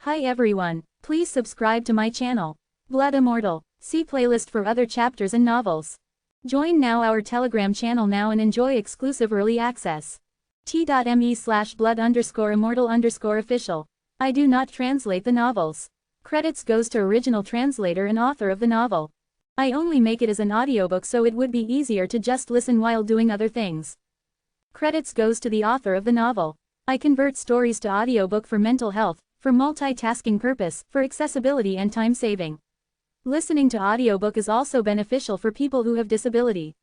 Hi everyone, please subscribe to my channel. Blood Immortal. See playlist for other chapters and novels. Join now our Telegram channel now and enjoy exclusive early access. t.me/blood_immortal_official. I do not translate the novels. Credits goes to original translator and author of the novel. I only make it as an audiobook so it would be easier to just listen while doing other things. Credits goes to the author of the novel. I convert stories to audiobook for mental health, for multitasking purpose, for accessibility and time saving. Listening to audiobook is also beneficial for people who have disability.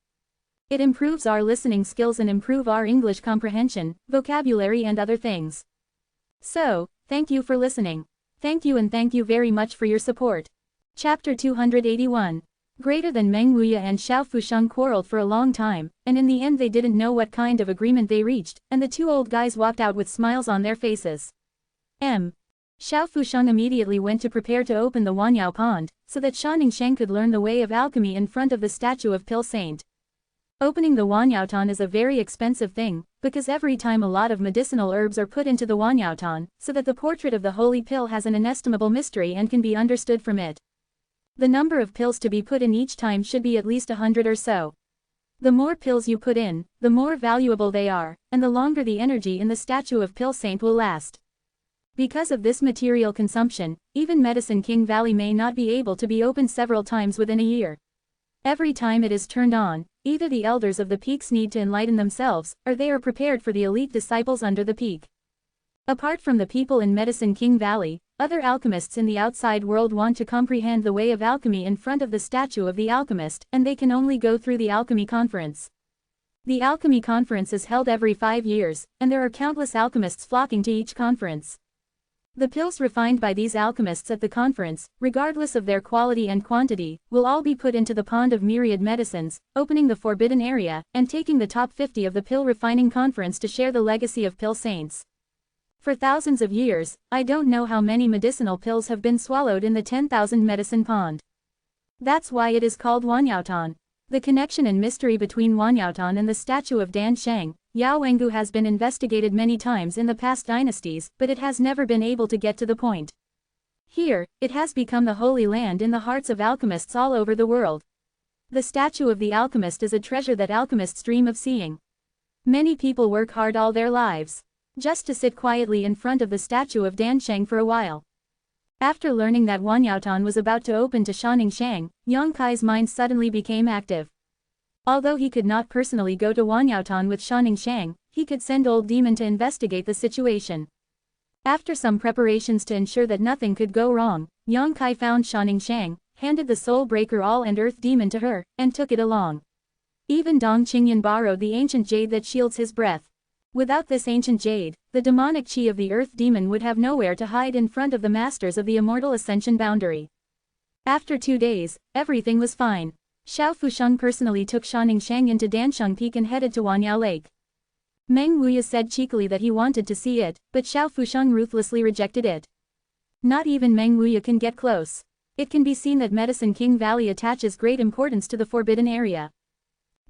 It improves our listening skills and improve our English comprehension, vocabulary and other things. So, thank you for listening. Thank you and thank you very much for your support. Chapter 281. Greater than Meng Wuya and Xiao Fusheng quarreled for a long time, and in the end they didn't know what kind of agreement they reached, and the two old guys walked out with smiles on their faces. Xiao Fusheng immediately went to prepare to open the Wanyao pond, so that Shanning Sheng could learn the way of alchemy in front of the statue of Pill Saint. Opening the Wanyaotan is a very expensive thing, because every time a lot of medicinal herbs are put into the Wanyaotan, so that the portrait of the holy pill has an inestimable mystery and can be understood from it. The number of pills to be put in each time should be at least 100 or so. The more pills you put in, the more valuable they are, and the longer the energy in the statue of Pill Saint will last. Because of this material consumption, even Medicine King Valley may not be able to be opened several times within a year. Every time it is turned on, either the elders of the peaks need to enlighten themselves, or they are prepared for the elite disciples under the peak. Apart from the people in Medicine King Valley, other alchemists in the outside world want to comprehend the way of alchemy in front of the statue of the alchemist, and they can only go through the alchemy conference. The alchemy conference is held every 5 years, and there are countless alchemists flocking to each conference. The pills refined by these alchemists at the conference, regardless of their quality and quantity, will all be put into the pond of myriad medicines, opening the forbidden area, and taking the top 50 of the pill refining conference to share the legacy of pill saints. For thousands of years, I don't know how many medicinal pills have been swallowed in the 10,000 medicine pond. That's why it is called Wanyaotan. The connection and mystery between Wanyaotan and the statue of Dianfeng, Yao Wengu has been investigated many times in the past dynasties, but it has never been able to get to the point. Here, it has become the holy land in the hearts of alchemists all over the world. The statue of the alchemist is a treasure that alchemists dream of seeing. Many people work hard all their lives, just to sit quietly in front of the statue of Dianfeng for a while. After learning that Wanyaotan was about to open to Shanning Sheng, Yang Kai's mind suddenly became active. Although he could not personally go to Wanyaotan with Shanning Sheng, he could send Old Demon to investigate the situation. After some preparations to ensure that nothing could go wrong, Yang Kai found Shanning Sheng, handed the Soul Breaker All and Earth Demon to her, and took it along. Even Dong Qingyan borrowed the ancient jade that shields his breath. Without this ancient jade, the demonic chi of the Earth Demon would have nowhere to hide in front of the masters of the Immortal Ascension boundary. After 2 days, everything was fine. Xiao Fusheng personally took Shanning Sheng into Dansheng Peak and headed to Wanyao Lake. Meng Wuya said cheekily that he wanted to see it, but Xiao Fusheng ruthlessly rejected it. Not even Meng Wuya can get close. It can be seen that Medicine King Valley attaches great importance to the forbidden area.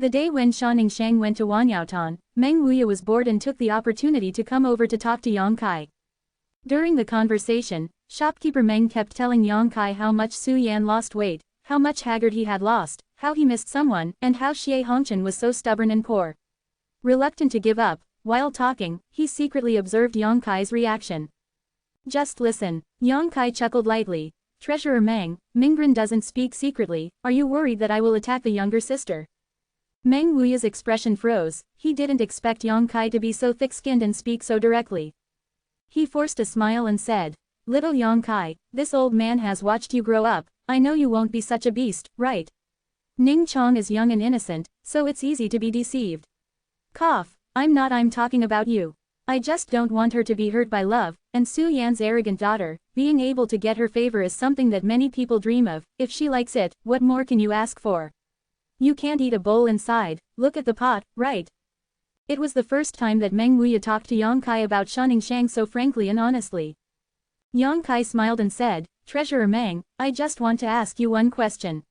The day when Shanning Sheng went to Wanyaotan, Meng Wuya was bored and took the opportunity to come over to talk to Yang Kai. During the conversation, shopkeeper Meng kept telling Yang Kai how much Su Yan lost weight, how much haggard he had lost, how he missed someone, and how Xie Hongchen was so stubborn and poor. Reluctant to give up, while talking, he secretly observed Yang Kai's reaction. Just listen. Yang Kai chuckled lightly. Treasurer Meng, Mingren doesn't speak secretly, are you worried that I will attack the younger sister? Meng Wuya's expression froze, he didn't expect Yang Kai to be so thick-skinned and speak so directly. He forced a smile and said, Little Yang Kai, this old man has watched you grow up, I know you won't be such a beast, right? Ning Chong is young and innocent, so it's easy to be deceived. Cough, I'm talking about you. I just don't want her to be hurt by love, and Su Yan's arrogant daughter, being able to get her favor is something that many people dream of, if she likes it, what more can you ask for? You can't eat a bowl inside, look at the pot, right? It was the first time that Meng Wuya talked to Yang Kai about Shanning Sheng so frankly and honestly. Yang Kai smiled and said, Treasurer Meng, I just want to ask you one question.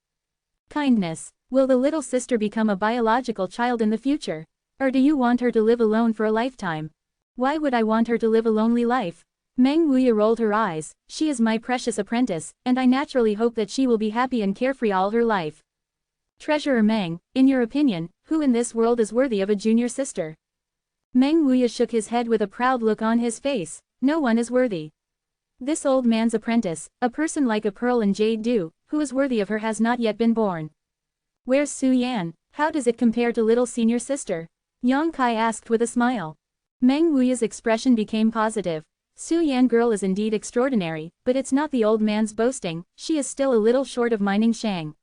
Kindness, will the little sister become a biological child in the future? Or do you want her to live alone for a lifetime? Why would I want her to live a lonely life? Meng Wuya rolled her eyes. She is my precious apprentice, and I naturally hope that she will be happy and carefree all her life. Treasurer Meng, in your opinion, who in this world is worthy of a junior sister? Meng Wuya shook his head with a proud look on his face. No one is worthy. This old man's apprentice, a person like a pearl and jade dew, who is worthy of her has not yet been born. Where's Su Yan? How does it compare to little senior sister? Yang Kai asked with a smile. Meng Wuya's expression became positive. Su Yan girl is indeed extraordinary, but it's not the old man's boasting, she is still a little short of mining Shang.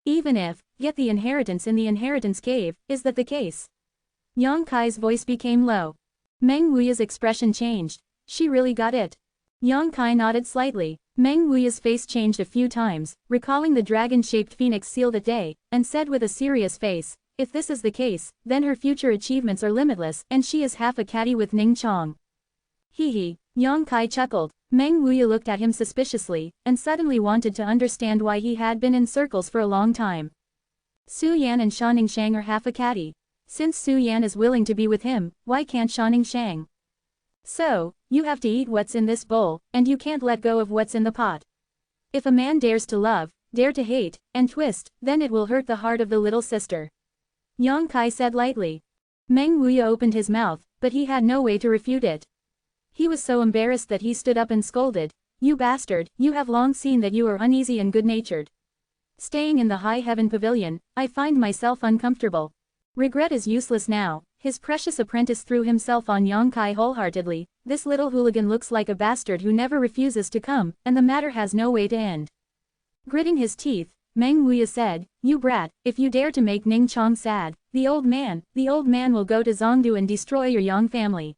Even if, get the inheritance in the inheritance cave, is that the case? Yang Kai's voice became low. Meng Wuya's expression changed. She really got it. Yang Kai nodded slightly. Meng Wuya's face changed a few times, recalling the dragon-shaped phoenix seal that day, and said with a serious face, if this is the case, then her future achievements are limitless, and she is half a caddy with Ning Chong. Hee hee. Yang Kai chuckled. Meng Wuya looked at him suspiciously, and suddenly wanted to understand why he had been in circles for a long time. Su Yan and Sha Ningshang are half a caddy. Since Su Yan is willing to be with him, why can't Sha Ningshang? So, you have to eat what's in this bowl, and you can't let go of what's in the pot. If a man dares to love, dare to hate, and twist, then it will hurt the heart of the little sister. Yang Kai said lightly. Meng Wuya opened his mouth, but he had no way to refute it. He was so embarrassed that he stood up and scolded, you bastard, you have long seen that you are uneasy and good-natured. Staying in the high heaven pavilion, I find myself uncomfortable. Regret is useless now. His precious apprentice threw himself on Yang Kai wholeheartedly. This little hooligan looks like a bastard who never refuses to come, and the matter has no way to end. Gritting his teeth, Meng Wuya said, you brat, if you dare to make Ning Chong sad, the old man will go to Zhongdu and destroy your Yang family.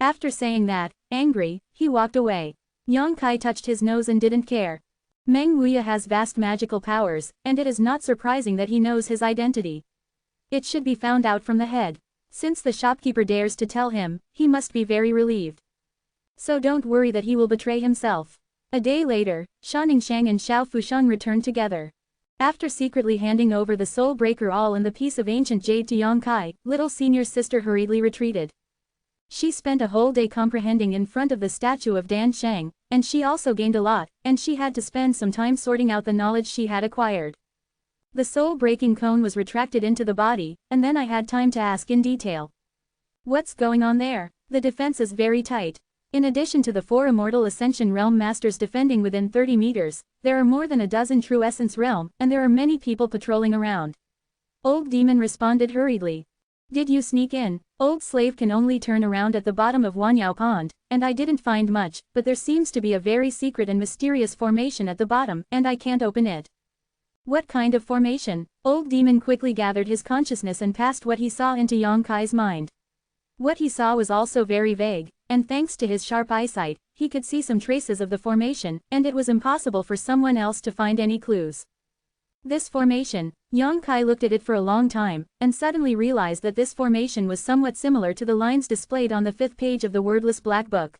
After saying that, angry, he walked away. Yang Kai touched his nose and didn't care. Meng Wuya has vast magical powers, and it is not surprising that he knows his identity. It should be found out from the head. Since the shopkeeper dares to tell him, he must be very relieved. So don't worry that he will betray himself. A day later, Sha Ningshang and Xiao Fusheng returned together. After secretly handing over the soul breaker all and the piece of ancient jade to Yang Kai, little senior sister hurriedly retreated. She spent a whole day comprehending in front of the statue of Dianfeng, and she also gained a lot, and she had to spend some time sorting out the knowledge she had acquired. The soul-breaking cone was retracted into the body, and then I had time to ask in detail. What's going on there? The defense is very tight. In addition to the 4 Immortal Ascension Realm Masters defending within 30 meters, there are more than a dozen True Essence Realm, and there are many people patrolling around. Old Demon responded hurriedly. Did you sneak in? Old Slave can only turn around at the bottom of Wanyao Pond, and I didn't find much, but there seems to be a very secret and mysterious formation at the bottom, and I can't open it. What kind of formation? Old Demon quickly gathered his consciousness and passed what he saw into Yang Kai's mind. What he saw was also very vague, and thanks to his sharp eyesight, he could see some traces of the formation, and it was impossible for someone else to find any clues. This formation, Yang Kai looked at it for a long time, and suddenly realized that this formation was somewhat similar to the lines displayed on the 5th page of the wordless black book.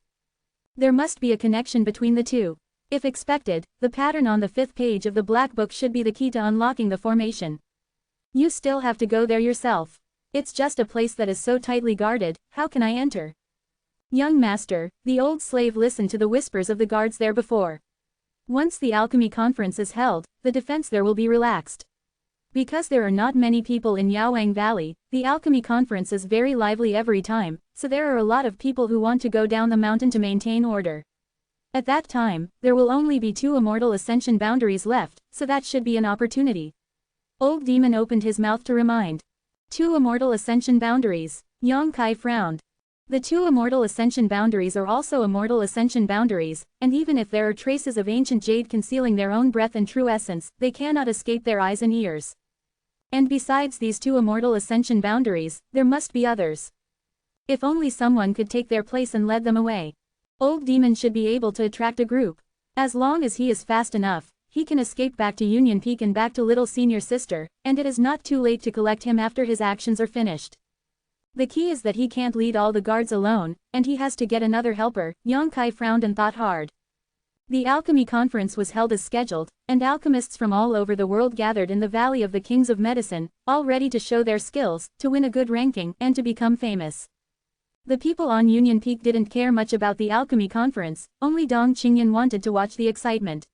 There must be a connection between the two. If expected, the pattern on the 5th page of the black book should be the key to unlocking the formation. You still have to go there yourself. It's just a place that is so tightly guarded, how can I enter? Young master, the old slave listened to the whispers of the guards there before. Once the alchemy conference is held, the defense there will be relaxed. Because there are not many people in Yaowang Valley, the alchemy conference is very lively every time, so there are a lot of people who want to go down the mountain to maintain order. At that time, there will only be 2 Immortal Ascension boundaries left, so that should be an opportunity. Old Demon opened his mouth to remind. 2 Immortal Ascension boundaries. Yang Kai frowned. The 2 Immortal Ascension boundaries are also Immortal Ascension boundaries, and even if there are traces of ancient jade concealing their own breath and true essence, they cannot escape their eyes and ears. And besides these 2 Immortal Ascension boundaries, there must be others. If only someone could take their place and lead them away. Old Demon should be able to attract a group. As long as he is fast enough, he can escape back to Union Peak and back to little senior sister, and it is not too late to collect him after his actions are finished. The key is that he can't lead all the guards alone, and he has to get another helper. Yang Kai frowned and thought hard. The alchemy conference was held as scheduled, and alchemists from all over the world gathered in the Valley of the Kings of Medicine, all ready to show their skills, to win a good ranking, and to become famous. The people on Union Peak didn't care much about the alchemy conference, only Dong Qingyan wanted to watch the excitement.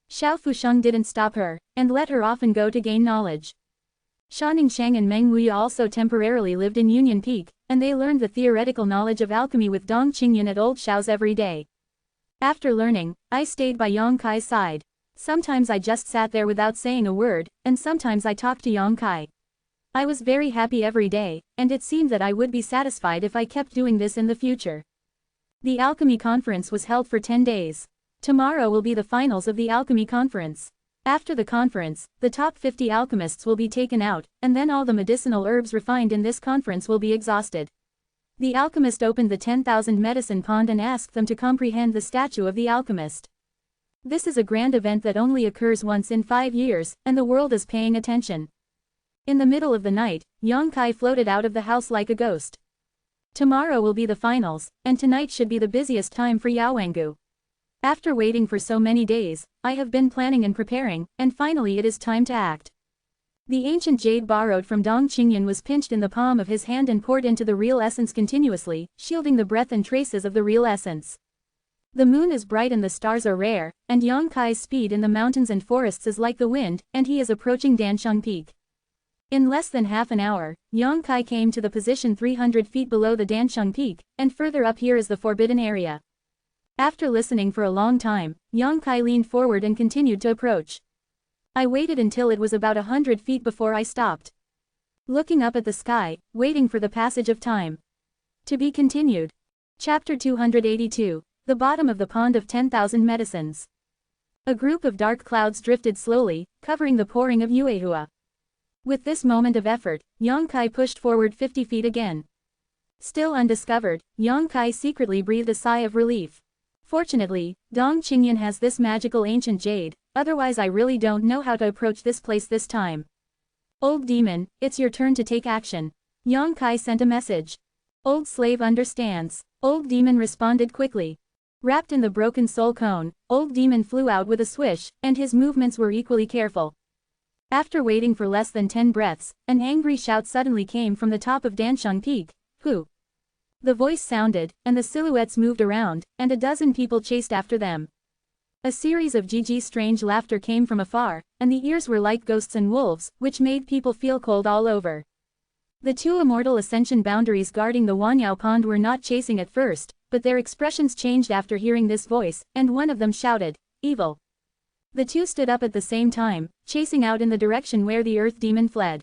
Xiao Fusheng didn't stop her, and let her off and go to gain knowledge. Sha Ningxiang and Meng Wuya also temporarily lived in Union Peak, and they learned the theoretical knowledge of alchemy with Dong Qingyan at Old Xiao's every day. After learning, I stayed by Yang Kai's side. Sometimes I just sat there without saying a word, and sometimes I talked to Yang Kai. I was very happy every day, and it seemed that I would be satisfied if I kept doing this in the future. The alchemy conference was held for 10 days. Tomorrow will be the finals of the alchemy conference. After the conference, the top 50 alchemists will be taken out, and then all the medicinal herbs refined in this conference will be exhausted. The alchemist opened the 10,000 medicine pond and asked them to comprehend the statue of the alchemist. This is a grand event that only occurs once in 5 years, and the world is paying attention. In the middle of the night, Yang Kai floated out of the house like a ghost. Tomorrow will be the finals, and tonight should be the busiest time for Yaowengu. After waiting for so many days, I have been planning and preparing, and finally it is time to act. The ancient jade borrowed from Dong Qingyan was pinched in the palm of his hand and poured into the real essence continuously, shielding the breath and traces of the real essence. The moon is bright and the stars are rare, and Yang Kai's speed in the mountains and forests is like the wind, and he is approaching Dansheng Peak. In less than half an hour, Yang Kai came to the position 300 feet below the Dansheng Peak, and further up here is the forbidden area. After listening for a long time, Yang Kai leaned forward and continued to approach. I waited until it was about 100 feet before I stopped. Looking up at the sky, waiting for the passage of time. To be continued. Chapter 282, The Bottom of the Pond of 10,000 Medicines. A group of dark clouds drifted slowly, covering the pouring of Yuehua. With this moment of effort, Yang Kai pushed forward 50 feet again. Still undiscovered, Yang Kai secretly breathed a sigh of relief. Fortunately, Dong Qingyan has this magical ancient jade, otherwise I really don't know how to approach this place this time. Old demon, it's your turn to take action. Yang Kai sent a message. Old slave understands. Old demon responded quickly. Wrapped in the broken soul cone, old demon flew out with a swish, and his movements were equally careful. After waiting for less than 10 breaths, an angry shout suddenly came from the top of Dansheng Peak. Who? The voice sounded, and the silhouettes moved around, and a dozen people chased after them. A series of strange laughter came from afar, and the ears were like ghosts and wolves, which made people feel cold all over. The 2 immortal ascension boundaries guarding the Wanyao pond were not chasing at first, but their expressions changed after hearing this voice, and one of them shouted, "Evil." The 2 stood up at the same time, chasing out in the direction where the earth demon fled.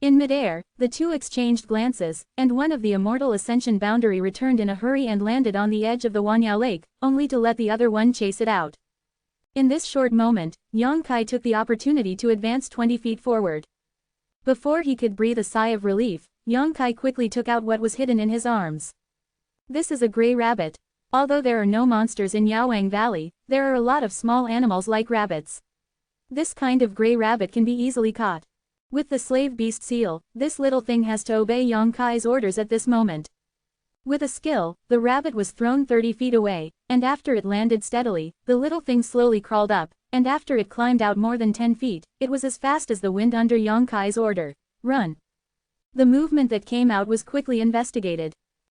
In midair, the 2 exchanged glances, and one of the immortal ascension boundary returned in a hurry and landed on the edge of the Wanyao lake, only to let the other one chase it out. In this short moment, Yang Kai took the opportunity to advance 20 feet forward. Before he could breathe a sigh of relief, Yang Kai quickly took out what was hidden in his arms. This is a gray rabbit. Although there are no monsters in Yaowang Valley, there are a lot of small animals like rabbits. This kind of gray rabbit can be easily caught. With the slave beast seal, this little thing has to obey Yang Kai's orders at this moment. With a skill, the rabbit was thrown 30 feet away, and after it landed steadily, the little thing slowly crawled up, and after it climbed out more than 10 feet, it was as fast as the wind under Yang Kai's order. Run. The movement that came out was quickly investigated.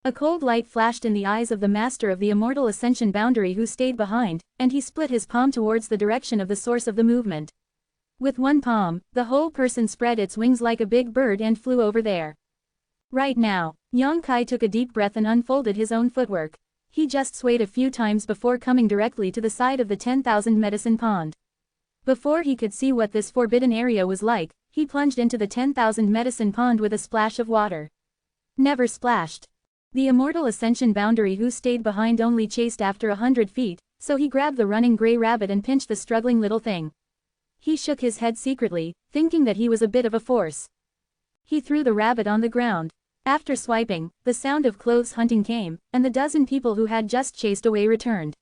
A cold light flashed in the eyes of the master of the immortal ascension boundary who stayed behind, and he split his palm towards the direction of the source of the movement. With one palm, the whole person spread its wings like a big bird and flew over there. Right now, Yang Kai took a deep breath and unfolded his own footwork. He just swayed a few times before coming directly to the side of the 10,000 medicine pond. Before he could see what this forbidden area was like, he plunged into the 10,000 medicine pond with a splash of water. Never splashed. The immortal ascension boundary who stayed behind only chased after 100 feet, so he grabbed the running gray rabbit and pinched the struggling little thing. He shook his head secretly, thinking that he was a bit of a force. He threw the rabbit on the ground. After swiping, the sound of clothes hunting came, and the dozen people who had just chased away returned.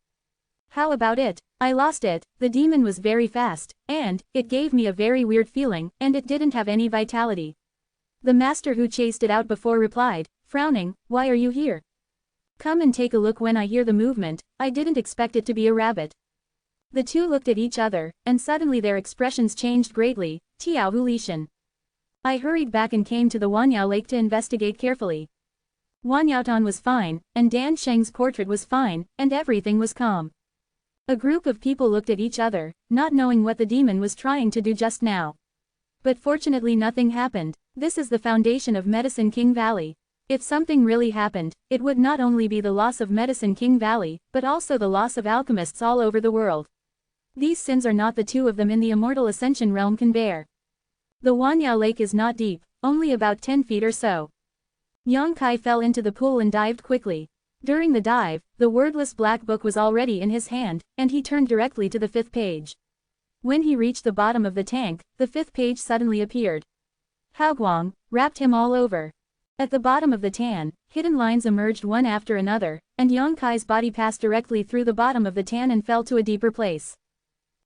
How about it? I lost it. The demon was very fast, and it gave me a very weird feeling, and it didn't have any vitality. The master who chased it out before replied, frowning, "Why are you here?" "Come and take a look when I hear the movement. I didn't expect it to be a rabbit." The 2 looked at each other, and suddenly their expressions changed greatly. Tiao Hulishan. I hurried back and came to the Wanyao Lake to investigate carefully. Wan Yaotan was fine, and Dianfeng's portrait was fine, and everything was calm. A group of people looked at each other, not knowing what the demon was trying to do just now. But fortunately nothing happened. This is the foundation of Medicine King Valley. If something really happened, it would not only be the loss of Medicine King Valley, but also the loss of alchemists all over the world. These sins are not the two of them in the Immortal Ascension realm can bear. The Wanyao Lake is not deep, only about 10 feet or so. Yang Kai fell into the pool and dived quickly. During the dive, the wordless black book was already in his hand, and he turned directly to the 5th page. When he reached the bottom of the tank, the 5th page suddenly appeared. Haoguang wrapped him all over. At the bottom of the tan, hidden lines emerged one after another, and Yang Kai's body passed directly through the bottom of the tan and fell to a deeper place.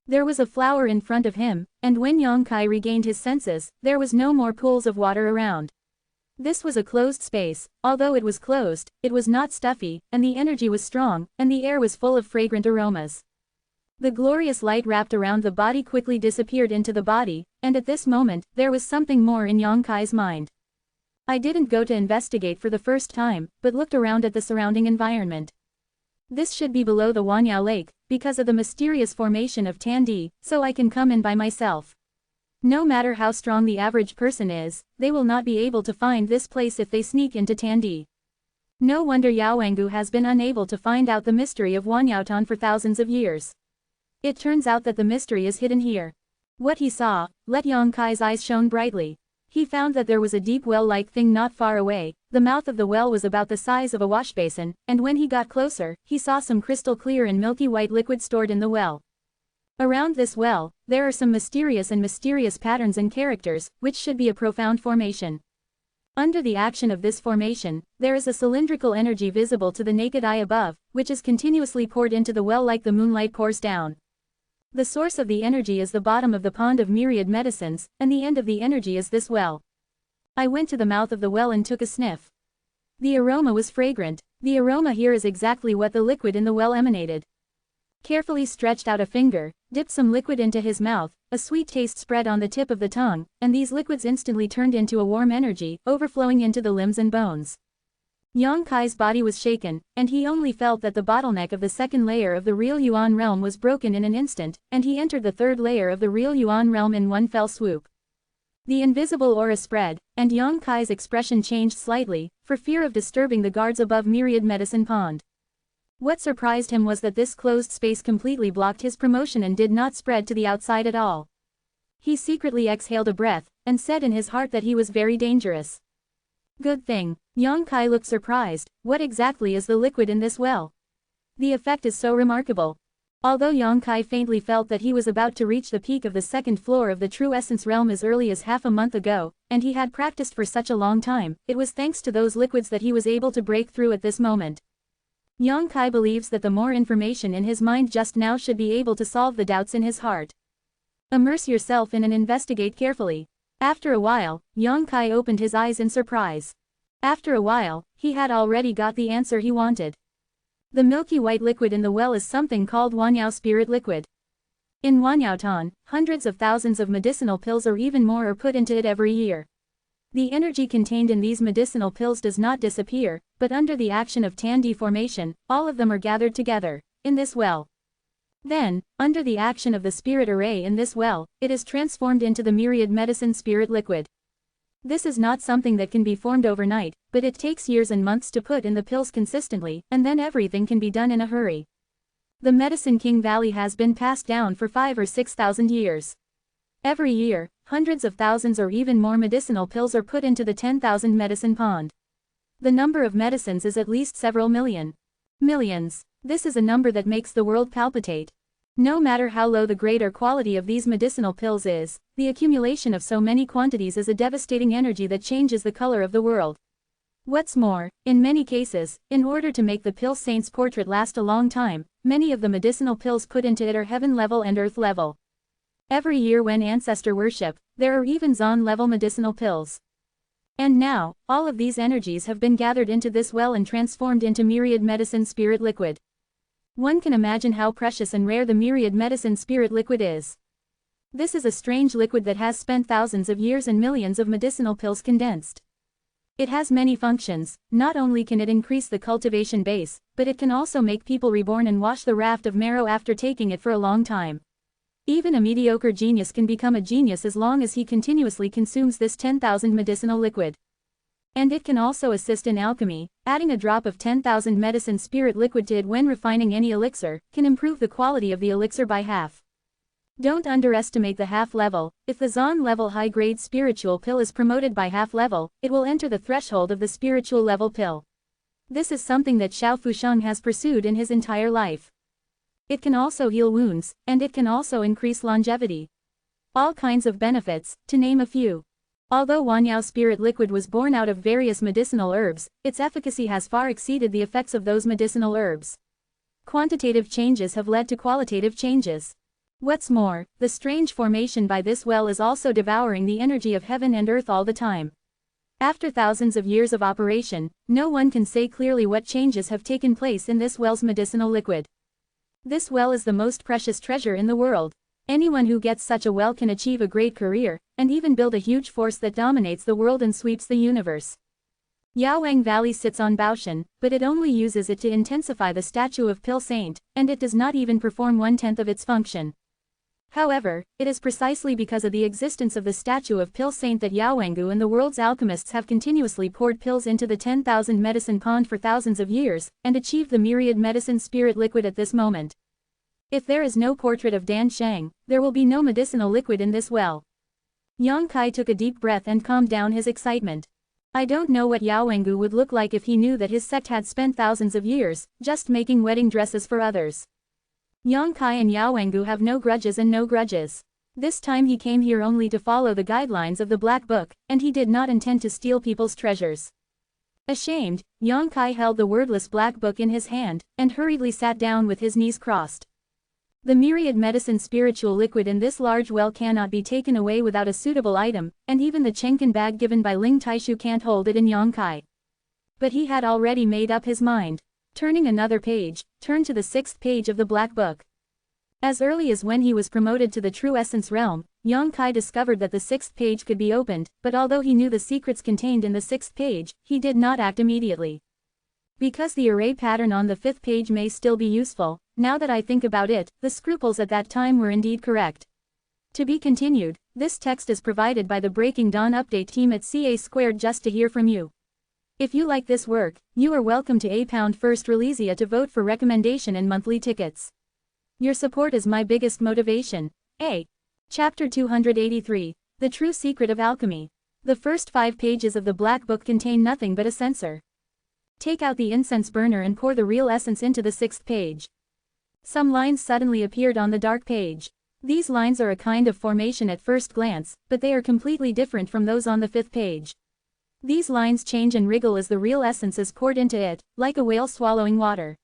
There was a flower in front of him, and when Yang Kai regained his senses, there was no more pools of water around. This was a closed space. Although it was closed, it was not stuffy, and the energy was strong, and the air was full of fragrant aromas. The glorious light wrapped around the body quickly disappeared into the body, and at this moment, there was something more in Yang Kai's mind. I didn't go to investigate for the first time, but looked around at the surrounding environment. This should be below the Wanyao Lake, because of the mysterious formation of Tandi, so I can come in by myself. No matter how strong the average person is, they will not be able to find this place if they sneak into Tandi. No wonder Yao Wangu has been unable to find out the mystery of Wanyaotan for thousands of years. It turns out that the mystery is hidden here. What he saw, let Yang Kai's eyes shone brightly. He found that there was a deep well-like thing not far away. The mouth of the well was about the size of a wash basin, and when he got closer, he saw some crystal clear and milky white liquid stored in the well. Around this well, there are some mysterious patterns and characters, which should be a profound formation. Under the action of this formation, there is a cylindrical energy visible to the naked eye above, which is continuously poured into the well like the moonlight pours down. The source of the energy is the bottom of the pond of myriad medicines, and the end of the energy is this well. I went to the mouth of the well and took a sniff. The aroma was fragrant. The aroma here is exactly what the liquid in the well emanated. Carefully stretched out a finger, dipped some liquid into his mouth, a sweet taste spread on the tip of the tongue, and these liquids instantly turned into a warm energy, overflowing into the limbs and bones. Yang Kai's body was shaken, and he only felt that the bottleneck of the second layer of the real Yuan realm was broken in an instant, and he entered the third layer of the real Yuan realm in one fell swoop. The invisible aura spread, and Yang Kai's expression changed slightly, for fear of disturbing the guards above Myriad Medicine Pond. What surprised him was that this closed space completely blocked his promotion and did not spread to the outside at all. He secretly exhaled a breath, and said in his heart that he was very dangerous. Good thing. Yang Kai looked surprised. What exactly is the liquid in this well? The effect is so remarkable. Although Yang Kai faintly felt that he was about to reach the peak of the second floor of the True Essence realm as early as half a month ago, and he had practiced for such a long time, it was thanks to those liquids that he was able to break through at this moment. Yang Kai believes that the more information in his mind just now should be able to solve the doubts in his heart. Immerse yourself in and investigate carefully. After a while, Yang Kai opened his eyes in surprise. After a while, he had already got the answer he wanted. The milky white liquid in the well is something called Wanyao Spirit Liquid. In Wanyaotan, hundreds of thousands of medicinal pills or even more are put into it every year. The energy contained in these medicinal pills does not disappear, but under the action of Tandi formation, all of them are gathered together, in this well. Then, under the action of the spirit array in this well, it is transformed into the myriad medicine spirit liquid. This is not something that can be formed overnight, but it takes years and months to put in the pills consistently, and then everything can be done in a hurry. The Medicine King Valley has been passed down for 5,000 or 6,000 years. Every year, hundreds of thousands or even more medicinal pills are put into the 10,000 medicine pond. The number of medicines is at least several million. Millions. This is a number that makes the world palpitate. No matter how low the grade or quality of these medicinal pills is, the accumulation of so many quantities is a devastating energy that changes the color of the world. What's more, in many cases, in order to make the pill saint's portrait last a long time, many of the medicinal pills put into it are heaven level and earth level. Every year when ancestor worship, there are even Zon level medicinal pills. And now, all of these energies have been gathered into this well and transformed into myriad medicine spirit liquid. One can imagine how precious and rare the myriad medicine spirit liquid is. This is a strange liquid that has spent thousands of years and millions of medicinal pills condensed. It has many functions. Not only can it increase the cultivation base, but it can also make people reborn and wash the raft of marrow after taking it for a long time. Even a mediocre genius can become a genius as long as he continuously consumes this 10,000 medicinal liquid. And it can also assist in alchemy. Adding a drop of 10,000 medicine spirit liquid to it when refining any elixir can improve the quality of the elixir by half. Don't underestimate the half level. If the Zon level high-grade spiritual pill is promoted by half level, it will enter the threshold of the spiritual level pill. This is something that Xiao Fusheng has pursued in his entire life. It can also heal wounds, and it can also increase longevity. All kinds of benefits, to name a few. Although Wanyao spirit liquid was born out of various medicinal herbs, its efficacy has far exceeded the effects of those medicinal herbs. Quantitative changes have led to qualitative changes. What's more, the strange formation by this well is also devouring the energy of heaven and earth all the time. After thousands of years of operation, no one can say clearly what changes have taken place in this well's medicinal liquid. This well is the most precious treasure in the world. Anyone who gets such a well can achieve a great career, and even build a huge force that dominates the world and sweeps the universe. Yaowang Valley sits on Baoshan, but it only uses it to intensify the statue of Pill Saint, and it does not even perform 1/10 of its function. However, it is precisely because of the existence of the statue of Pill Saint that Yaowangu and the world's alchemists have continuously poured pills into the 10,000 medicine pond for thousands of years, and achieved the myriad medicine spirit liquid at this moment. If there is no portrait of Dan Sheng, there will be no medicinal liquid in this well. Yang Kai took a deep breath and calmed down his excitement. I don't know what Yaowangu would look like if he knew that his sect had spent thousands of years, just making wedding dresses for others. Yang Kai and Yaowangu have no grudges and no grudges. This time he came here only to follow the guidelines of the Black Book, and he did not intend to steal people's treasures. Ashamed, Yang Kai held the wordless Black Book in his hand, and hurriedly sat down with his knees crossed. The myriad medicine spiritual liquid in this large well cannot be taken away without a suitable item, and even the Chenkin bag given by Ling Taishu can't hold it in Yang Kai. But he had already made up his mind. Turning another page, turn to the 6th page of the Black Book. As early as when he was promoted to the True Essence realm, Yang Kai discovered that the 6th page could be opened, but although he knew the secrets contained in the 6th page, he did not act immediately. Because the array pattern on the 5th page may still be useful, now that I think about it, the scruples at that time were indeed correct. To be continued, this text is provided by the Breaking Dawn update team at CA² just to hear from you. If you like this work, you are welcome to £1 first Releasia to vote for recommendation and monthly tickets. Your support is my biggest motivation. A. Chapter 283, The True Secret of Alchemy. The first 5 pages of the Black Book contain nothing but a censer. Take out the incense burner and pour the real essence into the 6th page. Some lines suddenly appeared on the dark page. These lines are a kind of formation at first glance, but they are completely different from those on the 5th page. These lines change and wriggle as the real essence is poured into it, like a whale swallowing water.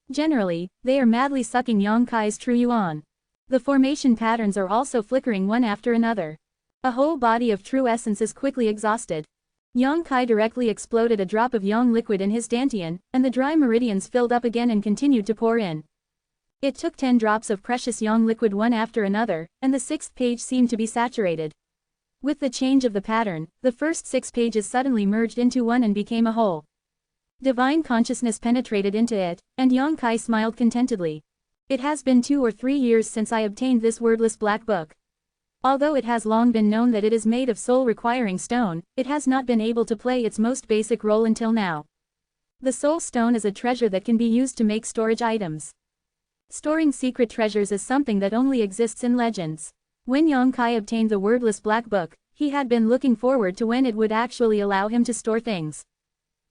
Generally, they are madly sucking Yang Kai's true yuan. The formation patterns are also flickering one after another. A whole body of true essence is quickly exhausted. Yang Kai directly exploded a drop of yang liquid in his dantian, and the dry meridians filled up again and continued to pour in. It took 10 drops of precious yang liquid one after another, and the 6th page seemed to be saturated. With the change of the pattern, the first 6 pages suddenly merged into one and became a whole. Divine consciousness penetrated into it, and Yang Kai smiled contentedly. It has been 2 or 3 years since I obtained this wordless Black Book. Although it has long been known that it is made of soul-requiring stone, it has not been able to play its most basic role until now. The soul stone is a treasure that can be used to make storage items. Storing secret treasures is something that only exists in legends. When Yang Kai obtained the wordless Black Book, he had been looking forward to when it would actually allow him to store things.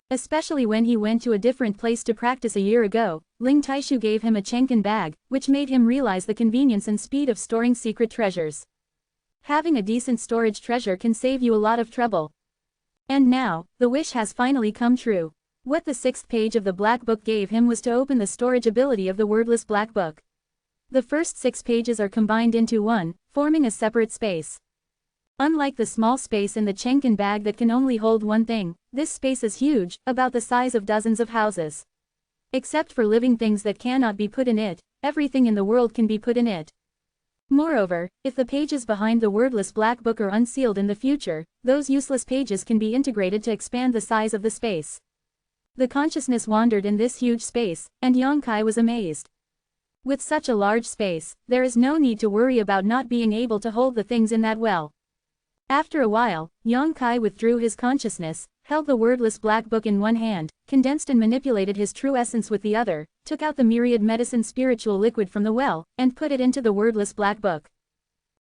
Especially when he went to a different place to practice a year ago, Ling Taishu gave him a Chenkin bag, which made him realize the convenience and speed of storing secret treasures. Having a decent storage treasure can save you a lot of trouble. And now, the wish has finally come true. What the 6th page of the Black Book gave him was to open the storage ability of the wordless Black Book. The first 6 pages are combined into one, forming a separate space. Unlike the small space in the Chenkin bag that can only hold one thing, this space is huge, about the size of dozens of houses. Except for living things that cannot be put in it, everything in the world can be put in it. Moreover, if the pages behind the wordless black book are unsealed in the future, those useless pages can be integrated to expand the size of the space. The consciousness wandered in this huge space, and Yongkai was amazed. With such a large space, there is no need to worry about not being able to hold the things in that well. After a while, Yongkai withdrew his consciousness, held the wordless black book in one hand, condensed and manipulated his true essence with the other, took out the myriad medicine spiritual liquid from the well, and put it into the wordless black book.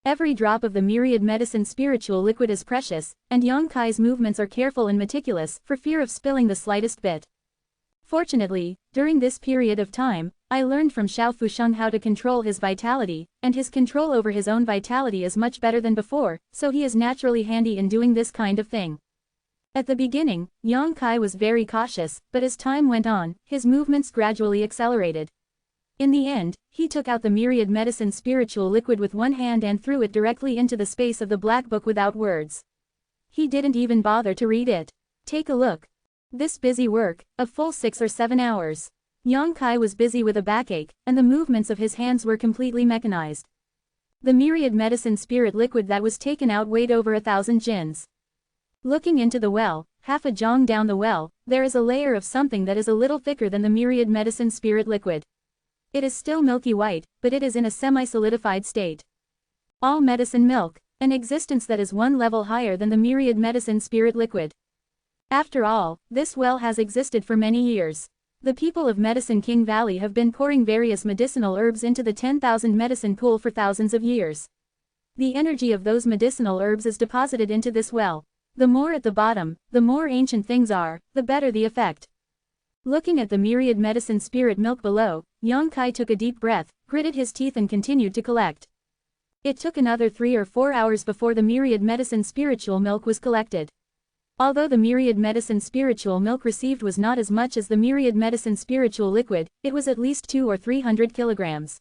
Every drop of the myriad medicine spiritual liquid is precious, and Yongkai's movements are careful and meticulous, for fear of spilling the slightest bit. Fortunately, during this period of time, I learned from Xiao Fusheng how to control his vitality, and his control over his own vitality is much better than before, so he is naturally handy in doing this kind of thing. At the beginning, Yongkai was very cautious, but as time went on, his movements gradually accelerated. In the end, he took out the myriad medicine spiritual liquid with one hand and threw it directly into the space of the black book without words. He didn't even bother to read it. Take a look. This busy work, a full 6 or 7 hours. Yongkai was busy with a backache, and the movements of his hands were completely mechanized. The myriad medicine spirit liquid that was taken out weighed over 1,000 jins. Looking into the well, half a zhang down the well, there is a layer of something that is a little thicker than the myriad medicine spirit liquid. It is still milky white, but it is in a semi-solidified state. All medicine milk, an existence that is one level higher than the myriad medicine spirit liquid. After all, this well has existed for many years. The people of Medicine King Valley have been pouring various medicinal herbs into the 10,000 medicine pool for thousands of years. The energy of those medicinal herbs is deposited into this well. The more at the bottom, the more ancient things are, the better the effect. Looking at the myriad medicine spirit milk below, Yongkai took a deep breath, gritted his teeth and continued to collect. It took another 3 or 4 hours before the myriad medicine spiritual milk was collected. Although the myriad medicine spiritual milk received was not as much as the myriad medicine spiritual liquid, it was at least 200 or 300 kilograms.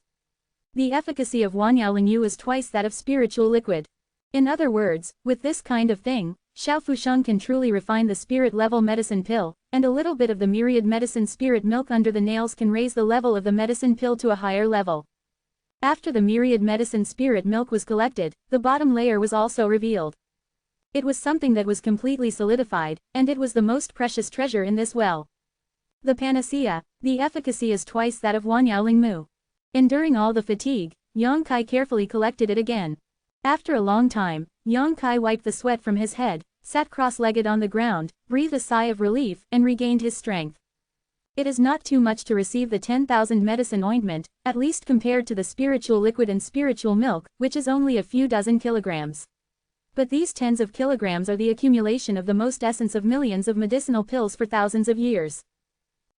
The efficacy of Wanyaolingyu is twice that of spiritual liquid. In other words, with this kind of thing, Xiao Fusheng can truly refine the spirit-level medicine pill, and a little bit of the myriad medicine spirit milk under the nails can raise the level of the medicine pill to a higher level. After the myriad medicine spirit milk was collected, the bottom layer was also revealed. It was something that was completely solidified, and it was the most precious treasure in this well. The panacea, the efficacy is twice that of Wanyaolingmu. Enduring all the fatigue, Yongkai carefully collected it again. After a long time, Yongkai wiped the sweat from his head, sat cross-legged on the ground, breathed a sigh of relief, and regained his strength. It is not too much to receive the 10,000 medicine ointment, at least compared to the spiritual liquid and spiritual milk, which is only a few dozen kilograms. But these tens of kilograms are the accumulation of the most essence of millions of medicinal pills for thousands of years.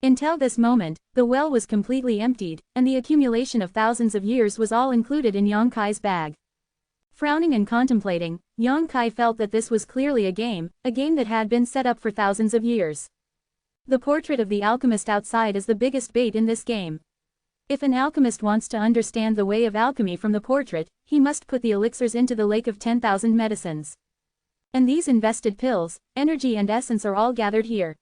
Until this moment, the well was completely emptied, and the accumulation of thousands of years was all included in Yongkai's bag. Frowning and contemplating, Yongkai felt that this was clearly a game that had been set up for thousands of years. The portrait of the alchemist outside is the biggest bait in this game. If an alchemist wants to understand the way of alchemy from the portrait, he must put the elixirs into the lake of 10,000 medicines. And these invested pills, energy and essence are all gathered here.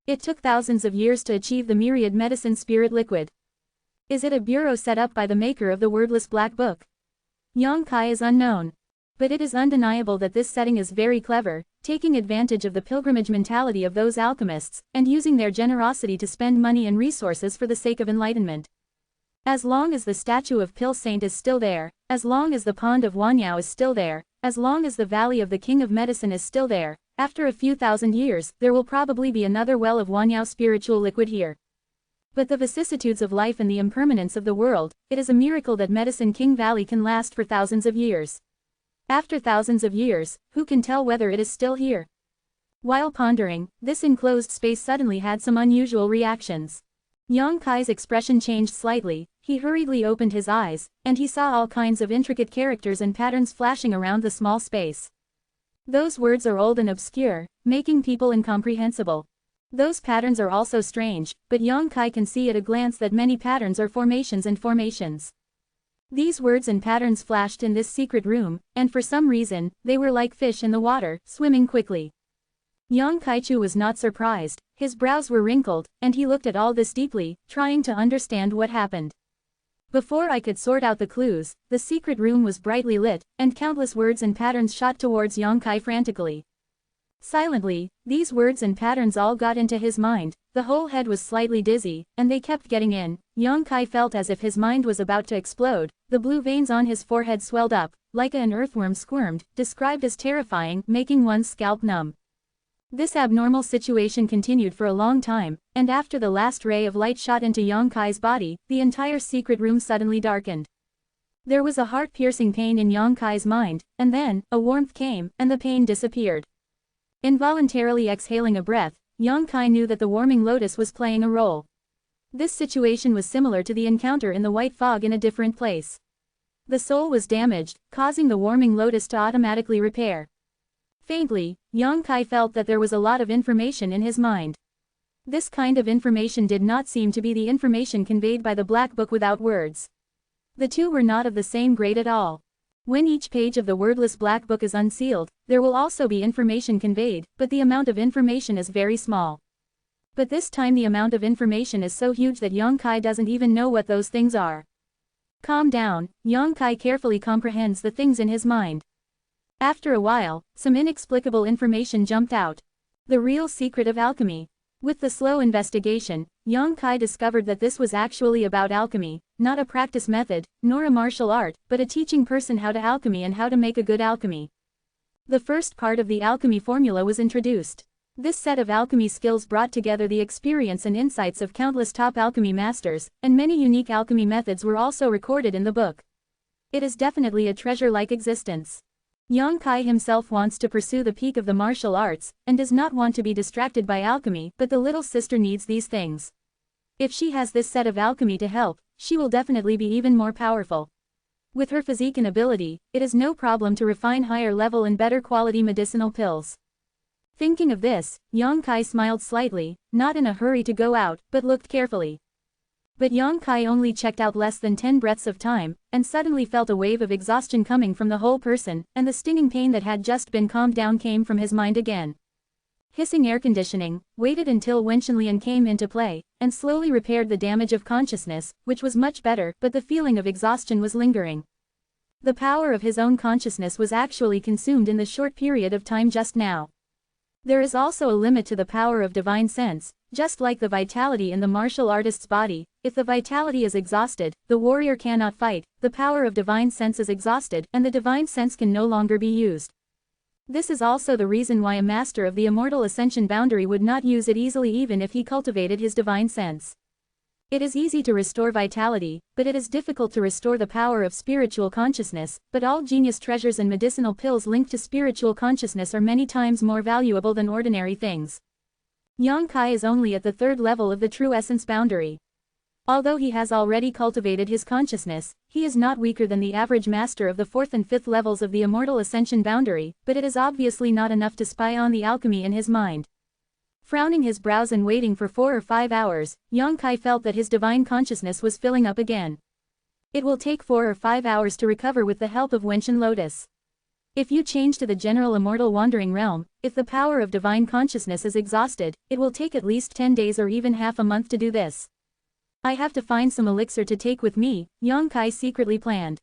It took thousands of years to achieve the myriad medicine spirit liquid. Is it a bureau set up by the maker of the wordless black book? Yongkai is unknown. But it is undeniable that this setting is very clever, taking advantage of the pilgrimage mentality of those alchemists, and using their generosity to spend money and resources for the sake of enlightenment. As long as the statue of Pill Saint is still there, as long as the pond of Wanyao is still there, as long as the valley of the King of Medicine is still there, after a few thousand years, there will probably be another well of Wanyao spiritual liquid here. But the vicissitudes of life and the impermanence of the world, it is a miracle that Medicine King Valley can last for thousands of years. After thousands of years, who can tell whether it is still here? While pondering, this enclosed space suddenly had some unusual reactions. Yongkai's expression changed slightly, he hurriedly opened his eyes, and he saw all kinds of intricate characters and patterns flashing around the small space. Those words are old and obscure, making people incomprehensible. Those patterns are also strange, but Yongkai can see at a glance that many patterns are formations and formations. These words and patterns flashed in this secret room, and for some reason, they were like fish in the water, swimming quickly. Yongkai was not surprised, his brows were wrinkled, and he looked at all this deeply, trying to understand what happened. Before I could sort out the clues, the secret room was brightly lit, and countless words and patterns shot towards Yongkai frantically. Silently, these words and patterns all got into his mind, the whole head was slightly dizzy, and they kept getting in. Yongkai felt as if his mind was about to explode, the blue veins on his forehead swelled up, like an earthworm squirmed, described as terrifying, making one's scalp numb. This abnormal situation continued for a long time, and after the last ray of light shot into Yongkai's body, the entire secret room suddenly darkened. There was a heart-piercing pain in Yongkai's mind, and then, a warmth came, and the pain disappeared. Involuntarily exhaling a breath, Yongkai knew that the warming lotus was playing a role. This situation was similar to the encounter in the white fog in a different place. The soul was damaged, causing the warming lotus to automatically repair. Faintly, Yongkai felt that there was a lot of information in his mind. This kind of information did not seem to be the information conveyed by the black book without words. The two were not of the same grade at all. When each page of the wordless black book is unsealed, there will also be information conveyed, but the amount of information is very small. But this time the amount of information is so huge that Yongkai doesn't even know what those things are. Calm down, Yongkai carefully comprehends the things in his mind. After a while, some inexplicable information jumped out. The real secret of alchemy. With the slow investigation, Yongkai discovered that this was actually about alchemy, not a practice method, nor a martial art, but a teaching person how to alchemy and how to make a good alchemy. The first part of the alchemy formula was introduced. This set of alchemy skills brought together the experience and insights of countless top alchemy masters, and many unique alchemy methods were also recorded in the book. It is definitely a treasure-like existence. Yongkai himself wants to pursue the peak of the martial arts, and does not want to be distracted by alchemy, but the little sister needs these things. If she has this set of alchemy to help, she will definitely be even more powerful. With her physique and ability, it is no problem to refine higher level and better quality medicinal pills. Thinking of this, Yongkai smiled slightly, not in a hurry to go out, but looked carefully. But Yongkai only checked out less than 10 breaths of time, and suddenly felt a wave of exhaustion coming from the whole person, and the stinging pain that had just been calmed down came from his mind again. Hissing air conditioning, waited until Wenxinlian came into play, and slowly repaired the damage of consciousness, which was much better, but the feeling of exhaustion was lingering. The power of his own consciousness was actually consumed in the short period of time just now. There is also a limit to the power of divine sense, just like the vitality in the martial artist's body. If the vitality is exhausted, the warrior cannot fight, the power of divine sense is exhausted, and the divine sense can no longer be used. This is also the reason why a master of the immortal ascension boundary would not use it easily even if he cultivated his divine sense. It is easy to restore vitality, but it is difficult to restore the power of spiritual consciousness, but all genius treasures and medicinal pills linked to spiritual consciousness are many times more valuable than ordinary things. Yongkai is only at the third level of the true essence boundary. Although he has already cultivated his consciousness, he is not weaker than the average master of the fourth and fifth levels of the immortal ascension boundary, but it is obviously not enough to spy on the alchemy in his mind. Frowning his brows and waiting for 4 or 5 hours, Yongkai felt that his divine consciousness was filling up again. It will take 4 or 5 hours to recover with the help of Wenxin Lotus. If you change to the general immortal wandering realm, if the power of divine consciousness is exhausted, it will take at least 10 days or even half a month to do this. I have to find some elixir to take with me, Yongkai secretly planned.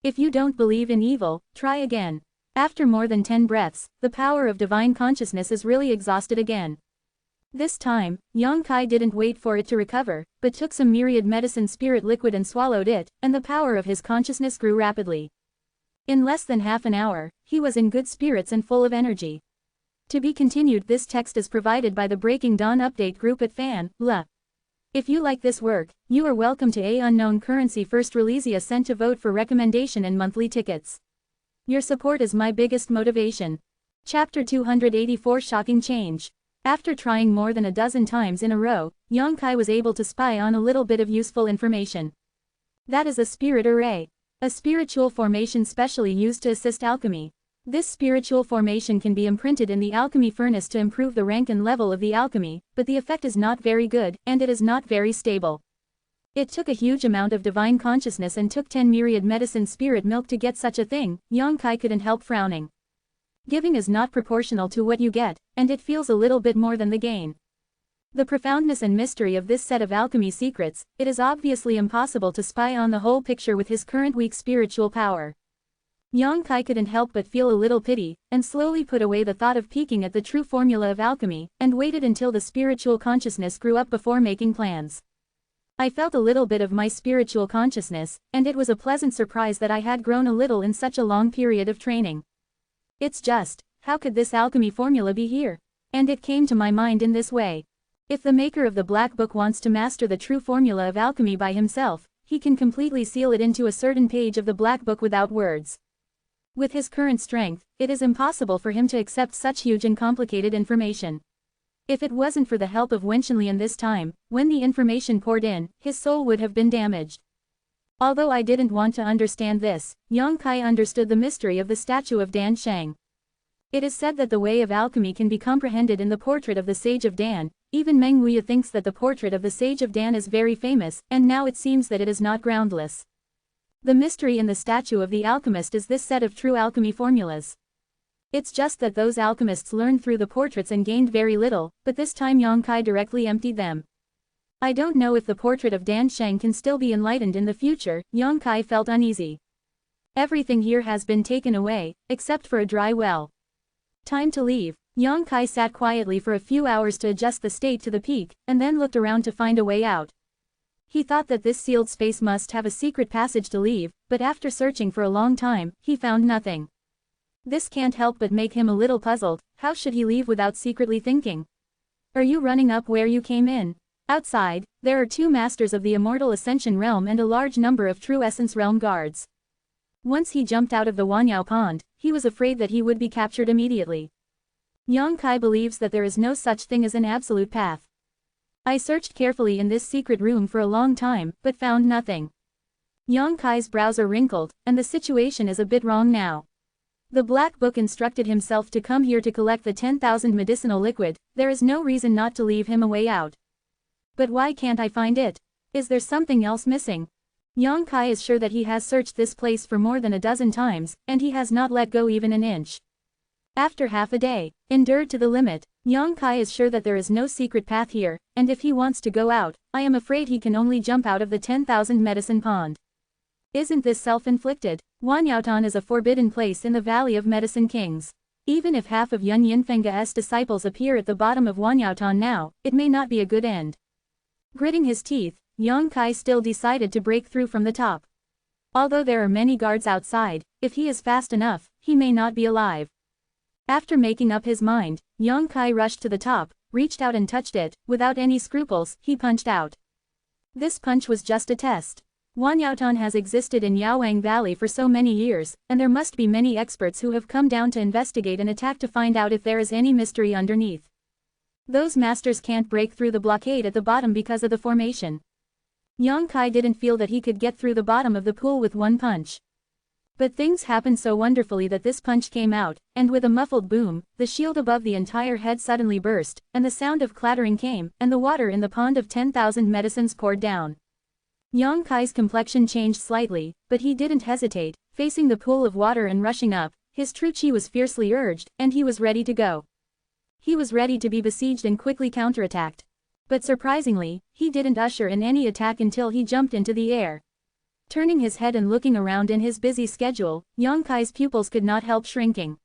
If you don't believe in evil, try again. After more than 10 breaths, the power of divine consciousness is really exhausted again. This time, Yongkai didn't wait for it to recover, but took some myriad medicine spirit liquid and swallowed it, and the power of his consciousness grew rapidly. In less than half an hour, he was in good spirits and full of energy. To be continued. This text is provided by the Breaking Dawn update group at fan.la. If you like this work, you are welcome to a unknown currency first release a cent to vote for recommendation and monthly tickets. Your support is my biggest motivation. Chapter 284 Shocking Change. After trying more than a dozen times in a row, Yongkai was able to spy on a little bit of useful information. That is a spirit array. A spiritual formation specially used to assist alchemy. This spiritual formation can be imprinted in the alchemy furnace to improve the rank and level of the alchemy, but the effect is not very good, and it is not very stable. It took a huge amount of divine consciousness and took 10 myriad medicine spirit milk to get such a thing. Yongkai couldn't help frowning. Giving is not proportional to what you get, and it feels a little bit more than the gain. The profoundness and mystery of this set of alchemy secrets, it is obviously impossible to spy on the whole picture with his current weak spiritual power. Yang Kai couldn't help but feel a little pity, and slowly put away the thought of peeking at the true formula of alchemy, and waited until the spiritual consciousness grew up before making plans. I felt a little bit of my spiritual consciousness, and it was a pleasant surprise that I had grown a little in such a long period of training. It's just, how could this alchemy formula be here? And it came to my mind in this way. If the maker of the Black Book wants to master the true formula of alchemy by himself, he can completely seal it into a certain page of the Black Book without words. With his current strength, it is impossible for him to accept such huge and complicated information. If it wasn't for the help of Wenshunlian this time, when the information poured in, his soul would have been damaged. Although I didn't want to understand this, Yang Kai understood the mystery of the statue of Dan Sheng. It is said that the way of alchemy can be comprehended in the portrait of the Sage of Dan. Even Meng Wuya thinks that the portrait of the Sage of Dan is very famous, and now it seems that it is not groundless. The mystery in the statue of the alchemist is this set of true alchemy formulas. It's just that those alchemists learned through the portraits and gained very little, but this time Yang Kai directly emptied them. I don't know if the portrait of Dan Sheng can still be enlightened in the future. Yang Kai felt uneasy. Everything here has been taken away, except for a dry well. Time to leave. Yang Kai sat quietly for a few hours to adjust the state to the peak, and then looked around to find a way out. He thought that this sealed space must have a secret passage to leave, but after searching for a long time, he found nothing. This can't help but make him a little puzzled. How should he leave without secretly thinking? Are you running up where you came in? Outside, there are 2 masters of the Immortal Ascension realm and a large number of True Essence realm guards. Once he jumped out of the Wanyao pond, he was afraid that he would be captured immediately. Yang Kai believes that there is no such thing as an absolute path. I searched carefully in this secret room for a long time, but found nothing. Yang Kai's brows are wrinkled, and the situation is a bit wrong now. The Black Book instructed himself to come here to collect the 10,000 medicinal liquid. There is no reason not to leave him a way out. But why can't I find it? Is there something else missing? Yang Kai is sure that he has searched this place for more than a dozen times, and he has not let go even an inch. After half a day, endured to the limit, Yang Kai is sure that there is no secret path here, and if he wants to go out, I am afraid he can only jump out of the 10,000 medicine pond. Isn't this self-inflicted? Wanyaotan is a forbidden place in the Valley of Medicine Kings. Even if half of Yun Yinfeng's disciples appear at the bottom of Wanyaotan now, it may not be a good end. Gritting his teeth, Yang Kai still decided to break through from the top. Although there are many guards outside, if he is fast enough, he may not be alive. After making up his mind, Yang Kai rushed to the top, reached out and touched it. Without any scruples, he punched out. This punch was just a test. Wanyaotan has existed in Yaowang Valley for so many years, and there must be many experts who have come down to investigate an attack to find out if there is any mystery underneath. Those masters can't break through the blockade at the bottom because of the formation. Yang Kai didn't feel that he could get through the bottom of the pool with one punch. But things happened so wonderfully that this punch came out, and with a muffled boom, the shield above the entire head suddenly burst, and the sound of clattering came, and the water in the pond of 10,000 medicines poured down. Yang Kai's complexion changed slightly, but he didn't hesitate, facing the pool of water and rushing up. His true chi was fiercely urged, and he was ready to go. He was ready to be besieged and quickly counterattacked. But surprisingly, he didn't usher in any attack until he jumped into the air. Turning his head and looking around in his busy schedule, Yang Kai's pupils could not help shrinking.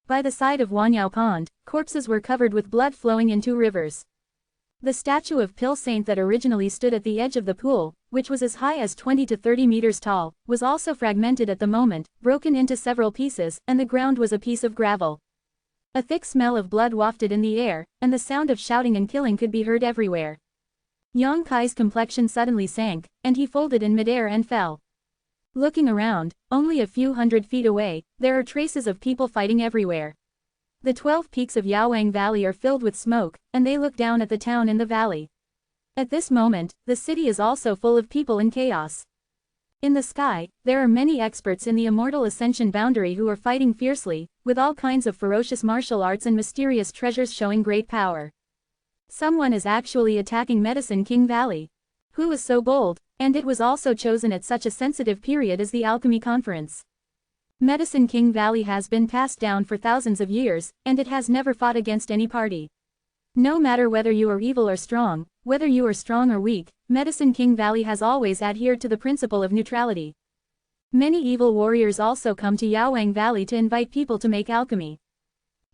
By the side of Wanyao Pond, corpses were covered with blood flowing into rivers. The statue of Pill Saint that originally stood at the edge of the pool, which was as high as 20 to 30 meters tall, was also fragmented at the moment, broken into several pieces, and the ground was a piece of gravel. A thick smell of blood wafted in the air, and the sound of shouting and killing could be heard everywhere. Yang Kai's complexion suddenly sank, and he folded in midair and fell. Looking around, only a few hundred feet away, there are traces of people fighting everywhere. The 12 peaks of Yaowang Valley are filled with smoke, and they look down at the town in the valley. At this moment, the city is also full of people in chaos. In the sky, there are many experts in the Immortal Ascension boundary who are fighting fiercely, with all kinds of ferocious martial arts and mysterious treasures showing great power. Someone is actually attacking Medicine King Valley. Who is so bold? And it was also chosen at such a sensitive period as the Alchemy Conference. Medicine King Valley has been passed down for thousands of years, and it has never fought against any party. No matter whether you are evil or strong, whether you are strong or weak, Medicine King Valley has always adhered to the principle of neutrality. Many evil warriors also come to Yaowang Valley to invite people to make alchemy.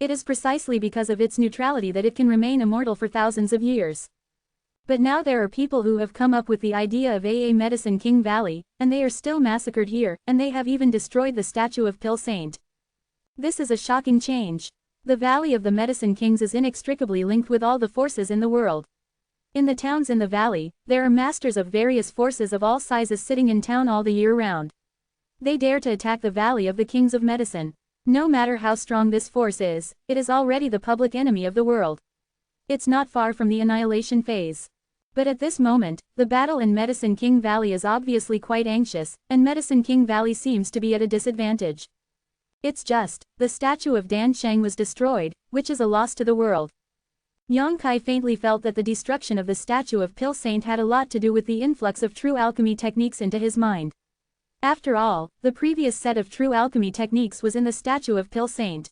It is precisely because of its neutrality that it can remain immortal for thousands of years. But now there are people who have come up with the idea of Medicine King Valley, and they are still massacred here, and they have even destroyed the statue of Pill Saint. This is a shocking change. The Valley of the Medicine Kings is inextricably linked with all the forces in the world. In the towns in the valley, there are masters of various forces of all sizes sitting in town all the year round. They dare to attack the Valley of the Kings of Medicine. No matter how strong this force is, it is already the public enemy of the world. It's not far from the annihilation phase. But at this moment, the battle in Medicine King Valley is obviously quite anxious, and Medicine King Valley seems to be at a disadvantage. It's just, the statue of Dianfeng was destroyed, which is a loss to the world. Yang Kai faintly felt that the destruction of the statue of Pill Saint had a lot to do with the influx of true alchemy techniques into his mind. After all, the previous set of true alchemy techniques was in the statue of Pill Saint.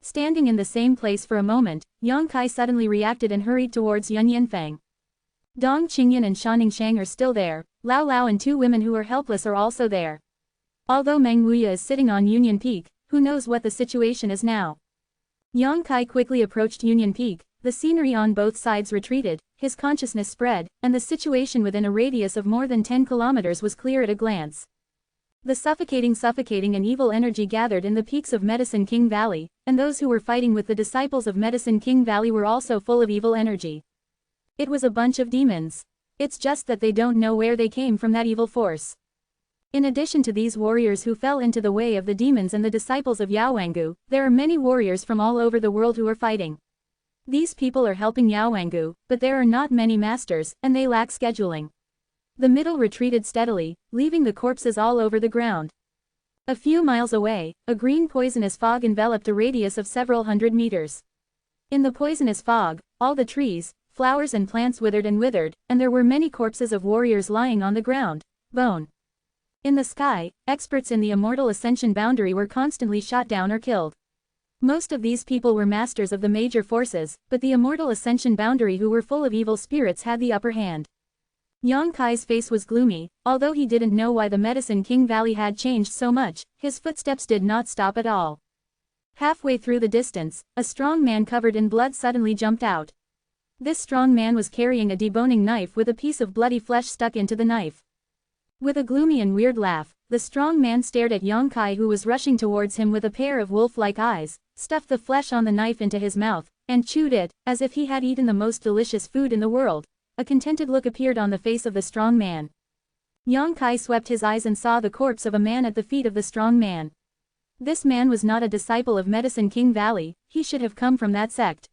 Standing in the same place for a moment, Yang Kai suddenly reacted and hurried towards Yunyanfeng. Dong Qingyan and Shanning Shang are still there, Lao Lao and two women who are helpless are also there. Although Meng Wuya is sitting on Union Peak, who knows what the situation is now. Yang Kai quickly approached Union Peak, the scenery on both sides retreated, his consciousness spread, and the situation within a radius of more than 10 kilometers was clear at a glance. The suffocating and evil energy gathered in the peaks of Medicine King Valley, and those who were fighting with the disciples of Medicine King Valley were also full of evil energy. It was a bunch of demons. It's just that they don't know where they came from, that evil force. In addition to these warriors who fell into the way of the demons and the disciples of Yaowangu, there are many warriors from all over the world who are fighting. These people are helping Yaowangu, but there are not many masters, and they lack scheduling. The middle retreated steadily, leaving the corpses all over the ground. A few miles away, a green poisonous fog enveloped a radius of several hundred meters. In the poisonous fog, all the trees, flowers and plants withered, and there were many corpses of warriors lying on the ground, bone. In the sky, experts in the Immortal Ascension boundary were constantly shot down or killed. Most of these people were masters of the major forces, but the Immortal Ascension boundary who were full of evil spirits had the upper hand. Yang Kai's face was gloomy, although he didn't know why the Medicine King Valley had changed so much, his footsteps did not stop at all. Halfway through the distance, a strong man covered in blood suddenly jumped out. This strong man was carrying a deboning knife with a piece of bloody flesh stuck into the knife. With a gloomy and weird laugh, the strong man stared at Yang Kai, who was rushing towards him with a pair of wolf-like eyes, stuffed the flesh on the knife into his mouth, and chewed it, as if he had eaten the most delicious food in the world. A contented look appeared on the face of the strong man. Yang Kai swept his eyes and saw the corpse of a man at the feet of the strong man. This man was not a disciple of Medicine King Valley, he should have come from that sect.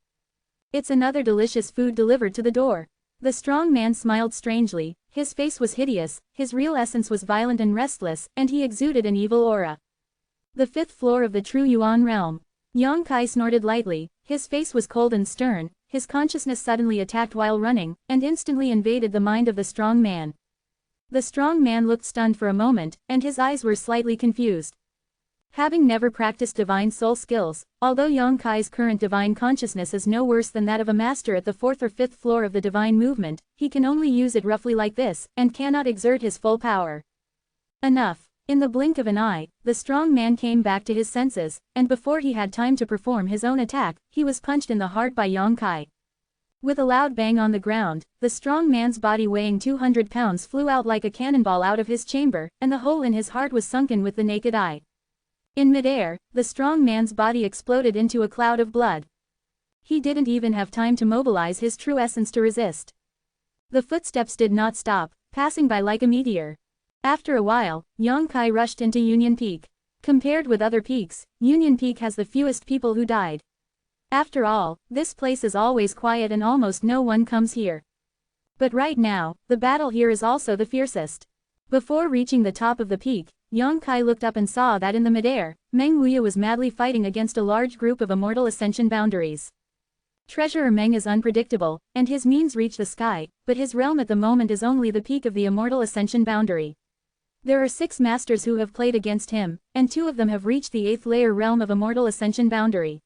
It's another delicious food delivered to the door. The strong man smiled strangely, his face was hideous, his real essence was violent and restless, and he exuded an evil aura. The fifth floor of the true Yuan realm. Yang Kai snorted lightly, his face was cold and stern, his consciousness suddenly attacked while running, and instantly invaded the mind of the strong man. The strong man looked stunned for a moment, and his eyes were slightly confused. Having never practiced divine soul skills, although Yang Kai's current divine consciousness is no worse than that of a master at the fourth or fifth floor of the divine movement, he can only use it roughly like this, and cannot exert his full power. Enough. In the blink of an eye, the strong man came back to his senses, and before he had time to perform his own attack, he was punched in the heart by Yang Kai. With a loud bang on the ground, the strong man's body weighing 200 pounds flew out like a cannonball out of his chamber, and the hole in his heart was sunken with the naked eye. In midair, the strong man's body exploded into a cloud of blood. He didn't even have time to mobilize his true essence to resist. The footsteps did not stop, passing by like a meteor. After a while, Yang Kai rushed into Union Peak. Compared with other peaks, Union Peak has the fewest people who died. After all, this place is always quiet and almost no one comes here. But right now, the battle here is also the fiercest. Before reaching the top of the peak, Yang Kai looked up and saw that in the midair, Meng Wuya was madly fighting against a large group of Immortal Ascension boundaries. Treasurer Meng is unpredictable, and his means reach the sky, but his realm at the moment is only the peak of the Immortal Ascension boundary. There are 6 masters who have played against him, and 2 of them have reached the 8th layer realm of Immortal Ascension boundary.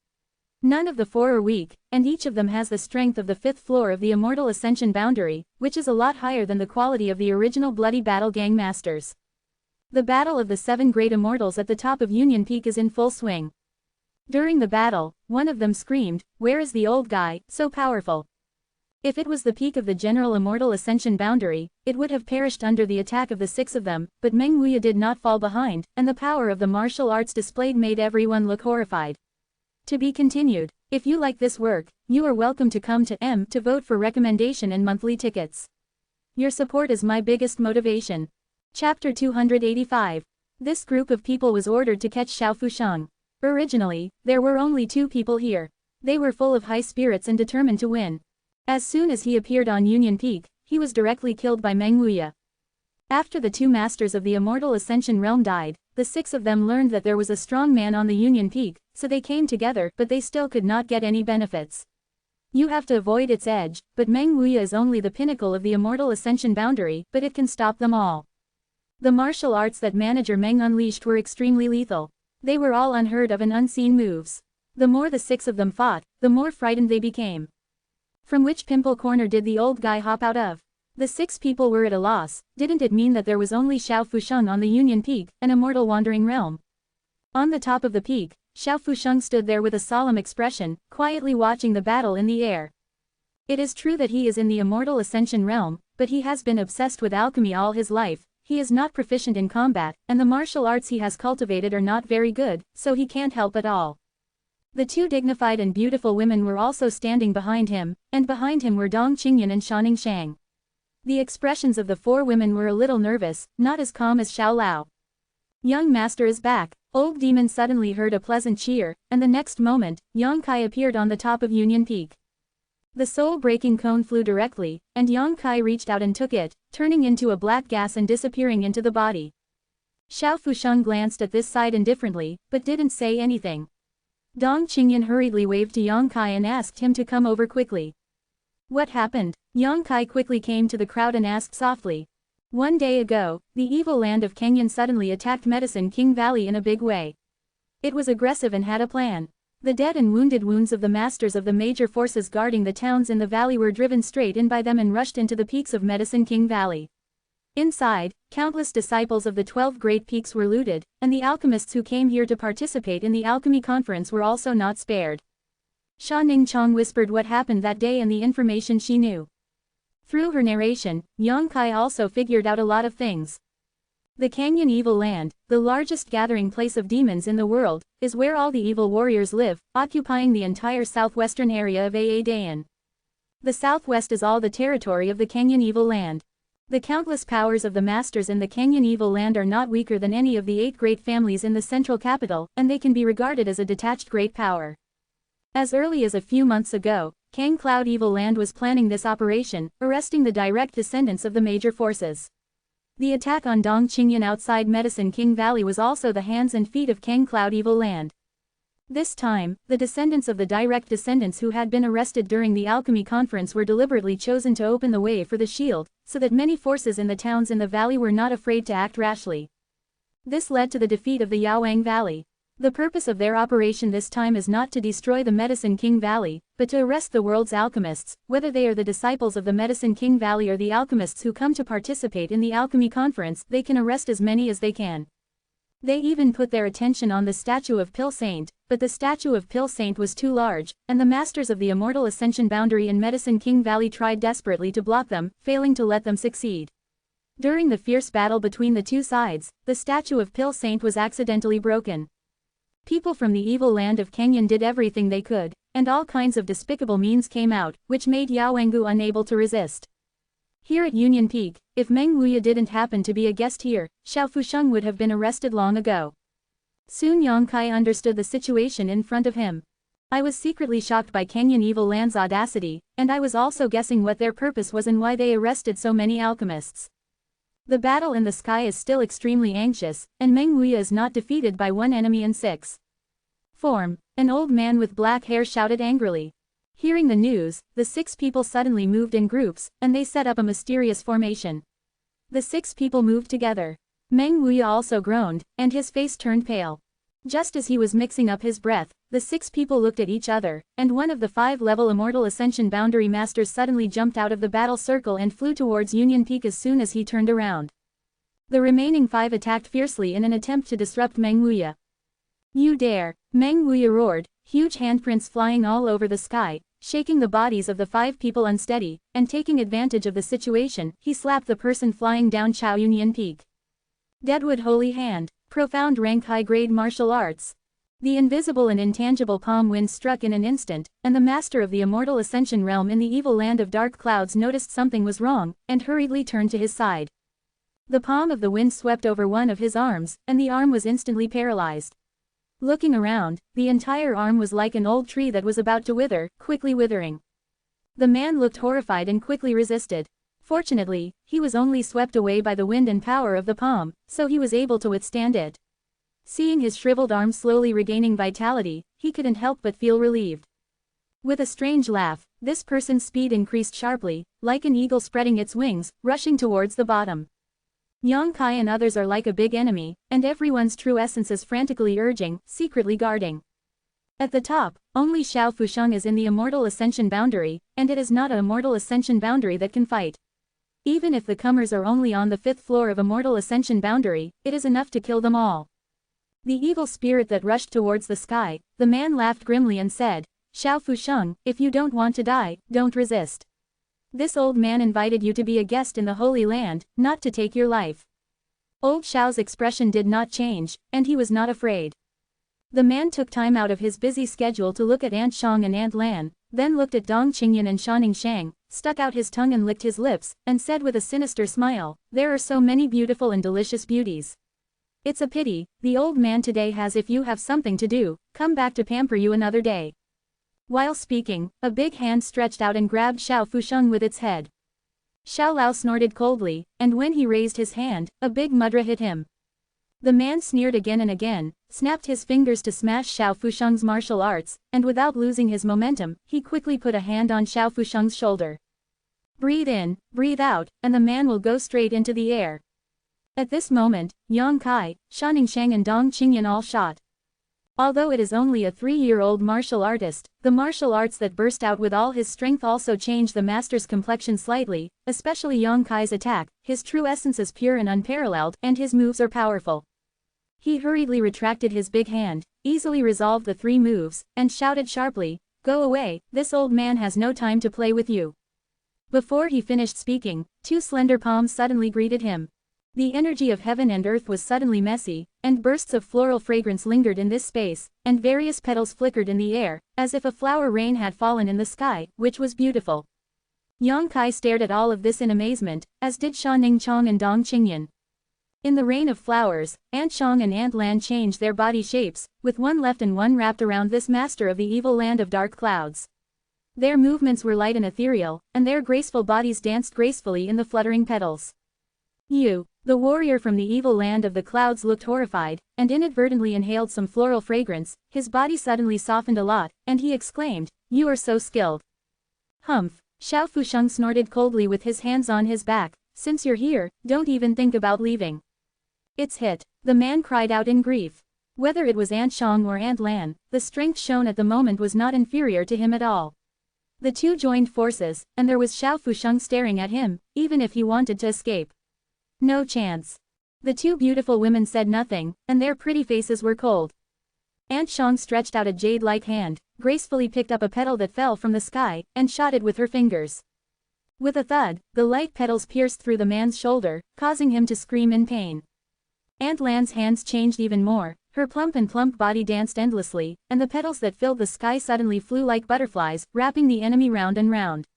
None of the four are weak, and each of them has the strength of the 5th floor of the Immortal Ascension boundary, which is a lot higher than the quality of the original Bloody Battle Gang Masters. The battle of the 7 great immortals at the top of Union Peak is in full swing. During the battle, one of them screamed, "Where is the old guy, so powerful?" If it was the peak of the general Immortal Ascension boundary, it would have perished under the attack of the 6 of them, but Meng Wuya did not fall behind, and the power of the martial arts displayed made everyone look horrified. To be continued. If you like this work, you are welcome to come to M to vote for recommendation and monthly tickets. Your support is my biggest motivation. Chapter 285. This group of people was ordered to catch Xiao Fusheng. Originally, there were only 2 people here. They were full of high spirits and determined to win. As soon as he appeared on Union Peak, he was directly killed by Meng Wuya. After the 2 masters of the Immortal Ascension realm died, the 6 of them learned that there was a strong man on the Union Peak, so they came together, but they still could not get any benefits. You have to avoid its edge, but Meng Wuya is only the pinnacle of the Immortal Ascension boundary, but it can stop them all. The martial arts that Manager Meng unleashed were extremely lethal. They were all unheard of and unseen moves. The more the 6 of them fought, the more frightened they became. From which pimple corner did the old guy hop out of? The 6 people were at a loss. Didn't it mean that there was only Xiao Fusheng on the Union Peak, an immortal wandering realm? On the top of the peak, Xiao Fusheng stood there with a solemn expression, quietly watching the battle in the air. It is true that he is in the Immortal Ascension realm, but he has been obsessed with alchemy all his life. He is not proficient in combat, and the martial arts he has cultivated are not very good, so he can't help at all. The 2 dignified and beautiful women were also standing behind him, and behind him were Dong Qingyan and Shanning Shang. The expressions of the 4 women were a little nervous, not as calm as Xiao Lao. Young master is back. Old Demon suddenly heard a pleasant cheer, and the next moment, Yang Kai appeared on the top of Union Peak. The soul-breaking cone flew directly, and Yang Kai reached out and took it, turning into a black gas and disappearing into the body. Xiao Fusheng glanced at this side indifferently, but didn't say anything. Dong Qingyan hurriedly waved to Yang Kai and asked him to come over quickly. What happened? Yang Kai quickly came to the crowd and asked softly. 1 day ago, the evil land of Kenyan suddenly attacked Medicine King Valley in a big way. It was aggressive and had a plan. The dead and wounded wounds of the masters of the major forces guarding the towns in the valley were driven straight in by them and rushed into the peaks of Medicine King Valley. Inside, countless disciples of the 12 great peaks were looted, and the alchemists who came here to participate in the alchemy conference were also not spared. Sha Ningchong whispered what happened that day and the information she knew. Through her narration, Yang Kai also figured out a lot of things. The Canyon Evil Land, the largest gathering place of demons in the world, is where all the evil warriors live, occupying the entire southwestern area of Dayan. The southwest is all the territory of the Canyon Evil Land. The countless powers of the masters in the Canyon Evil Land are not weaker than any of the 8 great families in the central capital, and they can be regarded as a detached great power. As early as a few months ago, Kang Cloud Evil Land was planning this operation, arresting the direct descendants of the major forces. The attack on Dong Qingyan outside Medicine King Valley was also the hands and feet of Kang Cloud Evil Land. This time, the descendants of the direct descendants who had been arrested during the alchemy conference were deliberately chosen to open the way for the shield, so that many forces in the towns in the valley were not afraid to act rashly. This led to the defeat of the Yaowang Valley. The purpose of their operation this time is not to destroy the Medicine King Valley, but to arrest the world's alchemists, whether they are the disciples of the Medicine King Valley or the alchemists who come to participate in the alchemy conference. They can arrest as many as they can. They even put their attention on the statue of Pill Saint, but the statue of Pill Saint was too large, and the masters of the Immortal Ascension boundary in Medicine King Valley tried desperately to block them, failing to let them succeed. During the fierce battle between the 2 sides, the statue of Pill Saint was accidentally broken. People from the evil land of Kenyan did everything they could, and all kinds of despicable means came out, which made Yaowengu unable to resist. Here at Union Peak, if Meng Wuya didn't happen to be a guest here, Xiao Fusheng would have been arrested long ago. Soon Yang Kai understood the situation in front of him. I was secretly shocked by Kenyan Evil Land's audacity, and I was also guessing what their purpose was and why they arrested so many alchemists. The battle in the sky is still extremely anxious, and Meng Wuya is not defeated by one enemy in 6. Form. An old man with black hair shouted angrily. Hearing the news, the 6 people suddenly moved in groups, and they set up a mysterious formation. The 6 people moved together. Meng Wuya also groaned, and his face turned pale. Just as he was mixing up his breath, the 6 people looked at each other, and one of the 5-level Immortal Ascension Boundary Masters suddenly jumped out of the battle circle and flew towards Union Peak as soon as he turned around. The remaining 5 attacked fiercely in an attempt to disrupt Meng Wuya. "You dare!" Meng Wuya roared, huge handprints flying all over the sky, shaking the bodies of the 5 people unsteady, and taking advantage of the situation, he slapped the person flying down Chao Union Peak. Deadwood Holy Hand. Profound rank high-grade martial arts. The invisible and intangible palm wind struck in an instant, and the master of the Immortal Ascension realm in the evil land of dark clouds noticed something was wrong, and hurriedly turned to his side. The palm of the wind swept over one of his arms, and the arm was instantly paralyzed. Looking around, the entire arm was like an old tree that was about to wither, quickly withering. The man looked horrified and quickly resisted. Fortunately, he was only swept away by the wind and power of the palm, so he was able to withstand it. Seeing his shriveled arm slowly regaining vitality, he couldn't help but feel relieved. With a strange laugh, this person's speed increased sharply, like an eagle spreading its wings, rushing towards the bottom. Yang Kai and others are like a big enemy, and everyone's true essence is frantically urging, secretly guarding. At the top, only Xiao Fusheng is in the Immortal Ascension Boundary, and it is not an Immortal Ascension Boundary that can fight. Even if the comers are only on the 5th floor of Immortal Ascension Boundary, it is enough to kill them all. The evil spirit that rushed towards the sky, the man laughed grimly and said, "Xiao Fusheng, if you don't want to die, don't resist. This old man invited you to be a guest in the Holy Land, not to take your life." Old Xiao's expression did not change, and he was not afraid. The man took time out of his busy schedule to look at Aunt Shang and Aunt Lan, then looked at Dong Qingyan and Shaning Shang, stuck out his tongue and licked his lips, and said with a sinister smile, "There are so many beautiful and delicious beauties. It's a pity, the old man today has. If you have something to do, come back to pamper you another day." While speaking, a big hand stretched out and grabbed Xiao Fusheng with its head. Xiao Lao snorted coldly, and when he raised his hand, a big mudra hit him. The man sneered again and again, snapped his fingers to smash Xiao Fusheng's martial arts, and without losing his momentum, he quickly put a hand on Xiao Fusheng's shoulder. "Breathe in, breathe out, and the man will go straight into the air." At this moment, Yang Kai, Shaning Shang and Dong Qingyan all shot. Although it is only a 3-year-old martial artist, the martial arts that burst out with all his strength also changed the master's complexion slightly, especially Yang Kai's attack. His true essence is pure and unparalleled, and his moves are powerful. He hurriedly retracted his big hand, easily resolved the 3 moves, and shouted sharply, "Go away, this old man has no time to play with you." Before he finished speaking, 2 slender palms suddenly greeted him. The energy of heaven and earth was suddenly messy, and bursts of floral fragrance lingered in this space, and various petals flickered in the air, as if a flower rain had fallen in the sky, which was beautiful. Yang Kai stared at all of this in amazement, as did Sha Ningqiang and Dong Qingyan. In the rain of flowers, Aunt Shang and Aunt Lan changed their body shapes, with one left and one wrapped around this master of the evil land of dark clouds. Their movements were light and ethereal, and their graceful bodies danced gracefully in the fluttering petals. You, the warrior from the evil land of the clouds, looked horrified, and inadvertently inhaled some floral fragrance. His body suddenly softened a lot, and he exclaimed, "You are so skilled." "Humph," Xiao Fusheng snorted coldly with his hands on his back, "since you're here, don't even think about leaving." "It's hit," the man cried out in grief. Whether it was Aunt Shang or Aunt Lan, the strength shown at the moment was not inferior to him at all. The 2 joined forces, and there was Xiao Fusheng staring at him, even if he wanted to escape. No chance. The 2 beautiful women said nothing, and their pretty faces were cold. Aunt Shang stretched out a jade-like hand, gracefully picked up a petal that fell from the sky, and shot it with her fingers. With a thud, the light petals pierced through the man's shoulder, causing him to scream in pain. Aunt Lan's hands changed even more, her plump body danced endlessly, and the petals that filled the sky suddenly flew like butterflies, wrapping the enemy round and round.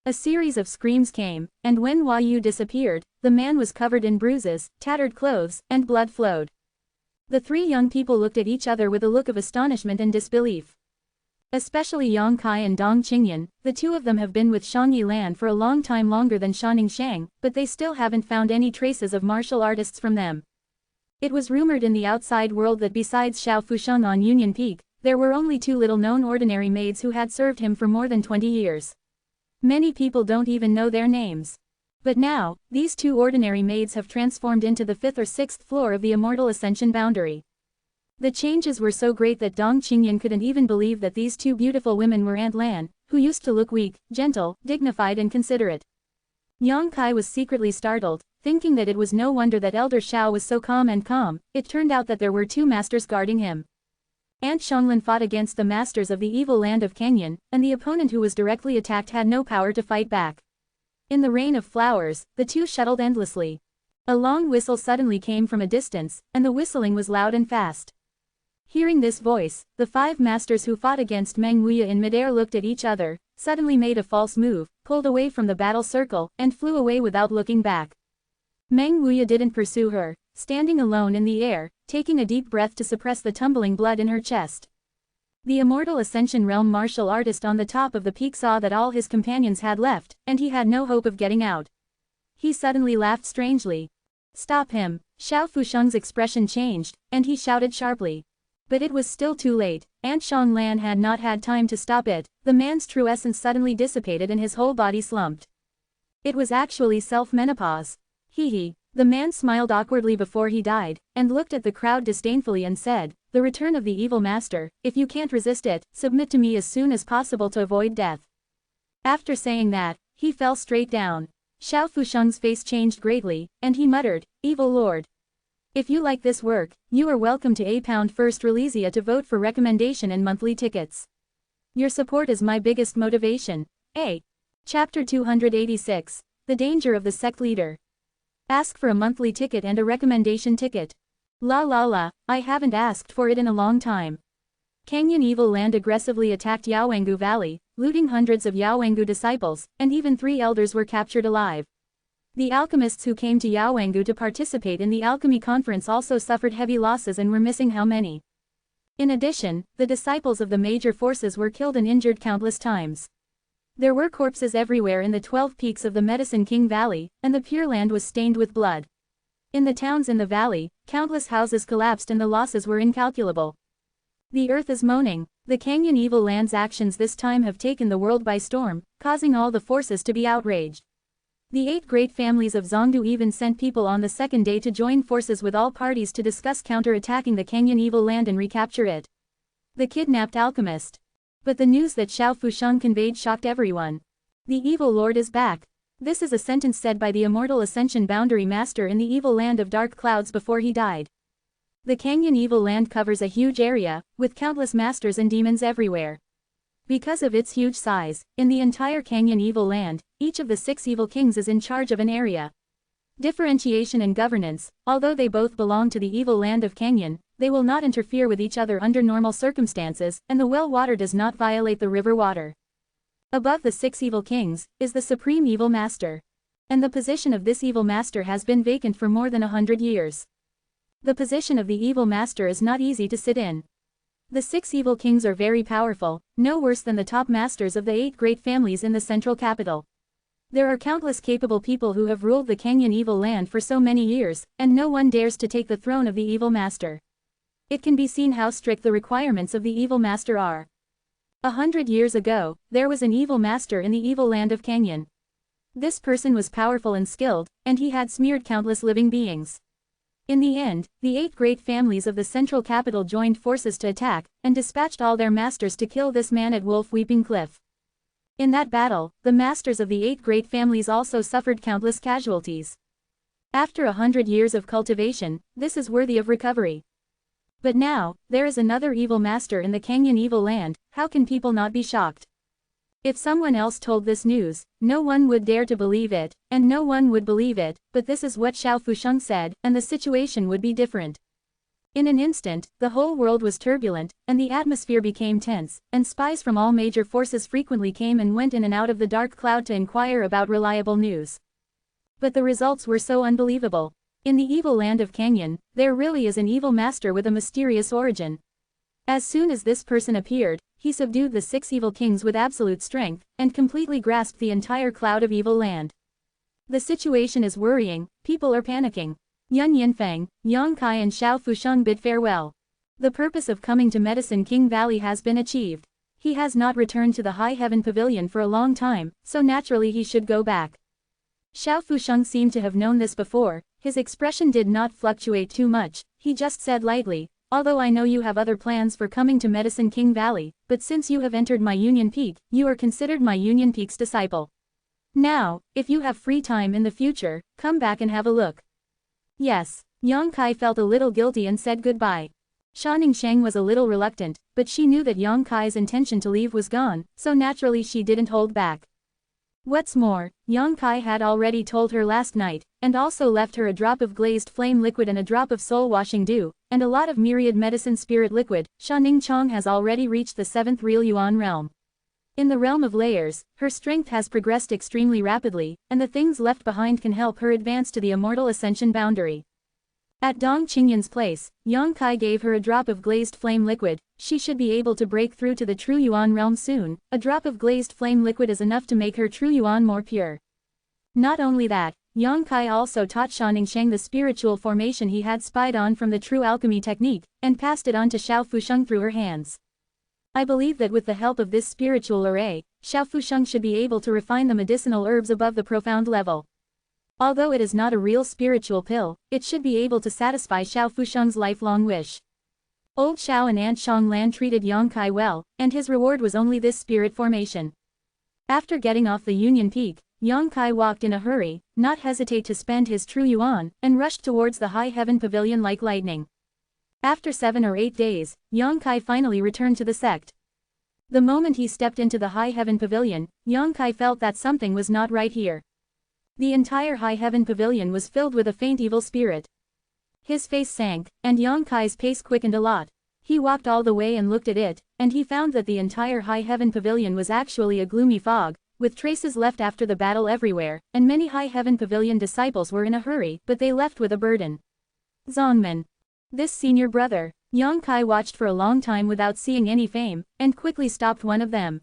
A series of screams came, and when Hua Yu disappeared, the man was covered in bruises, tattered clothes, and blood flowed. The 3 young people looked at each other with a look of astonishment and disbelief. Especially Yang Kai and Dong Qingyan, the 2 of them have been with Shangyi Lan for a long time, longer than Shaning Shang, but they still haven't found any traces of martial artists from them. It was rumored in the outside world that besides Xiao Fusheng on Union Peak, there were only 2 little-known ordinary maids who had served him for more than 20 years. Many people don't even know their names. But now, these 2 ordinary maids have transformed into the 5th or 6th floor of the Immortal Ascension Boundary. The changes were so great that Dong Qingyan couldn't even believe that these two beautiful women were Aunt Lan, who used to look weak, gentle, dignified and considerate. Yang Kai was secretly startled, thinking that it was no wonder that Elder Xiao was so calm and calm. It turned out that there were two masters guarding him. Aunt Xianglin fought against the masters of the evil land of Canyon, and the opponent who was directly attacked had no power to fight back. In the rain of flowers, the two shuttled endlessly. A long whistle suddenly came from a distance, and the whistling was loud and fast. Hearing this voice, the five masters who fought against Meng Wuya in midair looked at each other, suddenly made a false move, pulled away from the battle circle, and flew away without looking back. Meng Wuya didn't pursue her, standing alone in the air, taking a deep breath to suppress the tumbling blood in her chest. The Immortal Ascension Realm martial artist on the top of the peak saw that all his companions had left, and he had no hope of getting out. He suddenly laughed strangely. "Stop him!" Xiao Fusheng's expression changed, and he shouted sharply. But it was still too late. Aunt Xianglan had not had time to stop it. The man's true essence suddenly dissipated and his whole body slumped. It was actually self-menopause. Hee. The man smiled awkwardly before he died, and looked at the crowd disdainfully and said, "The return of the evil master, if you can't resist it, submit to me as soon as possible to avoid death." After saying that, he fell straight down. Xiao Fusheng's face changed greatly, and he muttered, "Evil Lord. If you like this work, you are welcome to £1 first Releasia to vote for recommendation and monthly tickets. Your support is my biggest motivation." Chapter 286. The Danger of the Sect Leader. Ask for a monthly ticket and a recommendation ticket. La, I haven't asked for it in a long time. Canyon Evil Land aggressively attacked Yaowengu Valley, looting hundreds of Yaowengu disciples, and even 3 elders were captured alive. The alchemists who came to Yaowengu to participate in the alchemy conference also suffered heavy losses and were missing how many. In addition, the disciples of the major forces were killed and injured countless times. There were corpses everywhere in the 12 peaks of the Medicine King Valley, and the Pure Land was stained with blood. In the towns in the valley, countless houses collapsed and the losses were incalculable. The earth is moaning. The Canyon Evil Land's actions this time have taken the world by storm, causing all the forces to be outraged. The 8 great families of Zhongdu even sent people on the second day to join forces with all parties to discuss counter-attacking the Canyon Evil Land and recapture it. The kidnapped alchemist. But the news that Xiao Fusheng conveyed shocked everyone. The Evil Lord is back. This is a sentence said by the Immortal Ascension Boundary Master in the evil land of dark clouds before he died. The Canyon Evil Land covers a huge area, with countless masters and demons everywhere. Because of its huge size, in the entire Canyon Evil Land, each of the 6 evil kings is in charge of an area. Differentiation and governance, although they both belong to the evil land of Canyon, they will not interfere with each other under normal circumstances, and the well water does not violate the river water. Above the 6 evil kings, is the Supreme Evil Master. And the position of this evil master has been vacant for more than 100 years. The position of the evil master is not easy to sit in. The 6 evil kings are very powerful, no worse than the top masters of the 8 great families in the central capital. There are countless capable people who have ruled the Canyon Evil Land for so many years, and no one dares to take the throne of the evil master. It can be seen how strict the requirements of the evil master are. 100 years ago, there was an evil master in the evil land of Canyon. This person was powerful and skilled, and he had smeared countless living beings. In the end, the 8 great families of the central capital joined forces to attack, and dispatched all their masters to kill this man at Wolf Weeping Cliff. In that battle, the masters of the 8 great families also suffered countless casualties. After 100 years of cultivation, this is worthy of recovery. But now, there is another evil master in the Canyon Evil Land. How can people not be shocked? If someone else told this news, no one would dare to believe it, and no one would believe it, but this is what Xiao Fusheng said, and the situation would be different. In an instant, the whole world was turbulent, and the atmosphere became tense, and spies from all major forces frequently came and went in and out of the dark cloud to inquire about reliable news. But the results were so unbelievable. In the evil land of Canyon, there really is an evil master with a mysterious origin. As soon as this person appeared, he subdued the 6 evil kings with absolute strength, and completely grasped the entire cloud of evil land. The situation is worrying, people are panicking. Yun Yinfeng, Yang Kai and Xiao Fusheng bid farewell. The purpose of coming to Medicine King Valley has been achieved. He has not returned to the High Heaven Pavilion for a long time, so naturally he should go back. Xiao Fusheng seemed to have known this before. His expression did not fluctuate too much, he just said lightly, Although I know you have other plans for coming to Medicine King Valley, but since you have entered my Union Peak, you are considered my Union Peak's disciple. Now, if you have free time in the future, come back and have a look. Yes. Yang Kai felt a little guilty and said goodbye. Sha Ningxiang was a little reluctant, but she knew that Yang Kai's intention to leave was gone, so naturally she didn't hold back. What's more, Yang Kai had already told her last night, and also left her a drop of glazed flame liquid and a drop of soul-washing dew, and a lot of myriad medicine spirit liquid. Sha Ningxiang has already reached the 7th real yuan realm. In the realm of layers, her strength has progressed extremely rapidly, and the things left behind can help her advance to the immortal ascension boundary. At Dong Qingyan's place, Yang Kai gave her a drop of glazed flame liquid. She should be able to break through to the true yuan realm soon. A drop of glazed flame liquid is enough to make her true yuan more pure. Not only that, Yang Kai also taught Sha Ningxiang the spiritual formation he had spied on from the true alchemy technique, and passed it on to Xiao Fusheng through her hands. I believe that with the help of this spiritual array, Xiao Fusheng should be able to refine the medicinal herbs above the profound level. Although it is not a real spiritual pill, it should be able to satisfy Xiao Fusheng's lifelong wish. Old Xiao and Aunt Shanglan treated Yang Kai well, and his reward was only this spirit formation. After getting off the Union Peak, Yang Kai walked in a hurry, not hesitate to spend his true yuan, and rushed towards the High Heaven Pavilion like lightning. After 7 or 8 days, Yang Kai finally returned to the sect. The moment he stepped into the High Heaven Pavilion, Yang Kai felt that something was not right here. The entire High Heaven Pavilion was filled with a faint evil spirit. His face sank, and Yang Kai's pace quickened a lot. He walked all the way and looked at it, and he found that the entire High Heaven Pavilion was actually a gloomy fog, with traces left after the battle everywhere, and many High Heaven Pavilion disciples were in a hurry, but they left with a burden. Zongmen. This senior brother. Yang Kai watched for a long time without seeing any fame, and quickly stopped one of them.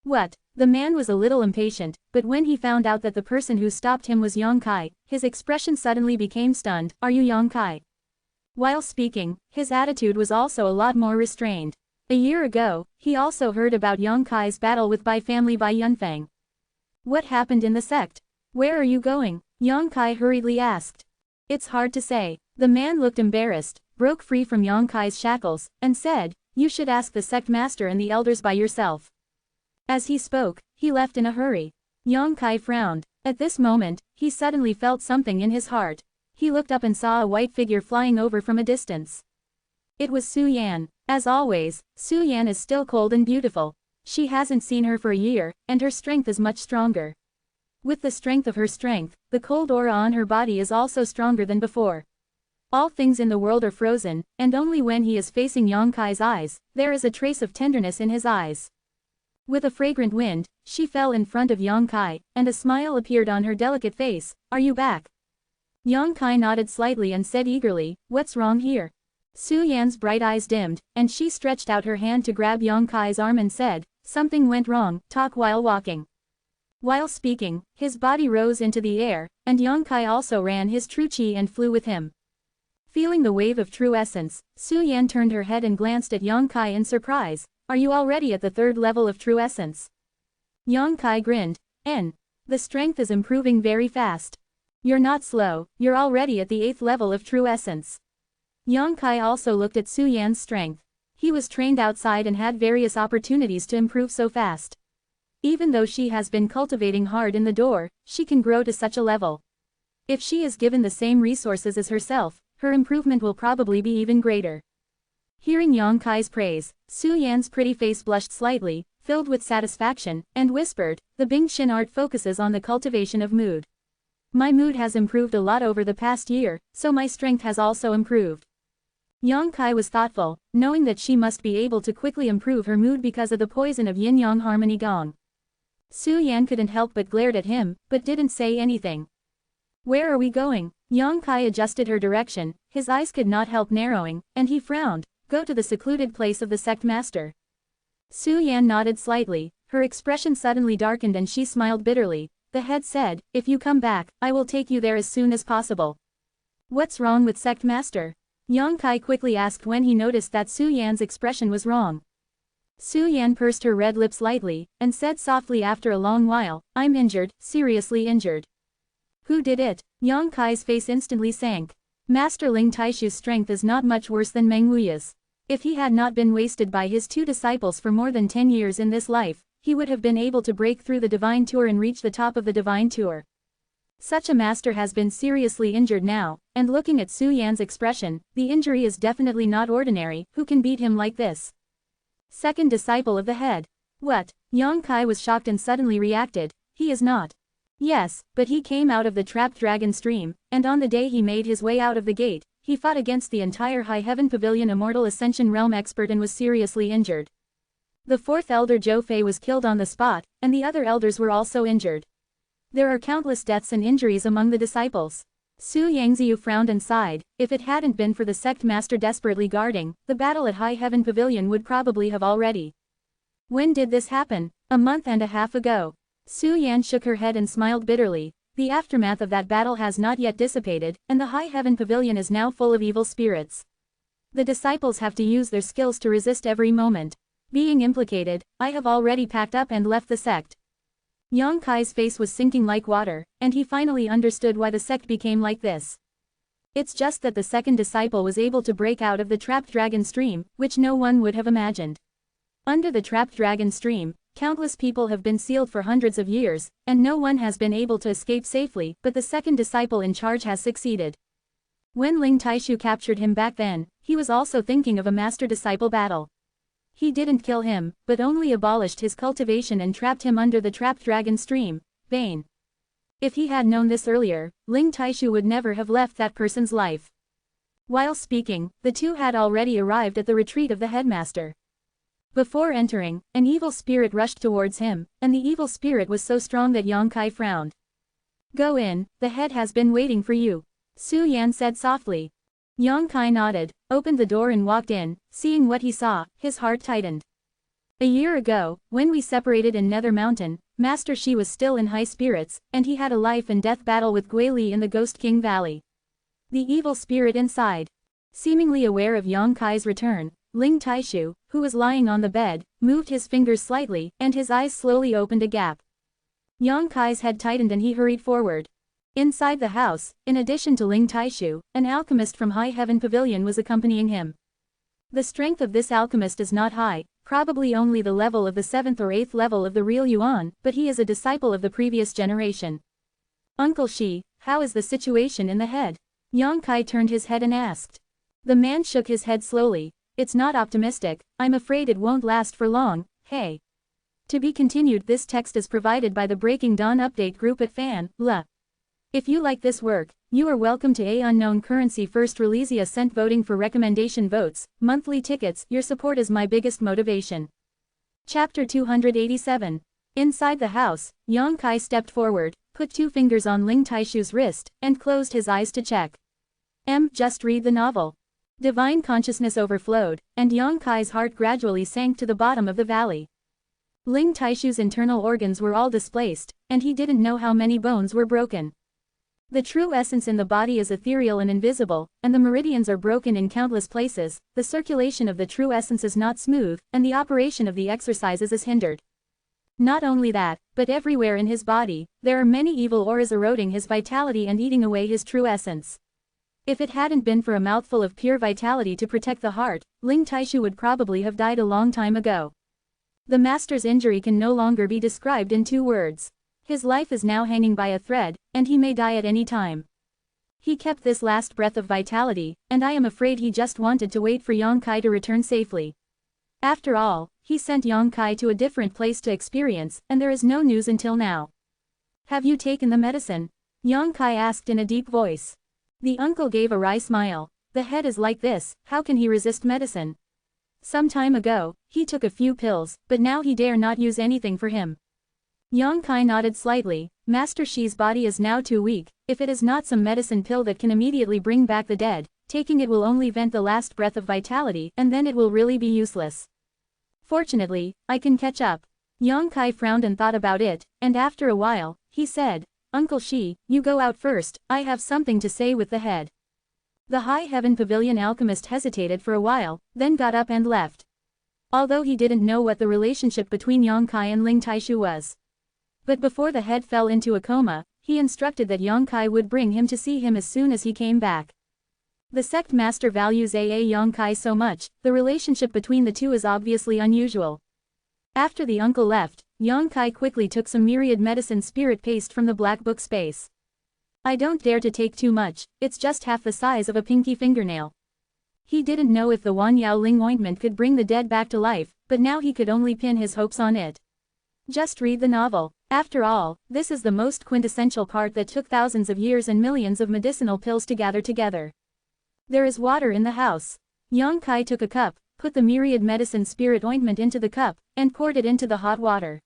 What? The man was a little impatient, but when he found out that the person who stopped him was Yang Kai, his expression suddenly became stunned. Are you Yang Kai? While speaking, his attitude was also a lot more restrained. A year ago, he also heard about Yang Kai's battle with Bai family by Dianfeng. What happened in the sect? Where are you going? Yang Kai hurriedly asked. It's hard to say. The man looked embarrassed, broke free from Yang Kai's shackles, and said, you should ask the sect master and the elders by yourself. As he spoke, he left in a hurry. Yang Kai frowned. At this moment, he suddenly felt something in his heart. He looked up and saw a white figure flying over from a distance. It was Su Yan. As always, Su Yan is still cold and beautiful. She hasn't seen her for a year, and her strength is much stronger. With the strength of her strength, the cold aura on her body is also stronger than before. All things in the world are frozen, and only when he is facing Yang Kai's eyes, there is a trace of tenderness in his eyes. With a fragrant wind, she fell in front of Yang Kai, and a smile appeared on her delicate face. Are you back? Yang Kai nodded slightly and said eagerly, what's wrong here? Su Yan's bright eyes dimmed, and she stretched out her hand to grab Yang Kai's arm and said, something went wrong, talk while walking. While speaking, his body rose into the air, and Yang Kai also ran his true chi and flew with him. Feeling the wave of true essence, Su Yan turned her head and glanced at Yang Kai in surprise. Are you already at the 3rd level of true essence? Yang Kai grinned. The strength is improving very fast. You're not slow, you're already at the 8th level of true essence. Yang Kai also looked at Su Yan's strength. He was trained outside and had various opportunities to improve so fast. Even though she has been cultivating hard in the door, she can grow to such a level. If she is given the same resources as herself, her improvement will probably be even greater. Hearing Yang Kai's praise, Su Yan's pretty face blushed slightly, filled with satisfaction, and whispered, the Bingxin art focuses on the cultivation of mood. My mood has improved a lot over the past year, so my strength has also improved. Yang Kai was thoughtful, knowing that she must be able to quickly improve her mood because of the poison of yin-yang harmony gong. Su Yan couldn't help but glared at him, but didn't say anything. Where are we going? Yang Kai adjusted her direction, his eyes could not help narrowing, and he frowned. Go to the secluded place of the sect master. Su Yan nodded slightly, her expression suddenly darkened and she smiled bitterly. The head said, if you come back, I will take you there as soon as possible. What's wrong with sect master? Yang Kai quickly asked when he noticed that Su Yan's expression was wrong. Su Yan pursed her red lips lightly, and said softly after a long while, I'm injured, seriously injured. Who did it? Yang Kai's face instantly sank. Master Ling Taishu's strength is not much worse than Meng Wuya's. If he had not been wasted by his 2 disciples for more than 10 years in this life, he would have been able to break through the Divine Tour and reach the top of the Divine Tour. Such a master has been seriously injured now, and looking at Su Yan's expression, the injury is definitely not ordinary. Who can beat him like this? Second disciple of the head. What? Yang Kai was shocked and suddenly reacted. He is not. Yes, but he came out of the trapped dragon stream, and on the day he made his way out of the gate, he fought against the entire High Heaven Pavilion Immortal Ascension Realm expert and was seriously injured. The 4th elder Zhou Fei was killed on the spot, and the other elders were also injured. There are countless deaths and injuries among the disciples. Su Yangziu frowned and sighed. If it hadn't been for the sect master desperately guarding, the battle at High Heaven Pavilion would probably have already. When did this happen? A month and a half ago. Su Yan shook her head and smiled bitterly. The aftermath of that battle has not yet dissipated, and the High Heaven Pavilion is now full of evil spirits. The disciples have to use their skills to resist every moment. Being implicated, I have already packed up and left the sect. Yang Kai's face was sinking like water, and he finally understood why the sect became like this. It's just that the second disciple was able to break out of the trapped dragon stream, which no one would have imagined. Under the trapped dragon stream, countless people have been sealed for hundreds of years, and no one has been able to escape safely, but the second disciple in charge has succeeded. When Ling Taishu captured him back then, he was also thinking of a master-disciple battle. He didn't kill him, but only abolished his cultivation and trapped him under the trapped dragon stream. Vain. If he had known this earlier, Ling Taishu would never have left that person's life. While speaking, the two had already arrived at the retreat of the headmaster. Before entering, an evil spirit rushed towards him, and the evil spirit was so strong that Yang Kai frowned. Go in, the head has been waiting for you, Su Yan said softly. Yang Kai nodded, opened the door and walked in. Seeing what he saw, his heart tightened. A year ago, when we separated in Nether Mountain, Master Shi was still in high spirits, and he had a life and death battle with Gui Li in the Ghost King Valley. The evil spirit inside. Seemingly aware of Yang Kai's return, Ling Taishu, who was lying on the bed, moved his fingers slightly, and his eyes slowly opened a gap. Yang Kai's head tightened and he hurried forward. Inside the house, in addition to Ling Taishu, an alchemist from High Heaven Pavilion was accompanying him. The strength of this alchemist is not high, probably only the level of the 7th or 8th level of the real Yuan, but he is a disciple of the previous generation. Uncle Shi, how is the situation in the head? Yang Kai turned his head and asked. The man shook his head slowly. It's not optimistic, I'm afraid it won't last for long. Hey. To be continued. This text is provided by the Breaking Dawn update group at Fan.la. If you like this work, you are welcome to A Unknown Currency First Release Ascent voting for recommendation votes, monthly tickets. Your support is my biggest motivation. Chapter 287. Inside the house, Yang Kai stepped forward, put 2 fingers on Ling Taishu's wrist, and closed his eyes to check. Just read the novel. Divine consciousness overflowed, and Yang Kai's heart gradually sank to the bottom of the valley. Ling Taishu's internal organs were all displaced, and he didn't know how many bones were broken. The true essence in the body is ethereal and invisible, and the meridians are broken in countless places. The circulation of the true essence is not smooth, and the operation of the exercises is hindered. Not only that, but everywhere in his body, there are many evil auras eroding his vitality and eating away his true essence. If it hadn't been for a mouthful of pure vitality to protect the heart, Ling Taishu would probably have died a long time ago. The master's injury can no longer be described in 2 words. His life is now hanging by a thread, and he may die at any time. He kept this last breath of vitality, and I am afraid he just wanted to wait for Yang Kai to return safely. After all, he sent Yang Kai to a different place to experience, and there is no news until now. Have you taken the medicine? Yang Kai asked in a deep voice. The uncle gave a wry smile. The head is like this, how can he resist medicine? Some time ago, he took a few pills, but now he dare not use anything for him. Yang Kai nodded slightly. Master Shi's body is now too weak. If it is not some medicine pill that can immediately bring back the dead, taking it will only vent the last breath of vitality, and then it will really be useless. Fortunately, I can catch up. Yang Kai frowned and thought about it, and after a while, he said, Uncle Shi, you go out first, I have something to say with the head. The High Heaven Pavilion alchemist hesitated for a while, then got up and left. Although he didn't know what the relationship between Yang Kai and Ling Taishu was. But before the head fell into a coma, he instructed that Yang Kai would bring him to see him as soon as he came back. The sect master values Yang Kai so much, the relationship between the two is obviously unusual. After the uncle left, Yang Kai quickly took some myriad medicine spirit paste from the black book space. I don't dare to take too much, it's just half the size of a pinky fingernail. He didn't know if the Wan Yao Ling ointment could bring the dead back to life, but now he could only pin his hopes on it. Just read the novel. After all, this is the most quintessential part that took thousands of years and millions of medicinal pills to gather together. There is water in the house. Yang Kai took a cup, put the myriad medicine spirit ointment into the cup, and poured it into the hot water.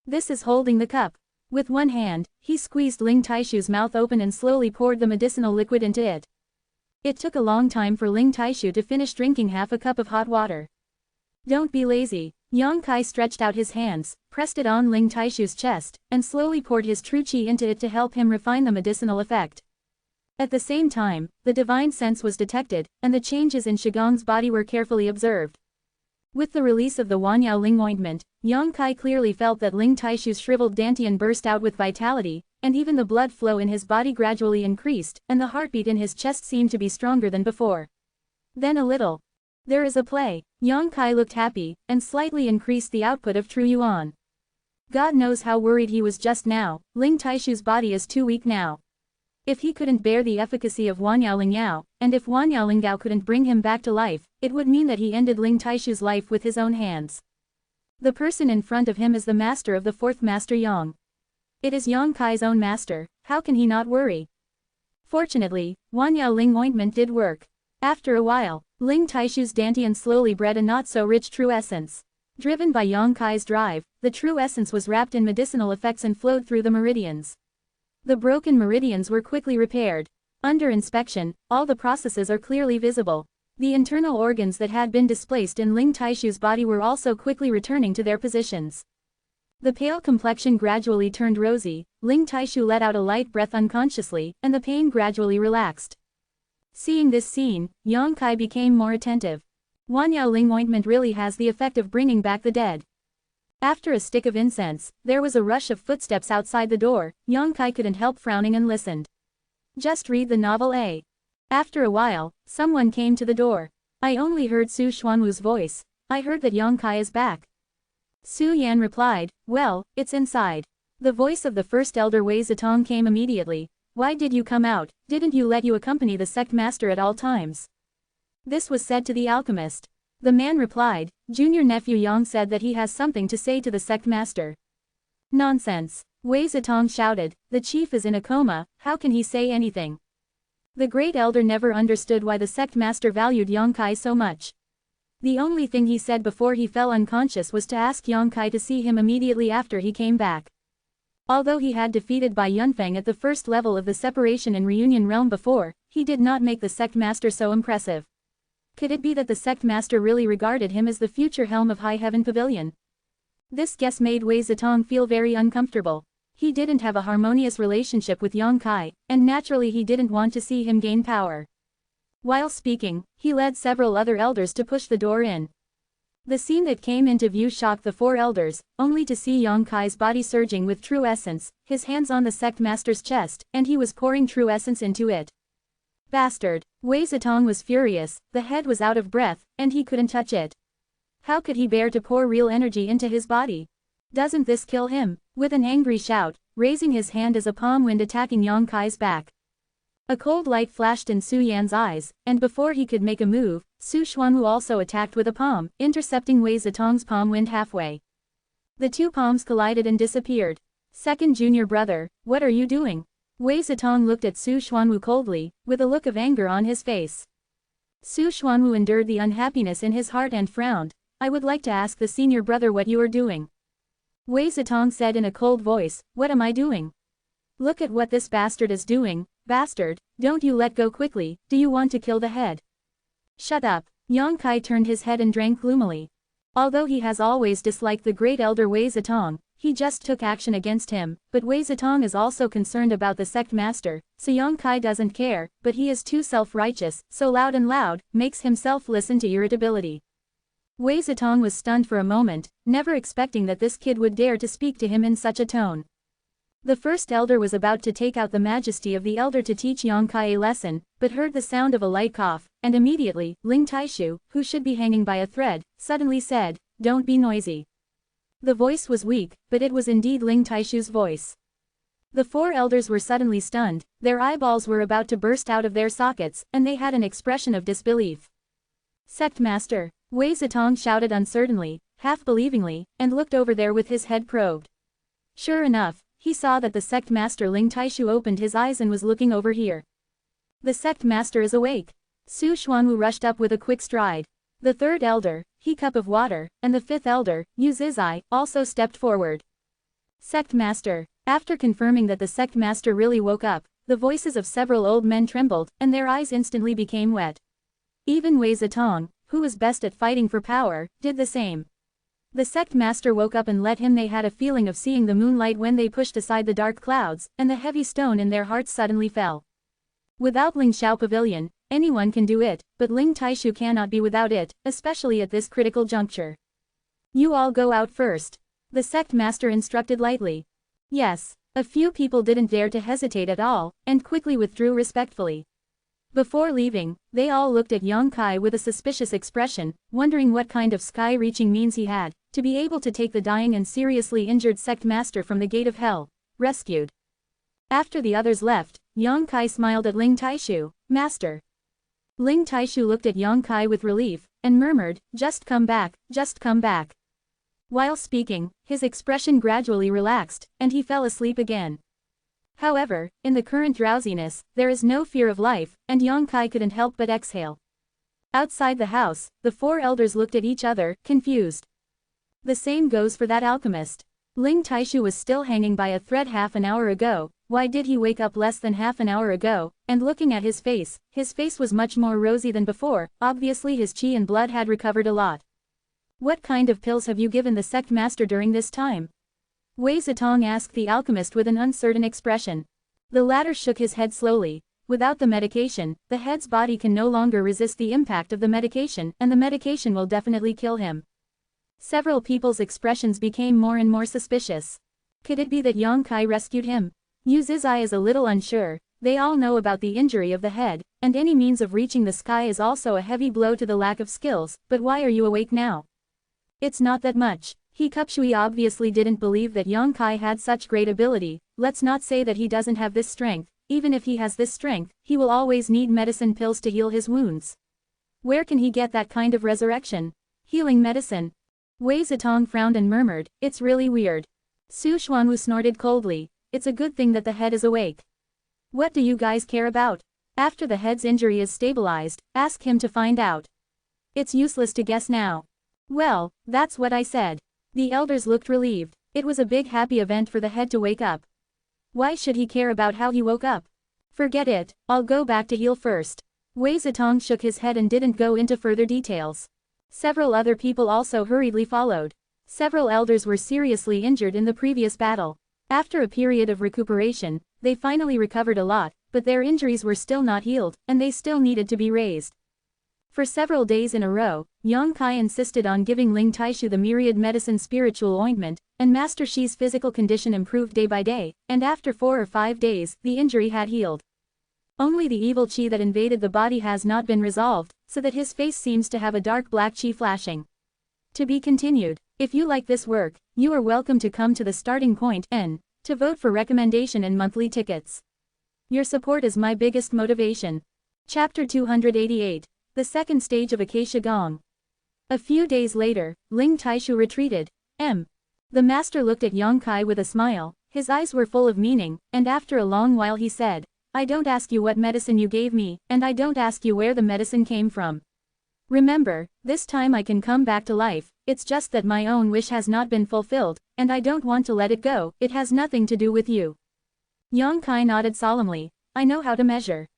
This is holding the cup. With one hand, he squeezed Ling Taishu's mouth open and slowly poured the medicinal liquid into it. It took a long time for Ling Taishu to finish drinking half a cup of hot water. Don't be lazy. Yang Kai stretched out his hands, pressed it on Ling Taishu's chest, and slowly poured his true qi into it to help him refine the medicinal effect. At the same time, the divine sense was detected, and the changes in Shigong's body were carefully observed. With the release of the Wan Yao Ling ointment, Yang Kai clearly felt that Ling Taishu's shriveled dantian burst out with vitality, and even the blood flow in his body gradually increased, and the heartbeat in his chest seemed to be stronger than before. Then a little. There is a play. Yang Kai looked happy, and slightly increased the output of true yuan. God knows how worried he was just now. Ling Taishu's body is too weak now. If he couldn't bear the efficacy of Wan Yao Ling Yao, and if Wan Yao Ling Gao couldn't bring him back to life, it would mean that he ended Ling Taishu's life with his own hands. The person in front of him is the master of the fourth master Yang. It is Yang Kai's own master, how can he not worry? Fortunately, Wan Yao Ling ointment did work. After a while, Ling Taishu's dantian slowly bred a not-so-rich true essence. Driven by Yang Kai's drive, the true essence was wrapped in medicinal effects and flowed through the meridians. The broken meridians were quickly repaired. Under inspection, all the processes are clearly visible. The internal organs that had been displaced in Ling Taishu's body were also quickly returning to their positions. The pale complexion gradually turned rosy, Ling Taishu let out a light breath unconsciously, and the pain gradually relaxed. Seeing this scene, Yang Kai became more attentive. Wan Yao Ling ointment really has the effect of bringing back the dead. After a stick of incense, there was a rush of footsteps outside the door. Yang Kai couldn't help frowning and listened. Just read the novel A. After a while, someone came to the door. I only heard Su Xuanwu's voice. I heard that Yang Kai is back. Su Yan replied, well, it's inside. The voice of the first elder Wei Zitong came immediately. Why did you come out? Didn't you let you accompany the sect master at all times? This was said to the alchemist. The man replied, Junior nephew Yang said that he has something to say to the sect master. Nonsense. Wei Zitong shouted, the chief is in a coma, how can he say anything? The great elder never understood why the sect master valued Yang Kai so much. The only thing he said before he fell unconscious was to ask Yang Kai to see him immediately after he came back. Although he had defeated Bai Yunfeng at the first level of the separation and reunion realm before, he did not make the sect master so impressive. Could it be that the sect master really regarded him as the future helm of High Heaven Pavilion? This guess made Wei Zitong feel very uncomfortable. He didn't have a harmonious relationship with Yang Kai, and naturally he didn't want to see him gain power. While speaking, he led several other elders to push the door in. The scene that came into view shocked the four elders, only to see Yang Kai's body surging with true essence, his hands on the sect master's chest, and he was pouring true essence into it. Bastard! Wei Zitong was furious, the head was out of breath, and he couldn't touch it. How could he bear to pour real energy into his body? Doesn't this kill him? With an angry shout, raising his hand as a palm wind attacking Yang Kai's back. A cold light flashed in Su Yan's eyes, and before he could make a move, Su Xuanwu also attacked with a palm, intercepting Wei Zitong's palm wind halfway. The two palms collided and disappeared. Second junior brother, what are you doing? Wei Zitong looked at Su Xuanwu coldly, with a look of anger on his face. Su Xuanwu endured the unhappiness in his heart and frowned. I would like to ask the senior brother what you are doing. Wei Zitong said in a cold voice, what am I doing? Look at what this bastard is doing. Bastard, don't you let go quickly, do you want to kill the head? Shut up. Yang Kai turned his head and drank gloomily. Although he has always disliked the great elder Wei Zitong, he just took action against him, but Wei Zitong is also concerned about the sect master, so Yang Kai doesn't care, but he is too self-righteous, so loud, makes himself listen to irritability. Wei Zitong was stunned for a moment, never expecting that this kid would dare to speak to him in such a tone. The first elder was about to take out the majesty of the elder to teach Yang Kai a lesson, but heard the sound of a light cough, and immediately, Ling Taishu, who should be hanging by a thread, suddenly said, "Don't be noisy." The voice was weak, but it was indeed Ling Taishu's voice. The four elders were suddenly stunned, their eyeballs were about to burst out of their sockets, and they had an expression of disbelief. "Sect Master," Wei Zitong shouted uncertainly, half-believingly, and looked over there with his head probed. Sure enough, he saw that the sect master Ling Taishu opened his eyes and was looking over here. The sect master is awake. Su Xuanwu rushed up with a quick stride. The third elder, He Cup of Water, and the fifth elder, Yu Zizai, also stepped forward. Sect master. After confirming that the sect master really woke up, the voices of several old men trembled, and their eyes instantly became wet. Even Wei Zitong, who was best at fighting for power, did the same. The sect master woke up and let him. They had a feeling of seeing the moonlight when they pushed aside the dark clouds, and the heavy stone in their hearts suddenly fell. Without Ling Xiao Pavilion, anyone can do it, but Ling Taishu cannot be without it, especially at this critical juncture. You all go out first. The sect master instructed lightly. Yes, a few people didn't dare to hesitate at all, and quickly withdrew respectfully. Before leaving, they all looked at Yang Kai with a suspicious expression, wondering what kind of sky-reaching means he had, to be able to take the dying and seriously injured sect master from the gate of hell, rescued. After the others left, Yang Kai smiled at Ling Taishu, "Master." Ling Taishu looked at Yang Kai with relief, and murmured, "Just come back, just come back." While speaking, his expression gradually relaxed, and he fell asleep again. However, in the current drowsiness, there is no fear of life, and Yang Kai couldn't help but exhale. Outside the house, the four elders looked at each other, confused. The same goes for that alchemist. Ling Taishu was still hanging by a thread half an hour ago. Why did he wake up less than half an hour ago? And looking at his face was much more rosy than before, obviously his qi and blood had recovered a lot. What kind of pills have you given the sect master during this time? Wei Zitong asked the alchemist with an uncertain expression. The latter shook his head slowly. Without the medication, the head's body can no longer resist the impact of the medication, and the medication will definitely kill him. Several people's expressions became more and more suspicious. Could it be that Yang Kai rescued him? Yu Zizai is a little unsure. They all know about the injury of the head, and any means of reaching the sky is also a heavy blow to the lack of skills, but why are you awake now? It's not that much. He Kupshui obviously didn't believe that Yang Kai had such great ability. Let's not say that he doesn't have this strength. Even if he has this strength, he will always need medicine pills to heal his wounds. Where can he get that kind of resurrection? Healing medicine. Wei Zitong frowned and murmured, "It's really weird." Su Xuanwu snorted coldly, "It's a good thing that the head is awake. What do you guys care about? After the head's injury is stabilized, ask him to find out. It's useless to guess now." Well, that's what I said. The elders looked relieved. It was a big happy event for the head to wake up. Why should he care about how he woke up? Forget it, I'll go back to heal first. Wei Zitong shook his head and didn't go into further details. Several other people also hurriedly followed. Several elders were seriously injured in the previous battle. After a period of recuperation, they finally recovered a lot, but their injuries were still not healed, and they still needed to be raised. For several days in a row, Yang Kai insisted on giving Ling Taishu the myriad medicine spiritual ointment, and Master Shi's physical condition improved day by day, and after 4 or 5 days, the injury had healed. Only the evil qi that invaded the body has not been resolved, so that his face seems to have a dark black qi flashing. To be continued. If you like this work, you are welcome to come to the starting point N, to vote for recommendation and monthly tickets. Your support is my biggest motivation. Chapter 288. The second stage of Acacia Gong. A few days later, Ling Taishu retreated. The master looked at Yang Kai with a smile, his eyes were full of meaning, and after a long while he said, "I don't ask you what medicine you gave me, and I don't ask you where the medicine came from. Remember, this time I can come back to life, it's just that my own wish has not been fulfilled, and I don't want to let it go, it has nothing to do with you." Yang Kai nodded solemnly, "I know how to measure."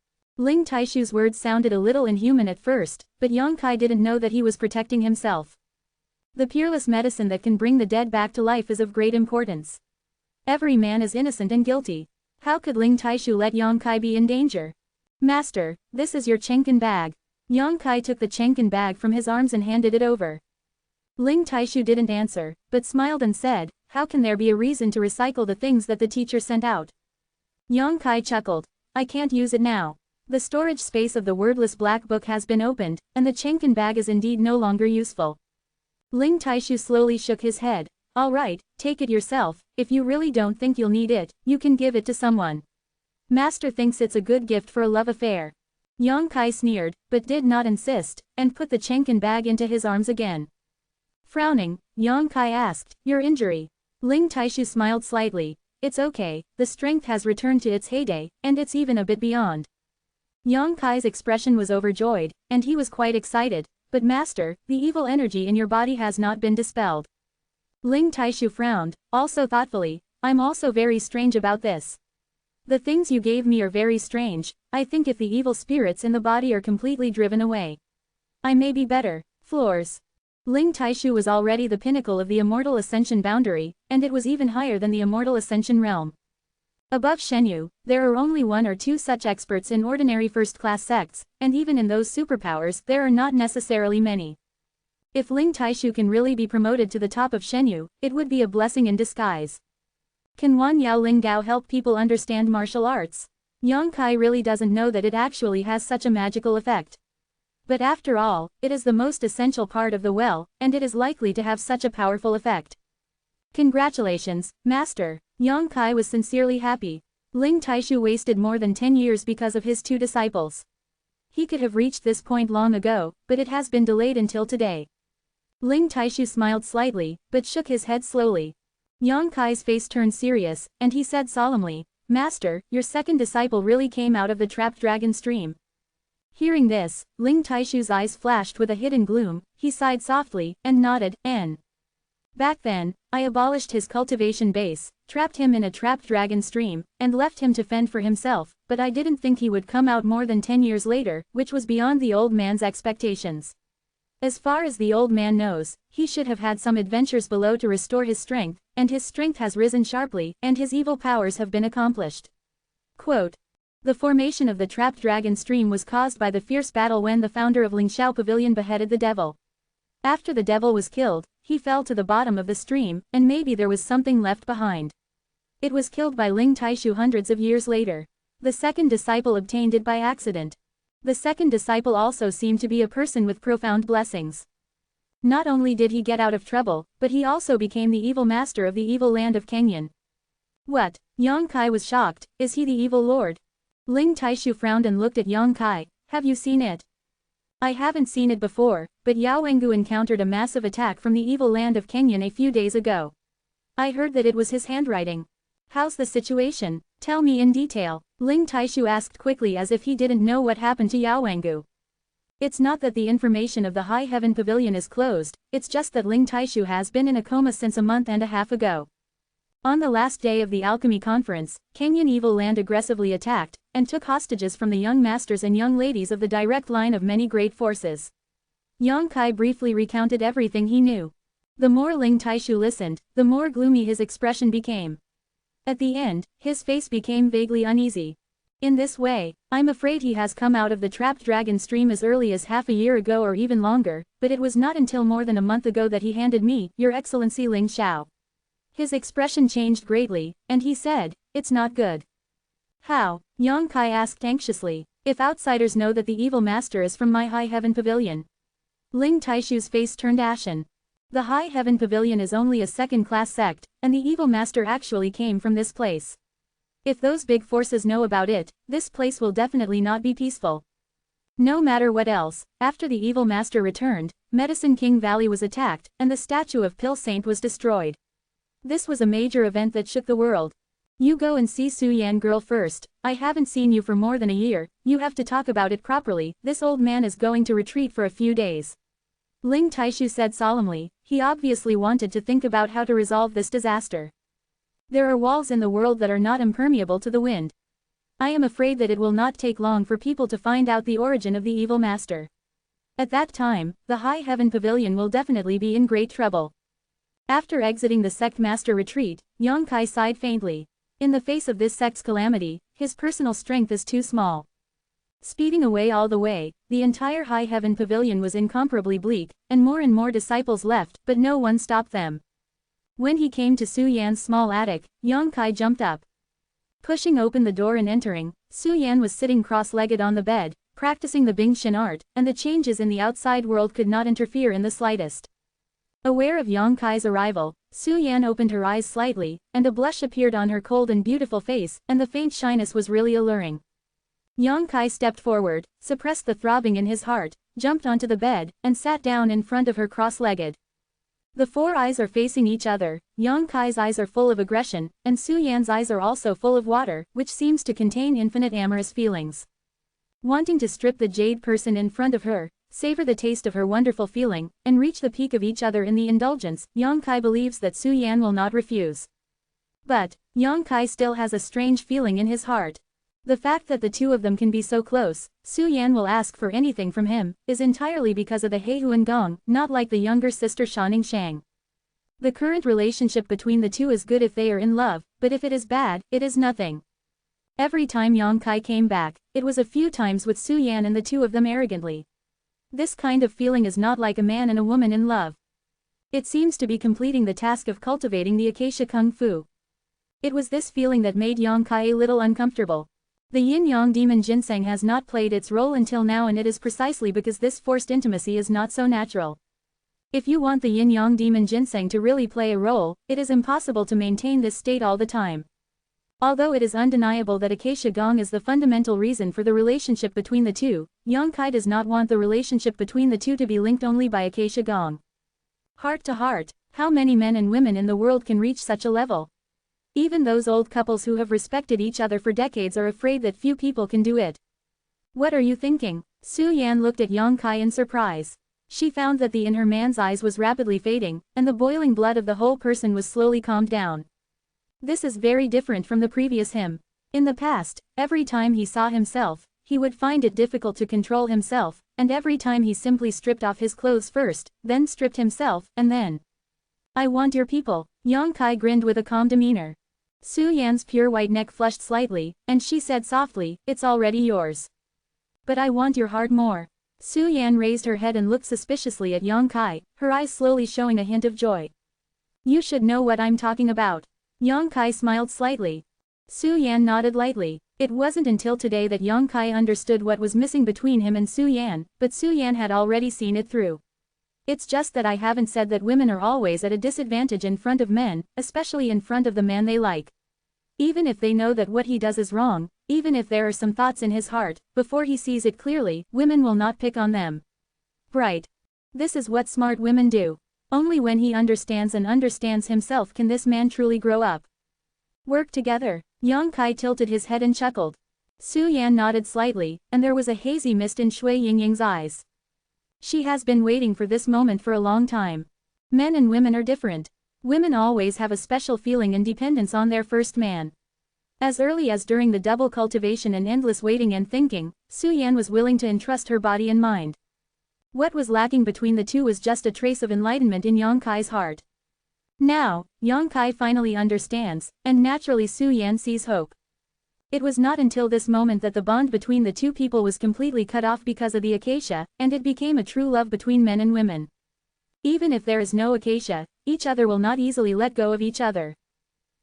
Ling Taishu's words sounded a little inhuman at first, but Yang Kai didn't know that he was protecting himself. The peerless medicine that can bring the dead back to life is of great importance. Every man is innocent and guilty. How could Ling Taishu let Yang Kai be in danger? "Master, this is your Chenkin bag." Yang Kai took the Chenkin bag from his arms and handed it over. Ling Taishu didn't answer, but smiled and said, how can there be a reason to recycle the things that the teacher sent out? Yang Kai chuckled. I can't use it now. The storage space of the wordless black book has been opened, and the Chenken bag is indeed no longer useful. Ling Taishu slowly shook his head. All right, take it yourself. If you really don't think you'll need it, you can give it to someone. Master thinks it's a good gift for a love affair. Yang Kai sneered, but did not insist, and put the Chenken bag into his arms again. Frowning, Yang Kai asked, your injury? Ling Taishu smiled slightly. It's okay, the strength has returned to its heyday, and it's even a bit beyond. Yang Kai's expression was overjoyed, and he was quite excited. But master, the evil energy in your body has not been dispelled. Ling Taishu frowned, also thoughtfully. I'm also very strange about this. The things you gave me are very strange. I think if the evil spirits in the body are completely driven away, I may be better. Floors. Ling Taishu was already the pinnacle of the Immortal Ascension boundary, and it was even higher than the Immortal Ascension realm. Above Zhenwu, there are only 1 or 2 such experts in ordinary first-class sects, and even in those superpowers there are not necessarily many. If Ling Taishu can really be promoted to the top of Zhenwu, it would be a blessing in disguise. Can Wan Yao Ling Gao help people understand martial arts? Yang Kai really doesn't know that it actually has such a magical effect. But after all, it is the most essential part of the well, and it is likely to have such a powerful effect. Congratulations, Master. Yang Kai was sincerely happy. Ling Taishu wasted more than 10 years because of his 2 disciples. He could have reached this point long ago, but it has been delayed until today. Ling Taishu smiled slightly, but shook his head slowly. Yang Kai's face turned serious, and he said solemnly, Master, your second disciple really came out of the trapped dragon stream. Hearing this, Ling Taishu's eyes flashed with a hidden gloom. He sighed softly, and nodded, Back then, I abolished his cultivation base, trapped him in a trapped dragon stream, and left him to fend for himself, but I didn't think he would come out more than 10 years later, which was beyond the old man's expectations. As far as the old man knows, he should have had some adventures below to restore his strength, and his strength has risen sharply, and his evil powers have been accomplished. Quote, the formation of the trapped dragon stream was caused by the fierce battle when the founder of Lingxiao Pavilion beheaded the devil. After the devil was killed, he fell to the bottom of the stream, and maybe there was something left behind. It was killed by Ling Taishu hundreds of years later. The second disciple obtained it by accident. The second disciple also seemed to be a person with profound blessings. Not only did he get out of trouble, but he also became the evil master of the evil land of Kenyan. What? Yang Kai was shocked. Is he the evil lord? Ling Taishu frowned and looked at Yang Kai. Have you seen it? I haven't seen it before, but Yao Wengu encountered a massive attack from the evil land of Kenyan a few days ago. I heard that it was his handwriting. How's the situation? Tell me in detail. Ling Taishu asked quickly as if he didn't know what happened to Yao Wengu. It's not that the information of the High Heaven Pavilion is closed, it's just that Ling Taishu has been in a coma since a month and a half ago. On the last day of the alchemy conference, Kenyan evil land aggressively attacked, and took hostages from the young masters and young ladies of the direct line of many great forces. Yang Kai briefly recounted everything he knew. The more Ling Taishu listened, the more gloomy his expression became. At the end, his face became vaguely uneasy. In this way, I'm afraid he has come out of the trapped dragon stream as early as half a year ago or even longer, but it was not until more than a month ago that he handed me, Your Excellency Ling Xiao. His expression changed greatly, and he said, it's not good. How? Yang Kai asked anxiously. If outsiders know that the evil master is from my High Heaven Pavilion. Ling Taishu's face turned ashen. The High Heaven Pavilion is only a second-class sect, and the evil master actually came from this place. If those big forces know about it, this place will definitely not be peaceful. No matter what else, after the evil master returned, Medicine King Valley was attacked, and the statue of Pill Saint was destroyed. This was a major event that shook the world. You go and see Su Yan girl first. I haven't seen you for more than a year, you have to talk about it properly. This old man is going to retreat for a few days. Ling Taishu said solemnly. He obviously wanted to think about how to resolve this disaster. There are walls in the world that are not impermeable to the wind. I am afraid that it will not take long for people to find out the origin of the evil master. At that time, the High Heaven Pavilion will definitely be in great trouble. After exiting the sect master retreat, Yang Kai sighed faintly. In the face of this sect's calamity, his personal strength is too small. Speeding away all the way, the entire High Heaven Pavilion was incomparably bleak, and more disciples left, but no one stopped them. When he came to Su Yan's small attic, Yang Kai jumped up. Pushing open the door and entering, Su Yan was sitting cross-legged on the bed, practicing the Bing-Shin art, and the changes in the outside world could not interfere in the slightest. Aware of Yang Kai's arrival, Su Yan opened her eyes slightly, and a blush appeared on her cold and beautiful face, and the faint shyness was really alluring. Yang Kai stepped forward, suppressed the throbbing in his heart, jumped onto the bed, and sat down in front of her cross-legged. The four eyes are facing each other. Yang Kai's eyes are full of aggression, and Su Yan's eyes are also full of water, which seems to contain infinite amorous feelings. Wanting to strip the jade person in front of her, savor the taste of her wonderful feeling, and reach the peak of each other in the indulgence, Yang Kai believes that Su Yan will not refuse. But, Yang Kai still has a strange feeling in his heart. The fact that the two of them can be so close, Su Yan will ask for anything from him, is entirely because of the Heihuan Gong, not like the younger sister Shaning Shang. The current relationship between the two is good if they are in love, but if it is bad, it is nothing. Every time Yang Kai came back, it was a few times with Su Yan and the two of them arrogantly. This kind of feeling is not like a man and a woman in love. It seems to be completing the task of cultivating the acacia kung fu. It was this feeling that made Yang Kai a little uncomfortable. The yin-yang demon ginseng has not played its role until now, and it is precisely because this forced intimacy is not so natural. If you want the yin-yang demon ginseng to really play a role, it is impossible to maintain this state all the time. Although it is undeniable that acacia gong is the fundamental reason for the relationship between the two, Yang Kai does not want the relationship between the two to be linked only by acacia gong. Heart to heart, how many men and women in the world can reach such a level? Even those old couples who have respected each other for decades are afraid that few people can do it. What are you thinking? Su Yan looked at Yang Kai in surprise. She found that the in her man's eyes was rapidly fading, and the boiling blood of the whole person was slowly calmed down. This is very different from the previous him. In the past, every time he saw himself, he would find it difficult to control himself, and every time he simply stripped off his clothes first, then stripped himself, and then. I want your people. Yang Kai grinned with a calm demeanor. Su Yan's pure white neck flushed slightly, and she said softly, "It's already yours. But I want your heart more." Su Yan raised her head and looked suspiciously at Yang Kai, her eyes slowly showing a hint of joy. "You should know what I'm talking about." Yang Kai smiled slightly. Su Yan nodded lightly. It wasn't until today that Yang Kai understood what was missing between him and Su Yan, but Su Yan had already seen it through. It's just that I haven't said that women are always at a disadvantage in front of men, especially in front of the man they like. Even if they know that what he does is wrong, even if there are some thoughts in his heart, before he sees it clearly, women will not pick on them. Right. This is what smart women do. Only when he understands and understands himself can this man truly grow up. Work together. Yang Kai tilted his head and chuckled. Su Yan nodded slightly, and there was a hazy mist in Shui Yingying's eyes. She has been waiting for this moment for a long time. Men and women are different. Women always have a special feeling and dependence on their first man. As early as during the double cultivation and endless waiting and thinking, Su Yan was willing to entrust her body and mind. What was lacking between the two was just a trace of enlightenment in Yang Kai's heart. Now, Yang Kai finally understands, and naturally Su Yan sees hope. It was not until this moment that the bond between the two people was completely cut off because of the acacia, and it became a true love between men and women. Even if there is no acacia, each other will not easily let go of each other.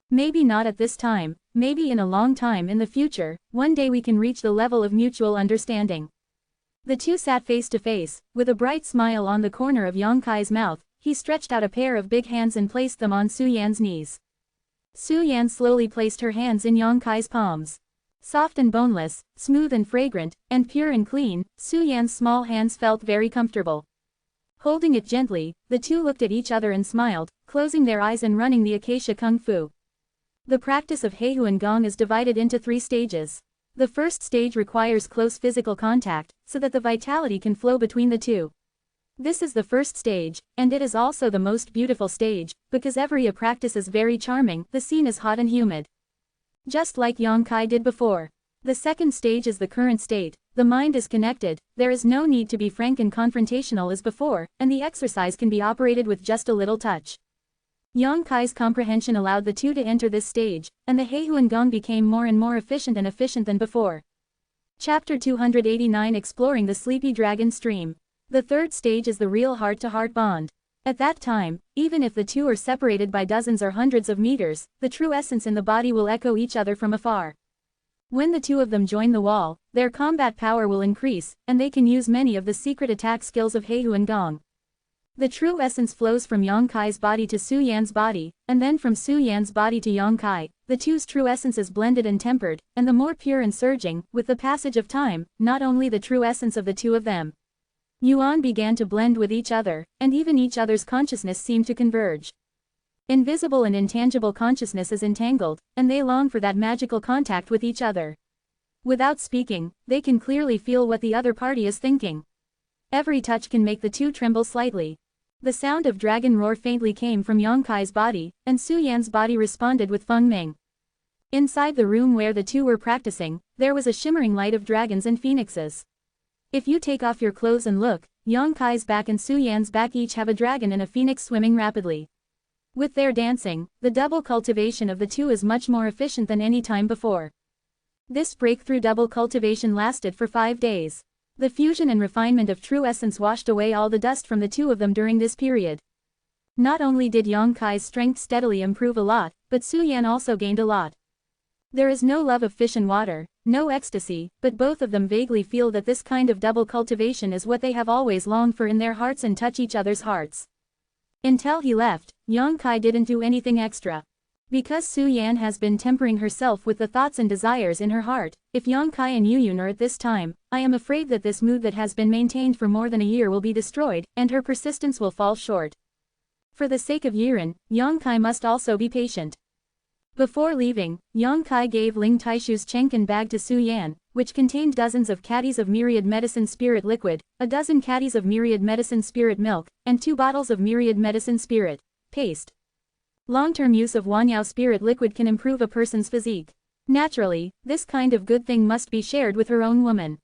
Maybe not at this time, maybe in a long time in the future, one day we can reach the level of mutual understanding. The two sat face to face, with a bright smile on the corner of Yang Kai's mouth. He stretched out a pair of big hands and placed them on Su Yan's knees. Su Yan slowly placed her hands in Yang Kai's palms. Soft and boneless, smooth and fragrant, and pure and clean, Su Yan's small hands felt very comfortable. Holding it gently, the two looked at each other and smiled, closing their eyes and running the acacia kung fu. The practice of Heihuan Gong is divided into 3 stages. The first stage requires close physical contact, so that the vitality can flow between the two. This is the first stage, and it is also the most beautiful stage, because every practice is very charming, the scene is hot and humid. Just like Yang Kai did before. The second stage is the current state, the mind is connected, there is no need to be frank and confrontational as before, and the exercise can be operated with just a little touch. Yang Kai's comprehension allowed the two to enter this stage, and the Heihuan Gong became more and more efficient than before. Chapter 289 Exploring the Sleepy Dragon Stream. The third stage is the real heart-to-heart bond. At that time, even if the two are separated by dozens or hundreds of meters, the true essence in the body will echo each other from afar. When the two of them join the wall, their combat power will increase, and they can use many of the secret attack skills of Heihu and Gong. The true essence flows from Yang Kai's body to Su Yan's body, and then from Su Yan's body to Yang Kai. The two's true essence is blended and tempered, and the more pure and surging, with the passage of time, not only the true essence of the two of them. Yuan began to blend with each other, and even each other's consciousness seemed to converge. Invisible and intangible consciousness is entangled, and they long for that magical contact with each other. Without speaking, they can clearly feel what the other party is thinking. Every touch can make the two tremble slightly. The sound of dragon roar faintly came from Yang Kai's body, and Su Yan's body responded with Feng Ming. Inside the room where the two were practicing, there was a shimmering light of dragons and phoenixes. If you take off your clothes and look, Yang Kai's back and Su Yan's back each have a dragon and a phoenix swimming rapidly. With their dancing, the double cultivation of the two is much more efficient than any time before. This breakthrough double cultivation lasted for 5 days. The fusion and refinement of true essence washed away all the dust from the two of them during this period. Not only did Yang Kai's strength steadily improve a lot, but Su Yan also gained a lot. There is no love of fish and water, no ecstasy, but both of them vaguely feel that this kind of double cultivation is what they have always longed for in their hearts and touch each other's hearts. Until he left, Yang Kai didn't do anything extra. Because Su Yan has been tempering herself with the thoughts and desires in her heart, if Yang Kai and Yuyun are at this time, I am afraid that this mood that has been maintained for more than a year will be destroyed, and her persistence will fall short. For the sake of Yiren, Yang Kai must also be patient. Before leaving, Yang Kai gave Ling Taishu's Chenkin bag to Su Yan, which contained dozens of caddies of myriad medicine spirit liquid, a dozen caddies of myriad medicine spirit milk, and 2 bottles of myriad medicine spirit paste. Long-term use of Wanyao spirit liquid can improve a person's physique. Naturally, this kind of good thing must be shared with her own woman.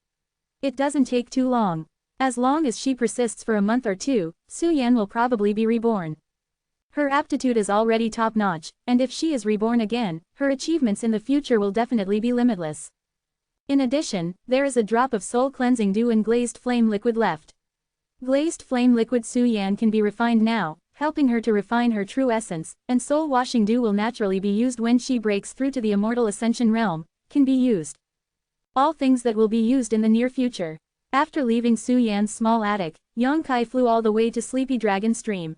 It doesn't take too long. As long as she persists for a month or two, Su Yan will probably be reborn. Her aptitude is already top-notch, and if she is reborn again, her achievements in the future will definitely be limitless. In addition, there is a drop of soul-cleansing dew and glazed flame liquid left. Glazed flame liquid Su Yan can be refined now, helping her to refine her true essence, and soul-washing dew will naturally be used when she breaks through to the immortal ascension realm, can be used. All things that will be used in the near future. After leaving Su Yan's small attic, Yang Kai flew all the way to Sleepy Dragon Stream.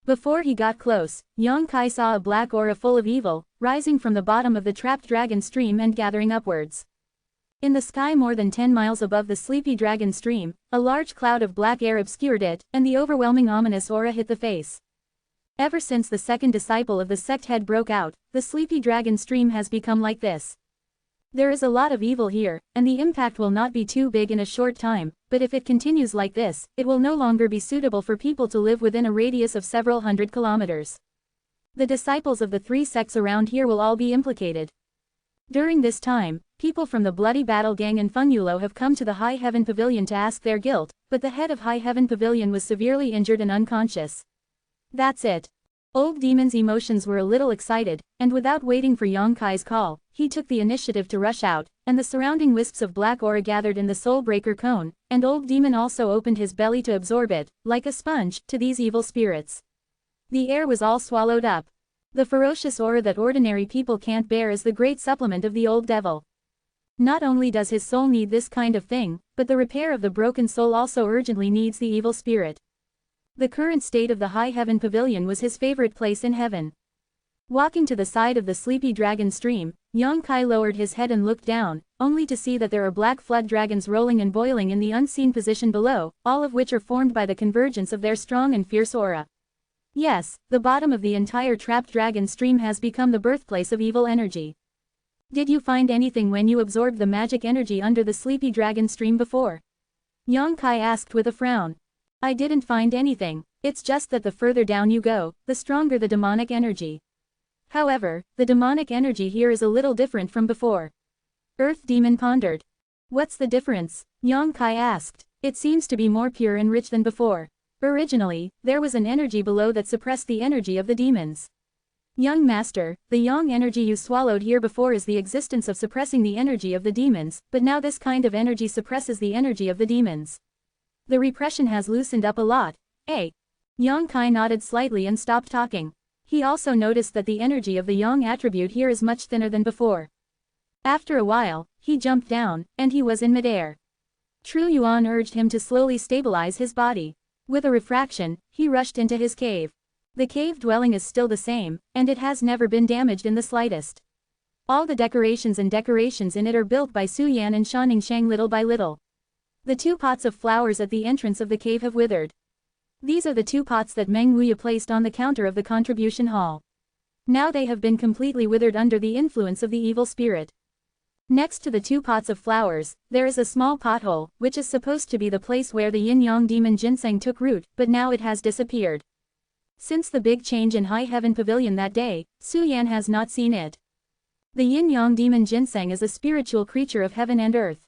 Before he got close, Yang Kai saw a black aura full of evil, rising from the bottom of the trapped dragon stream and gathering upwards. In the sky more than 10 miles above the Sleepy Dragon Stream, a large cloud of black air obscured it, and the overwhelming ominous aura hit the face. Ever since the second disciple of the sect head broke out, the Sleepy Dragon Stream has become like this. There is a lot of evil here, and the impact will not be too big in a short time, but if it continues like this, it will no longer be suitable for people to live within a radius of several hundred kilometers. The disciples of the 3 sects around here will all be implicated. During this time, people from the Bloody Battle Gang and Fengyulo have come to the High Heaven Pavilion to ask their guilt, but the head of High Heaven Pavilion was severely injured and unconscious. That's it. Old Demon's emotions were a little excited, and without waiting for Yang Kai's call, he took the initiative to rush out, and the surrounding wisps of black aura gathered in the Soul Breaker cone, and Old Demon also opened his belly to absorb it, like a sponge, to these evil spirits. The air was all swallowed up. The ferocious aura that ordinary people can't bear is the great supplement of the old devil. Not only does his soul need this kind of thing, but the repair of the broken soul also urgently needs the evil spirit. The current state of the High Heaven Pavilion was his favorite place in heaven. Walking to the side of the Sleepy Dragon Stream, Yang Kai lowered his head and looked down, only to see that there are black flood dragons rolling and boiling in the unseen position below, all of which are formed by the convergence of their strong and fierce aura. Yes, the bottom of the entire trapped dragon stream has become the birthplace of evil energy. Did you find anything when you absorbed the magic energy under the Sleepy Dragon Stream before? Yang Kai asked with a frown. I didn't find anything, it's just that the further down you go, the stronger the demonic energy. However, the demonic energy here is a little different from before. Earth Demon pondered. What's the difference? Yang Kai asked. It seems to be more pure and rich than before. Originally, there was an energy below that suppressed the energy of the demons. Young Master, the yang energy you swallowed here before is the existence of suppressing the energy of the demons, but now this kind of energy suppresses the energy of the demons. The repression has loosened up a lot, eh? Yang Kai nodded slightly and stopped talking. He also noticed that the energy of the yang attribute here is much thinner than before. After a while, he jumped down, and he was in midair. True Yuan urged him to slowly stabilize his body. With a refraction, he rushed into his cave. The cave dwelling is still the same, and it has never been damaged in the slightest. All the decorations in it are built by Su Yan and Shanning Shang little by little. The 2 pots of flowers at the entrance of the cave have withered. These are the 2 pots that Meng Wuya placed on the counter of the contribution hall. Now they have been completely withered under the influence of the evil spirit. Next to the 2 pots of flowers, there is a small pothole, which is supposed to be the place where the yin-yang demon ginseng took root, but now it has disappeared. Since the big change in High Heaven Pavilion that day, Su Yan has not seen it. The yin-yang demon ginseng is a spiritual creature of heaven and earth.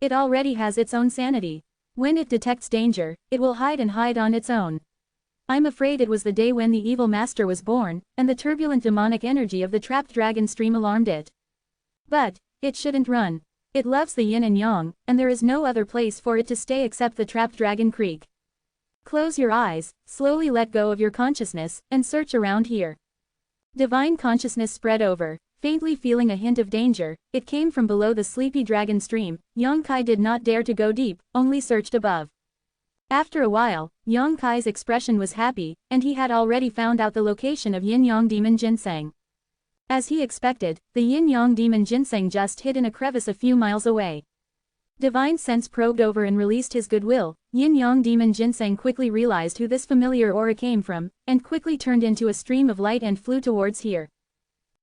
It already has its own sanity. When it detects danger, it will hide on its own. I'm afraid it was the day when the evil master was born, and the turbulent demonic energy of the trapped dragon stream alarmed it. But it shouldn't run. It loves the yin and yang, and there is no other place for it to stay except the trapped dragon creek. Close your eyes, slowly let go of your consciousness, and search around here. Divine consciousness spread over. Faintly feeling a hint of danger, it came from below the sleepy dragon stream. Yang Kai did not dare to go deep, only searched above. After a while, Yang Kai's expression was happy, and he had already found out the location of yin-yang demon ginseng. As he expected, the yin-yang demon ginseng just hid in a crevice a few miles away. Divine sense probed over and released his goodwill. Yin-yang demon ginseng quickly realized who this familiar aura came from, and quickly turned into a stream of light and flew towards here.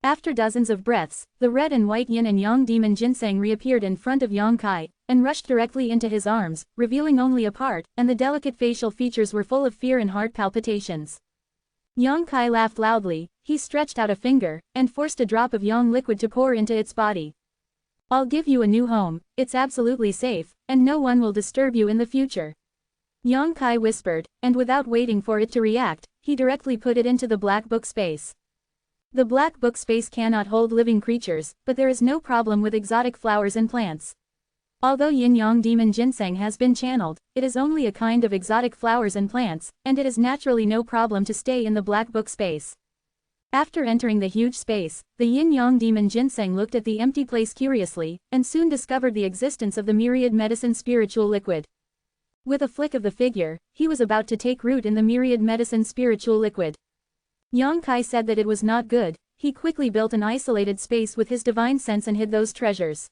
After dozens of breaths, the red and white yin and yang demon ginseng reappeared in front of Yang Kai, and rushed directly into his arms, revealing only a part, and the delicate facial features were full of fear and heart palpitations. Yang Kai laughed loudly. He stretched out a finger, and forced a drop of yang liquid to pour into its body. I'll give you a new home, it's absolutely safe, and no one will disturb you in the future. Yang Kai whispered, and without waiting for it to react, he directly put it into the black book space. The black book space cannot hold living creatures, but there is no problem with exotic flowers and plants. Although yin-yang demon ginseng has been channeled, it is only a kind of exotic flowers and plants, and it is naturally no problem to stay in the black book space. After entering the huge space, the yin-yang demon ginseng looked at the empty place curiously, and soon discovered the existence of the myriad medicine spiritual liquid. With a flick of the figure, he was about to take root in the myriad medicine spiritual liquid. Yang Kai said that it was not good. He quickly built an isolated space with his divine sense and hid those treasures.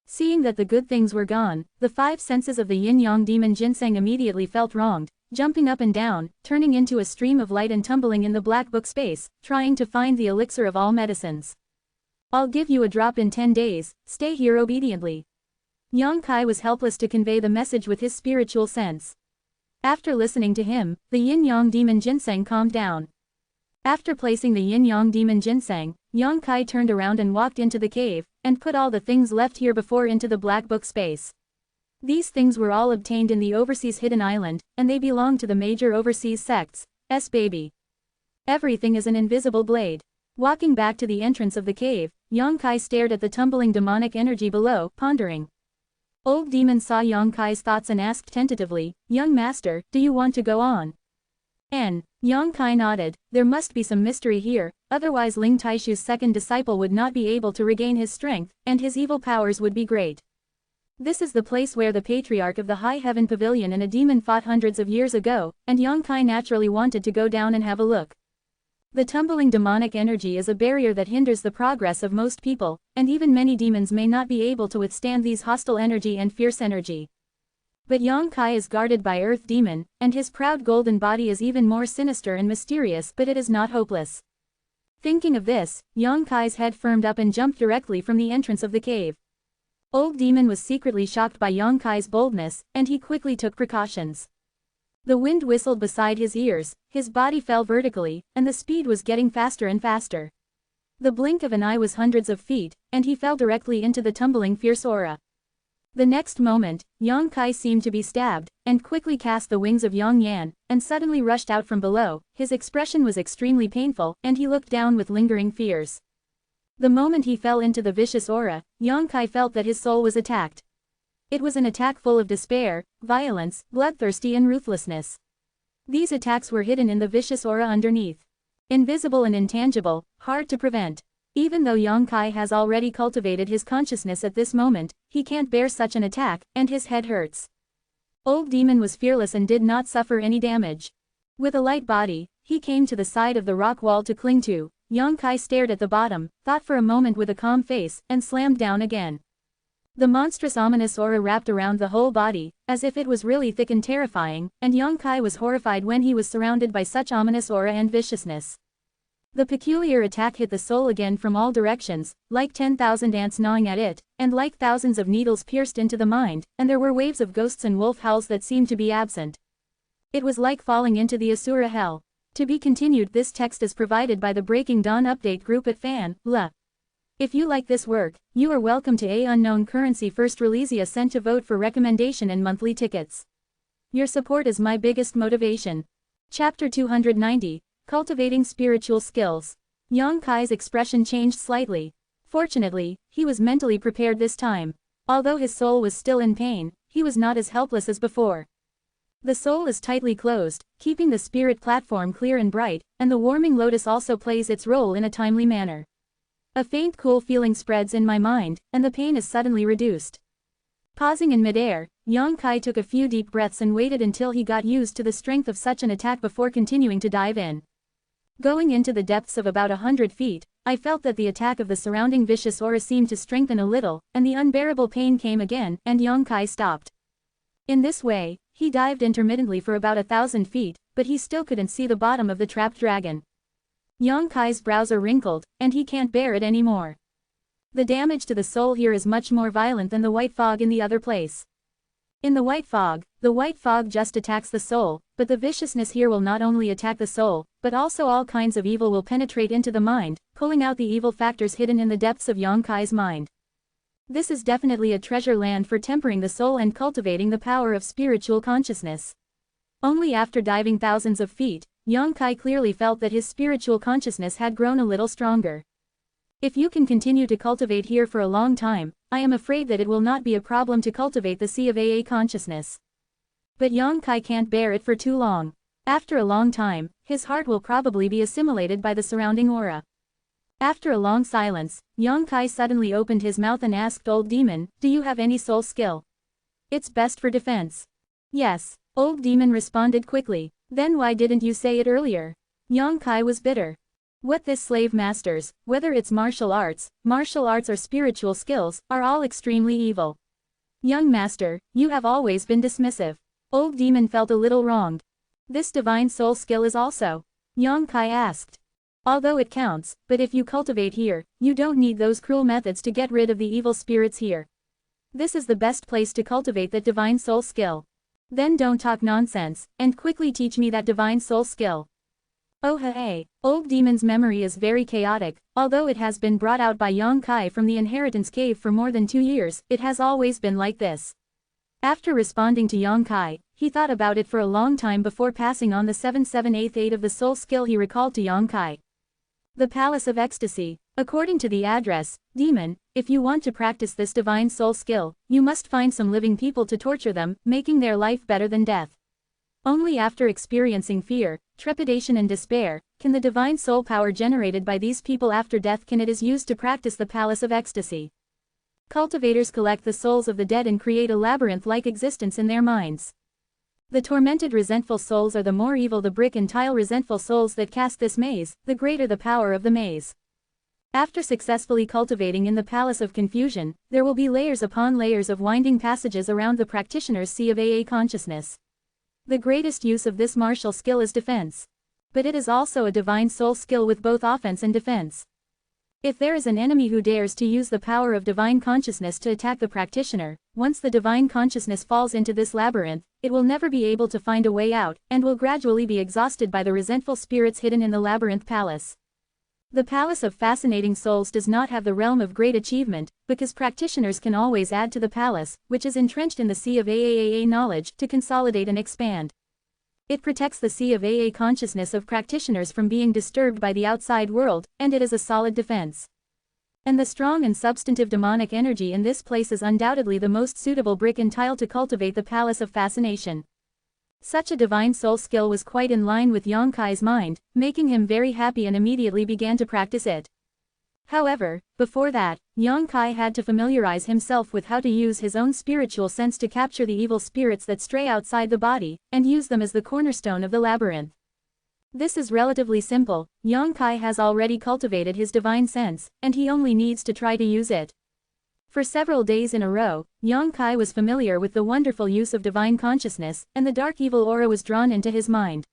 Seeing that the good things were gone, the 5 senses of the yin-yang demon ginseng immediately felt wronged, jumping up and down, turning into a stream of light and tumbling in the black book space, trying to find the elixir of all medicines. I'll give you a drop in 10 days, stay here obediently. Yang Kai was helpless to convey the message with his spiritual sense. After listening to him, the yin-yang demon ginseng calmed down. After placing the yin-yang demon ginseng, Yang Kai turned around and walked into the cave, and put all the things left here before into the black book space. These things were all obtained in the overseas hidden island, and they belong to the major overseas sects. Baby. Everything is an invisible blade. Walking back to the entrance of the cave, Yang Kai stared at the tumbling demonic energy below, pondering. Old demon saw Yang Kai's thoughts and asked tentatively, "Young master, do you want to go on?" Yang Kai nodded. There must be some mystery here, otherwise Ling Taishu's second disciple would not be able to regain his strength, and his evil powers would be great. This is the place where the patriarch of the High Heaven Pavilion and a demon fought hundreds of years ago, and Yang Kai naturally wanted to go down and have a look. The tumbling demonic energy is a barrier that hinders the progress of most people, and even many demons may not be able to withstand these hostile energy and fierce energy. But Yang Kai is guarded by Earth Demon, and his proud golden body is even more sinister and mysterious, but it is not hopeless. Thinking of this, Yang Kai's head firmed up and jumped directly from the entrance of the cave. Old Demon was secretly shocked by Yang Kai's boldness, and he quickly took precautions. The wind whistled beside his ears, his body fell vertically, and the speed was getting faster and faster. The blink of an eye was hundreds of feet, and he fell directly into the tumbling fierce aura. The next moment, Yang Kai seemed to be stabbed, and quickly cast the wings of Yang Yan, and suddenly rushed out from below. His expression was extremely painful, and he looked down with lingering fears. The moment he fell into the vicious aura, Yang Kai felt that his soul was attacked. It was an attack full of despair, violence, bloodthirsty and ruthlessness. These attacks were hidden in the vicious aura underneath. Invisible and intangible, hard to prevent. Even though Yongkai has already cultivated his consciousness at this moment, he can't bear such an attack, and his head hurts. Old Demon was fearless and did not suffer any damage. With a light body, he came to the side of the rock wall to cling to. Yongkai stared at the bottom, thought for a moment with a calm face, and slammed down again. The monstrous ominous aura wrapped around the whole body, as if it was really thick and terrifying, and Yongkai was horrified when he was surrounded by such ominous aura and viciousness. The peculiar attack hit the soul again from all directions, like 10,000 ants gnawing at it, and like thousands of needles pierced into the mind, and there were waves of ghosts and wolf howls that seemed to be absent. It was like falling into the Asura hell. To be continued. This text is provided by the Breaking Dawn update group at vansh.saran. If you like this work, you are welcome to a unknown currency first release a cent to vote for recommendation and monthly tickets. Your support is my biggest motivation. Chapter 290, Cultivating Spiritual Skills. Yongkai's expression changed slightly. Fortunately, he was mentally prepared this time. Although his soul was still in pain, he was not as helpless as before. The soul is tightly closed, keeping the spirit platform clear and bright, and the warming lotus also plays its role in a timely manner. A faint cool feeling spreads in my mind, and the pain is suddenly reduced. Pausing in midair, Yongkai took a few deep breaths and waited until he got used to the strength of such an attack before continuing to dive in. Going into the depths of about 100 feet, I felt that the attack of the surrounding vicious aura seemed to strengthen a little, and the unbearable pain came again, and Yongkai stopped. In this way, he dived intermittently for about 1,000 feet, but he still couldn't see the bottom of the trapped dragon. Yongkai's brows are wrinkled, and he can't bear it anymore. The damage to the soul here is much more violent than the white fog in the other place. In the white fog just attacks the soul, but the viciousness here will not only attack the soul, but also all kinds of evil will penetrate into the mind, pulling out the evil factors hidden in the depths of Yongkai's mind. This is definitely a treasure land for tempering the soul and cultivating the power of spiritual consciousness. Only after diving thousands of feet, Yongkai clearly felt that his spiritual consciousness had grown a little stronger. If you can continue to cultivate here for a long time, I am afraid that it will not be a problem to cultivate the sea of AA consciousness. But Yongkai can't bear it for too long. After a long time, his heart will probably be assimilated by the surrounding aura. After a long silence, Yongkai suddenly opened his mouth and asked Old Demon, "Do you have any soul skill?" "It's best for defense." "Yes," Old Demon responded quickly. "Then why didn't you say it earlier?" Yongkai was bitter. What this slave masters, whether it's martial arts or spiritual skills, are all extremely evil. "Young master, you have always been dismissive." Old Demon felt a little wronged. "This divine soul skill is also?" Yongkai asked. "Although it counts, but if you cultivate here, you don't need those cruel methods to get rid of the evil spirits here. This is the best place to cultivate that divine soul skill." "Then don't talk nonsense, and quickly teach me that divine soul skill." "Oh hey, Old Demon's memory is very chaotic, although it has been brought out by Yongkai from the inheritance cave for more than 2 years, it has always been like this." After responding to Yongkai, he thought about it for a long time before passing on the 7788 of the soul skill he recalled to Yongkai. The Palace of Ecstasy. According to the address, "Demon, if you want to practice this divine soul skill, you must find some living people to torture them, making their life better than death. Only after experiencing fear, trepidation and despair, can the divine soul power generated by these people after death can it is used to practice the Palace of Ecstasy. Cultivators collect the souls of the dead and create a labyrinth-like existence in their minds. The tormented resentful souls are the more evil the brick and tile resentful souls that cast this maze, the greater the power of the maze. After successfully cultivating in the Palace of Confusion, there will be layers upon layers of winding passages around the practitioner's sea of AA consciousness. The greatest use of this martial skill is defense. But it is also a divine soul skill with both offense and defense. If there is an enemy who dares to use the power of divine consciousness to attack the practitioner, once the divine consciousness falls into this labyrinth, it will never be able to find a way out, and will gradually be exhausted by the resentful spirits hidden in the labyrinth palace. The Palace of Fascinating Souls does not have the realm of great achievement, because practitioners can always add to the palace, which is entrenched in the sea of AAAA knowledge, to consolidate and expand. It protects the sea of AA consciousness of practitioners from being disturbed by the outside world, and it is a solid defense. And the strong and substantive demonic energy in this place is undoubtedly the most suitable brick and tile to cultivate the Palace of Fascination. Such a divine soul skill was quite in line with Yang Kai's mind, making him very happy and immediately began to practice it. However, before that, Yang Kai had to familiarize himself with how to use his own spiritual sense to capture the evil spirits that stray outside the body, and use them as the cornerstone of the labyrinth. This is relatively simple. Yang Kai has already cultivated his divine sense, and he only needs to try to use it. For several days in a row, Yang Kai was familiar with the wonderful use of divine consciousness, and the dark evil aura was drawn into his mind.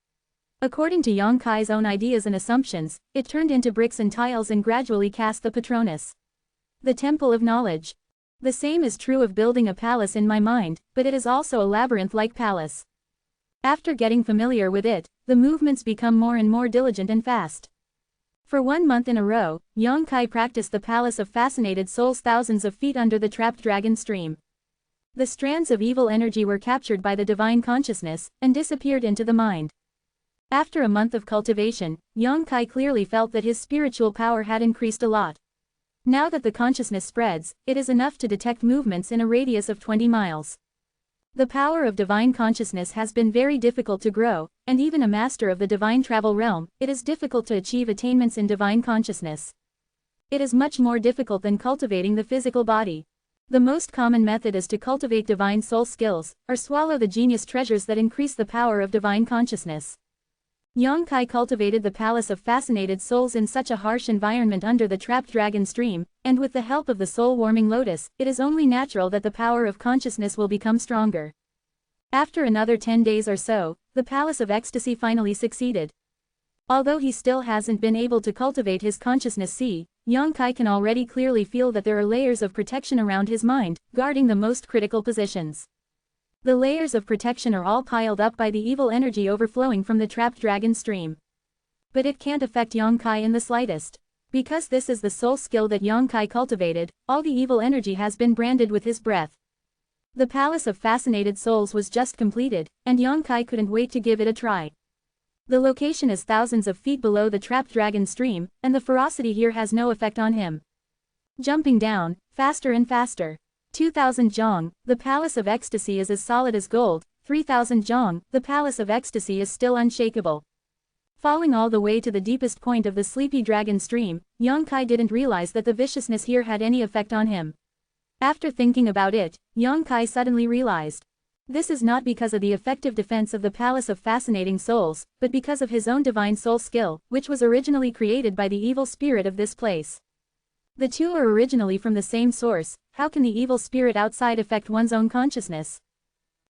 According to Yang Kai's own ideas and assumptions, it turned into bricks and tiles and gradually cast the Patronus. The Temple of Knowledge. The same is true of building a palace in my mind, but it is also a labyrinth-like palace. After getting familiar with it, the movements become more and more diligent and fast. For 1 month in a row, Yang Kai practiced the Palace of Fascinated Souls thousands of feet under the trapped dragon stream. The strands of evil energy were captured by the divine consciousness, and disappeared into the mind. After a month of cultivation, Yang Kai clearly felt that his spiritual power had increased a lot. Now that the consciousness spreads, it is enough to detect movements in a radius of 20 miles. The power of divine consciousness has been very difficult to grow, and even a master of the divine travel realm, it is difficult to achieve attainments in divine consciousness. It is much more difficult than cultivating the physical body. The most common method is to cultivate divine soul skills, or swallow the genius treasures that increase the power of divine consciousness. Yang Kai cultivated the Palace of Fascinated Souls in such a harsh environment under the trapped dragon stream, and with the help of the soul-warming lotus, it is only natural that the power of consciousness will become stronger. After another 10 days or so, the Palace of Ecstasy finally succeeded. Although he still hasn't been able to cultivate his consciousness, Yang Kai can already clearly feel that there are layers of protection around his mind, guarding the most critical positions. The layers of protection are all piled up by the evil energy overflowing from the trapped dragon stream. But it can't affect Yang Kai in the slightest. Because this is the soul skill that Yang Kai cultivated, all the evil energy has been branded with his breath. The Palace of Fascinated Souls was just completed, and Yang Kai couldn't wait to give it a try. The location is thousands of feet below the trapped dragon stream, and the ferocity here has no effect on him. Jumping down, faster and faster. 2,000 zhong, the Palace of Ecstasy is as solid as gold. 3,000 zhong, the Palace of Ecstasy is still unshakable. Falling all the way to the deepest point of the sleepy dragon stream, Yang Kai didn't realize that the viciousness here had any effect on him. After thinking about it, Yang Kai suddenly realized. This is not because of the effective defense of the Palace of Fascinating Souls, but because of his own divine soul skill, which was originally created by the evil spirit of this place. The two are originally from the same source. How can the evil spirit outside affect one's own consciousness?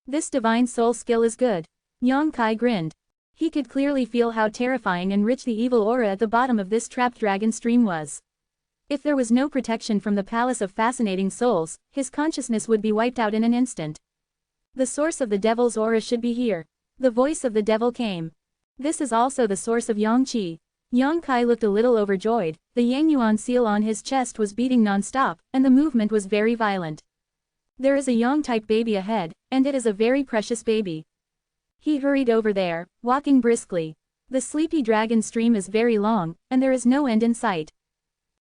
This divine soul skill is good. Yang Kai grinned. He could clearly feel how terrifying and rich the evil aura at the bottom of this trapped dragon stream was. If there was no protection from the Palace of Fascinating Souls, his consciousness would be wiped out in an instant. The source of the devil's aura should be here. The voice of the devil came. This is also the source of Yang Qi. Yang Kai looked a little overjoyed. The Yang Yuan seal on his chest was beating non-stop, and the movement was very violent. There is a Yang-type baby ahead, and it is a very precious baby. He hurried over there, walking briskly. The sleepy dragon stream is very long, and there is no end in sight.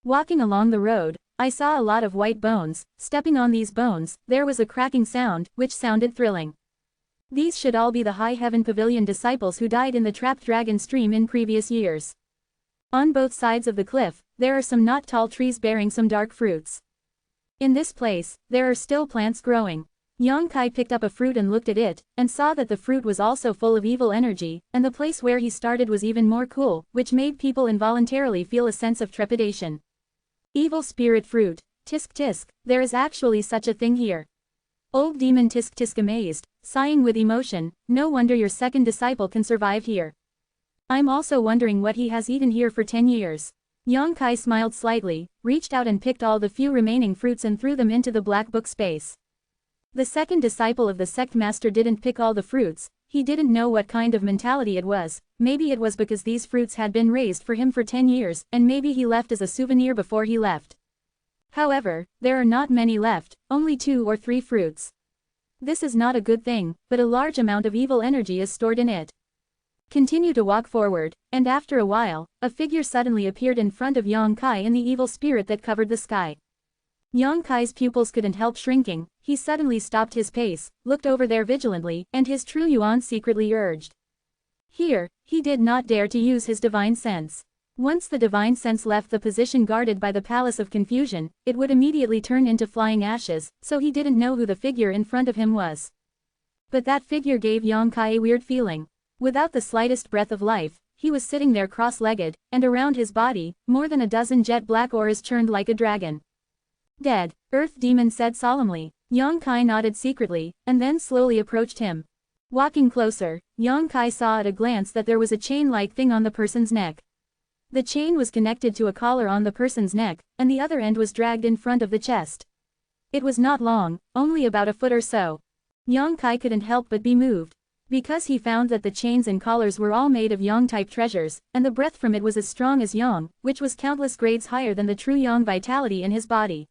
Walking along the road, I saw a lot of white bones. Stepping on these bones, there was a cracking sound, which sounded thrilling. These should all be the High Heaven Pavilion disciples who died in the trapped dragon stream in previous years. On both sides of the cliff, there are some not tall trees bearing some dark fruits. In this place, there are still plants growing. Yang Kai picked up a fruit and looked at it, and saw that the fruit was also full of evil energy, and the place where he started was even more cool, which made people involuntarily feel a sense of trepidation. Evil spirit fruit. Tisk tisk, there is actually such a thing here. Old demon tisk tisk amazed, sighing with emotion, no wonder your second disciple can survive here. I'm also wondering what he has eaten here for 10 years. Yang Kai smiled slightly, reached out and picked all the few remaining fruits and threw them into the black book space. The second disciple of the sect master didn't pick all the fruits. He didn't know what kind of mentality it was. Maybe it was because these fruits had been raised for him for 10 years, and maybe he left as a souvenir before he left. However, there are not many left, only 2 or 3 fruits. This is not a good thing, but a large amount of evil energy is stored in it. Continue to walk forward, and after a while, a figure suddenly appeared in front of Yang Kai in the evil spirit that covered the sky. Yang Kai's pupils couldn't help shrinking. he suddenly stopped his pace, looked over there vigilantly, and his true yuan secretly urged. Here, he did not dare to use his divine sense. Once the divine sense left the position guarded by the Palace of Confusion, it would immediately turn into flying ashes, so he didn't know who the figure in front of him was. But that figure gave Yang Kai a weird feeling. Without the slightest breath of life, he was sitting there cross-legged, and around his body, more than a dozen jet black auras churned like a dragon. Dead, Earth Demon said solemnly. Yang Kai nodded secretly, and then slowly approached him. Walking closer, Yang Kai saw at a glance that there was a chain-like thing on the person's neck. The chain was connected to a collar on the person's neck, and the other end was dragged in front of the chest. It was not long, only about a foot or so. Yang Kai couldn't help but be moved. Because he found that the chains and collars were all made of Yang-type treasures, and the breath from it was as strong as Yang, which was countless grades higher than the true Yang vitality in his body.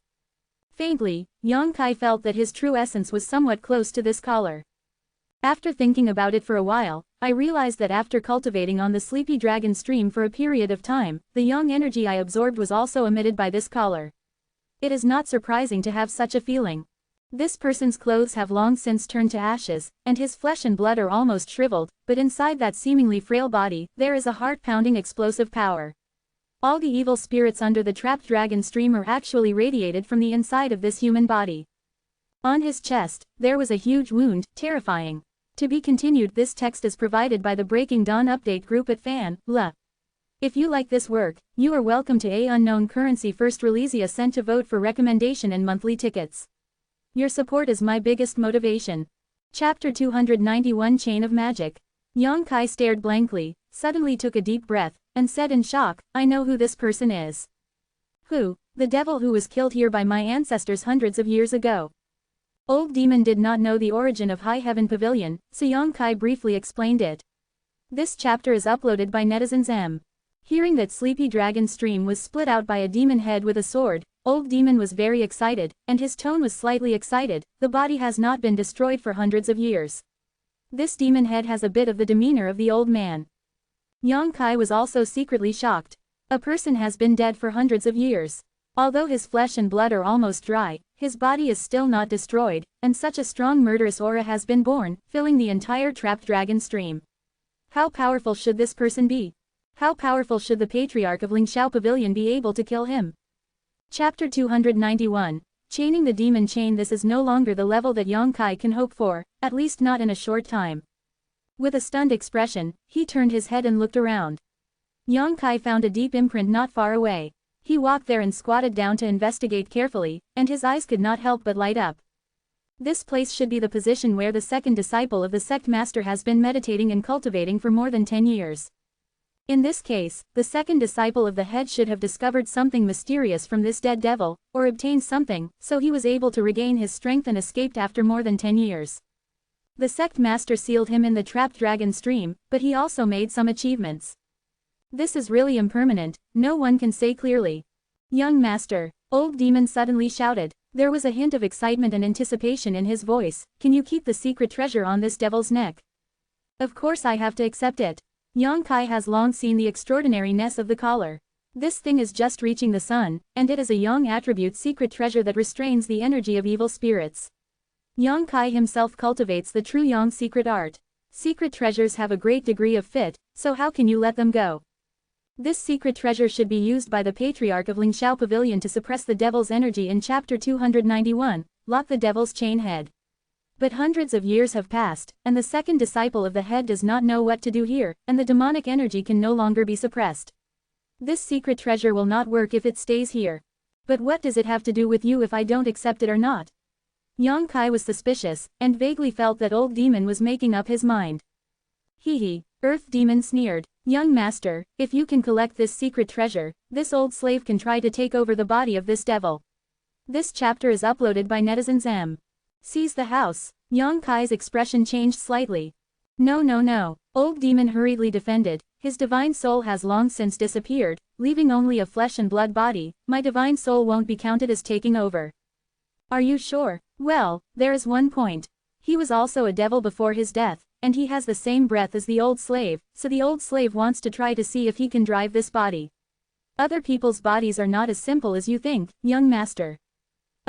Faintly, Yang Kai felt that his true essence was somewhat close to this collar. After thinking about it for a while, I realized that after cultivating on the sleepy dragon stream for a period of time, the yang energy I absorbed was also emitted by this collar. It is not surprising to have such a feeling. This person's clothes have long since turned to ashes, and his flesh and blood are almost shriveled, but inside that seemingly frail body, there is a heart-pounding explosive power. All the evil spirits under the trapped dragon stream are actually radiated from the inside of this human body. On his chest, there was a huge wound, terrifying. To be continued. This text is provided by the Breaking Dawn update group at vansh.saran. If you like this work, you are welcome to a unknown currency first release a cent to vote for recommendation and monthly tickets. Your support is my biggest motivation. Chapter 291 Chain of Magic. Yang Kai stared blankly, suddenly took a deep breath, and said in shock, I know who this person is. Who? The devil who was killed here by my ancestors hundreds of years ago. Old Demon did not know the origin of High Heaven Pavilion, so Yang Kai briefly explained it. This chapter is uploaded by netizens M. Hearing that Sleepy Dragon Stream was split out by a demon head with a sword, Old Demon was very excited, and his tone was slightly excited. The body has not been destroyed for hundreds of years. This demon head has a bit of the demeanor of the old man. Yang Kai was also secretly shocked. A person has been dead for hundreds of years. Although his flesh and blood are almost dry, his body is still not destroyed, and such a strong murderous aura has been born, filling the entire trapped dragon stream. How powerful should this person be? How powerful should the Patriarch of Lingxiao Pavilion be able to kill him? Chapter 291. Chaining the Demon Chain. This is no longer the level that Yang Kai can hope for, at least not in a short time. With a stunned expression, he turned his head and looked around. Yang Kai found a deep imprint not far away. He walked there and squatted down to investigate carefully, and his eyes could not help but light up. This place should be the position where the second disciple of the sect master has been meditating and cultivating for more than 10 years. In this case, the second disciple of the head should have discovered something mysterious from this dead devil, or obtained something, so he was able to regain his strength and escaped after more than 10 years. The sect master sealed him in the trapped dragon stream, but he also made some achievements. This is really impermanent, no one can say clearly. Young master, Old Demon suddenly shouted. There was a hint of excitement and anticipation in his voice. Can you keep the secret treasure on this devil's neck? Of course I have to accept it. Yang Kai has long seen the extraordinariness of the collar. This thing is just reaching the sun, and it is a Yang attribute secret treasure that restrains the energy of evil spirits. Yang Kai himself cultivates the true Yang secret art. Secret treasures have a great degree of fit, so how can you let them go? This secret treasure should be used by the Patriarch of Lingxiao Pavilion to suppress the devil's energy in chapter 291, lock the devil's chain head. But hundreds of years have passed, and the second disciple of the head does not know what to do here, and the demonic energy can no longer be suppressed. This secret treasure will not work if it stays here. But what does it have to do with you if I don't accept it or not? Yang Kai was suspicious, and vaguely felt that Old Demon was making up his mind. Hee. Earth Demon sneered. Young master, if you can collect this secret treasure, this old slave can try to take over the body of this devil. This chapter is uploaded by netizens M. Seize the house. Yang Kai's expression changed slightly. No. Old Demon hurriedly defended. His divine soul has long since disappeared, leaving only a flesh and blood body. My divine soul won't be counted as taking over. Are you sure? Well, there is one point. He was also a devil before his death, and he has the same breath as the old slave, so the old slave wants to try to see if he can drive this body. Other people's bodies are not as simple as you think, young master.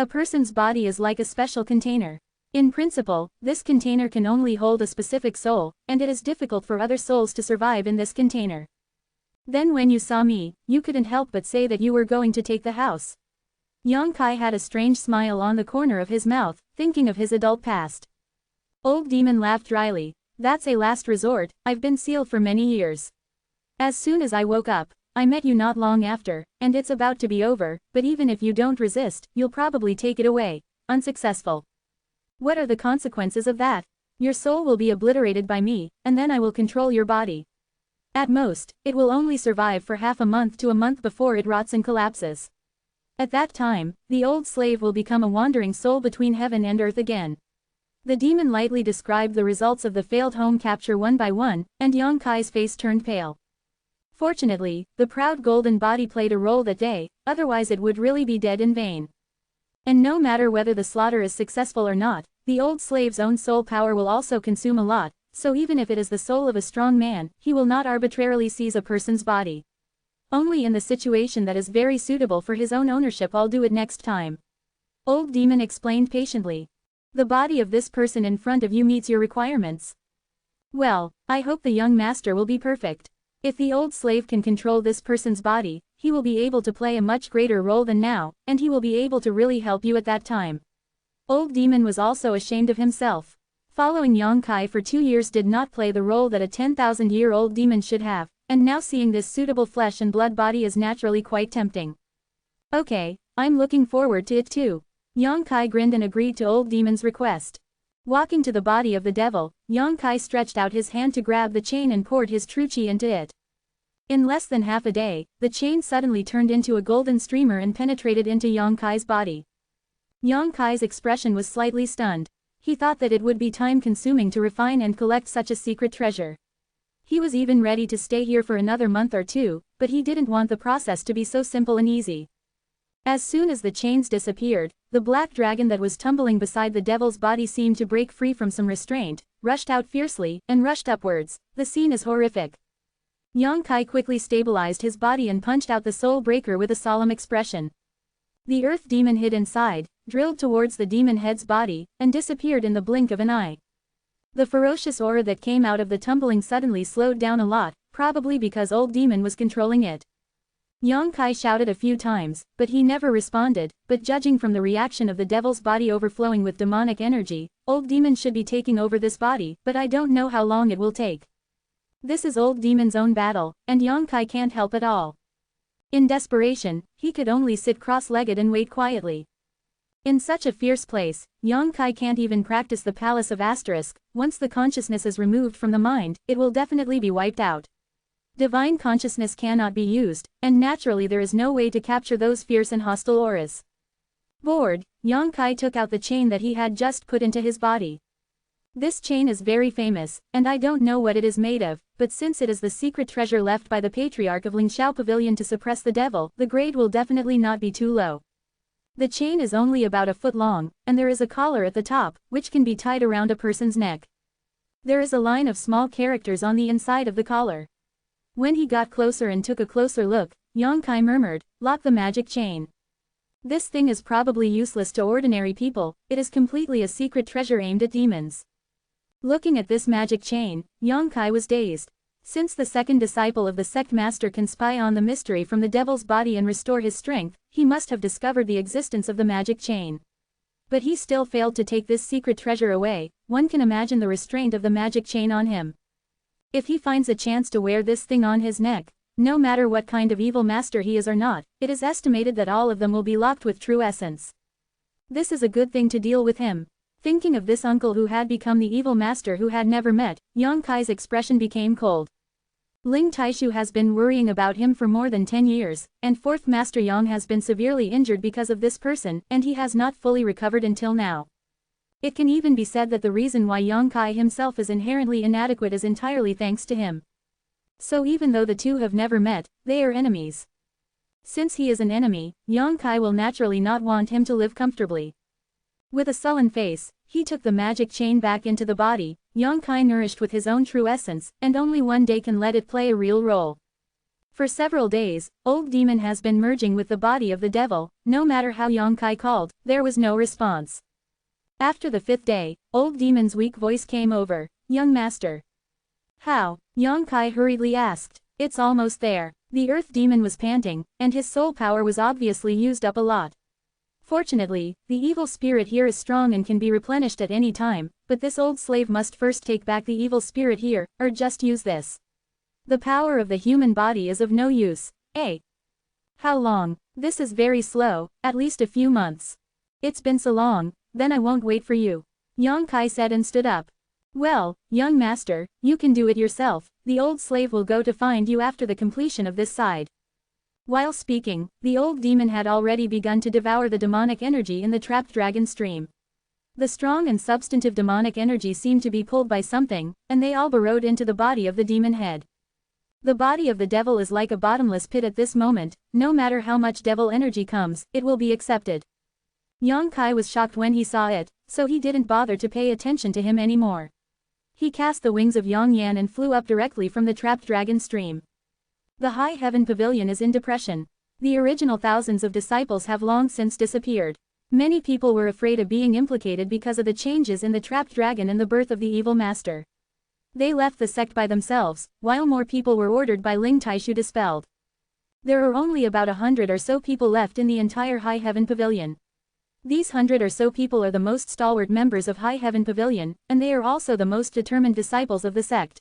A person's body is like a special container. In principle, this container can only hold a specific soul, and it is difficult for other souls to survive in this container. Then when you saw me, you couldn't help but say that you were going to take the house. Yang Kai had a strange smile on the corner of his mouth, thinking of his adult past. Old Demon laughed dryly. That's a last resort, I've been sealed for many years. As soon as I woke up, I met you not long after, and it's about to be over, but even if you don't resist, you'll probably take it away, unsuccessful. What are the consequences of that? Your soul will be obliterated by me, and then I will control your body. At most, it will only survive for half a month to a month before it rots and collapses. At that time, the old slave will become a wandering soul between heaven and earth again. The demon lightly described the results of the failed home capture one by one, and Yang Kai's face turned pale. Fortunately, the proud golden body played a role that day, otherwise it would really be dead in vain. And no matter whether the slaughter is successful or not, the old slave's own soul power will also consume a lot, so even if it is the soul of a strong man, he will not arbitrarily seize a person's body. Only in the situation that is very suitable for his own ownership I'll do it next time. Old Demon explained patiently. The body of this person in front of you meets your requirements. Well, I hope the young master will be perfect. If the old slave can control this person's body, he will be able to play a much greater role than now, and he will be able to really help you at that time. Old Demon was also ashamed of himself. Following Yang Kai for 2 years did not play the role that a 10,000-year-old demon should have, and now seeing this suitable flesh and blood body is naturally quite tempting. Okay, I'm looking forward to it too. Yang Kai grinned and agreed to Old Demon's request. Walking to the body of the devil, Yang Kai stretched out his hand to grab the chain and poured his true chi into it. In less than half a day, the chain suddenly turned into a golden streamer and penetrated into Yang Kai's body. Yang Kai's expression was slightly stunned. He thought that it would be time-consuming to refine and collect such a secret treasure. He was even ready to stay here for another month or two, but he didn't want the process to be so simple and easy. As soon as the chains disappeared, the black dragon that was tumbling beside the devil's body seemed to break free from some restraint, rushed out fiercely, and rushed upwards. The scene is horrific. Yang Kai quickly stabilized his body and punched out the soul breaker with a solemn expression. The earth demon hid inside, drilled towards the demon head's body, and disappeared in the blink of an eye. The ferocious aura that came out of the tumbling suddenly slowed down a lot, probably because Old Demon was controlling it. Yang Kai shouted a few times, but he never responded, but judging from the reaction of the devil's body overflowing with demonic energy, Old Demon should be taking over this body, but I don't know how long it will take. This is Old Demon's own battle, and Yang Kai can't help at all. In desperation, he could only sit cross-legged and wait quietly. In such a fierce place, Yang Kai can't even practice the Palace of Asterisk. Once the consciousness is removed from the mind, it will definitely be wiped out. Divine consciousness cannot be used, and naturally there is no way to capture those fierce and hostile auras. Bored, Yang Kai took out the chain that he had just put into his body. This chain is very famous, and I don't know what it is made of, but since it is the secret treasure left by the Patriarch of Lingxiao Pavilion to suppress the devil, the grade will definitely not be too low. The chain is only about a foot long, and there is a collar at the top, which can be tied around a person's neck. There is a line of small characters on the inside of the collar. When he got closer and took a closer look, Yang Kai murmured, "Lock the magic chain." This thing is probably useless to ordinary people, it is completely a secret treasure aimed at demons. Looking at this magic chain, Yang Kai was dazed. Since the second disciple of the sect master can spy on the mystery from the devil's body and restore his strength, he must have discovered the existence of the magic chain. But he still failed to take this secret treasure away. One can imagine the restraint of the magic chain on him. If he finds a chance to wear this thing on his neck, no matter what kind of evil master he is or not, it is estimated that all of them will be locked with true essence. This is a good thing to deal with him. Thinking of this uncle who had become the evil master who had never met, Yang Kai's expression became cold. Ling Taishu has been worrying about him for more than 10 years, and fourth master Yang has been severely injured because of this person, and he has not fully recovered until now. It can even be said that the reason why Yang Kai himself is inherently inadequate is entirely thanks to him. So even though the two have never met, they are enemies. Since he is an enemy, Yang Kai will naturally not want him to live comfortably. With a sullen face, he took the magic chain back into the body. Yang Kai nourished with his own true essence, and only one day can let it play a real role. For several days, old demon has been merging with the body of the devil. No matter how Yang Kai called, there was no response. After the 5th day, old demon's weak voice came over. Young master. How? Yang Kai hurriedly asked. It's almost there. The earth demon was panting, and his soul power was obviously used up a lot. Fortunately, the evil spirit here is strong and can be replenished at any time, but this old slave must first take back the evil spirit here, or just use this. The power of the human body is of no use. How long? This is very slow, at least a few months. It's been so long, then I won't wait for you. Yang Kai said and stood up. Well, young master, you can do it yourself. The old slave will go to find you after the completion of this side. While speaking, the old demon had already begun to devour the demonic energy in the trapped dragon stream. The strong and substantive demonic energy seemed to be pulled by something, and they all burrowed into the body of the demon head. The body of the devil is like a bottomless pit at this moment. No matter how much devil energy comes, it will be accepted. Yang Kai was shocked when he saw it, so he didn't bother to pay attention to him anymore. He cast the wings of Yang Yan and flew up directly from the trapped dragon stream. The High Heaven Pavilion is in depression. The original thousands of disciples have long since disappeared. Many people were afraid of being implicated because of the changes in the trapped dragon and the birth of the evil master. They left the sect by themselves, while more people were ordered by Ling Taishu dispelled. There are only about 100 or so people left in the entire High Heaven Pavilion. These 100 or so people are the most stalwart members of High Heaven Pavilion, and they are also the most determined disciples of the sect.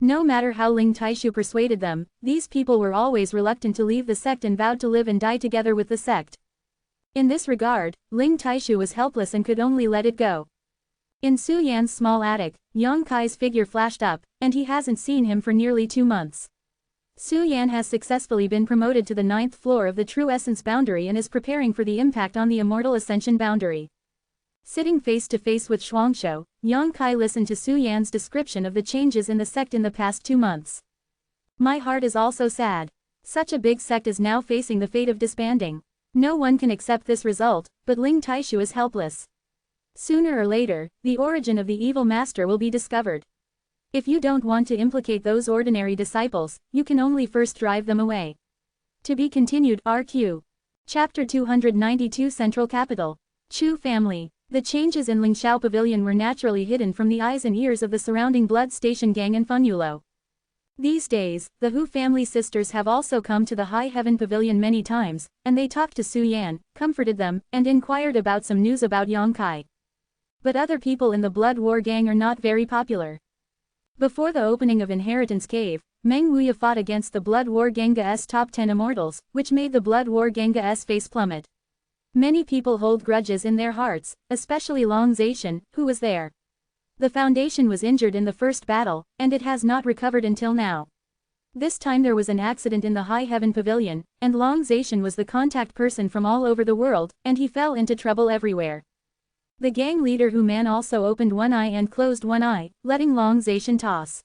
No matter how Ling Taishu persuaded them, these people were always reluctant to leave the sect and vowed to live and die together with the sect. In this regard, Ling Taishu was helpless and could only let it go. In Su Yan's small attic, Yang Kai's figure flashed up, and he hasn't seen him for nearly 2 months. Su Yan has successfully been promoted to the 9th floor of the True Essence boundary and is preparing for the impact on the Immortal Ascension boundary. Sitting face to face with Shuangshou, Yang Kai listened to Su Yan's description of the changes in the sect in the past 2 months. My heart is also sad. Such a big sect is now facing the fate of disbanding. No one can accept this result, but Ling Taishu is helpless. Sooner or later, the origin of the evil master will be discovered. If you don't want to implicate those ordinary disciples, you can only first drive them away. To be continued. RQ. Chapter 292 Central Capital. Chu family. The changes in Lingxiao Pavilion were naturally hidden from the eyes and ears of the surrounding Blood Station gang in Funyulo. These days, the Hu family sisters have also come to the High Heaven Pavilion many times, and they talked to Su Yan, comforted them, and inquired about some news about Yang Kai. But other people in the Blood War gang are not very popular. Before the opening of Inheritance Cave, Meng Wuya fought against the Blood War Genga's top 10 immortals, which made the Blood War Genga's face plummet. Many people hold grudges in their hearts, especially Long Zaishan, who was there. The Foundation was injured in the first battle, and it has not recovered until now. This time there was an accident in the High Heaven Pavilion, and Long Zaishan was the contact person from all over the world, and he fell into trouble everywhere. The gang leader Hu Man also opened one eye and closed one eye, letting Long Zaishan toss.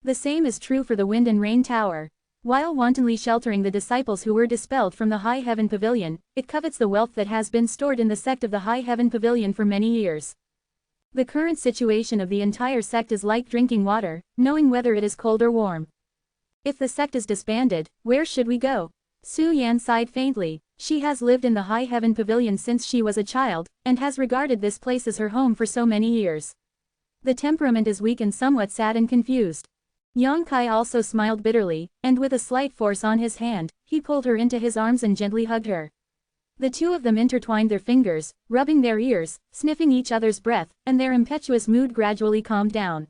The same is true for the Wind and Rain Tower. While wantonly sheltering the disciples who were dispelled from the High Heaven Pavilion, it covets the wealth that has been stored in the sect of the High Heaven Pavilion for many years. The current situation of the entire sect is like drinking water, knowing whether it is cold or warm. If the sect is disbanded, where should we go? Su Yan sighed faintly. She has lived in the High Heaven Pavilion since she was a child, and has regarded this place as her home for so many years. The temperament is weak and somewhat sad and confused. Yang Kai also smiled bitterly, and with a slight force on his hand, he pulled her into his arms and gently hugged her. The two of them intertwined their fingers, rubbing their ears, sniffing each other's breath, and their impetuous mood gradually calmed down.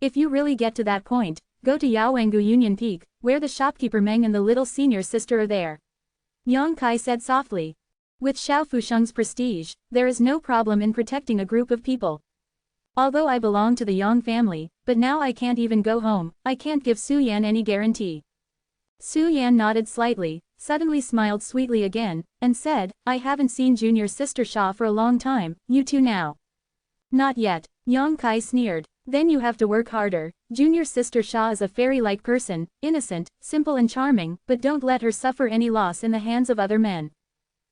If you really get to that point, go to Yaowangu Union Peak, where the shopkeeper Meng and the little senior sister are there. Yang Kai said softly. With Xiao Fusheng's prestige, there is no problem in protecting a group of people. Although I belong to the Yang family, but now I can't even go home, I can't give Su Yan any guarantee. Su Yan nodded slightly, suddenly smiled sweetly again, and said, I haven't seen junior sister Sha for a long time, you two now. Not yet, Yang Kai sneered. Then you have to work harder. Junior sister Sha is a fairy-like person, innocent, simple and charming, but don't let her suffer any loss in the hands of other men.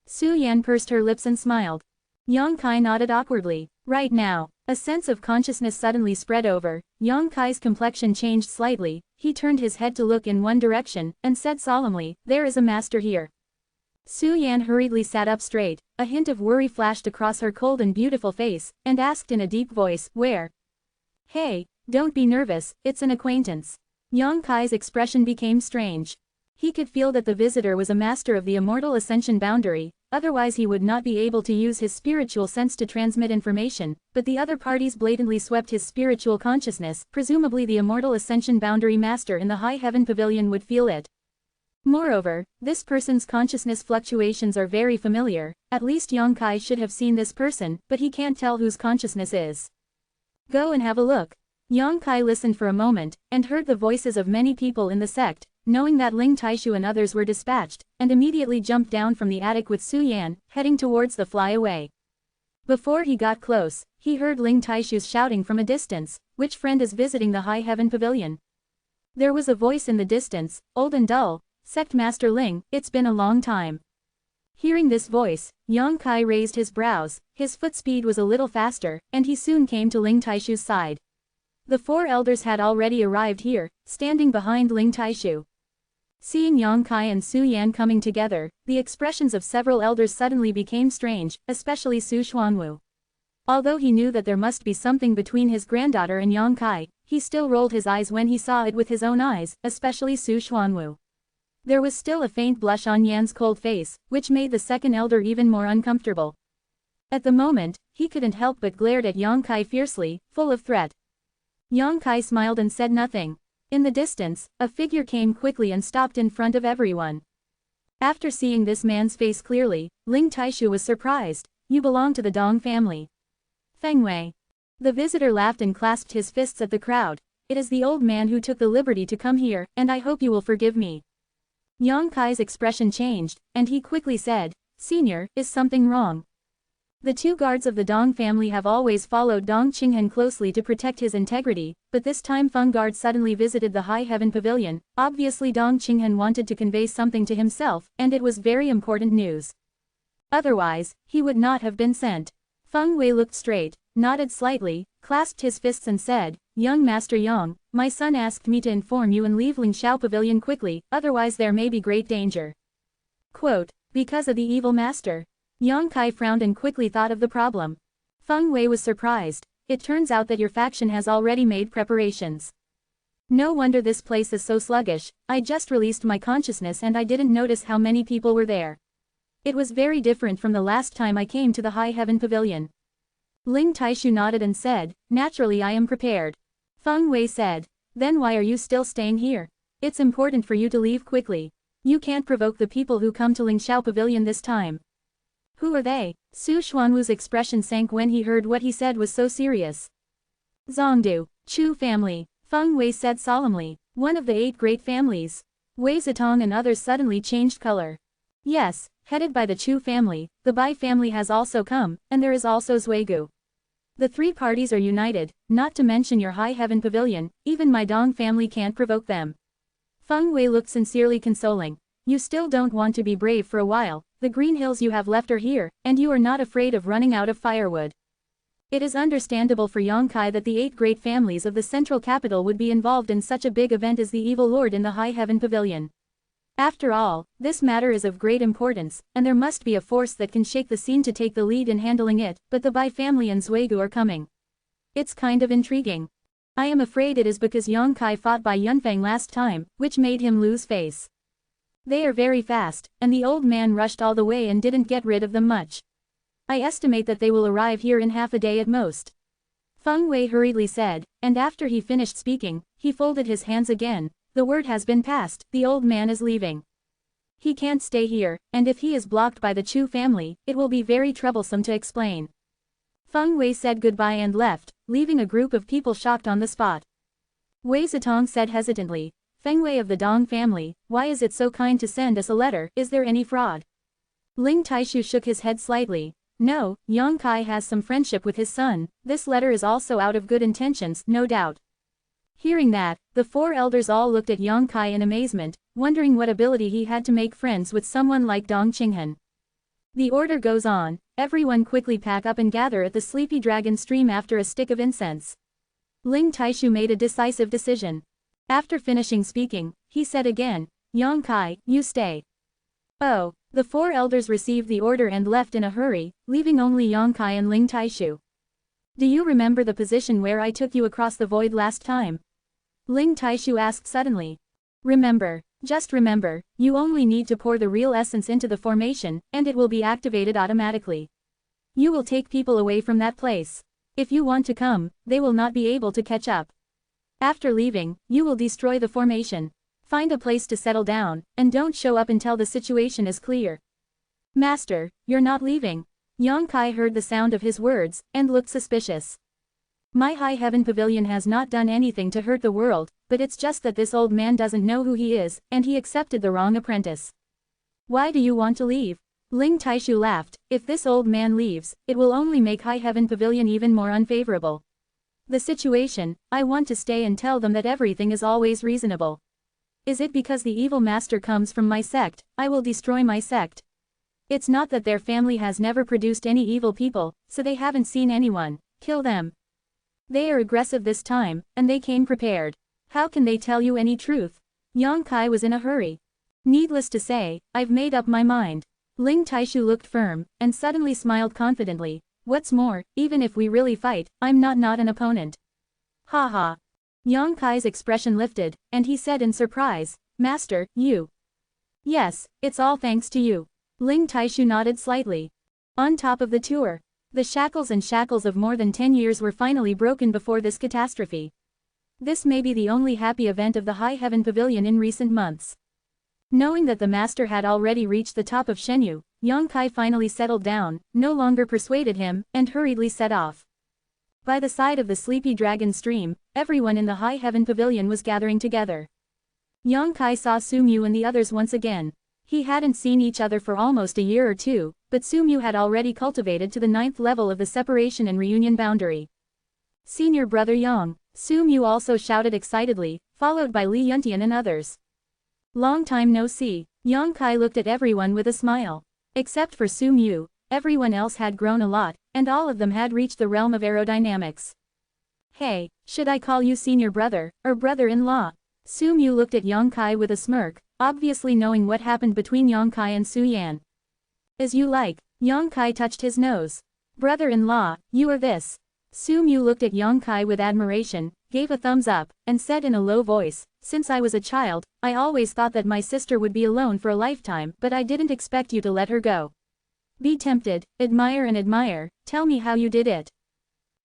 Su Yan pursed her lips and smiled. Yang Kai nodded awkwardly. Right now, a sense of consciousness suddenly spread over Yang Kai's complexion changed slightly, he turned his head to look in one direction, and said solemnly, "There is a master here." Su Yan hurriedly sat up straight, a hint of worry flashed across her cold and beautiful face, and asked in a deep voice, "Where?" "Hey, don't be nervous, it's an acquaintance." Yang Kai's expression became strange. He could feel that the visitor was a master of the immortal ascension boundary, otherwise he would not be able to use his spiritual sense to transmit information, but the other parties blatantly swept his spiritual consciousness, presumably the immortal ascension boundary master in the High Heaven Pavilion would feel it. Moreover, this person's consciousness fluctuations are very familiar, at least Yang Kai should have seen this person, but he can't tell whose consciousness is. "Go and have a look." Yang Kai listened for a moment, and heard the voices of many people in the sect, knowing that Ling Taishu and others were dispatched, and immediately jumped down from the attic with Su Yan, heading towards the flyaway. Before he got close, he heard Ling Taishu's shouting from a distance, "Which friend is visiting the High Heaven Pavilion?" There was a voice in the distance, old and dull, "Sect Master Ling, it's been a long time." Hearing this voice, Yang Kai raised his brows, his foot speed was a little faster, and he soon came to Ling Taishu's side. The four elders had already arrived here, standing behind Ling Taishu. Seeing Yang Kai and Su Yan coming together, the expressions of several elders suddenly became strange, especially Su Xuanwu. Although he knew that there must be something between his granddaughter and Yang Kai, he still rolled his eyes when he saw it with his own eyes, especially Su Xuanwu. There was still a faint blush on Yan's cold face, which made the second elder even more uncomfortable. At the moment, he couldn't help but glared at Yang Kai fiercely, full of threat. Yang Kai smiled and said nothing. In the distance, a figure came quickly and stopped in front of everyone. After seeing this man's face clearly, Ling Taishu was surprised. "You belong to the Dong family." "Feng Wei." The visitor laughed and clasped his fists at the crowd. "It is the old man who took the liberty to come here, and I hope you will forgive me." Yang Kai's expression changed, and he quickly said, "Senior, is something wrong?" The two guards of the Dong family have always followed Dong Qinghan closely to protect his integrity, but this time Feng Guard suddenly visited the High Heaven Pavilion. Obviously Dong Qinghan wanted to convey something to himself, and it was very important news. Otherwise, he would not have been sent. Feng Wei looked straight, nodded slightly, clasped his fists and said, "Young Master Yang, my son asked me to inform you and leave Lingxiao Pavilion quickly, otherwise there may be great danger." Quote, "Because of the evil master?" Yang Kai frowned and quickly thought of the problem. Feng Wei was surprised. "It turns out that your faction has already made preparations. No wonder this place is so sluggish. I just released my consciousness and I didn't notice how many people were there. It was very different from the last time I came to the High Heaven Pavilion." Ling Taishu nodded and said, "Naturally I am prepared." Feng Wei said, "Then why are you still staying here? It's important for you to leave quickly. You can't provoke the people who come to Lingxiao Pavilion this time." "Who are they?" Su Xuanwu's expression sank when he heard what he said was so serious. "Zongdu, Chu family," Feng Wei said solemnly, "one of the 8 great families." Wei Zitong and others suddenly changed color. "Yes, headed by the Chu family, the Bai family has also come, and there is also Zuigu. The 3 parties are united, not to mention your High Heaven Pavilion, even my Dong family can't provoke them." Feng Wei looked sincerely consoling. "You still don't want to be brave for a while, the green hills you have left are here, and you are not afraid of running out of firewood." It is understandable for Yang Kai that the 8 great families of the central capital would be involved in such a big event as the Evil Lord in the High Heaven Pavilion. After all, this matter is of great importance, and there must be a force that can shake the scene to take the lead in handling it, but the Bai family and Zuigu are coming. It's kind of intriguing. I am afraid it is because Yang Kai fought by Yunfeng last time, which made him lose face. They are very fast, and the old man rushed all the way and didn't get rid of them much. I estimate that they will arrive here in half a day at most." Feng Wei hurriedly said, and after he finished speaking, he folded his hands again. "The word has been passed, the old man is leaving. He can't stay here, and if he is blocked by the Chu family, it will be very troublesome to explain." Feng Wei said goodbye and left, leaving a group of people shocked on the spot. Wei Zitong said hesitantly, "Feng Wei of the Dong family, why is it so kind to send us a letter? Is there any fraud?" Ling Taishu shook his head slightly. "No, Yang Kai has some friendship with his son. This letter is also out of good intentions, no doubt." Hearing that, the 4 elders all looked at Yang Kai in amazement, wondering what ability he had to make friends with someone like Dong Qinghan. The order goes on, everyone quickly pack up and gather at the Sleepy Dragon stream after a stick of incense. Ling Taishu made a decisive decision. After finishing speaking, he said again, Yang Kai, you stay. Oh, the four elders received the order and left in a hurry, leaving only Yang Kai and Ling Taishu. Do you remember the position where I took you across the void last time? Ling Taishu asked suddenly. Remember, just remember, you only need to pour the real essence into the formation, and it will be activated automatically. You will take people away from that place. If you want to come, they will not be able to catch up. After leaving, you will destroy the formation. Find a place to settle down, and don't show up until the situation is clear. Master, you're not leaving. Yang Kai heard the sound of his words, and looked suspicious. My High Heaven Pavilion has not done anything to hurt the world, but it's just that this old man doesn't know who he is, and he accepted the wrong apprentice. Why do you want to leave? Ling Taishu laughed. If this old man leaves, it will only make High Heaven Pavilion even more unfavorable. The situation, I want to stay and tell them that everything is always reasonable. Is it because the evil master comes from my sect? I will destroy my sect. It's not that their family has never produced any evil people, so they haven't seen anyone. Kill them. They are aggressive this time, and they came prepared. How can they tell you any truth? Yang Kai was in a hurry. Needless to say, I've made up my mind. Ling Taishu looked firm, and suddenly smiled confidently. What's more, even if we really fight, I'm not an opponent. Ha ha. Yang Kai's expression lifted, and he said in surprise, Master, you. Yes, it's all thanks to you. Ling Taishu nodded slightly. On top of the tour, the shackles of more than 10 years were finally broken before this catastrophe. This may be the only happy event of the High Heaven Pavilion in recent months. Knowing that the master had already reached the top of Zhenwu, Yang Kai finally settled down, no longer persuaded him, and hurriedly set off. By the side of the sleepy dragon stream, everyone in the High Heaven Pavilion was gathering together. Yang Kai saw Sumu and the others once again. He hadn't seen each other for almost a year or two, but Sumu had already cultivated to the 9th level of the separation and reunion boundary. Senior brother Yang, Sumu also shouted excitedly, followed by Li Yuntian and others. Long time no see. Yang Kai looked at everyone with a smile. Except for Sumu, everyone else had grown a lot, and all of them had reached the realm of aerodynamics. Hey, should I call you senior brother, or brother-in-law? Sumu looked at Yang Kai with a smirk, obviously knowing what happened between Yang Kai and Su Yan. As you like. Yang Kai touched his nose. Brother-in-law, you are this. Sumu looked at Yang Kai with admiration, gave a thumbs up, and said in a low voice, Since I was a child, I always thought that my sister would be alone for a lifetime, but I didn't expect you to let her go. Be tempted, admire and admire, tell me how you did it.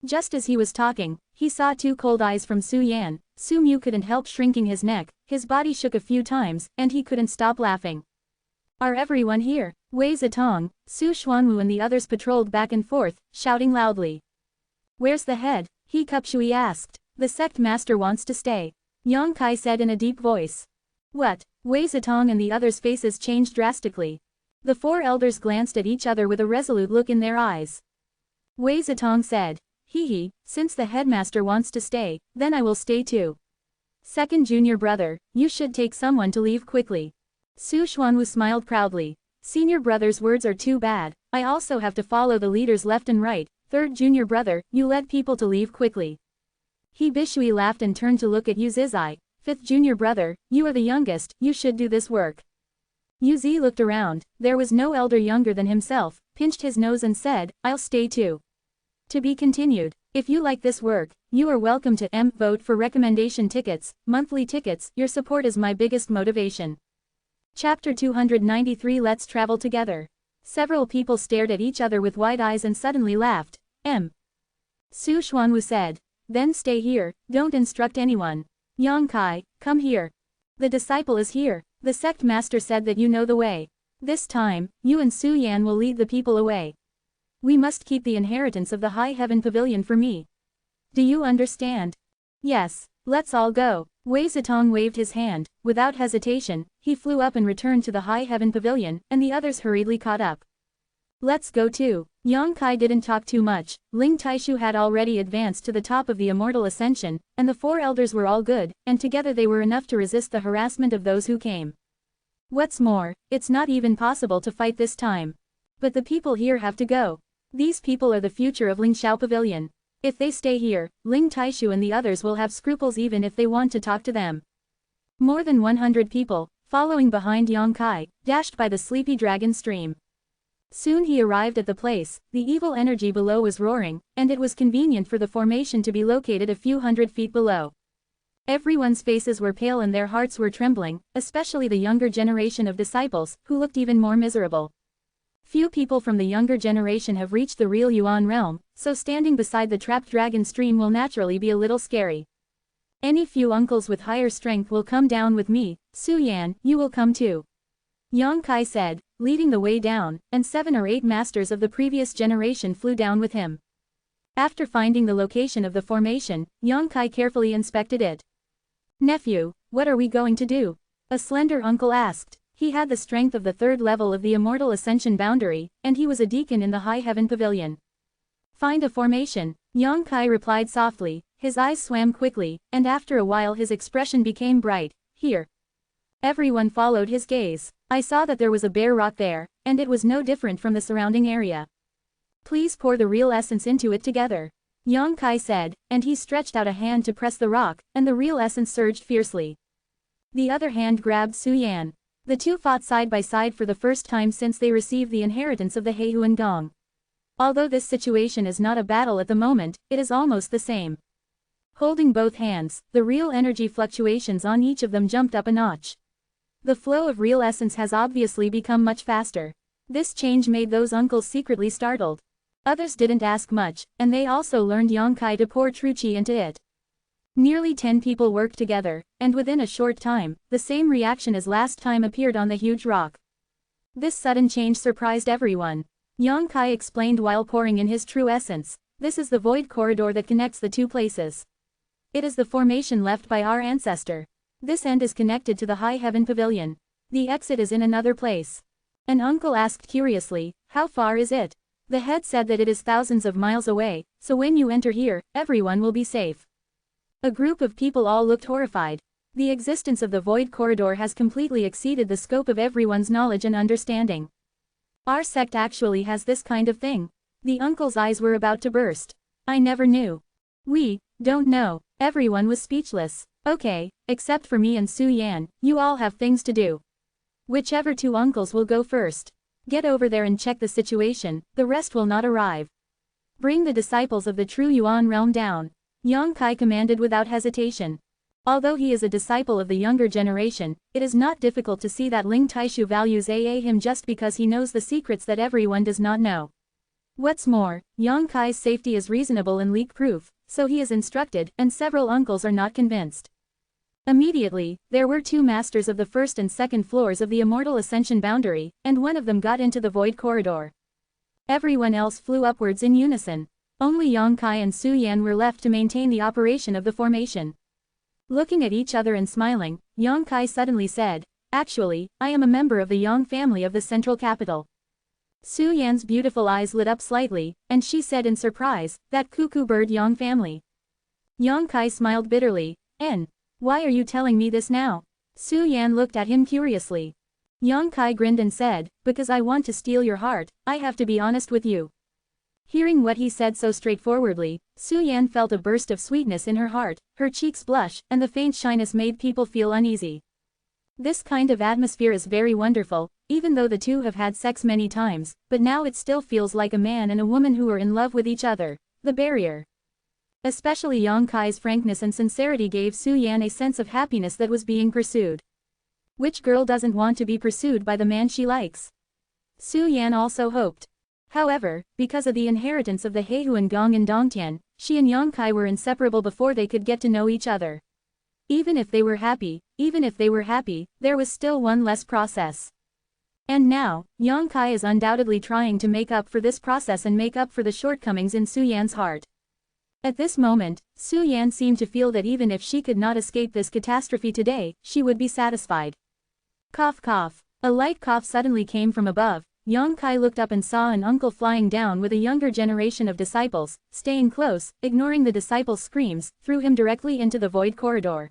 Just as he was talking, he saw two cold eyes from Su Yan. Sumu couldn't help shrinking his neck, his body shook a few times, and he couldn't stop laughing. Are everyone here? Wei Zitong, Su Xuanwu and the others patrolled back and forth, shouting loudly. Where's the head? He Kupshui asked. The sect master wants to stay. Yang Kai said in a deep voice. What? Wei Zitong and the others' faces changed drastically. The four elders glanced at each other with a resolute look in their eyes. Wei Zitong said. Hee, since the headmaster wants to stay, then I will stay too. Second junior brother, you should take someone to leave quickly. Su Xuanwu smiled proudly. Senior brother's words are too bad, I also have to follow the leaders left and right. Third junior brother, you led people to leave quickly. He Bishui laughed and turned to look at Yu Zizai. Fifth junior brother, you are the youngest, you should do this work. Yu Zi looked around, there was no elder younger than himself, pinched his nose and said, I'll stay too. To be continued. If you like this work, you are welcome to vote for recommendation tickets, monthly tickets, your support is my biggest motivation. Chapter 293 Let's travel together. Several people stared at each other with wide eyes and suddenly laughed. Su Xuanwu said. Then stay here, don't instruct anyone. Yang Kai, come here. The disciple is here. The sect master said that you know the way. This time, you and Su Yan will lead the people away. We must keep the inheritance of the High Heaven Pavilion for me. Do you understand? Yes, let's all go. Wei Zitong waved his hand. Without hesitation, he flew up and returned to the High Heaven Pavilion, and the others hurriedly caught up. Let's go too. Yang Kai didn't talk too much. Ling Taishu had already advanced to the top of the Immortal Ascension, and the four elders were all good, and together they were enough to resist the harassment of those who came. What's more, it's not even possible to fight this time. But the people here have to go. These people are the future of Lingxiao Pavilion. If they stay here, Ling Taishu and the others will have scruples even if they want to talk to them. More than 100 people, following behind Yang Kai, dashed by the sleepy dragon stream. Soon he arrived at the place. The evil energy below was roaring, and it was convenient for the formation to be located a few hundred feet below. Everyone's faces were pale and their hearts were trembling, especially the younger generation of disciples, who looked even more miserable. Few people from the younger generation have reached the real Yuan realm, so standing beside the trapped dragon stream will naturally be a little scary. Any few uncles with higher strength will come down with me. Su Yan, you will come too. Yang Kai said, leading the way down, and 7 or 8 masters of the previous generation flew down with him. After finding the location of the formation, Yang Kai carefully inspected it. Nephew, what are we going to do? A slender uncle asked. He had the strength of the 3rd level of the Immortal Ascension boundary, and he was a deacon in the High Heaven Pavilion. Find a formation, Yang Kai replied softly. His eyes swam quickly, and after a while his expression became bright. Here. Everyone followed his gaze. I saw that there was a bare rock there, and it was no different from the surrounding area. Please pour the real essence into it together. Yang Kai said, and he stretched out a hand to press the rock, and the real essence surged fiercely. The other hand grabbed Su Yan. The two fought side by side for the first time since they received the inheritance of the Heihuan Gong. Although this situation is not a battle at the moment, it is almost the same. Holding both hands, the real energy fluctuations on each of them jumped up a notch. The flow of real essence has obviously become much faster. This change made those uncles secretly startled. Others didn't ask much, and they also learned Yang Kai to pour true qi into it. Nearly 10 people worked together, and within a short time, the same reaction as last time appeared on the huge rock. This sudden change surprised everyone. Yang Kai explained while pouring in his true essence. This is the void corridor that connects the two places. It is the formation left by our ancestor. This end is connected to the High Heaven Pavilion. The exit is in another place. An uncle asked curiously, how far is it? The head said that it is thousands of miles away, so when you enter here, everyone will be safe. A group of people all looked horrified. The existence of the void corridor has completely exceeded the scope of everyone's knowledge and understanding. Our sect actually has this kind of thing. The uncle's eyes were about to burst. I never knew. We don't know. Everyone was speechless. Okay, except for me and Su Yan, you all have things to do. Whichever 2 uncles will go first. Get over there and check the situation, the rest will not arrive. Bring the disciples of the true Yuan realm down. Yang Kai commanded without hesitation. Although he is a disciple of the younger generation, it is not difficult to see that Ling Taishu values him just because he knows the secrets that everyone does not know. What's more, Yang Kai's safety is reasonable and leak-proof, so he is instructed, and several uncles are not convinced. Immediately, there were 2 masters of the 1st and 2nd floors of the Immortal Ascension boundary, and one of them got into the void corridor. Everyone else flew upwards in unison. Only Yang Kai and Su Yan were left to maintain the operation of the formation. Looking at each other and smiling, Yang Kai suddenly said, actually, I am a member of the Yang family of the central capital. Su Yan's beautiful eyes lit up slightly, and she said in surprise, that cuckoo bird Yang family. Yang Kai smiled bitterly, why are you telling me this now? Su Yan looked at him curiously. Yang Kai grinned and said, because I want to steal your heart, I have to be honest with you. Hearing what he said so straightforwardly, Su Yan felt a burst of sweetness in her heart, her cheeks blush, and the faint shyness made people feel uneasy. This kind of atmosphere is very wonderful, even though the two have had sex many times, but now it still feels like a man and a woman who are in love with each other. The barrier. Especially Yang Kai's frankness and sincerity gave Su Yan a sense of happiness that was being pursued. Which girl doesn't want to be pursued by the man she likes? Su Yan also hoped. However, because of the inheritance of the Heihuan Gong and Dongtian, she and Yang Kai were inseparable before they could get to know each other. Even if they were happy, there was still one less process. And now, Yang Kai is undoubtedly trying to make up for this process and make up for the shortcomings in Su Yan's heart. At this moment, Su Yan seemed to feel that even if she could not escape this catastrophe today, she would be satisfied. Cough cough. A light cough suddenly came from above. Yang Kai looked up and saw an uncle flying down with a younger generation of disciples, staying close, ignoring the disciples' screams, threw him directly into the void corridor.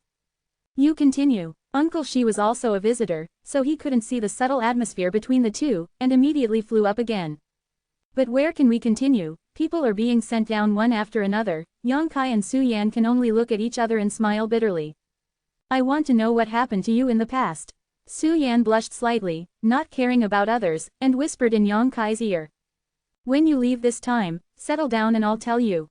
You continue. Uncle Shi was also a visitor, so he couldn't see the subtle atmosphere between the two, and immediately flew up again. But where can we continue? People are being sent down one after another. Yang Kai and Su Yan can only look at each other and smile bitterly. I want to know what happened to you in the past. Su Yan blushed slightly, not caring about others, and whispered in Yang Kai's ear. When you leave this time, settle down and I'll tell you.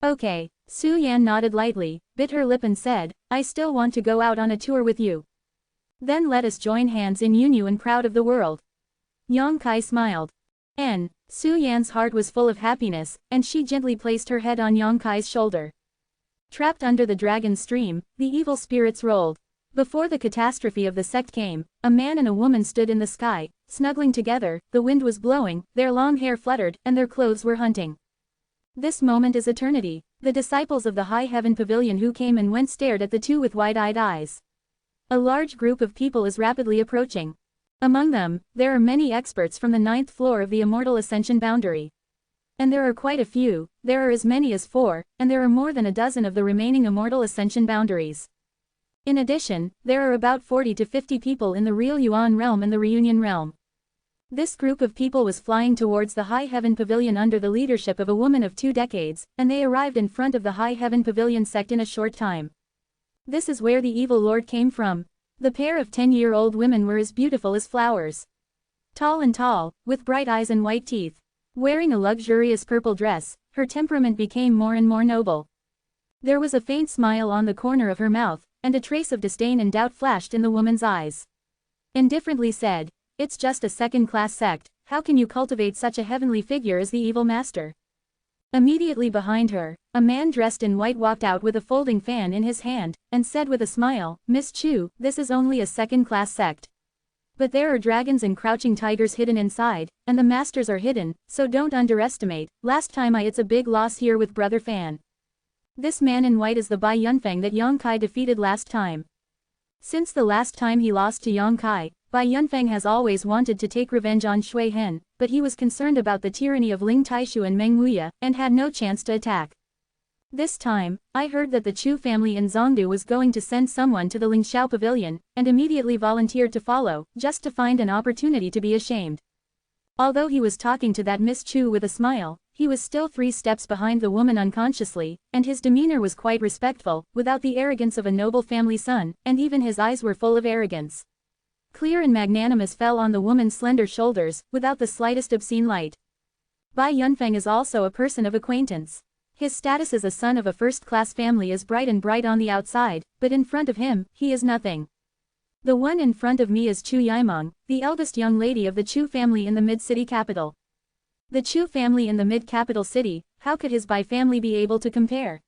Okay, Su Yan nodded lightly, bit her lip and said, I still want to go out on a tour with you. Then let us join hands in union and proud of the world. Yang Kai smiled. Su Yan's heart was full of happiness, and she gently placed her head on Yang Kai's shoulder. Trapped under the dragon's stream, the evil spirits rolled. Before the catastrophe of the sect came, a man and a woman stood in the sky, snuggling together, the wind was blowing, their long hair fluttered, and their clothes were hunting. This moment is eternity. The disciples of the High Heaven Pavilion who came and went stared at the two with wide-eyed eyes. A large group of people is rapidly approaching. Among them, there are many experts from the 9th floor of the Immortal Ascension boundary. And there are quite a few, there are as many as 4, and there are more than a dozen of the remaining Immortal Ascension boundaries. In addition, there are about 40 to 50 people in the Real Yuan realm and the Reunion realm. This group of people was flying towards the High Heaven Pavilion under the leadership of a woman of 2 decades, and they arrived in front of the High Heaven Pavilion sect in a short time. This is where the evil lord came from. The pair of 10-year-old women were as beautiful as flowers. Tall, with bright eyes and white teeth. Wearing a luxurious purple dress, her temperament became more and more noble. There was a faint smile on the corner of her mouth, and a trace of disdain and doubt flashed in the woman's eyes. Indifferently said, it's just a second-class sect, how can you cultivate such a heavenly figure as the evil master? Immediately behind her, a man dressed in white walked out with a folding fan in his hand, and said with a smile, Miss Chu, this is only a second-class sect. But there are dragons and crouching tigers hidden inside, and the masters are hidden, so don't underestimate. Last time it's a big loss here with Brother Fan. This man in white is the dianfeng that Yang Kai defeated last time. Since the last time he lost to Yang Kai, Dianfeng has always wanted to take revenge on Shui Hen, but he was concerned about the tyranny of Ling Taishu and Meng Wuya, and had no chance to attack. This time, I heard that the Chu family in Zhongdu was going to send someone to the Lingxiao Pavilion, and immediately volunteered to follow, just to find an opportunity to be ashamed. Although he was talking to that Miss Chu with a smile, he was still 3 steps behind the woman unconsciously, and his demeanor was quite respectful, without the arrogance of a noble family son, and even his eyes were full of arrogance. Clear and magnanimous fell on the woman's slender shoulders, without the slightest obscene light. Bai Yunfeng is also a person of acquaintance. His status as a son of a first-class family is bright on the outside, but in front of him, he is nothing. The one in front of me is Chu Yimeng, the eldest young lady of the Chu family in the mid-city capital. The Chu family in the mid-capital city, how could his Bai family be able to compare?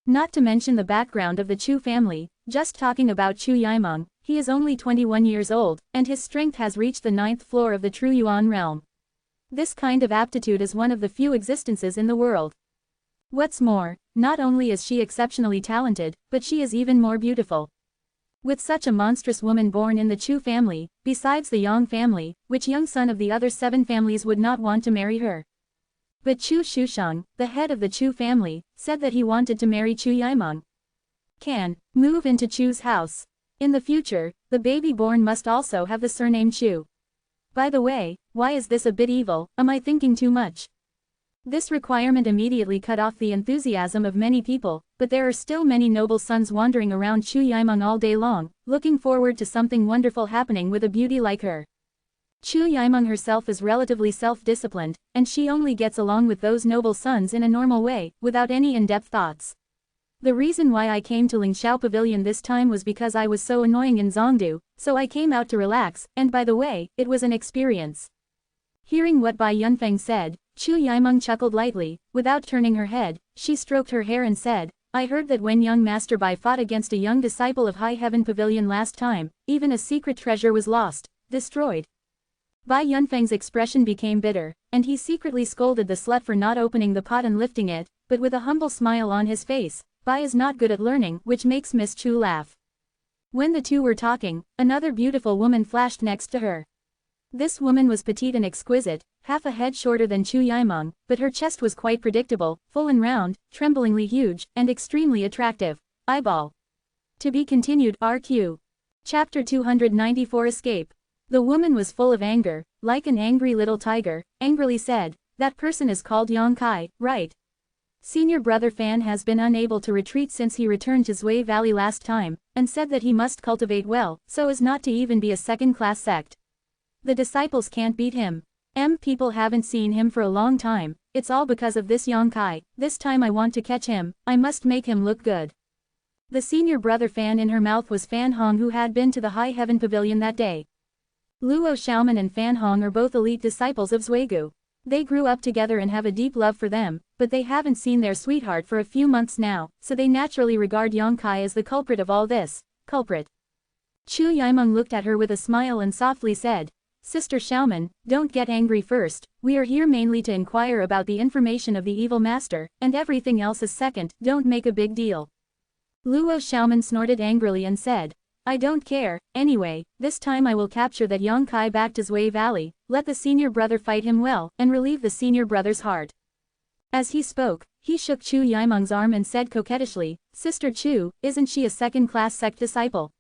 Not to mention the background of the Chu family, just talking about Chu Yimeng, he is only 21 years old, and his strength has reached the 9th floor of the True Yuan realm. This kind of aptitude is one of the few existences in the world. What's more, not only is she exceptionally talented, but she is even more beautiful. With such a monstrous woman born in the Chu family, besides the Yang family, which young son of the other 7 families would not want to marry her? But Chu Shusheng, the head of the Chu family, said that he wanted to marry Chu Yimeng. Can move into Chu's house. In the future, the baby born must also have the surname Chu. By the way, why is this a bit evil? Am I thinking too much? This requirement immediately cut off the enthusiasm of many people, but there are still many noble sons wandering around Chu Yimeng all day long, looking forward to something wonderful happening with a beauty like her. Chu Yimeng herself is relatively self-disciplined, and she only gets along with those noble sons in a normal way, without any in-depth thoughts. The reason why I came to Lingxiao Pavilion this time was because I was so annoying in Zhongdu, so I came out to relax, and by the way, it was an experience. Hearing what Bai Yunfeng said, Chu Yimeng chuckled lightly, without turning her head, she stroked her hair and said, I heard that when young Master Bai fought against a young disciple of High Heaven Pavilion last time, even a secret treasure was lost, destroyed. Bai Yunfeng's expression became bitter, and he secretly scolded the slut for not opening the pot and lifting it, but with a humble smile on his face. Bai is not good at learning, which makes Miss Chu laugh. When the two were talking, another beautiful woman flashed next to her. This woman was petite and exquisite, half a head shorter than Chu Yimeng, but her chest was quite predictable, full and round, tremblingly huge, and extremely attractive. Eyeball. To be continued. RQ. Chapter 294 Escape. The woman was full of anger, like an angry little tiger, angrily said, that person is called Yang Kai, right? Senior brother Fan has been unable to retreat since he returned to Zui Valley last time, and said that he must cultivate well, so as not to even be a second-class sect. The disciples can't beat him. People haven't seen him for a long time, it's all because of this Yongkai, this time I want to catch him, I must make him look good. The senior brother Fan in her mouth was Fan Hong, who had been to the High Heaven Pavilion that day. Luo Xiaoman and Fan Hong are both elite disciples of Zhuegu. They grew up together and have a deep love for them, but they haven't seen their sweetheart for a few months now, so they naturally regard Yongkai as the culprit of all this. Culprit. Chu Yimeng looked at her with a smile and softly said, Sister Xiaoman, don't get angry first, we are here mainly to inquire about the information of the evil master, and everything else is second, don't make a big deal. Luo Xiaoman snorted angrily and said, I don't care, anyway, this time I will capture that Yongkai back to Zhui Valley, let the senior brother fight him well, and relieve the senior brother's heart. As he spoke, he shook Chu Yimeng's arm and said coquettishly, Sister Chu, isn't she a second-class sect disciple?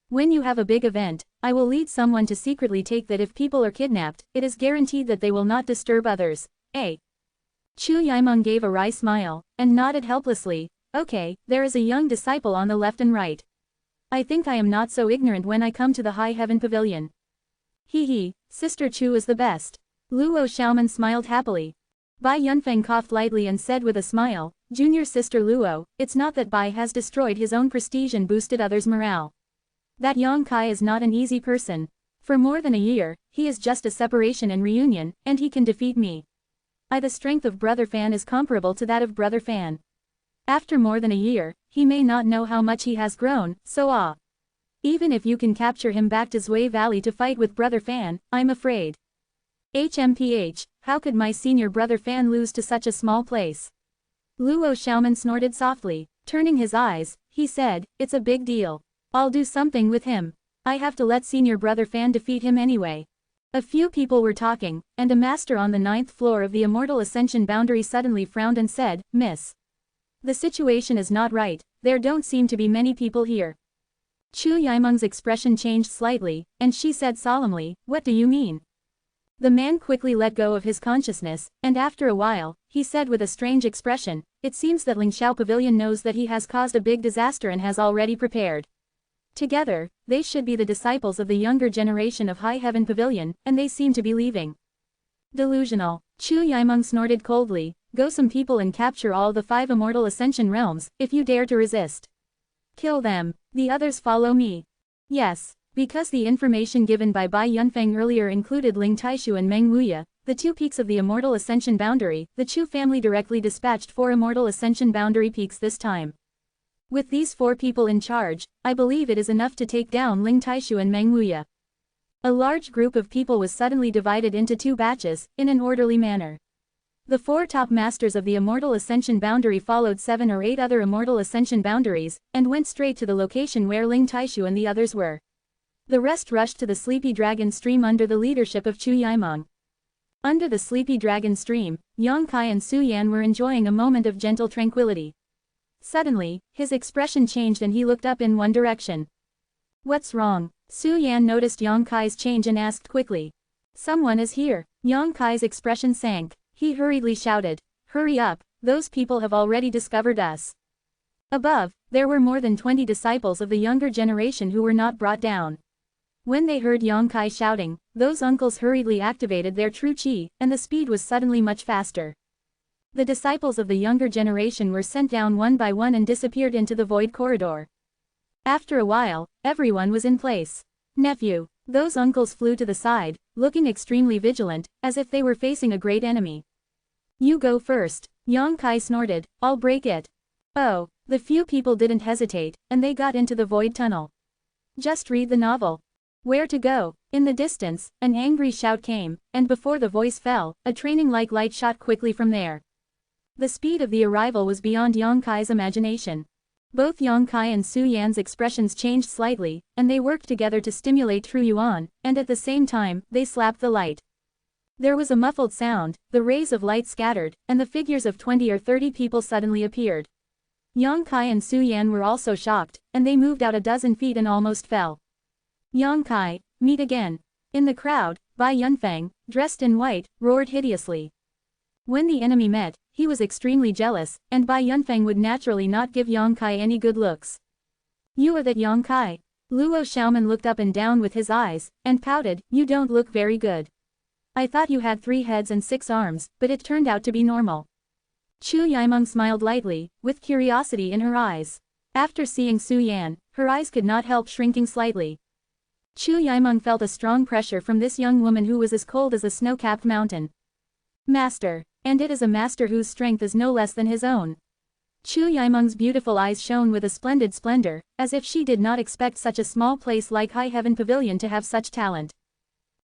When you have a big event, I will lead someone to secretly take that if people are kidnapped, it is guaranteed that they will not disturb others. Chu Yimeng gave a wry smile, and nodded helplessly, okay, there is a young disciple on the left and right. I think I am not so ignorant when I come to the High Heaven Pavilion. Hee, Sister Chu is the best. Luo Xiaoman smiled happily. Bai Yunfeng coughed lightly and said with a smile, Junior Sister Luo, it's not that Bai has destroyed his own prestige and boosted others' morale. That Yongkai is not an easy person. For more than a year, he is just a separation and reunion, and he can defeat me. The strength of Brother Fan is comparable to that of Brother Fan. After more than a year, he may not know how much he has grown, so even if you can capture him back to Zhui Valley to fight with Brother Fan, I'm afraid. HMPH, how could my senior Brother Fan lose to such a small place? Luo Xiaoman snorted softly, turning his eyes, he said, it's a big deal. I'll do something with him. I have to let senior Brother Fan defeat him anyway. A few people were talking, and a master on the 9th floor of the Immortal Ascension Boundary suddenly frowned and said, Miss. The situation is not right, there don't seem to be many people here. Chu Yimeng's expression changed slightly, and she said solemnly, what do you mean? The man quickly let go of his consciousness, and after a while, he said with a strange expression, it seems that Lingxiao Pavilion knows that he has caused a big disaster and has already prepared. Together, they should be the disciples of the younger generation of High Heaven Pavilion, and they seem to be leaving. Delusional. Chu Yimeng snorted coldly, go some people and capture all the 5 Immortal Ascension realms, if you dare to resist. Kill them, the others follow me. Yes, because the information given by Bai Yunfeng earlier included Ling Taishu and Meng Wuya, the 2 peaks of the Immortal Ascension Boundary, the Chu family directly dispatched 4 Immortal Ascension Boundary peaks this time. With these 4 people in charge, I believe it is enough to take down Ling Taishu and Meng Wuya. A large group of people was suddenly divided into 2 batches, in an orderly manner. The 4 top masters of the Immortal Ascension Boundary followed 7 or 8 other Immortal Ascension Boundaries, and went straight to the location where Ling Taishu and the others were. The rest rushed to the Sleepy Dragon Stream under the leadership of Chu Yimeng. Under the Sleepy Dragon Stream, Yongkai and Su Yan were enjoying a moment of gentle tranquility. Suddenly, his expression changed and he looked up in one direction. What's wrong? Su Yan noticed Yongkai's change and asked quickly. Someone is here. Yongkai's expression sank. He hurriedly shouted, hurry up, those people have already discovered us. Above, there were more than 20 disciples of the younger generation who were not brought down. When they heard Yongkai shouting, those uncles hurriedly activated their true chi, and the speed was suddenly much faster. The disciples of the younger generation were sent down one by one and disappeared into the void corridor. After a while, everyone was in place. Nephew. Those uncles flew to the side, looking extremely vigilant, as if they were facing a great enemy. You go first. Yongkai snorted, I'll break it. Oh, the few people didn't hesitate, and they got into the void tunnel. Just read the novel. Where to go? In the distance, an angry shout came, and before the voice fell, a training-like light shot quickly from there. The speed of the arrival was beyond Yongkai's imagination. Both Yongkai and Su Yan's expressions changed slightly, and they worked together to stimulate True Yuan, and at the same time, they slapped the light. There was a muffled sound, the rays of light scattered, and the figures of 20 or 30 people suddenly appeared. Yongkai and Su Yan were also shocked, and they moved out a dozen feet and almost fell. Yongkai, meet again. In the crowd, Bai Yunfeng, dressed in white, roared hideously. When the enemy met, he was extremely jealous, and Bai Yunfeng would naturally not give Yongkai any good looks. You are that Yang Kai. Luo Xiaoman looked up and down with his eyes, and pouted, you don't look very good. I thought you had 3 heads and 6 arms, but it turned out to be normal. Chu Yimeng smiled lightly, with curiosity in her eyes. After seeing Su Yan, her eyes could not help shrinking slightly. Chu Yimeng felt a strong pressure from this young woman who was as cold as a snow-capped mountain. Master. And it is a master whose strength is no less than his own. Chu Yimeng's beautiful eyes shone with a splendid splendor, as if she did not expect such a small place like High Heaven Pavilion to have such talent.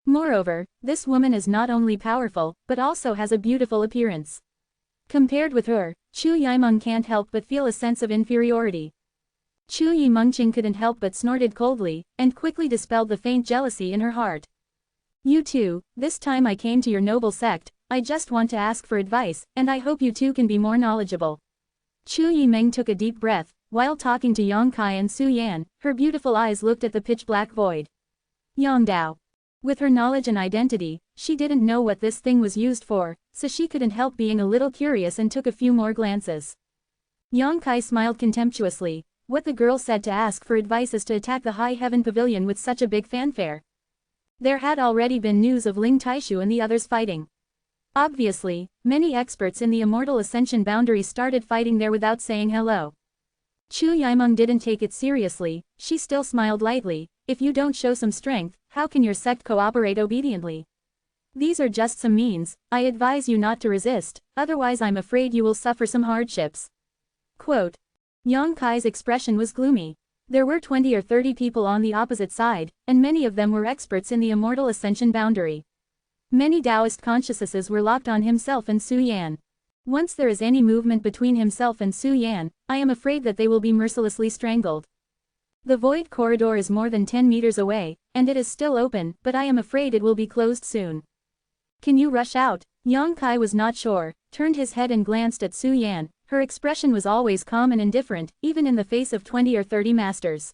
Moreover, this woman is not only powerful, but also has a beautiful appearance. Compared with her, Chu Yimeng can't help but feel a sense of inferiority. Chu Yimengqing couldn't help but snorted coldly, and quickly dispelled the faint jealousy in her heart. You too, this time I came to your noble sect, I just want to ask for advice, and I hope you too can be more knowledgeable. Chu Yimeng took a deep breath, while talking to Yang Kai and Su Yan, her beautiful eyes looked at the pitch-black void. Yang Dao. With her knowledge and identity, she didn't know what this thing was used for, so she couldn't help being a little curious and took a few more glances. Yang Kai smiled contemptuously. What the girl said to ask for advice is to attack the High Heaven Pavilion with such a big fanfare. There had already been news of Ling Taishu and the others fighting. Obviously, many experts in the Immortal Ascension boundary started fighting there without saying hello. Chu Yimeng didn't take it seriously, she still smiled lightly. If you don't show some strength, how can your sect cooperate obediently? These are just some means, I advise you not to resist, otherwise I'm afraid you will suffer some hardships. Quote. Yang Kai's expression was gloomy. There were 20 or 30 people on the opposite side, and many of them were experts in the Immortal Ascension boundary. Many Taoist consciousnesses were locked on himself and Su Yan. Once there is any movement between himself and Su Yan, I am afraid that they will be mercilessly strangled. The void corridor is more than 10 meters away, and it is still open, but I am afraid it will be closed soon. Can you rush out? Yang Kai was not sure, turned his head and glanced at Su Yan. Her expression was always calm and indifferent, even in the face of 20 or 30 masters.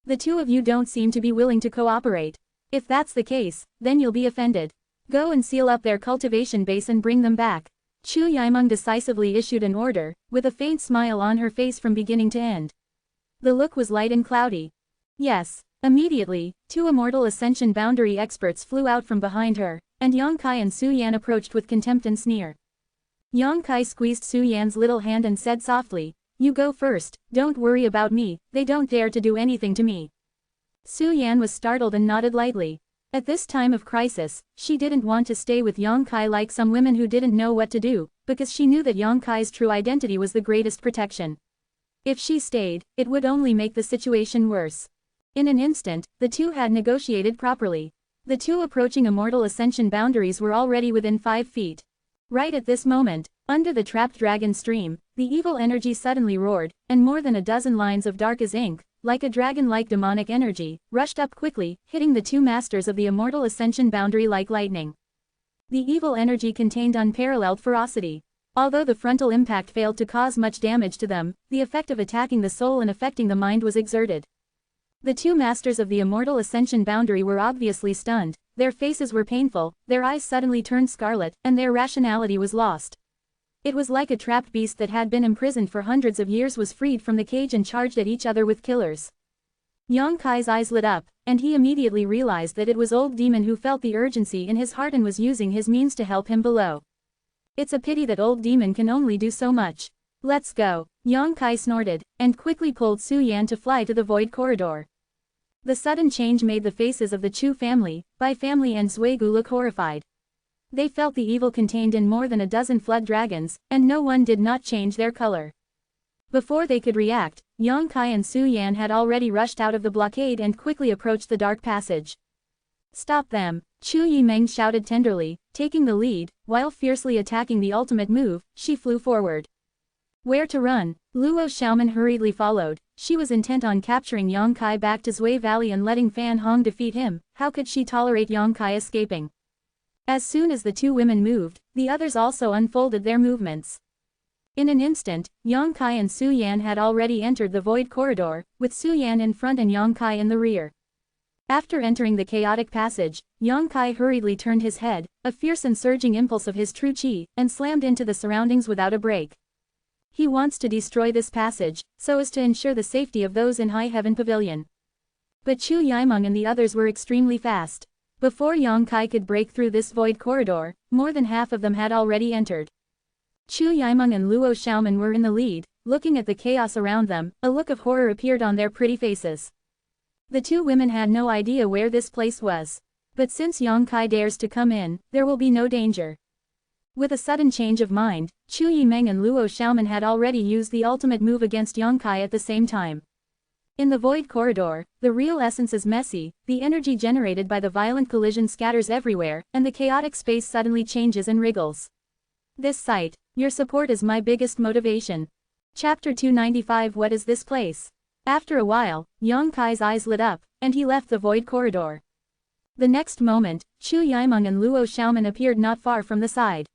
The two of you don't seem to be willing to cooperate. If that's the case, then you'll be offended. Go and seal up their cultivation base and bring them back. Chu Yimeng decisively issued an order, with a faint smile on her face from beginning to end. The look was light and cloudy. Yes. Immediately, 2 Immortal Ascension boundary experts flew out from behind her, and Yang Kai and Su Yan approached with contempt and sneer. Yang Kai squeezed Su Yan's little hand and said softly, you go first, don't worry about me, they don't dare to do anything to me. Su Yan was startled and nodded lightly. At this time of crisis, she didn't want to stay with Yang Kai like some women who didn't know what to do, because she knew that Yang Kai's true identity was the greatest protection. If she stayed, it would only make the situation worse. In an instant, the two had negotiated properly. The two approaching Immortal Ascension boundaries were already within 5 feet. Right at this moment, under the trapped dragon stream, the evil energy suddenly roared, and more than a dozen lines of dark as ink, like a dragon-like demonic energy, rushed up quickly, hitting the 2 masters of the Immortal Ascension boundary like lightning. The evil energy contained unparalleled ferocity. Although the frontal impact failed to cause much damage to them, the effect of attacking the soul and affecting the mind was exerted. The 2 masters of the Immortal Ascension boundary were obviously stunned, their faces were painful, their eyes suddenly turned scarlet, and their rationality was lost. It was like a trapped beast that had been imprisoned for hundreds of years was freed from the cage and charged at each other with killers. Yang Kai's eyes lit up, and he immediately realized that it was Old Demon who felt the urgency in his heart and was using his means to help him below. It's a pity that Old Demon can only do so much. Let's go. Yang Kai snorted, and quickly pulled Su Yan to fly to the void corridor. The sudden change made the faces of the Chu family, Bai family and Zhuegu look horrified. They felt the evil contained in more than a dozen flood dragons, and no one did not change their color. Before they could react, Yang Kai and Su Yan had already rushed out of the blockade and quickly approached the dark passage. Stop them, Chu Yimeng shouted tenderly, taking the lead, while fiercely attacking the ultimate move, she flew forward. Where to run? Luo Xiaoman hurriedly followed. She was intent on capturing Yang Kai back to Zui Valley and letting Fan Hong defeat him. How could she tolerate Yang Kai escaping? As soon as the 2 women moved, the others also unfolded their movements. In an instant, Yang Kai and Su Yan had already entered the void corridor, with Su Yan in front and Yang Kai in the rear. After entering the chaotic passage, Yang Kai hurriedly turned his head, a fierce and surging impulse of his true chi, and slammed into the surroundings without a break. He wants to destroy this passage, so as to ensure the safety of those in High Heaven Pavilion. But Chu Yimeng and the others were extremely fast. Before Yang Kai could break through this void corridor, more than half of them had already entered. Chu Yimeng and Luo Xiaoman were in the lead, looking at the chaos around them. A look of horror appeared on their pretty faces. The two women had no idea where this place was. But since Yang Kai dares to come in, there will be no danger. With a sudden change of mind, Chu Yimeng and Luo Xiaoman had already used the ultimate move against Yang Kai at the same time. In the void corridor, the real essence is messy, the energy generated by the violent collision scatters everywhere, and the chaotic space suddenly changes and wriggles. This sight, your support is my biggest motivation. Chapter 295. What is this place? After a while, Yang Kai's eyes lit up, and he left the void corridor. The next moment, Chu Yimeng and Luo Xiaoman appeared not far from the side.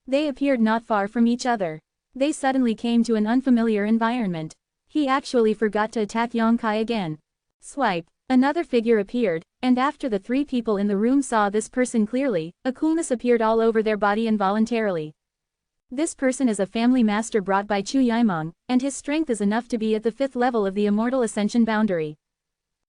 They appeared not far from each other. They suddenly came to an unfamiliar environment. He actually forgot to attack Yang Kai again. Swipe. Another figure appeared, and after the three people in the room saw this person clearly, a coolness appeared all over their body involuntarily. This person is a family master brought by Chu Yimeng, and his strength is enough to be at the 5th level of the Immortal Ascension boundary.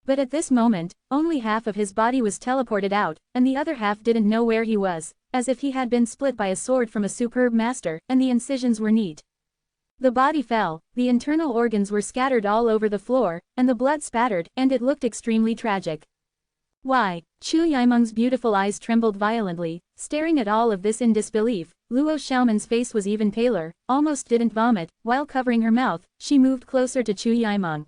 But at this moment, only half of his body was teleported out, and the other half didn't know where he was, as if he had been split by a sword from a superb master, and the incisions were neat. The body fell, the internal organs were scattered all over the floor, and the blood spattered, and it looked extremely tragic. Why? Chu Yimeng's beautiful eyes trembled violently, staring at all of this in disbelief. Luo Xiaoman's face was even paler, almost didn't vomit. While covering her mouth, she moved closer to Chu Yimeng.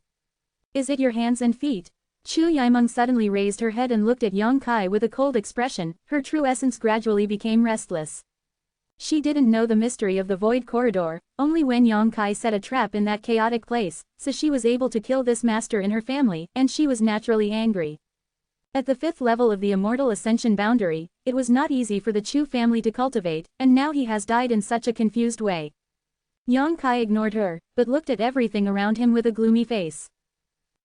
Is it your hands and feet? Chu Yimeng suddenly raised her head and looked at Yang Kai with a cold expression. Her true essence gradually became restless. She didn't know the mystery of the void corridor, only when Yang Kai set a trap in that chaotic place, so she was able to kill this master in her family, and she was naturally angry. At the 5th level of the Immortal Ascension boundary, it was not easy for the Chu family to cultivate, and now he has died in such a confused way. Yang Kai ignored her, but looked at everything around him with a gloomy face.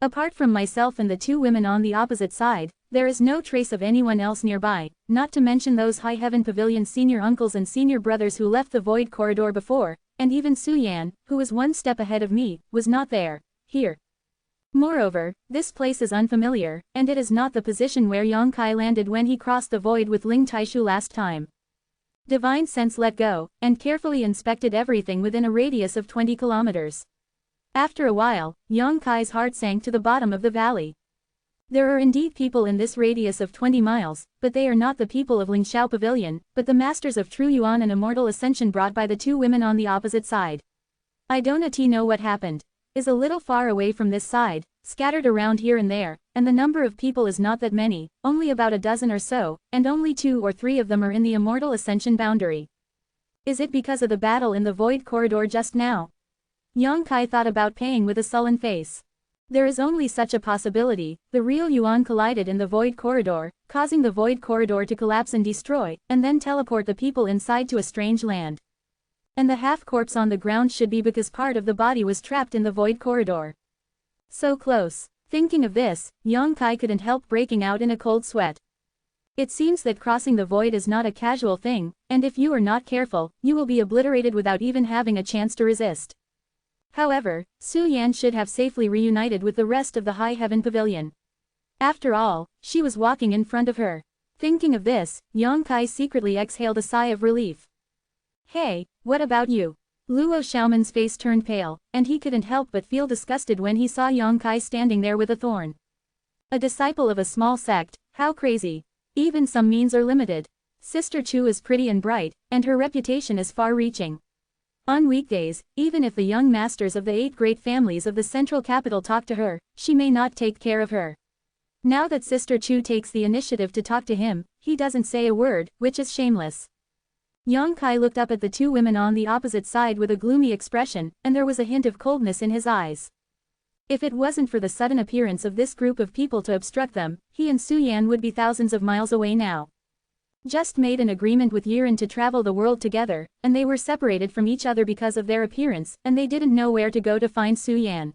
Apart from myself and the two women on the opposite side, there is no trace of anyone else nearby, not to mention those High Heaven Pavilion senior uncles and senior brothers who left the void corridor before, and even Su Yan, who was one step ahead of me, was not there. Here. Moreover, this place is unfamiliar, and it is not the position where Yang Kai landed when he crossed the void with Ling Taishu last time. Divine Sense let go, and carefully inspected everything within a radius of 20 kilometers. After a while, Yang Kai's heart sank to the bottom of the valley. There are indeed people in this radius of 20 miles, but they are not the people of Lingxiao Pavilion, but the masters of True Yuan and Immortal Ascension brought by the two women on the opposite side. I don't know what happened. Is a little far away from this side, scattered around here and there, and the number of people is not that many, only about a dozen or so, and only 2 or 3 of them are in the Immortal Ascension boundary. Is it because of the battle in the void corridor just now? Yang Kai thought about paying with a sullen face. There is only such a possibility. The real Yuan collided in the void corridor, causing the void corridor to collapse and destroy, and then teleport the people inside to a strange land. And the half-corpse on the ground should be because part of the body was trapped in the void corridor. So close. Thinking of this, Yang Kai couldn't help breaking out in a cold sweat. It seems that crossing the void is not a casual thing, and if you are not careful, you will be obliterated without even having a chance to resist. However, Su Yan should have safely reunited with the rest of the High Heaven Pavilion. After all, she was walking in front of her. Thinking of this, Yang Kai secretly exhaled a sigh of relief. Hey, what about you? Luo Xiaoman's face turned pale, and he couldn't help but feel disgusted when he saw Yang Kai standing there with a thorn. A disciple of a small sect, how crazy. Even some means are limited. Sister Chu is pretty and bright, and her reputation is far-reaching. On weekdays, even if the young masters of the 8 great families of the central capital talk to her, she may not take care of her. Now that Sister Chu takes the initiative to talk to him, he doesn't say a word, which is shameless. Yang Kai looked up at the two women on the opposite side with a gloomy expression, and there was a hint of coldness in his eyes. If it wasn't for the sudden appearance of this group of people to obstruct them, he and Su Yan would be thousands of miles away now. Just made an agreement with Yiren to travel the world together, and they were separated from each other because of their appearance, and they didn't know where to go to find Su Yan.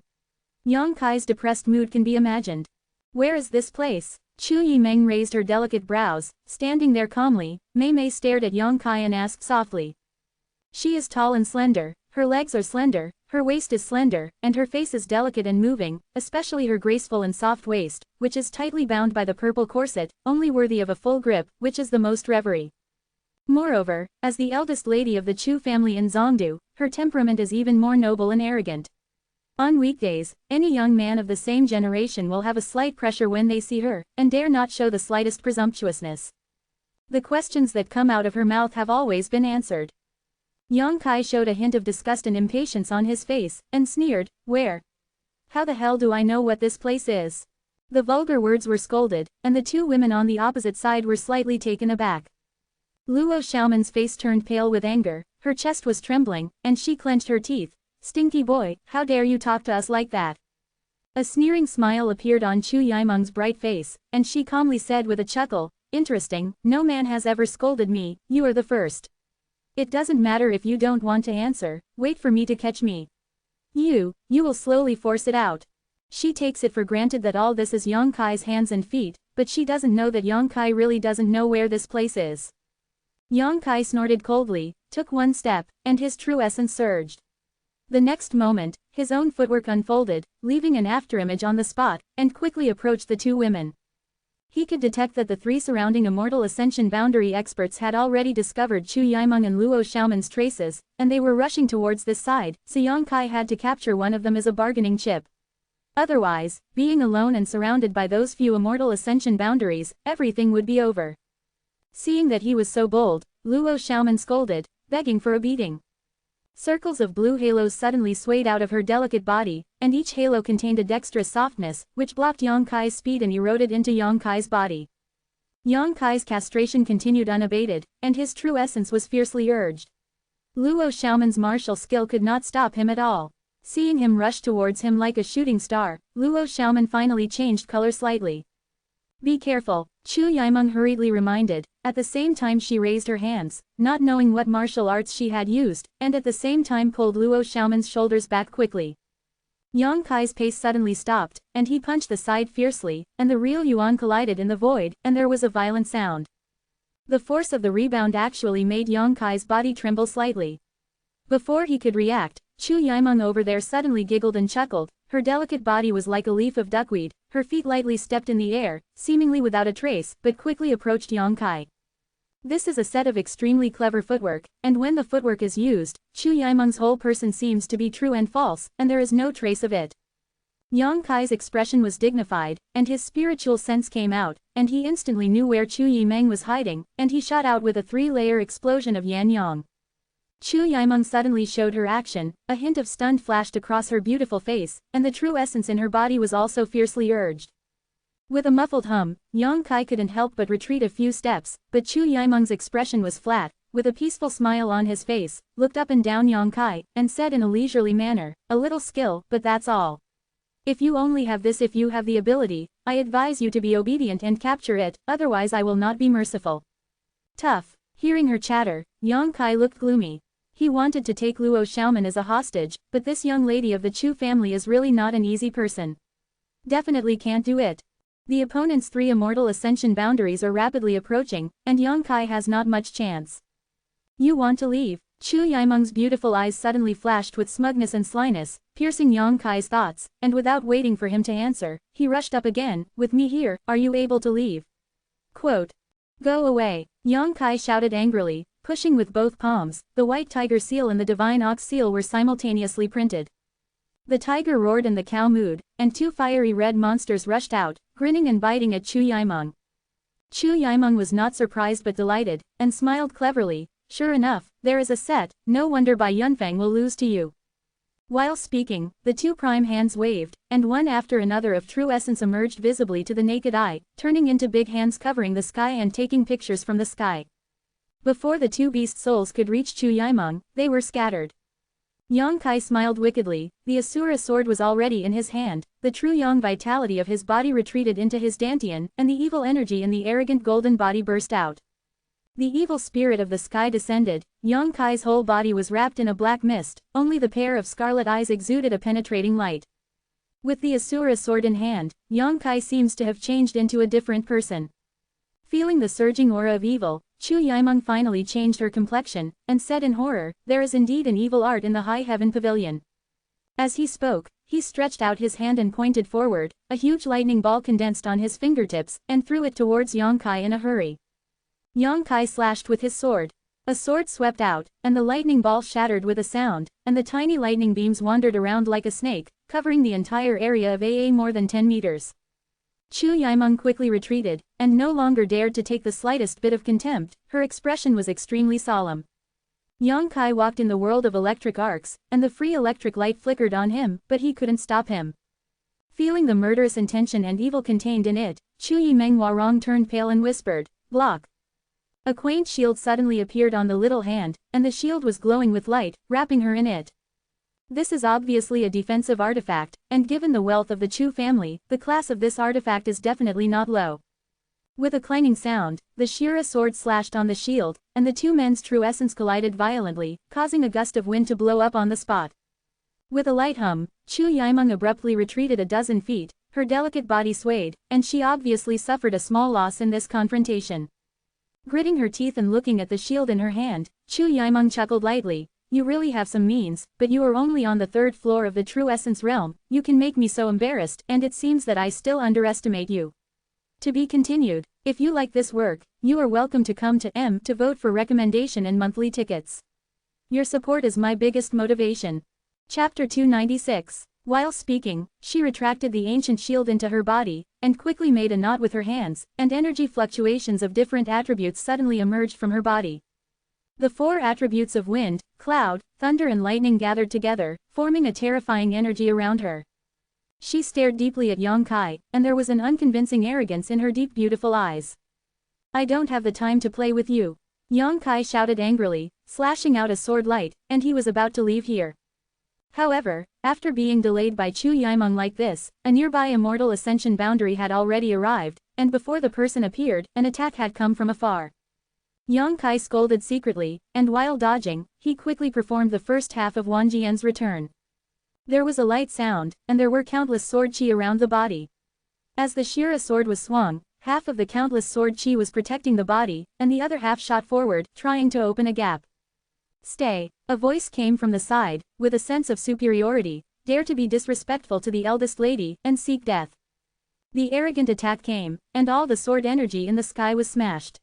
Yang Kai's depressed mood can be imagined. Where is this place? Chu Yimeng raised her delicate brows, standing there calmly. Mei Mei stared at Yang Kai and asked softly. She is tall and slender, her legs are slender, her waist is slender, and her face is delicate and moving, especially her graceful and soft waist, which is tightly bound by the purple corset, only worthy of a full grip, which is the most reverie. Moreover, as the eldest lady of the Chu family in Zhongdu, her temperament is even more noble and arrogant. On weekdays, any young man of the same generation will have a slight pressure when they see her, and dare not show the slightest presumptuousness. The questions that come out of her mouth have always been answered. Yang Kai showed a hint of disgust and impatience on his face, and sneered, "Where? How the hell do I know what this place is?" The vulgar words were scolded, and the two women on the opposite side were slightly taken aback. Luo Xiaoman's face turned pale with anger, her chest was trembling, and she clenched her teeth. "Stinky boy, how dare you talk to us like that?" A sneering smile appeared on Chu Yimeng's bright face, and she calmly said with a chuckle, "Interesting, no man has ever scolded me, you are the first. It doesn't matter if you don't want to answer, wait for me to catch me. You will slowly force it out." She takes it for granted that all this is Yang Kai's hands and feet, but she doesn't know that Yang Kai really doesn't know where this place is. Yang Kai snorted coldly, took one step, and his true essence surged. The next moment, his own footwork unfolded, leaving an afterimage on the spot, and quickly approached the two women. He could detect that the three surrounding Immortal Ascension boundary experts had already discovered Chu Yimeng and Luo Xiaoman's traces, and they were rushing towards this side, so Yang Kai had to capture one of them as a bargaining chip. Otherwise, being alone and surrounded by those few Immortal Ascension boundaries, everything would be over. Seeing that he was so bold, Luo Xiaoman scolded, begging for a beating. Circles of blue halos suddenly swayed out of her delicate body, and each halo contained a dexterous softness, which blocked Yang Kai's speed and eroded into Yang Kai's body. Yang Kai's castration continued unabated, and his true essence was fiercely urged. Luo Xiaoman's martial skill could not stop him at all. Seeing him rush towards him like a shooting star, Luo Xiaoman finally changed color slightly. "Be careful," Chu Yimeng hurriedly reminded, at the same time she raised her hands, not knowing what martial arts she had used, and at the same time pulled Luo Xiaoman's shoulders back quickly. Yang Kai's pace suddenly stopped, and he punched the side fiercely, and the real yuan collided in the void, and there was a violent sound. The force of the rebound actually made Yang Kai's body tremble slightly. Before he could react, Chu Yimeng over there suddenly giggled and chuckled. Her delicate body was like a leaf of duckweed, her feet lightly stepped in the air, seemingly without a trace, but quickly approached Yang Kai. This is a set of extremely clever footwork, and when the footwork is used, Chu Yimeng's whole person seems to be true and false, and there is no trace of it. Yang Kai's expression was dignified, and his spiritual sense came out, and he instantly knew where Chu Yimeng was hiding, and he shot out with a three-layer explosion of Yan Yang. Chu Yimeng suddenly showed her action, a hint of stun flashed across her beautiful face, and the true essence in her body was also fiercely urged. With a muffled hum, Yang Kai couldn't help but retreat a few steps, but Chu Yimeng's expression was flat, with a peaceful smile on his face, looked up and down Yang Kai, and said in a leisurely manner, "A little skill, but that's all. If you only have this, if you have the ability, I advise you to be obedient and capture it, otherwise I will not be merciful." Tough. Hearing her chatter, Yang Kai looked gloomy. He wanted to take Luo Xiaoman as a hostage, but this young lady of the Chu family is really not an easy person. Definitely can't do it. The opponent's three Immortal Ascension boundaries are rapidly approaching, and Yang Kai has not much chance. "You want to leave?" Chu Yimeng's beautiful eyes suddenly flashed with smugness and slyness, piercing Yang Kai's thoughts, and without waiting for him to answer, he rushed up again, "With me here, are you able to leave?" Quote. "Go away," Yang Kai shouted angrily, pushing with both palms. The white tiger seal and the divine ox seal were simultaneously printed. The tiger roared and the cow mooed, and two fiery red monsters rushed out, grinning and biting at Chu Yimeng. Chu Yimeng was not surprised but delighted, and smiled cleverly. "Sure enough, there is a set, no wonder Bai Yunfeng will lose to you." While speaking, the two prime hands waved, and one after another of true essence emerged visibly to the naked eye, turning into big hands covering the sky and taking pictures from the sky. Before the two beast souls could reach Chu Yimeng, they were scattered. Yang Kai smiled wickedly, the Asura sword was already in his hand, the true yang vitality of his body retreated into his dantian, and the evil energy in the arrogant golden body burst out. The evil spirit of the sky descended, Yang Kai's whole body was wrapped in a black mist, only the pair of scarlet eyes exuded a penetrating light. With the Asura sword in hand, Yang Kai seems to have changed into a different person. Feeling the surging aura of evil, Chu Yimeng finally changed her complexion, and said in horror, "There is indeed an evil art in the High Heaven Pavilion." As he spoke, he stretched out his hand and pointed forward, a huge lightning ball condensed on his fingertips, and threw it towards Yang Kai in a hurry. Yang Kai slashed with his sword. A sword swept out, and the lightning ball shattered with a sound, and the tiny lightning beams wandered around like a snake, covering the entire area of more than 10 meters. Chu Yimeng quickly retreated, and no longer dared to take the slightest bit of contempt. Her expression was extremely solemn. Yang Kai walked in the world of electric arcs, and the free electric light flickered on him, but he couldn't stop him. Feeling the murderous intention and evil contained in it, Chu Yimeng Warong turned pale and whispered, "Block." A quaint shield suddenly appeared on the little hand, and the shield was glowing with light, wrapping her in it. This is obviously a defensive artifact, and given the wealth of the Chu family, the class of this artifact is definitely not low. With a clanging sound, the Shira sword slashed on the shield, and the two men's true essence collided violently, causing a gust of wind to blow up on the spot. With a light hum, Chu Yimeng abruptly retreated a dozen feet, her delicate body swayed, and she obviously suffered a small loss in this confrontation. Gritting her teeth and looking at the shield in her hand, Chu Yimeng chuckled lightly, "You really have some means, but you are only on the 3rd floor of the true essence realm. You can make me so embarrassed, and it seems that I still underestimate you." To be continued. If you like this work, you are welcome to come to M to vote for recommendation and monthly tickets. Your support is my biggest motivation. Chapter 296. While speaking, she retracted the ancient shield into her body, and quickly made a knot with her hands, and energy fluctuations of different attributes suddenly emerged from her body. The 4 attributes of wind, cloud, thunder and lightning gathered together, forming a terrifying energy around her. She stared deeply at Yang Kai, and there was an unconvincing arrogance in her deep beautiful eyes. "I don't have the time to play with you," Yang Kai shouted angrily, slashing out a sword light, and he was about to leave here. However, after being delayed by Chu Yimeng like this, a nearby Immortal Ascension boundary had already arrived, and before the person appeared, an attack had come from afar. Yang Kai scolded secretly, and while dodging, he quickly performed the first half of Wang Jian's return. There was a light sound, and there were countless sword chi around the body. As the Shira sword was swung, half of the countless sword chi was protecting the body, and the other half shot forward, trying to open a gap. "Stay," a voice came from the side, with a sense of superiority, "dare to be disrespectful to the eldest lady, and seek death." The arrogant attack came, and all the sword energy in the sky was smashed.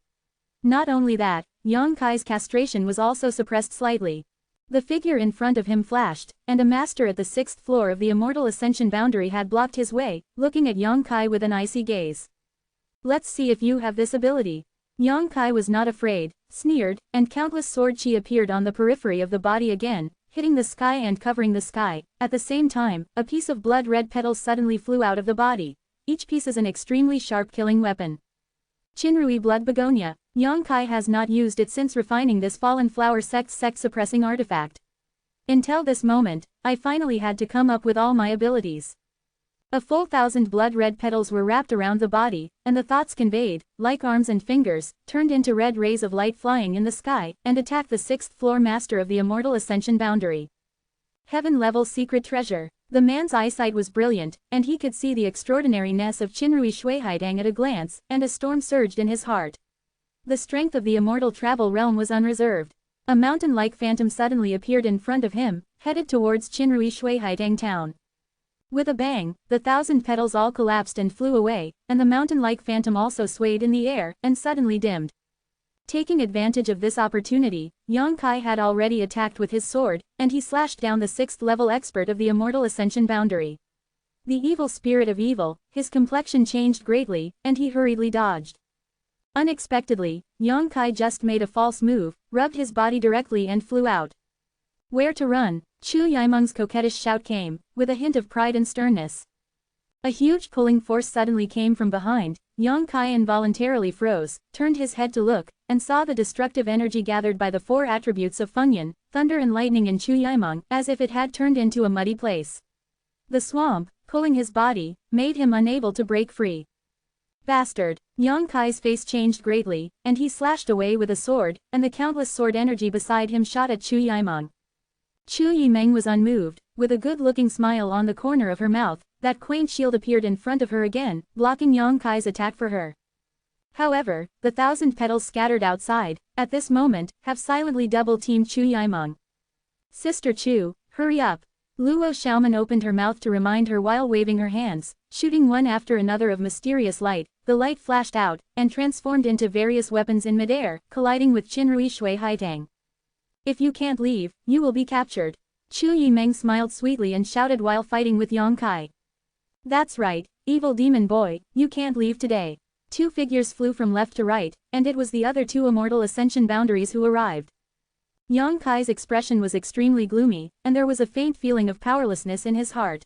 Not only that, Yang Kai's castration was also suppressed slightly. The figure in front of him flashed, and a master at the 6th floor of the Immortal Ascension boundary had blocked his way, looking at Yang Kai with an icy gaze. "Let's see if you have this ability." Yang Kai was not afraid, sneered, and countless sword chi appeared on the periphery of the body again, hitting the sky and covering the sky. At the same time, a piece of blood-red petals suddenly flew out of the body. Each piece is an extremely sharp killing weapon. Chinrui Blood Begonia. Yang Kai has not used it since refining this Fallen Flower sect-suppressing artifact. Until this moment, I finally had to come up with all my abilities. A full 1,000 blood-red petals were wrapped around the body, and the thoughts conveyed, like arms and fingers, turned into red rays of light flying in the sky, and attacked the 6th floor master of the Immortal Ascension boundary. Heaven-level secret treasure. The man's eyesight was brilliant, and he could see the extraordinariness of Chinrui Shuihaidang at a glance, and a storm surged in his heart. The strength of the immortal travel realm was unreserved. A mountain-like phantom suddenly appeared in front of him, headed towards Chinrui Shuihaidang town. With a bang, the 1,000 petals all collapsed and flew away, and the mountain-like phantom also swayed in the air, and suddenly dimmed. Taking advantage of this opportunity, Yang Kai had already attacked with his sword, and he slashed down the 6th-level expert of the Immortal Ascension boundary. The evil spirit of evil, his complexion changed greatly, and he hurriedly dodged. Unexpectedly, Yang Kai just made a false move, rubbed his body directly and flew out. "Where to run?" Chu Yimeng's coquettish shout came, with a hint of pride and sternness. A huge pulling force suddenly came from behind. Yang Kai involuntarily froze, turned his head to look, and saw the destructive energy gathered by the 4 attributes of Fengyan, thunder and lightning in Chu Yimeng, as if it had turned into a muddy place. The swamp, pulling his body, made him unable to break free. "Bastard!" Yang Kai's face changed greatly, and he slashed away with a sword, and the countless sword energy beside him shot at Chu Yimeng. Chu Yimeng was unmoved, with a good-looking smile on the corner of her mouth. That quaint shield appeared in front of her again, blocking Yang Kai's attack for her. However, the 1,000 petals scattered outside, at this moment, have silently double-teamed Chu Yimeng. Sister Chu, hurry up. Luo Xiaoman opened her mouth to remind her while waving her hands, shooting one after another of mysterious light. The light flashed out, and transformed into various weapons in midair, colliding with Qinrui Shui Haitang. If you can't leave, you will be captured. Chu Yimeng smiled sweetly and shouted while fighting with Yang Kai. That's right, evil demon boy, you can't leave today. Two figures flew from left to right, and it was the other two Immortal Ascension boundaries who arrived. Yang Kai's expression was extremely gloomy, and there was a faint feeling of powerlessness in his heart.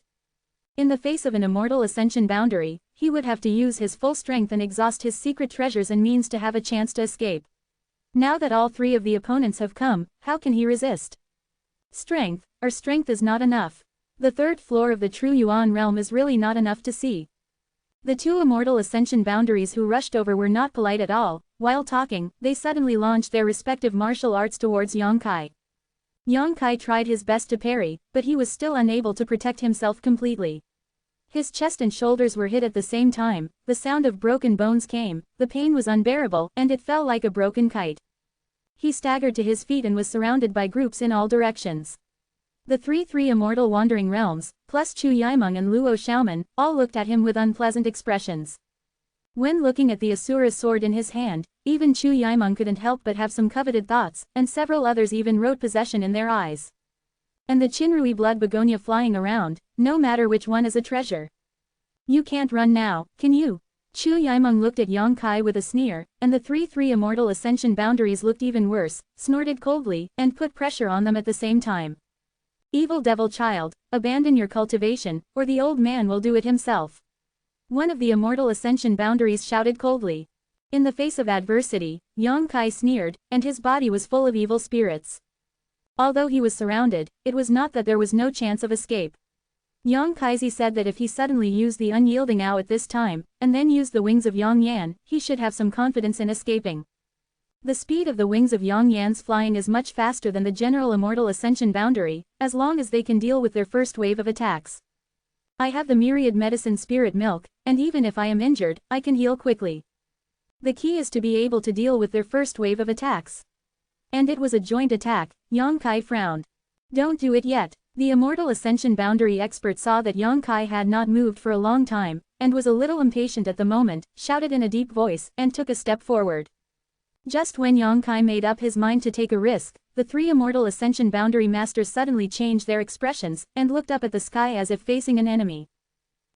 In the face of an Immortal Ascension boundary, he would have to use his full strength and exhaust his secret treasures and means to have a chance to escape. Now that all three of the opponents have come, how can he resist? Strength is not enough. The third floor of the True Yuan realm is really not enough to see. The two Immortal Ascension boundaries who rushed over were not polite at all. While talking, they suddenly launched their respective martial arts towards Yang Kai. Yang Kai tried his best to parry, but he was still unable to protect himself completely. His chest and shoulders were hit at the same time, the sound of broken bones came, the pain was unbearable, and it fell like a broken kite. He staggered to his feet and was surrounded by groups in all directions. The three Immortal Wandering Realms, plus Chu Yimeng and Luo Xiaoman, all looked at him with unpleasant expressions. When looking at the Asura's sword in his hand, even Chu Yimeng couldn't help but have some coveted thoughts, and several others even wrote possession in their eyes. And the Qinrui blood begonia flying around, no matter which one is a treasure. You can't run now, can you? Chu Yimeng looked at Yang Kai with a sneer, and the three Immortal Ascension boundaries looked even worse, snorted coldly, and put pressure on them at the same time. Evil devil child, abandon your cultivation, or the old man will do it himself. One of the Immortal Ascension boundaries shouted coldly. In the face of adversity, Yang Kai sneered, and his body was full of evil spirits. Although he was surrounded, it was not that there was no chance of escape. Yang Kai said that if he suddenly used the unyielding Ao at this time, and then used the wings of Yang Yan, he should have some confidence in escaping. The speed of the wings of Yang Yan's flying is much faster than the general Immortal Ascension boundary, as long as they can deal with their first wave of attacks. I have the myriad medicine spirit milk, and even if I am injured, I can heal quickly. The key is to be able to deal with their first wave of attacks. And it was a joint attack. Yang Kai frowned. Don't do it yet. The Immortal Ascension boundary expert saw that Yang Kai had not moved for a long time, and was a little impatient at the moment, shouted in a deep voice, and took a step forward. Just when Yang Kai made up his mind to take a risk, the three Immortal Ascension boundary masters suddenly changed their expressions, and looked up at the sky as if facing an enemy.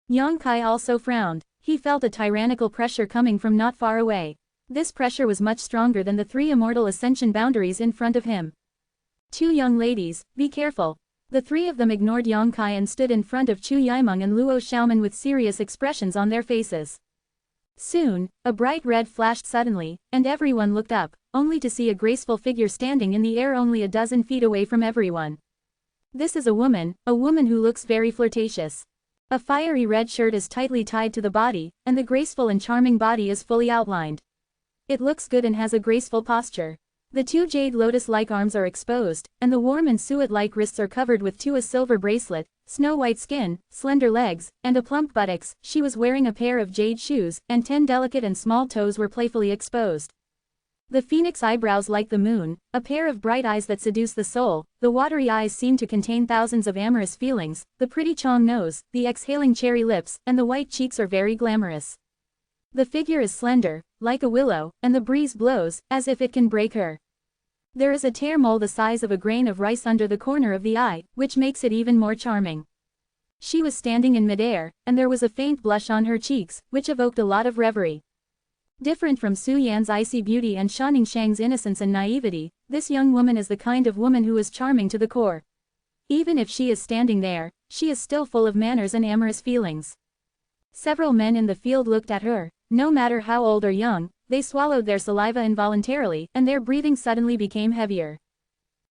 Yang Kai also frowned. He felt a tyrannical pressure coming from not far away. This pressure was much stronger than the three Immortal Ascension boundaries in front of him. Two young ladies, be careful. The three of them ignored Yang Kai and stood in front of Chu Yimeng and Luo Xiaoman with serious expressions on their faces. Soon, a bright red flashed suddenly, and everyone looked up, only to see a graceful figure standing in the air only a dozen feet away from everyone. This is a woman who looks very flirtatious. A fiery red shirt is tightly tied to the body, and the graceful and charming body is fully outlined. It looks good and has a graceful posture. The two jade lotus-like arms are exposed, and the warm and suet-like wrists are covered with a silver bracelet, snow-white skin, slender legs, and a plump buttocks. She was wearing a pair of jade shoes, and 10 delicate and small toes were playfully exposed. The phoenix eyebrows like the moon, a pair of bright eyes that seduce the soul, the watery eyes seem to contain thousands of amorous feelings, the pretty Chong nose, the exhaling cherry lips, and the white cheeks are very glamorous. The figure is slender, like a willow, and the breeze blows, as if it can break her. There is a tear mole the size of a grain of rice under the corner of the eye, which makes it even more charming. She was standing in midair, and there was a faint blush on her cheeks, which evoked a lot of reverie. Different from Su Yan's icy beauty and Shanning Shang's innocence and naivety, this young woman is the kind of woman who is charming to the core. Even if she is standing there, she is still full of manners and amorous feelings. Several men in the field looked at her. No matter how old or young, they swallowed their saliva involuntarily, and their breathing suddenly became heavier.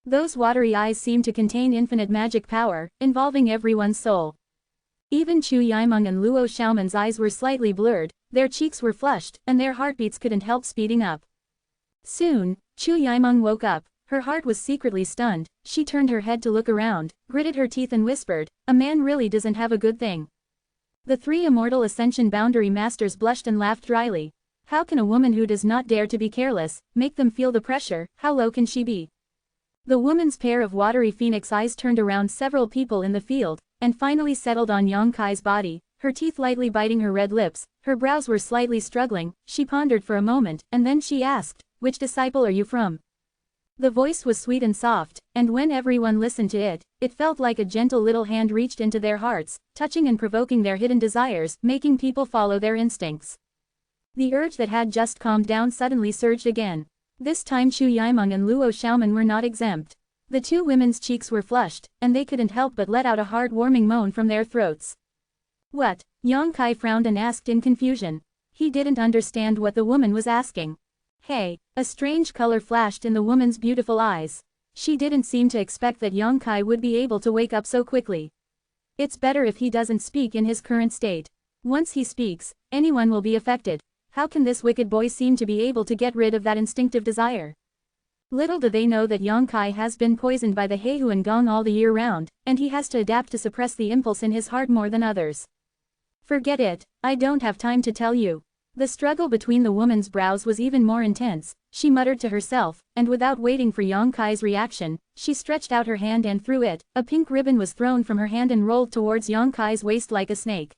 Those watery eyes seemed to contain infinite magic power, involving everyone's soul. Even Chu Yimeng and Luo Xiaoman's eyes were slightly blurred, their cheeks were flushed, and their heartbeats couldn't help speeding up. Soon, Chu Yimeng woke up. Her heart was secretly stunned. She turned her head to look around, gritted her teeth and whispered, "A man really doesn't have a good thing." The three Immortal Ascension boundary masters blushed and laughed dryly. How can a woman who does not dare to be careless, make them feel the pressure? How low can she be? The woman's pair of watery phoenix eyes turned around several people in the field, and finally settled on Yang Kai's body, her teeth lightly biting her red lips, her brows were slightly struggling. She pondered for a moment, and then she asked, "Which disciple are you from?" The voice was sweet and soft, and when everyone listened to it, it felt like a gentle little hand reached into their hearts, touching and provoking their hidden desires, making people follow their instincts. The urge that had just calmed down suddenly surged again. This time Chu Yimeng and Luo Xiaoman were not exempt. The two women's cheeks were flushed, and they couldn't help but let out a heart-warming moan from their throats. "What?" Yang Kai frowned and asked in confusion. He didn't understand what the woman was asking. "Hey!" A strange color flashed in the woman's beautiful eyes. She didn't seem to expect that Yang Kai would be able to wake up so quickly. It's better if he doesn't speak in his current state. Once he speaks, anyone will be affected. How can this wicked boy seem to be able to get rid of that instinctive desire? Little do they know that Yang Kai has been poisoned by the Heihu and Gong all the year round, and he has to adapt to suppress the impulse in his heart more than others. Forget it, I don't have time to tell you. The struggle between the woman's brows was even more intense, she muttered to herself, and without waiting for Yang Kai's reaction, she stretched out her hand and through it, a pink ribbon was thrown from her hand and rolled towards Yang Kai's waist like a snake.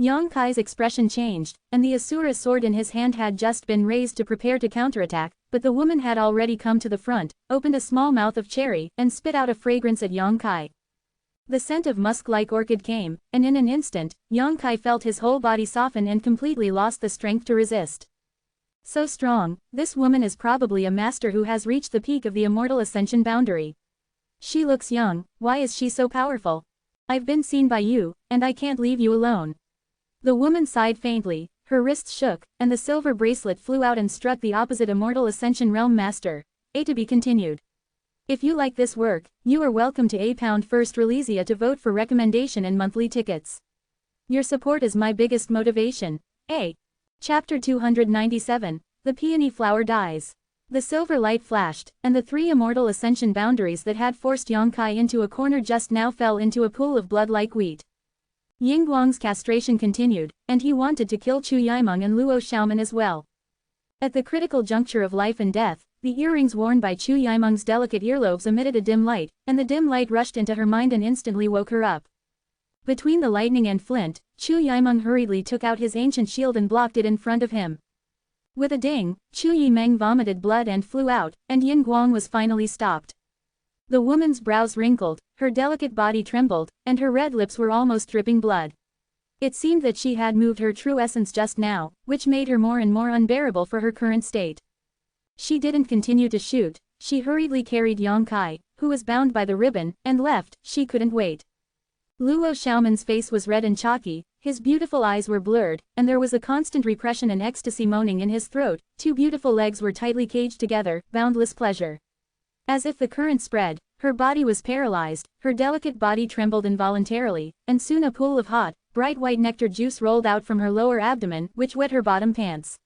Yang Kai's expression changed, and the Asura sword in his hand had just been raised to prepare to counterattack, but the woman had already come to the front, opened a small mouth of cherry, and spit out a fragrance at Yang Kai. The scent of musk-like orchid came, and in an instant, Yang Kai felt his whole body soften and completely lost the strength to resist. So strong, this woman is probably a master who has reached the peak of the immortal ascension boundary. She looks young, why is she so powerful? I've been seen by you, and I can't leave you alone. The woman sighed faintly, her wrists shook, and the silver bracelet flew out and struck the opposite Immortal Ascension Realm Master. A to be continued. If you like this work, you are welcome to £1 first Releasia to vote for recommendation and monthly tickets. Your support is my biggest motivation. A. Chapter 297, The Peony Flower Dies. The silver light flashed, and the three Immortal Ascension boundaries that had forced Yang Kai into a corner just now fell into a pool of blood like wheat. Yingguang's castration continued, and he wanted to kill Chu Yimeng and Luo Xiaoman as well. At the critical juncture of life and death, the earrings worn by Chu Yimeng's delicate earlobes emitted a dim light, and the dim light rushed into her mind and instantly woke her up. Between the lightning and flint, Chu Yimeng hurriedly took out his ancient shield and blocked it in front of him. With a ding, Chu Yimeng vomited blood and flew out, and Yingguang was finally stopped. The woman's brows wrinkled, her delicate body trembled, and her red lips were almost dripping blood. It seemed that she had moved her true essence just now, which made her more and more unbearable for her current state. She didn't continue to shoot, she hurriedly carried Yang Kai, who was bound by the ribbon, and left. She couldn't wait. Luo Xiaoman's face was red and chalky, his beautiful eyes were blurred, and there was a constant repression and ecstasy moaning in his throat. Two beautiful legs were tightly caged together, boundless pleasure. As if the current spread, her body was paralyzed, her delicate body trembled involuntarily, and soon a pool of hot, bright white nectar juice rolled out from her lower abdomen, which wet her bottom pants.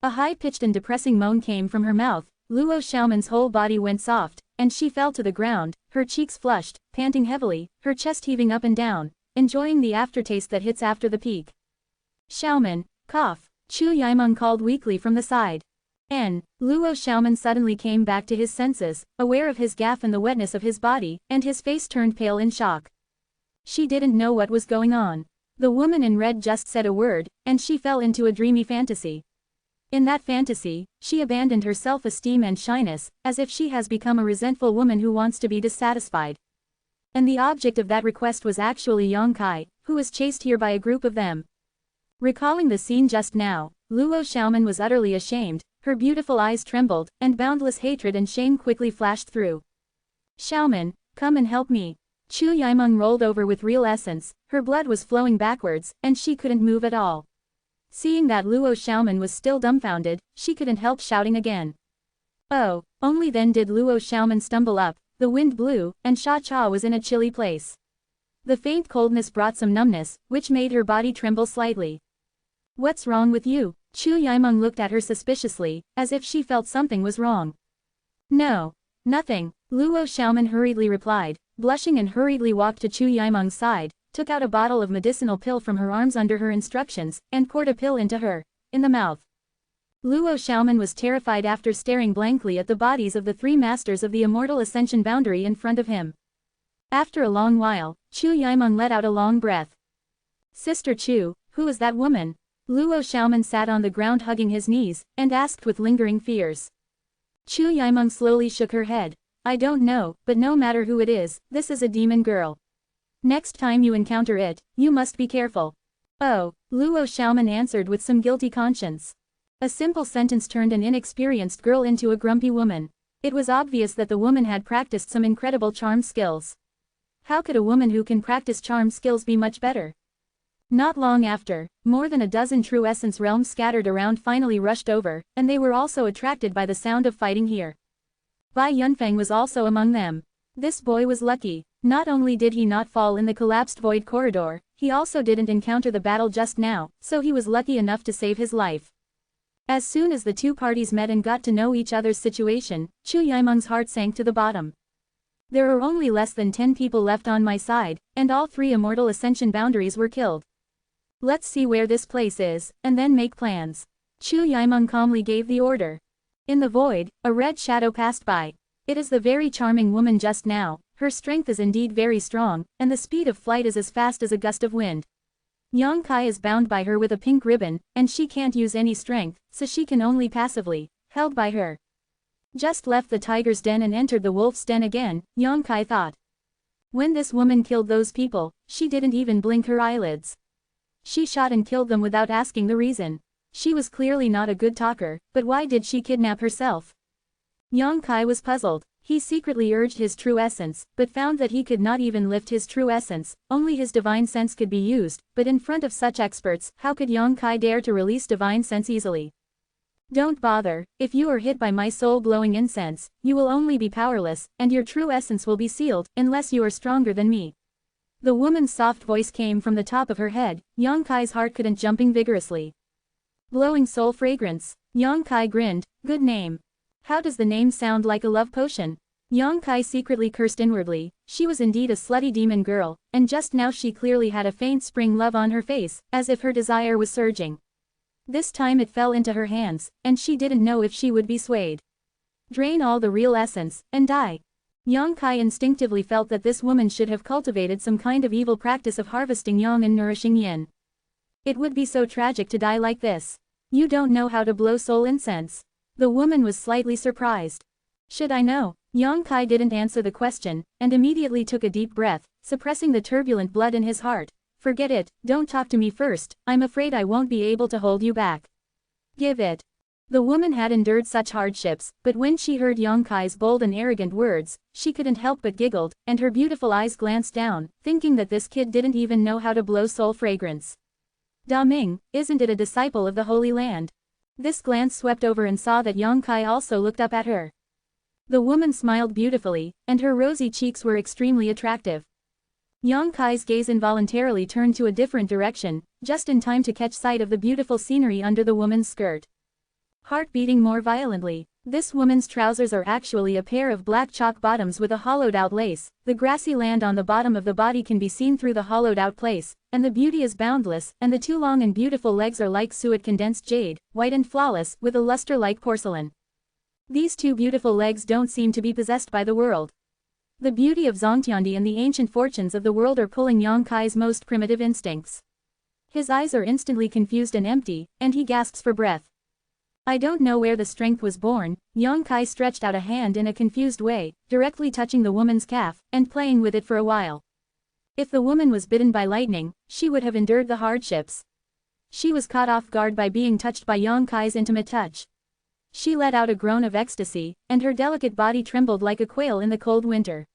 A high-pitched and depressing moan came from her mouth. Luo Xiaoman's whole body went soft, and she fell to the ground, her cheeks flushed, panting heavily, her chest heaving up and down, enjoying the aftertaste that hits after the peak. "Xiaoman, cough," Chu Yimeng called weakly from the side. Luo Xiaoman suddenly came back to his senses, aware of his gaffe and the wetness of his body, and his face turned pale in shock. She didn't know what was going on. The woman in red just said a word, and she fell into a dreamy fantasy. In that fantasy, she abandoned her self-esteem and shyness, as if she has become a resentful woman who wants to be dissatisfied. And the object of that request was actually Yang Kai, who was chased here by a group of them. Recalling the scene just now, Luo Xiaoman was utterly ashamed, her beautiful eyes trembled, and boundless hatred and shame quickly flashed through. "Xiaoman, come and help me." Chu Yimeng rolled over with real essence, her blood was flowing backwards, and she couldn't move at all. Seeing that Luo Xiaoman was still dumbfounded, she couldn't help shouting again. Oh, only then did Luo Xiaoman stumble up, the wind blew, and Sha Cha was in a chilly place. The faint coldness brought some numbness, which made her body tremble slightly. "What's wrong with you?" Chu Yimeng looked at her suspiciously, as if she felt something was wrong. "No, nothing," Luo Xiaoman hurriedly replied, blushing, and hurriedly walked to Chu Yimeng's side, took out a bottle of medicinal pill from her arms under her instructions, and poured a pill into her, in the mouth. Luo Xiaoman was terrified after staring blankly at the bodies of the three masters of the Immortal Ascension boundary in front of him. After a long while, Chu Yimeng let out a long breath. Sister Chu, who is that woman? Luo Xiaoman sat on the ground hugging his knees, and asked with lingering fears. Chu Yimeng slowly shook her head. I don't know, but no matter who it is, this is a demon girl. Next time you encounter it, you must be careful. Oh, Luo Xiaoman answered with some guilty conscience. A simple sentence turned an inexperienced girl into a grumpy woman. It was obvious that the woman had practiced some incredible charm skills. How could a woman who can practice charm skills be much better? Not long after, more than a dozen true essence realms scattered around finally rushed over, and they were also attracted by the sound of fighting here. Bai Yunfeng was also among them. This boy was lucky. Not only did he not fall in the collapsed void corridor, he also didn't encounter the battle just now, so he was lucky enough to save his life. As soon as the two parties met and got to know each other's situation, Chu Yimeng's heart sank to the bottom. There are only less than 10 people left on my side, and all 3 Immortal Ascension boundaries were killed. Let's see where this place is, and then make plans. Chu Yimeng calmly gave the order. In the void, a red shadow passed by. It is the very charming woman just now. Her strength is indeed very strong, and the speed of flight is as fast as a gust of wind. Yang Kai is bound by her with a pink ribbon, and she can't use any strength, so she can only passively, held by her. Just left the tiger's den and entered the wolf's den again, Yang Kai thought. When this woman killed those people, she didn't even blink her eyelids. She shot and killed them without asking the reason. She was clearly not a good talker, but why did she kidnap herself? Yang Kai was puzzled. He secretly urged his true essence, but found that he could not even lift his true essence, only his divine sense could be used, but in front of such experts, how could Yang Kai dare to release divine sense easily? Don't bother, if you are hit by my soul-glowing incense, you will only be powerless, and your true essence will be sealed, unless you are stronger than me. The woman's soft voice came from the top of her head. Yang Kai's heart couldn't jumping vigorously. Glowing soul fragrance. Yang Kai grinned. Good name. How does the name sound like a love potion? Yang Kai secretly cursed inwardly. She was indeed a slutty demon girl, and just now she clearly had a faint spring love on her face, as if her desire was surging. This time it fell into her hands, and she didn't know if she would be swayed. Drain all the real essence, and die. Yang Kai instinctively felt that this woman should have cultivated some kind of evil practice of harvesting yang and nourishing yin. It would be so tragic to die like this. You don't know how to blow soul incense. The woman was slightly surprised. Should I know? Yang Kai didn't answer the question, and immediately took a deep breath, suppressing the turbulent blood in his heart. Forget it, don't talk to me first, I'm afraid I won't be able to hold you back. Give it. The woman had endured such hardships, but when she heard Yang Kai's bold and arrogant words, she couldn't help but giggled, and her beautiful eyes glanced down, thinking that this kid didn't even know how to blow soul fragrance. Da Ming, isn't it a disciple of the Holy Land? This glance swept over and saw that Yang Kai also looked up at her. The woman smiled beautifully, and her rosy cheeks were extremely attractive. Yang Kai's gaze involuntarily turned to a different direction, just in time to catch sight of the beautiful scenery under the woman's skirt. Heart beating more violently. This woman's trousers are actually a pair of black chalk bottoms with a hollowed-out lace. The grassy land on the bottom of the body can be seen through the hollowed-out place, and the beauty is boundless, and the 2 long and beautiful legs are like suet condensed jade, white and flawless, with a luster like porcelain. These 2 beautiful legs don't seem to be possessed by the world. The beauty of Zongtiandi and the ancient fortunes of the world are pulling Yang Kai's most primitive instincts. His eyes are instantly confused and empty, and he gasps for breath. I don't know where the strength was born. Yang Kai stretched out a hand in a confused way, directly touching the woman's calf, and playing with it for a while. If the woman was bitten by lightning, she would have endured the hardships. She was caught off guard by being touched by Yang Kai's intimate touch. She let out a groan of ecstasy, and her delicate body trembled like a quail in the cold winter.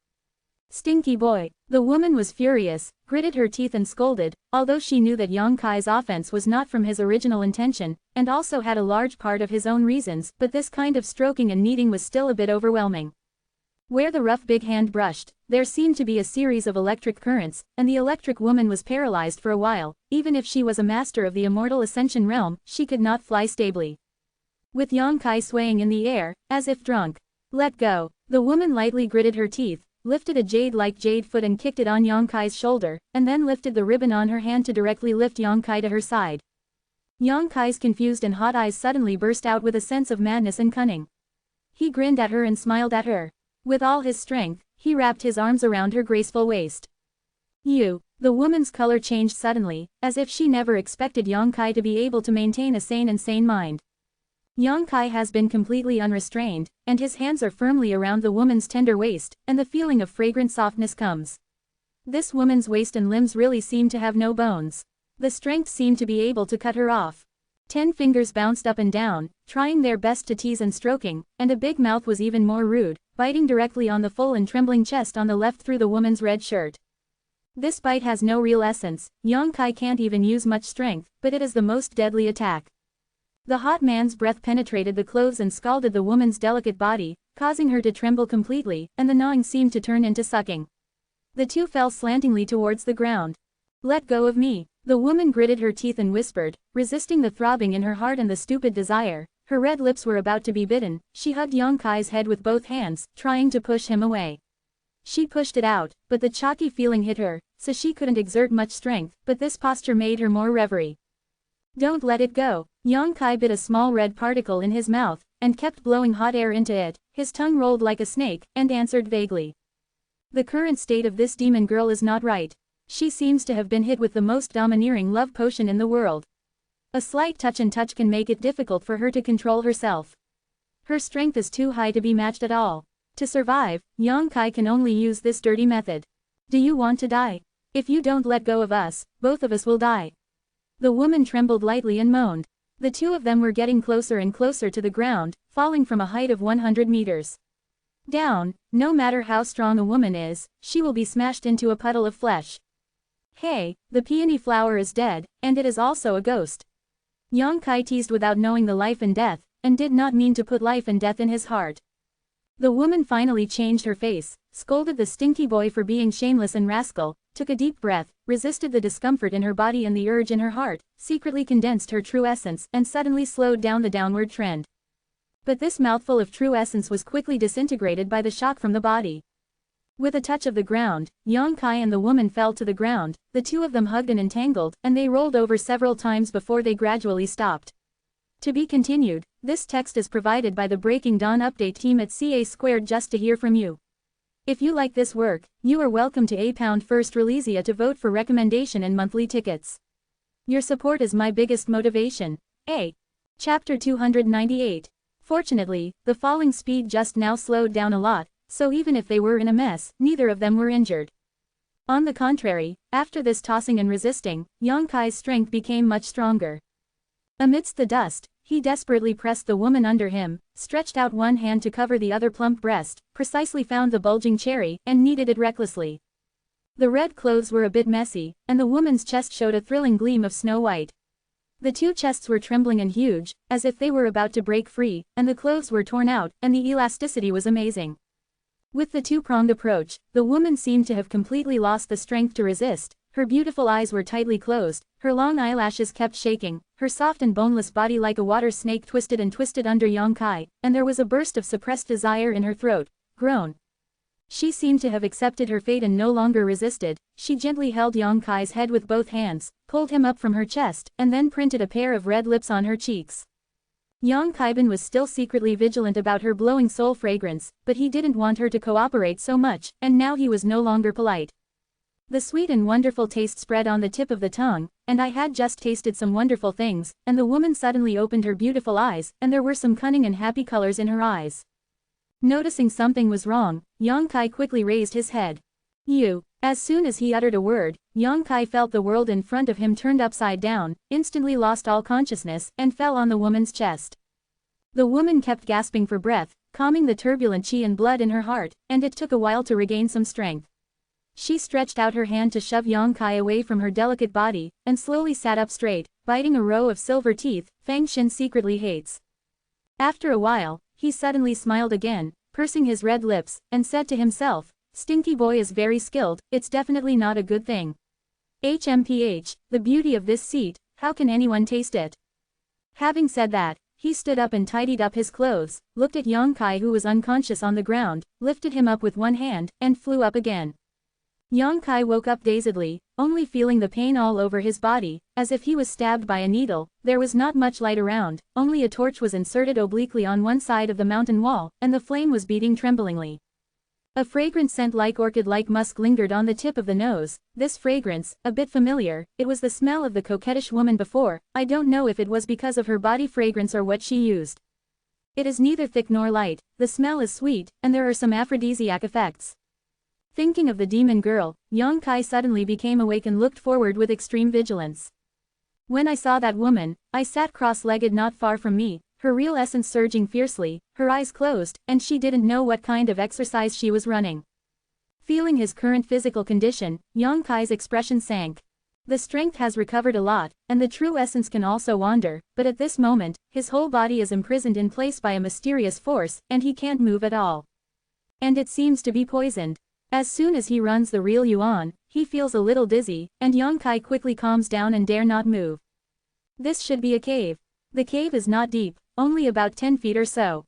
Stinky boy. The woman was furious, gritted her teeth and scolded, although she knew that Yang Kai's offense was not from his original intention, and also had a large part of his own reasons, but this kind of stroking and kneading was still a bit overwhelming. Where the rough big hand brushed, there seemed to be a series of electric currents, and the electric woman was paralyzed for a while. Even if she was a master of the Immortal Ascension realm, she could not fly stably. With Yang Kai swaying in the air, as if drunk. Let go. The woman lightly gritted her teeth, lifted a jade-like jade foot and kicked it on Yang Kai's shoulder, and then lifted the ribbon on her hand to directly lift Yang Kai to her side. Yang Kai's confused and hot eyes suddenly burst out with a sense of madness and cunning. He grinned at her and smiled at her. With all his strength, he wrapped his arms around her graceful waist. The woman's color changed suddenly, as if she never expected Yang Kai to be able to maintain a sane mind. Yang Kai has been completely unrestrained, and his hands are firmly around the woman's tender waist, and the feeling of fragrant softness comes. This woman's waist and limbs really seem to have no bones. The strength seemed to be able to cut her off. 10 fingers bounced up and down, trying their best to tease and stroking, and a big mouth was even more rude, biting directly on the full and trembling chest on the left through the woman's red shirt. This bite has no real essence, Yang Kai can't even use much strength, but it is the most deadly attack. The hot man's breath penetrated the clothes and scalded the woman's delicate body, causing her to tremble completely, and the gnawing seemed to turn into sucking. The two fell slantingly towards the ground. "Let go of me." The woman gritted her teeth and whispered, resisting the throbbing in her heart and the stupid desire. Her red lips were about to be bitten. She hugged Yang Kai's head with both hands, trying to push him away. She pushed it out, but the chalky feeling hit her, so she couldn't exert much strength, but this posture made her more reverie. "Don't let it go." Yang Kai bit a small red particle in his mouth, and kept blowing hot air into it. His tongue rolled like a snake, and answered vaguely. "The current state of this demon girl is not right. She seems to have been hit with the most domineering love potion in the world. A slight touch can make it difficult for her to control herself. Her strength is too high to be matched at all. To survive, Yang Kai can only use this dirty method. Do you want to die? If you don't let go of us, both of us will die." The woman trembled lightly and moaned. The two of them were getting closer and closer to the ground, falling from a height of 100 meters. Down. No matter how strong a woman is, she will be smashed into a puddle of flesh. "Hey, the peony flower is dead, and it is also a ghost." Yang Kai teased without knowing the life and death, and did not mean to put life and death in his heart. The woman finally changed her face, scolded the stinky boy for being shameless and rascal, took a deep breath, resisted the discomfort in her body and the urge in her heart, secretly condensed her true essence, and suddenly slowed down the downward trend. But this mouthful of true essence was quickly disintegrated by the shock from the body. With a touch of the ground, Yang Kai and the woman fell to the ground. The two of them hugged and entangled, and they rolled over several times before they gradually stopped. To be continued. This text is provided by the Breaking Dawn update team at CA2 just to hear from you. If you like this work, you are welcome to £1 first Releasia to vote for recommendation and monthly tickets. Your support is my biggest motivation. Chapter 298. Fortunately, the falling speed just now slowed down a lot, so even if they were in a mess, neither of them were injured. On the contrary, after this tossing and resisting, Yang Kai's strength became much stronger. Amidst the dust, he desperately pressed the woman under him, stretched out one hand to cover the other plump breast, precisely found the bulging cherry, and kneaded it recklessly. The red clothes were a bit messy, and the woman's chest showed a thrilling gleam of snow white. The two chests were trembling and huge, as if they were about to break free, and the clothes were torn out, and the elasticity was amazing. With the two-pronged approach, the woman seemed to have completely lost the strength to resist. Her beautiful eyes were tightly closed, her long eyelashes kept shaking, her soft and boneless body like a water snake twisted and twisted under Yang Kai, and there was a burst of suppressed desire in her throat. Groan. She seemed to have accepted her fate and no longer resisted. She gently held Yang Kai's head with both hands, pulled him up from her chest, and then printed a pair of red lips on her cheeks. Yang Kaiban was still secretly vigilant about her blowing soul fragrance, but he didn't want her to cooperate so much, and now he was no longer polite. The sweet and wonderful taste spread on the tip of the tongue, and I had just tasted some wonderful things, and the woman suddenly opened her beautiful eyes, and there were some cunning and happy colors in her eyes. Noticing something was wrong, Yang Kai quickly raised his head. "You." As soon as he uttered a word, Yang Kai felt the world in front of him turned upside down, instantly lost all consciousness, and fell on the woman's chest. The woman kept gasping for breath, calming the turbulent chi and blood in her heart, and it took a while to regain some strength. She stretched out her hand to shove Yang Kai away from her delicate body, and slowly sat up straight, biting a row of silver teeth Fang Xin secretly hates. After a while, he suddenly smiled again, pursing his red lips, and said to himself, "Stinky boy is very skilled, it's definitely not a good thing. HMPH, the beauty of this seat, how can anyone taste it?" Having said that, he stood up and tidied up his clothes, looked at Yang Kai who was unconscious on the ground, lifted him up with one hand, and flew up again. Yang Kai woke up dazedly, only feeling the pain all over his body, as if he was stabbed by a needle. There was not much light around, only a torch was inserted obliquely on one side of the mountain wall, and the flame was beating tremblingly. A fragrant scent like orchid-like musk lingered on the tip of the nose. This fragrance, a bit familiar, it was the smell of the coquettish woman before. I don't know if it was because of her body fragrance or what she used. It is neither thick nor light, the smell is sweet, and there are some aphrodisiac effects. Thinking of the demon girl, Yang Kai suddenly became awake and looked forward with extreme vigilance. When I saw that woman, I sat cross-legged not far from me, her real essence surging fiercely, her eyes closed, and she didn't know what kind of exercise she was running. Feeling his current physical condition, Yang Kai's expression sank. The strength has recovered a lot, and the true essence can also wander, but at this moment, his whole body is imprisoned in place by a mysterious force, and he can't move at all. And it seems to be poisoned. As soon as he runs the real yuan, he feels a little dizzy, and Yang Kai quickly calms down and dare not move. This should be a cave. The cave is not deep, only about 10 feet or so.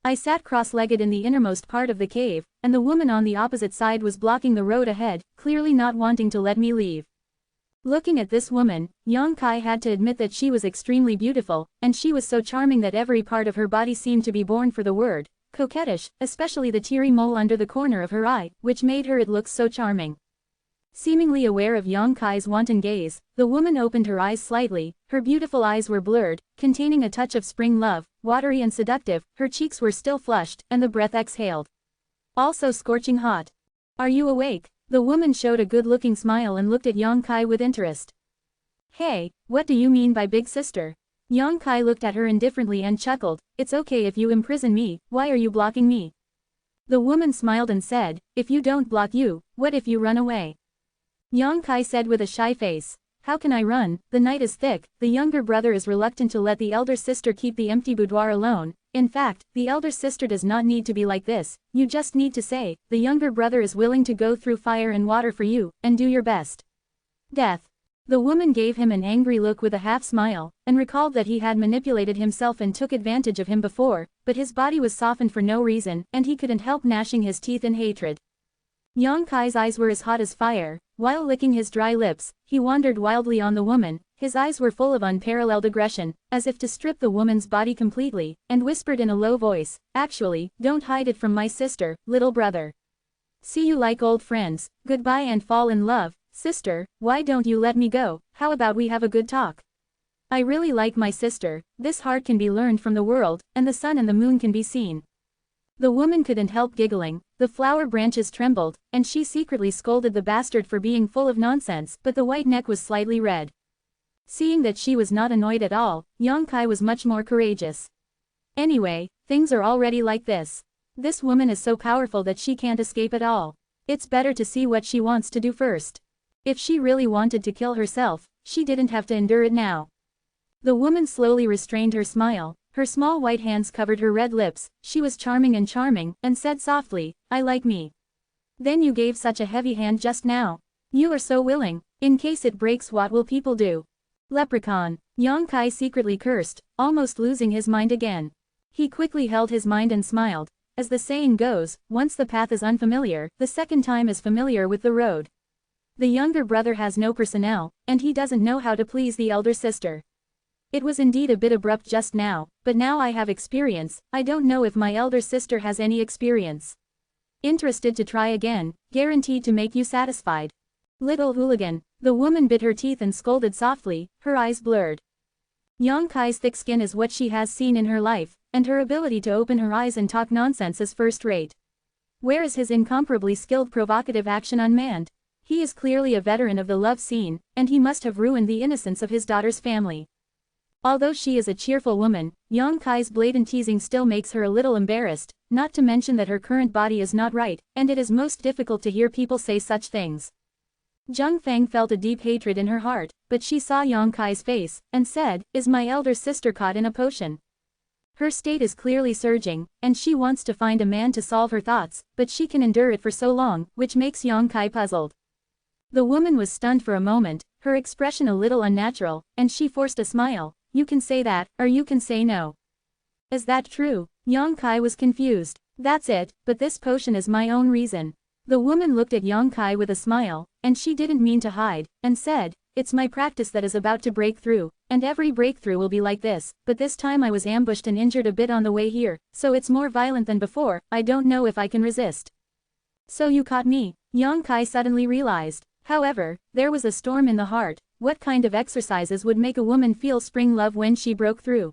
I sat cross-legged in the innermost part of the cave, and the woman on the opposite side was blocking the road ahead, clearly not wanting to let me leave. Looking at this woman, Yang Kai had to admit that she was extremely beautiful, and she was so charming that every part of her body seemed to be born for the word coquettish, especially the teary mole under the corner of her eye, which made her it look so charming. Seemingly aware of Yang Kai's wanton gaze, the woman opened her eyes slightly. Her beautiful eyes were blurred, containing a touch of spring love, watery and seductive. Her cheeks were still flushed, and the breath exhaled. Also scorching hot. Are you awake? The woman showed a good-looking smile and looked at Yang Kai with interest. Hey, what do you mean by big sister? Yang Kai looked at her indifferently and chuckled. It's okay if you imprison me, why are you blocking me? The woman smiled and said, if you don't block you, what if you run away? Yang Kai said with a shy face, how can I run, the night is thick. The younger brother is reluctant to let the elder sister keep the empty boudoir alone. In fact, the elder sister does not need to be like this, you just need to say, the younger brother is willing to go through fire and water for you, and do your best. Death. The woman gave him an angry look with a half-smile, and recalled that he had manipulated himself and took advantage of him before, but his body was softened for no reason, and he couldn't help gnashing his teeth in hatred. Yang Kai's eyes were as hot as fire. While licking his dry lips, he wandered wildly on the woman. His eyes were full of unparalleled aggression, as if to strip the woman's body completely, and whispered in a low voice, actually, don't hide it from my sister, little brother. See you like old friends, goodbye and fall in love. Sister, why don't you let me go? How about we have a good talk? I really like my sister. This heart can be learned from the world, and the sun and the moon can be seen. The woman couldn't help giggling. The flower branches trembled, and she secretly scolded the bastard for being full of nonsense, but the white neck was slightly red. Seeing that she was not annoyed at all, Yang Kai was much more courageous. Anyway, things are already like this. This woman is so powerful that she can't escape at all. It's better to see what she wants to do first. If she really wanted to kill herself, she didn't have to endure it now. The woman slowly restrained her smile. Her small white hands covered her red lips. She was charming, and said softly, I like me. Then you gave such a heavy hand just now. You are so willing. In case it breaks, what will people do? Leprechaun. Yang Kai secretly cursed, almost losing his mind again. He quickly held his mind and smiled. As the saying goes, once the path is unfamiliar, the second time is familiar with the road. The younger brother has no personnel, and he doesn't know how to please the elder sister. It was indeed a bit abrupt just now, but now I have experience. I don't know if my elder sister has any experience. Interested to try again, guaranteed to make you satisfied. Little hooligan. The woman bit her teeth and scolded softly, her eyes blurred. Yang Kai's thick skin is what she has seen in her life, and her ability to open her eyes and talk nonsense is first rate. Where is his incomparably skilled provocative action unmanned? He is clearly a veteran of the love scene, and he must have ruined the innocence of his daughter's family. Although she is a cheerful woman, Yang Kai's blatant teasing still makes her a little embarrassed, not to mention that her current body is not right, and it is most difficult to hear people say such things. Feng felt a deep hatred in her heart, but she saw Yang Kai's face, and said, is my elder sister caught in a potion? Her state is clearly surging, and she wants to find a man to solve her thoughts, but she can endure it for so long, which makes Yang Kai puzzled. The woman was stunned for a moment, her expression a little unnatural, and she forced a smile. You can say that, or you can say no. Is that true? Yang Kai was confused. That's it, but this potion is my own reason. The woman looked at Yang Kai with a smile, and she didn't mean to hide, and said, "It's my practice that is about to break through, and every breakthrough will be like this, but this time I was ambushed and injured a bit on the way here, so it's more violent than before, I don't know if I can resist." "So you caught me," Yang Kai suddenly realized. However, there was a storm in the heart. What kind of exercises would make a woman feel spring love when she broke through?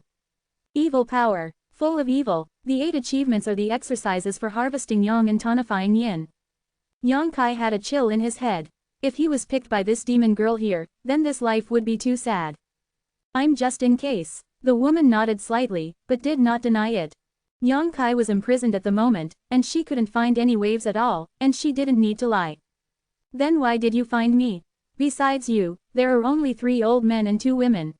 Evil power. Full of evil, the 8 achievements are the exercises for harvesting yang and tonifying yin. Yang Kai had a chill in his head. If he was picked by this demon girl here, then this life would be too sad. "I'm just in case." The woman nodded slightly, but did not deny it. Yang Kai was imprisoned at the moment, and she couldn't find any waves at all, and she didn't need to lie. "Then why did you find me? Besides you, there are only 3 old men and 2 women.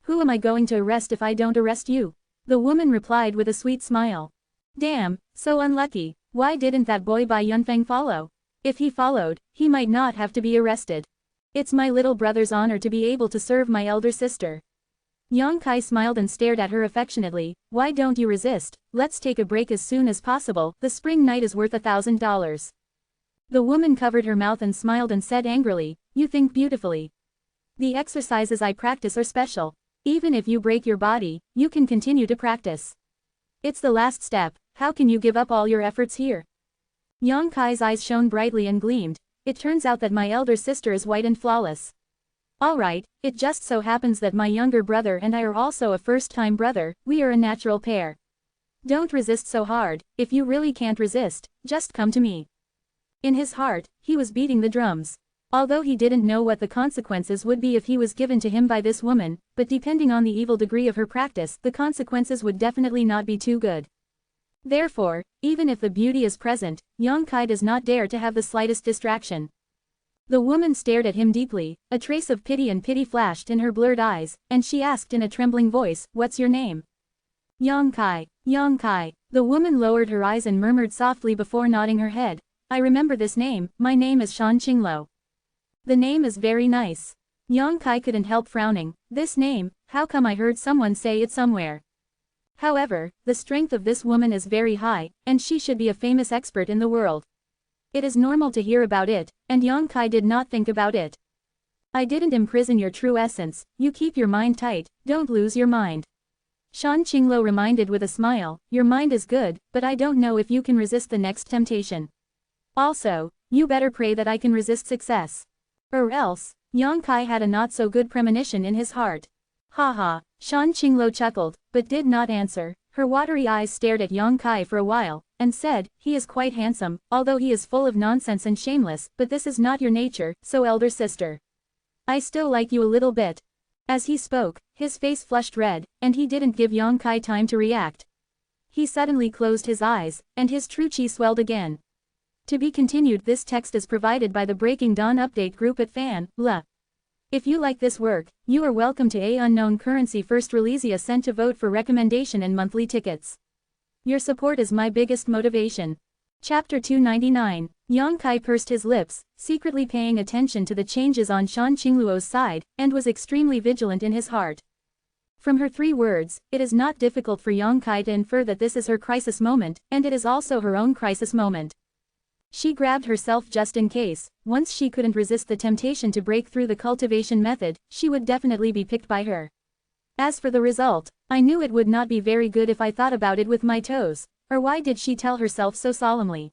Who am I going to arrest if I don't arrest you?" The woman replied with a sweet smile. "Damn, so unlucky. Why didn't that boy by Yunfeng follow? If he followed, he might not have to be arrested. It's my little brother's honor to be able to serve my elder sister." Yang Kai smiled and stared at her affectionately. "Why don't you resist? Let's take a break as soon as possible, the spring night is worth $1,000. The woman covered her mouth and smiled and said angrily, "You think beautifully. The exercises I practice are special. Even if you break your body, you can continue to practice. It's the last step, how can you give up all your efforts here?" Yang Kai's eyes shone brightly and gleamed. "It turns out that my elder sister is white and flawless. Alright, it just so happens that my younger brother and I are also a first-time brother, we are a natural pair. Don't resist so hard, if you really can't resist, just come to me." In his heart, he was beating the drums. Although he didn't know what the consequences would be if he was given to him by this woman, but depending on the evil degree of her practice, the consequences would definitely not be too good. Therefore, even if the beauty is present, Yang Kai does not dare to have the slightest distraction. The woman stared at him deeply, a trace of pity flashed in her blurred eyes, and she asked in a trembling voice, "What's your name?" "Yang Kai, Yang Kai." The woman lowered her eyes and murmured softly before nodding her head, "I remember this name, my name is Shan Qinglo." "The name is very nice." Yang Kai couldn't help frowning. "This name, how come I heard someone say it somewhere?" However, the strength of this woman is very high, and she should be a famous expert in the world. It is normal to hear about it, and Yang Kai did not think about it. "I didn't imprison your true essence, you keep your mind tight, don't lose your mind." Shan Qinglo reminded with a smile, "Your mind is good, but I don't know if you can resist the next temptation. Also, you better pray that I can resist success. Or else." Yang Kai had a not-so-good premonition in his heart. "Haha," Shan Qinglo chuckled, but did not answer. Her watery eyes stared at Yang Kai for a while, and said, "He is quite handsome, although he is full of nonsense and shameless, but this is not your nature, so elder sister. I still like you a little bit." As he spoke, his face flushed red, and he didn't give Yang Kai time to react. He suddenly closed his eyes, and his true chi swelled again. To be continued. This text is provided by the Breaking Dawn update group at fan.la. If you like this work, you are welcome to a unknown currency first release a cent to vote for recommendation and monthly tickets. Your support is my biggest motivation. Chapter 299. Yang Kai pursed his lips, secretly paying attention to the changes on Shan Qingluo's side, and was extremely vigilant in his heart. From her 3 words, it is not difficult for Yang Kai to infer that this is her crisis moment, and it is also her own crisis moment. She grabbed herself just in case. Once she couldn't resist the temptation to break through the cultivation method, she would definitely be picked by her. As for the result, I knew it would not be very good if I thought about it with my toes. Or why did she tell herself so solemnly?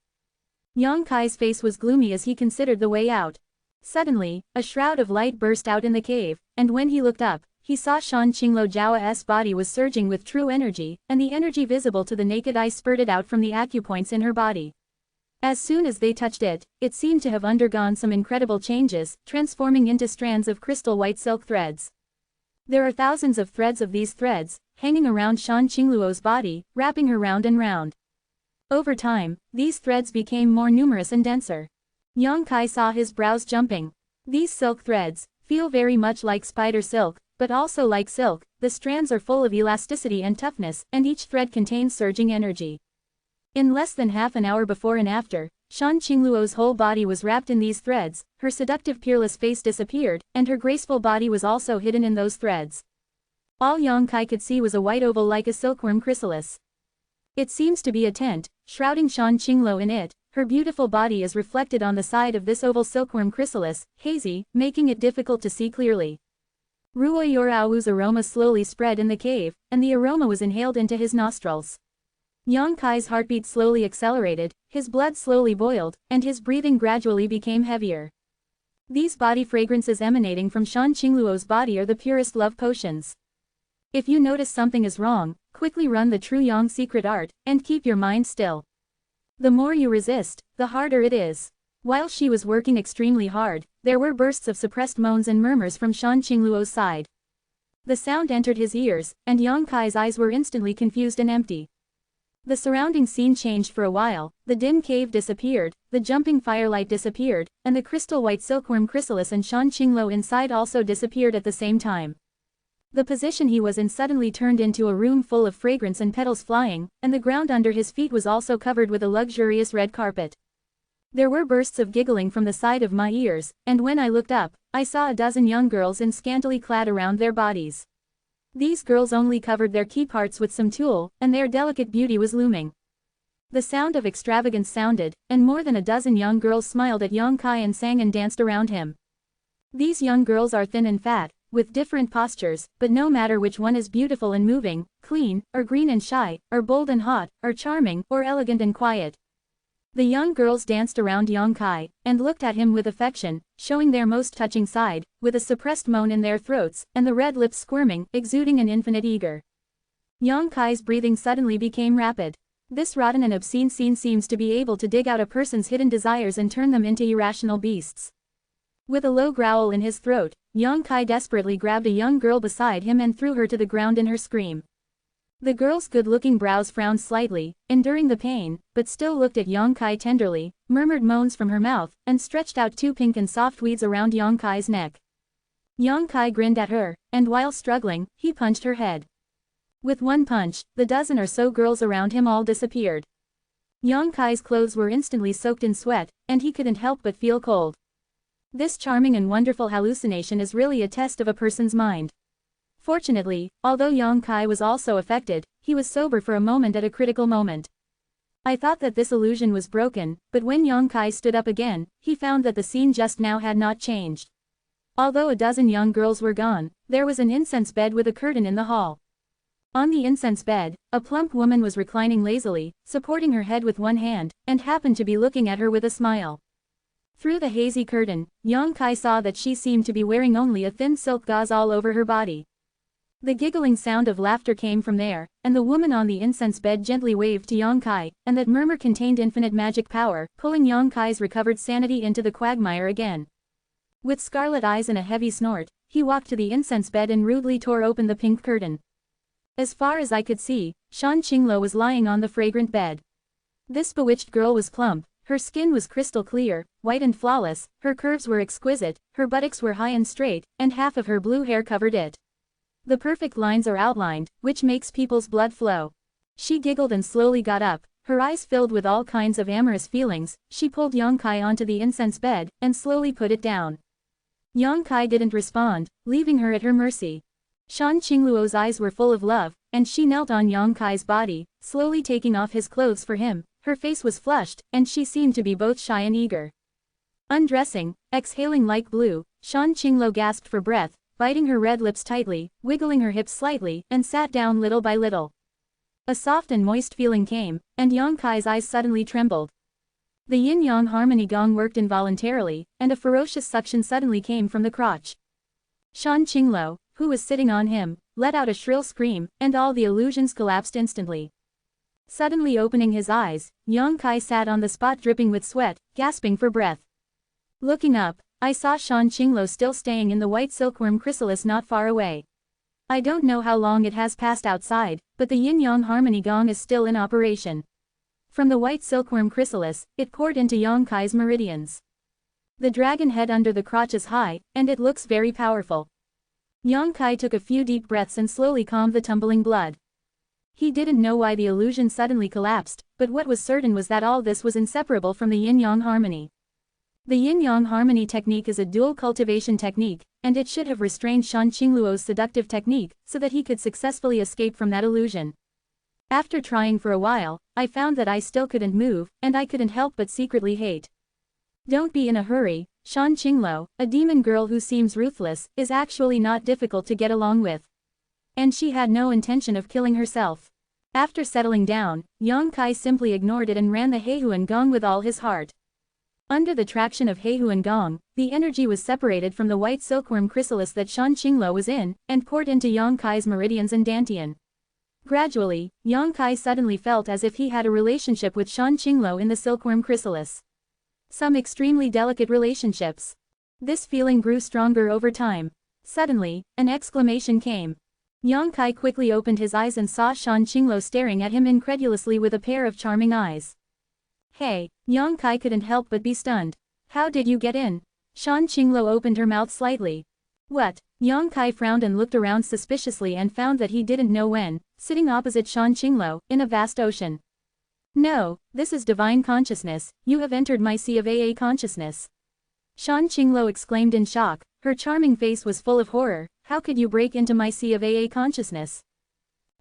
Yang Kai's face was gloomy as he considered the way out. Suddenly, a shroud of light burst out in the cave, and when he looked up, he saw Shan Qinglo Jiao's body was surging with true energy, and the energy visible to the naked eye spurted out from the acupoints in her body. As soon as they touched it, it seemed to have undergone some incredible changes, transforming into strands of crystal white silk threads. There are thousands of threads of these threads, hanging around Shan Qingluo's body, wrapping her round and round. Over time, these threads became more numerous and denser. Yang Kai saw his brows jumping. These silk threads feel very much like spider silk, but also like silk. The strands are full of elasticity and toughness, and each thread contains surging energy. In less than half an hour before and after, Shan Qingluo's whole body was wrapped in these threads, her seductive peerless face disappeared, and her graceful body was also hidden in those threads. All Yang Kai could see was a white oval like a silkworm chrysalis. It seems to be a tent, shrouding Shan Qingluo in it. her beautiful body is reflected on the side of this oval silkworm chrysalis, hazy, making it difficult to see clearly. Ruoy Yorao's aroma slowly spread in the cave, and the aroma was inhaled into his nostrils. Yang Kai's heartbeat slowly accelerated, his blood slowly boiled, and his breathing gradually became heavier. These body fragrances emanating from Shan Qingluo's body are the purest love potions. If you notice something is wrong, quickly run the true Yang secret art, and keep your mind still. The more you resist, the harder it is. While she was working extremely hard, there were bursts of suppressed moans and murmurs from Shan Qingluo's side. The sound entered his ears, and Yang Kai's eyes were instantly confused and empty. The surrounding scene changed for a while, the dim cave disappeared, the jumping firelight disappeared, and the crystal white silkworm chrysalis and Shan Qingluo inside also disappeared at the same time. The position he was in suddenly turned into a room full of fragrance and petals flying, and the ground under his feet was also covered with a luxurious red carpet. There were bursts of giggling from the side of my ears, and when I looked up, I saw a dozen young girls in scantily clad around their bodies. These girls only covered their key parts with some tulle, and their delicate beauty was looming. The sound of extravagance sounded, and more than a dozen young girls smiled at Yang Kai and sang and danced around him. These young girls are thin and fat, with different postures, but no matter which one is beautiful and moving, clean, or green and shy, or bold and hot, or charming, or elegant and quiet. The young girls danced around Yang Kai, and looked at him with affection, showing their most touching side, with a suppressed moan in their throats, and the red lips squirming, exuding an infinite eager. Yang Kai's breathing suddenly became rapid. This rotten and obscene scene seems to be able to dig out a person's hidden desires and turn them into irrational beasts. With a low growl in his throat, Yang Kai desperately grabbed a young girl beside him and threw her to the ground in her scream. The girl's good-looking brows frowned slightly, enduring the pain, but still looked at Yang Kai tenderly, murmured moans from her mouth, and stretched out two pink and soft weeds around Yang Kai's neck. Yang Kai grinned at her, and while struggling, he punched her head. With one punch, the dozen or so girls around him all disappeared. Yang Kai's clothes were instantly soaked in sweat, and he couldn't help but feel cold. This charming and wonderful hallucination is really a test of a person's mind. Fortunately, although Yang Kai was also affected, he was sober for a moment at a critical moment. I thought that this illusion was broken, but when Yang Kai stood up again, he found that the scene just now had not changed. Although a dozen young girls were gone, there was an incense bed with a curtain in the hall. On the incense bed, a plump woman was reclining lazily, supporting her head with one hand, and happened to be looking at her with a smile. Through the hazy curtain, Yang Kai saw that she seemed to be wearing only a thin silk gauze all over her body. The giggling sound of laughter came from there, and the woman on the incense bed gently waved to Yang Kai, and that murmur contained infinite magic power, pulling Yang Kai's recovered sanity into the quagmire again. With scarlet eyes and a heavy snort, he walked to the incense bed and rudely tore open the pink curtain. As far as I could see, Shan Qingluo was lying on the fragrant bed. This bewitched girl was plump, her skin was crystal clear, white and flawless, her curves were exquisite, her buttocks were high and straight, and half of her blue hair covered it. The perfect lines are outlined, which makes people's blood flow. She giggled and slowly got up, her eyes filled with all kinds of amorous feelings. She pulled Yang Kai onto the incense bed, and slowly put it down. Yang Kai didn't respond, leaving her at her mercy. Shan Qingluo's eyes were full of love, and she knelt on Yang Kai's body, slowly taking off his clothes for him. Her face was flushed, and she seemed to be both shy and eager. Undressing, exhaling like blue, Shan Qingluo gasped for breath, biting her red lips tightly, wiggling her hips slightly, and sat down little by little. A soft and moist feeling came, and Yang Kai's eyes suddenly trembled. The yin-yang harmony gong worked involuntarily, and a ferocious suction suddenly came from the crotch. Shan Qingluo, who was sitting on him, let out a shrill scream, and all the illusions collapsed instantly. Suddenly opening his eyes, Yang Kai sat on the spot dripping with sweat, gasping for breath. Looking up, I saw Shan Qingluo still staying in the white silkworm chrysalis not far away. I don't know how long it has passed outside, but the yin-yang harmony gong is still in operation. From the white silkworm chrysalis, it poured into Yang Kai's meridians. The dragon head under the crotch is high, and it looks very powerful. Yang Kai took a few deep breaths and slowly calmed the tumbling blood. He didn't know why the illusion suddenly collapsed, but what was certain was that all this was inseparable from the yin-yang harmony. The yin-yang harmony technique is a dual cultivation technique, and it should have restrained Shan Qingluo's seductive technique, so that he could successfully escape from that illusion. After trying for a while, I found that I still couldn't move, and I couldn't help but secretly hate. Don't be in a hurry, Shan Qingluo, a demon girl who seems ruthless, is actually not difficult to get along with. And she had no intention of killing herself. After settling down, Yang Kai simply ignored it and ran the Heihuan Gong with all his heart. Under the traction of Heihuan Gong, the energy was separated from the white silkworm chrysalis that Shan Qingluo was in, and poured into Yang Kai's meridians and dantian. Gradually, Yang Kai suddenly felt as if he had a relationship with Shan Qingluo in the silkworm chrysalis. Some extremely delicate relationships. This feeling grew stronger over time. Suddenly, an exclamation came. Yang Kai quickly opened his eyes and saw Shan Qingluo staring at him incredulously with a pair of charming eyes. Hey, Yang Kai couldn't help but be stunned. How did you get in? Shan Qingluo opened her mouth slightly. What? Yang Kai frowned and looked around suspiciously and found that he didn't know when, sitting opposite Shan Qingluo, in a vast ocean. No, this is divine consciousness, you have entered my sea of AA consciousness. Shan Qingluo exclaimed in shock, her charming face was full of horror. How could you break into my sea of AA consciousness?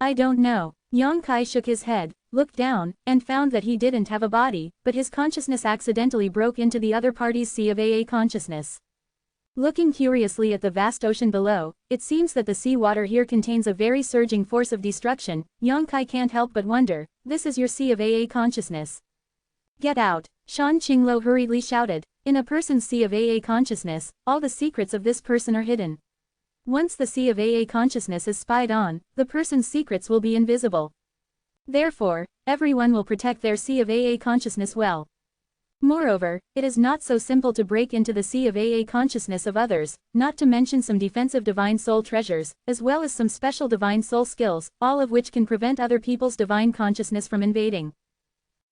I don't know. Yang Kai shook his head, looked down, and found that he didn't have a body, but his consciousness accidentally broke into the other party's sea of AA consciousness. Looking curiously at the vast ocean below, it seems that the sea water here contains a very surging force of destruction. Yang Kai can't help but wonder, this is your sea of AA consciousness. Get out, Shan Qingluo hurriedly shouted. In a person's sea of AA consciousness, all the secrets of this person are hidden. Once the sea of AA consciousness is spied on, the person's secrets will be invisible. Therefore, everyone will protect their sea of AA consciousness well. Moreover, it is not so simple to break into the sea of AA consciousness of others, not to mention some defensive divine soul treasures, as well as some special divine soul skills, all of which can prevent other people's divine consciousness from invading.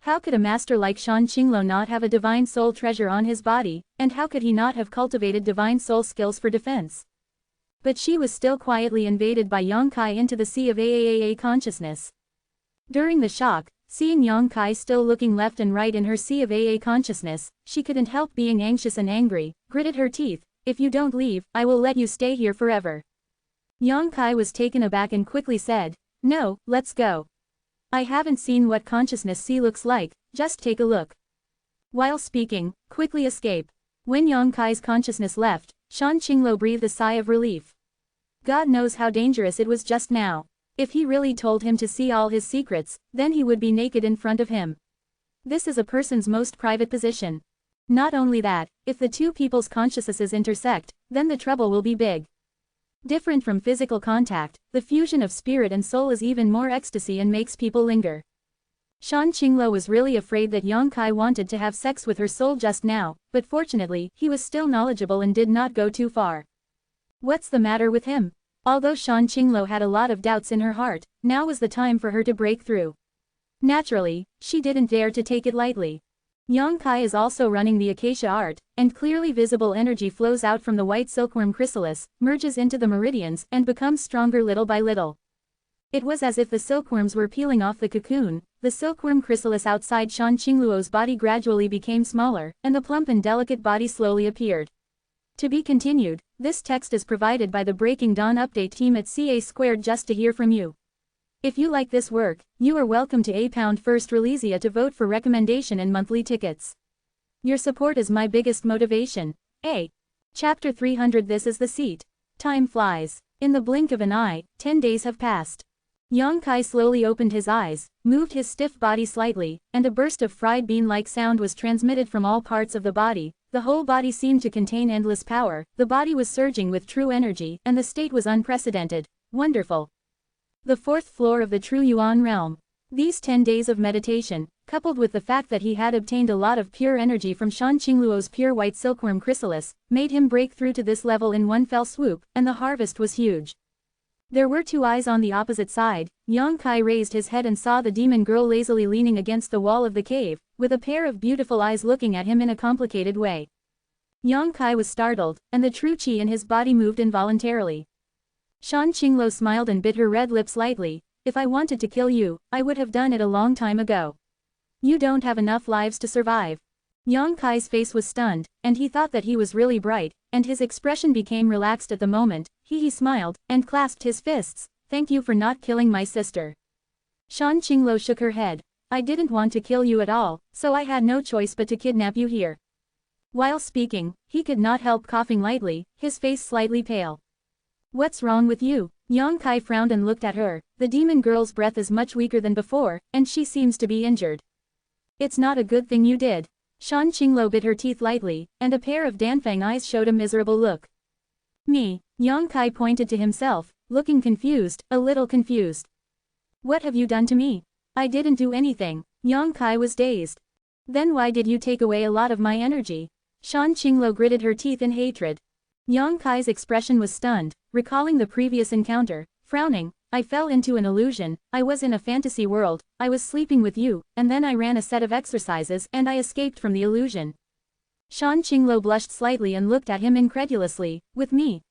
How could a master like Shan Qingluo not have a divine soul treasure on his body, and how could he not have cultivated divine soul skills for defense? But she was still quietly invaded by Yang Kai into the sea of AA consciousness. During the shock, seeing Yang Kai still looking left and right in her sea of AA consciousness, she couldn't help being anxious and angry, gritted her teeth, if you don't leave, I will let you stay here forever. Yang Kai was taken aback and quickly said, no, let's go. I haven't seen what consciousness sea looks like, just take a look. While speaking, quickly escape. When Yang Kai's consciousness left, Shan Qingluo breathed a sigh of relief. God knows how dangerous it was just now. If he really told him to see all his secrets, then he would be naked in front of him. This is a person's most private position. Not only that, if the two people's consciousnesses intersect, then the trouble will be big. Different from physical contact, the fusion of spirit and soul is even more ecstasy and makes people linger. Shan Qingluo was really afraid that Yang Kai wanted to have sex with her soul just now, but fortunately, he was still knowledgeable and did not go too far. What's the matter with him? Although Shan Qingluo had a lot of doubts in her heart, now was the time for her to break through. Naturally, she didn't dare to take it lightly. Yang Kai is also running the acacia art, and clearly visible energy flows out from the white silkworm chrysalis, merges into the meridians, and becomes stronger little by little. It was as if the silkworms were peeling off the cocoon. The silkworm chrysalis outside Shan Qingluo's body gradually became smaller, and the plump and delicate body slowly appeared. To be continued. This text is provided by the Breaking Dawn update team at CA2 just to hear from you. If you like this work, you are welcome to £1 first Releasia to vote for recommendation and monthly tickets. Your support is my biggest motivation. Chapter 300. This is the seat. Time flies. In the blink of an eye, 10 days have passed. Yang Kai slowly opened his eyes, moved his stiff body slightly, and a burst of fried bean-like sound was transmitted from all parts of the body. The whole body seemed to contain endless power, the body was surging with true energy, and the state was unprecedented. Wonderful. The fourth floor of the true Yuan realm. These 10 days of meditation, coupled with the fact that he had obtained a lot of pure energy from Shan Qingluo's pure white silkworm chrysalis, made him break through to this level in one fell swoop, and the harvest was huge. There were two eyes on the opposite side. Yang Kai raised his head and saw the demon girl lazily leaning against the wall of the cave, with a pair of beautiful eyes looking at him in a complicated way. Yang Kai was startled, and the true qi in his body moved involuntarily. Shan Qingluo smiled and bit her red lips lightly. If I wanted to kill you, I would have done it a long time ago. You don't have enough lives to survive. Yang Kai's face was stunned, and he thought that he was really bright, and his expression became relaxed at the moment. He smiled, and clasped his fists. Thank you for not killing my sister. Shan Qinglo shook her head. I didn't want to kill you at all, so I had no choice but to kidnap you here. While speaking, he could not help coughing lightly, his face slightly pale. What's wrong with you? Yang Kai frowned and looked at her. The demon girl's breath is much weaker than before, and she seems to be injured. It's not a good thing you did. Shan Qinglo bit her teeth lightly, and a pair of dianfeng eyes showed a miserable look. Me? Yang Kai pointed to himself, looking confused, a little confused. What have you done to me? I didn't do anything. Yang Kai was dazed. Then why did you take away a lot of my energy? Shan Qinglo gritted her teeth in hatred. Yang Kai's expression was stunned, recalling the previous encounter, frowning. I fell into an illusion, I was in a fantasy world, I was sleeping with you, and then I ran a set of exercises and I escaped from the illusion. Shan Qinglo blushed slightly and looked at him incredulously. With me?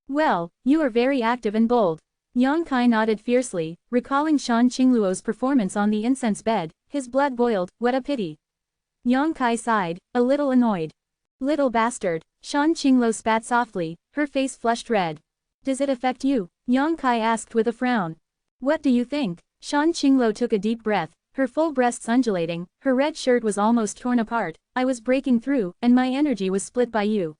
Well, you are very active and bold. Yang Kai nodded fiercely, recalling Shan Qingluo's performance on the incense bed. His blood boiled. What a pity. Yang Kai sighed, a little annoyed. Little bastard. Shan Qinglo spat softly, her face flushed red. Does it affect you? Yang Kai asked with a frown. What do you think? Shan Qinglo took a deep breath, her full breasts undulating, her red shirt was almost torn apart. I was breaking through, and my energy was split by you.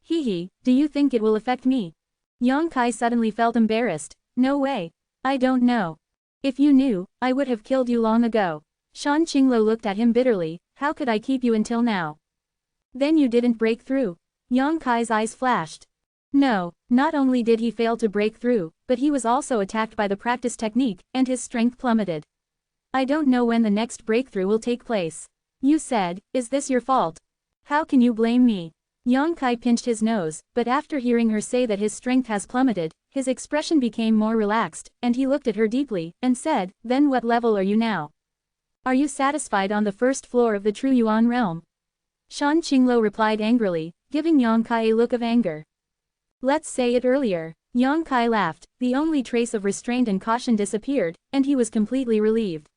Hee, do you think it will affect me? Yang Kai suddenly felt embarrassed. No way. I don't know. If you knew, I would have killed you long ago. Shan Qinglo looked at him bitterly. How could I keep you until now? Then you didn't break through. Yang Kai's eyes flashed. No, not only did he fail to break through, but he was also attacked by the practice technique, and his strength plummeted. I don't know when the next breakthrough will take place. You said, is this your fault? How can you blame me? Yang Kai pinched his nose, but after hearing her say that his strength has plummeted, his expression became more relaxed, and he looked at her deeply, and said, then what level are you now? Are you satisfied on the first floor of the True Yuan realm? Shan Qinglo replied angrily, giving Yang Kai a look of anger. Let's say it earlier. Yang Kai laughed, the only trace of restraint and caution disappeared, and he was completely relieved.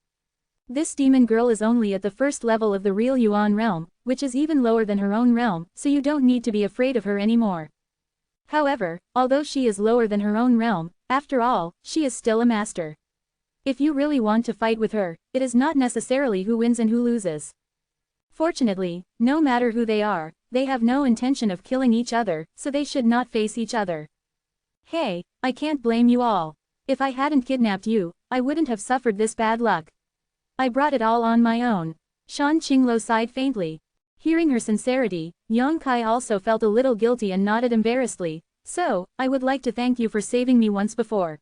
This demon girl is only at the first level of the real Yuan realm, which is even lower than her own realm, so you don't need to be afraid of her anymore. However, although she is lower than her own realm, after all, she is still a master. If you really want to fight with her, it is not necessarily who wins and who loses. Fortunately, no matter who they are, they have no intention of killing each other, so they should not face each other. Hey, I can't blame you all. If I hadn't kidnapped you, I wouldn't have suffered this bad luck. I brought it all on my own. Shan Qinglo sighed faintly. Hearing her sincerity, Yang Kai also felt a little guilty and nodded embarrassedly. So, I would like to thank you for saving me once before.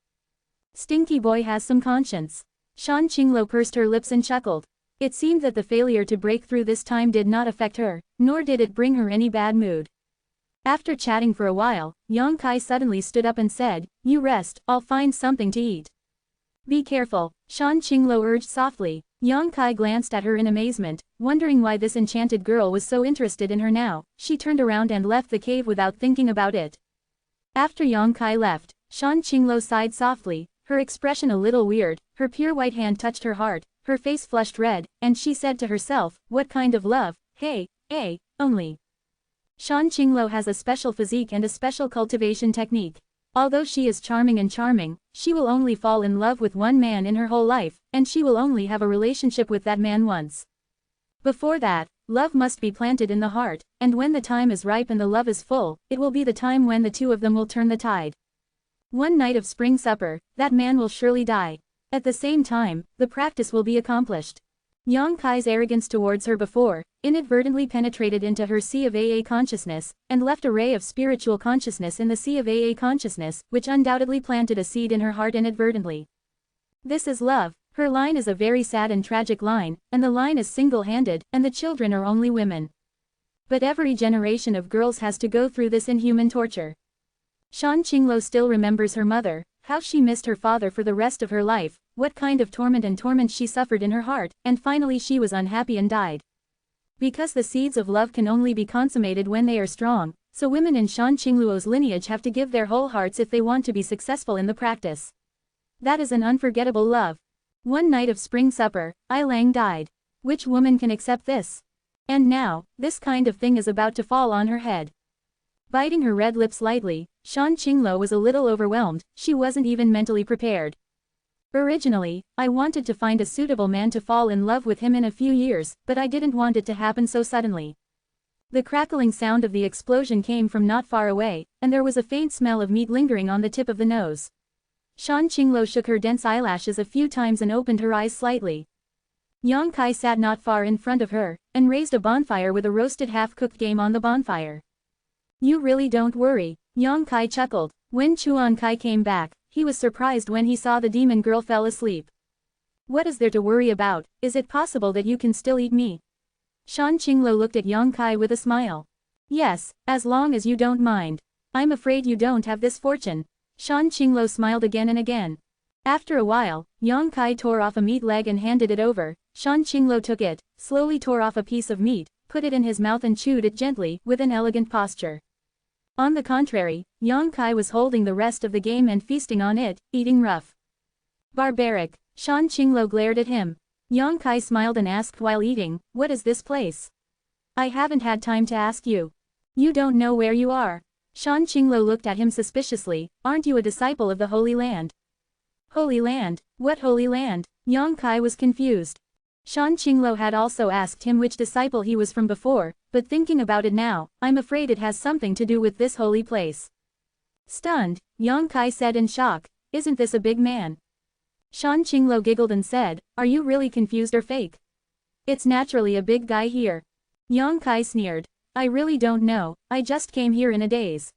Stinky boy has some conscience. Shan Qinglo pursed her lips and chuckled. It seemed that the failure to break through this time did not affect her, nor did it bring her any bad mood. After chatting for a while, Yang Kai suddenly stood up and said, you rest, I'll find something to eat. Be careful, Shan Qinglo urged softly. Yang Kai glanced at her in amazement, wondering why this enchanted girl was so interested in her now. She turned around and left the cave without thinking about it. After Yang Kai left, Shan Qinglo sighed softly, her expression a little weird, her pure white hand touched her heart, her face flushed red, and she said to herself, what kind of love, hey, only. Shan Qinglo has a special physique and a special cultivation technique. Although she is charming, she will only fall in love with one man in her whole life, and she will only have a relationship with that man once. Before that, love must be planted in the heart, and when the time is ripe and the love is full, it will be the time when the two of them will turn the tide. One night of spring supper, that man will surely die. At the same time, the practice will be accomplished. Yang Kai's arrogance towards her before, inadvertently penetrated into her sea of AA consciousness, and left a ray of spiritual consciousness in the sea of AA consciousness, which undoubtedly planted a seed in her heart inadvertently. This is love. Her line is a very sad and tragic line, and the line is single-handed, and the children are only women. But every generation of girls has to go through this inhuman torture. Shan Qinglo still remembers her mother, how she missed her father for the rest of her life, what kind of torment she suffered in her heart, and finally she was unhappy and died. Because the seeds of love can only be consummated when they are strong, so women in Shan Qingluo's lineage have to give their whole hearts if they want to be successful in the practice. That is an unforgettable love. One night of spring supper, Ai Lang died. Which woman can accept this? And now, this kind of thing is about to fall on her head. Biting her red lips lightly, Shan Qinglo was a little overwhelmed, she wasn't even mentally prepared. Originally, I wanted to find a suitable man to fall in love with him in a few years, but I didn't want it to happen so suddenly. The crackling sound of the explosion came from not far away, and there was a faint smell of meat lingering on the tip of the nose. Shan Qinglo shook her dense eyelashes a few times and opened her eyes slightly. Yang Kai sat not far in front of her, and raised a bonfire with a roasted half-cooked game on the bonfire. You really don't worry, Yang Kai chuckled. When Chuan Kai came back, he was surprised when he saw the demon girl fell asleep. What is there to worry about? Is it possible that you can still eat me? Shan Qinglo looked at Yang Kai with a smile. Yes, as long as you don't mind. I'm afraid you don't have this fortune. Shan Qinglo smiled again and again. After a while, Yang Kai tore off a meat leg and handed it over. Shan Qinglo took it, slowly tore off a piece of meat, put it in his mouth and chewed it gently, with an elegant posture. On the contrary, Yang Kai was holding the rest of the game and feasting on it, eating rough. Barbaric, Shan Qinglo glared at him. Yang Kai smiled and asked while eating, what is this place? I haven't had time to ask you. You don't know where you are. Shan Qinglo looked at him suspiciously, aren't you a disciple of the Holy Land? Holy Land? What Holy Land? Yang Kai was confused. Shan Qinglo had also asked him which disciple he was from before, but thinking about it now, I'm afraid it has something to do with this holy place. Stunned, Yang Kai said in shock, isn't this a big man? Shan Qinglo giggled and said, are you really confused or fake? It's naturally a big guy here. Yang Kai sneered. I really don't know, I just came here in a daze.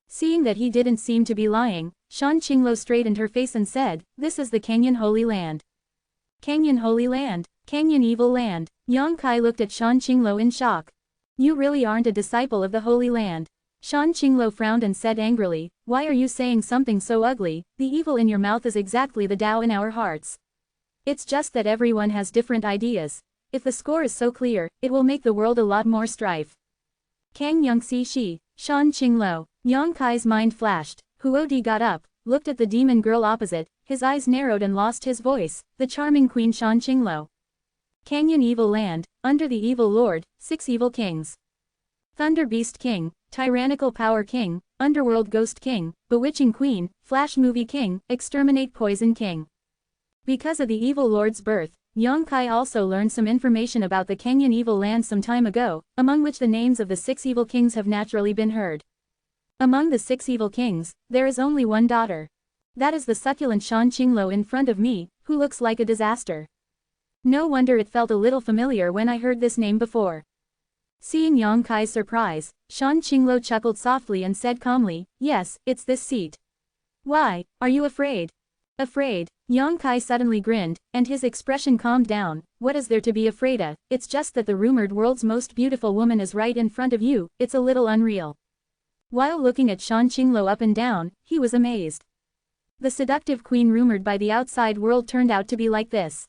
Seeing that he didn't seem to be lying, Shan Qinglo straightened her face and said, this is the Canyon Holy Land. Canyon Holy Land? Canyon Evil Land? Yang Kai looked at Shan Qinglo in shock. You really aren't a disciple of the Holy Land. Shan Qinglo frowned and said angrily, why are you saying something so ugly? The evil in your mouth is exactly the Tao in our hearts. It's just that everyone has different ideas. If the score is so clear, it will make the world a lot more strife. Kang Yongxi Shi, Shan Qinglo. Yang Kai's mind flashed. Huodi got up, looked at the demon girl opposite, his eyes narrowed and lost his voice, the charming Queen Shan Qinglo. Canyon Evil Land, under the Evil Lord, 6 Evil Kings. Thunder Beast King, Tyrannical Power King, Underworld Ghost King, Bewitching Queen, Flash Movie King, Exterminate Poison King. Because of the Evil Lord's birth, Yang Kai also learned some information about the Canyon Evil Land some time ago, among which the names of the 6 evil kings have naturally been heard. Among the 6 evil kings, there is only one daughter. That is the succulent Shan Qinglo in front of me, who looks like a disaster. No wonder it felt a little familiar when I heard this name before. Seeing Yang Kai's surprise, Shan Qinglo chuckled softly and said calmly, yes, it's this seat. Why, are you afraid? Afraid? Yang Kai suddenly grinned, and his expression calmed down. What is there to be afraid of? It's just that the rumored world's most beautiful woman is right in front of you, it's a little unreal. While looking at Shan Qinglo up and down, he was amazed. The seductive queen rumored by the outside world turned out to be like this.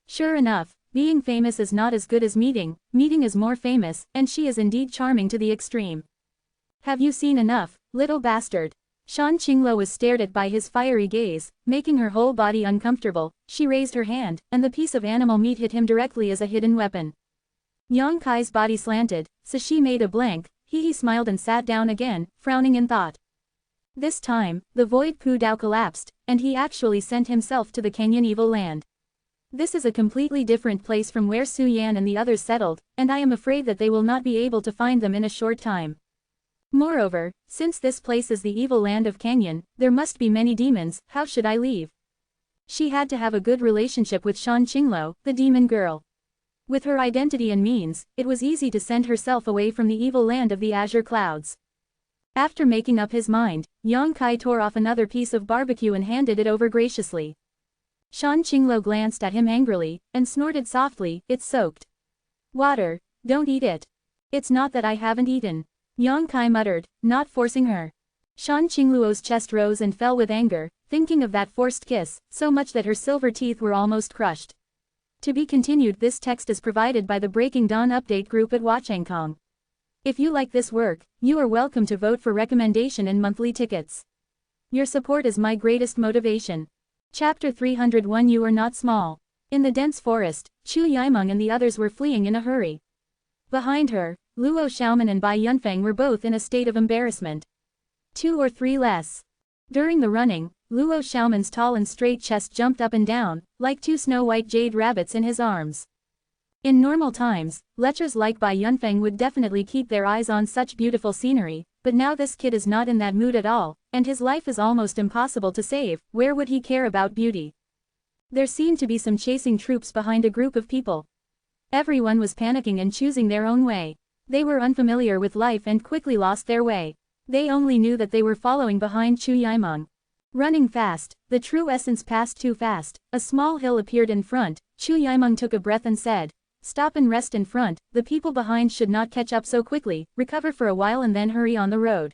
Sure enough, being famous is not as good as meeting is more famous, and she is indeed charming to the extreme. Have you seen enough, little bastard? Shan Qinglo was stared at by his fiery gaze, making her whole body uncomfortable. She raised her hand, and the piece of animal meat hit him directly as a hidden weapon. Yang Kai's body slanted, so she made a blank. He smiled and sat down again, frowning in thought. This time, the void Pu Dao collapsed, and he actually sent himself to the Canyon Evil Land. This is a completely different place from where Su Yan and the others settled, and I am afraid that they will not be able to find them in a short time. Moreover, since this place is the evil land of Canyon, there must be many demons. How should I leave? She had to have a good relationship with Shan Qinglo, the demon girl. With her identity and means, it was easy to send herself away from the evil land of the azure clouds. After making up his mind, Yang Kai tore off another piece of barbecue and handed it over graciously. Shan Qinglo glanced at him angrily, and snorted softly, it's soaked. Water, don't eat it. It's not that I haven't eaten. Yang Kai muttered, not forcing her. Shan Qingluo's chest rose and fell with anger, thinking of that forced kiss, so much that her silver teeth were almost crushed. To be continued. This text is provided by the Breaking Dawn update group at Watchangkong. If you like this work, you are welcome to vote for recommendation and monthly tickets. Your support is my greatest motivation. Chapter 301. You are not small. In the dense forest, Chu Yimeng and the others were fleeing in a hurry. Behind her, Luo Xiaoman and Bai Yunfeng were both in a state of embarrassment. 2 or 3 less. During the running, Luo Xiaoman's tall and straight chest jumped up and down, like two snow-white jade rabbits in his arms. In normal times, lechers like Bai Yunfeng would definitely keep their eyes on such beautiful scenery, but now this kid is not in that mood at all, and his life is almost impossible to save. Where would he care about beauty? There seemed to be some chasing troops behind a group of people. Everyone was panicking and choosing their own way. They were unfamiliar with life and quickly lost their way. They only knew that they were following behind Chu Yimeng. Running fast, the true essence passed too fast. A small hill appeared in front. Chu Yimeng took a breath and said, "Stop and rest in front, the people behind should not catch up so quickly, recover for a while and then hurry on the road."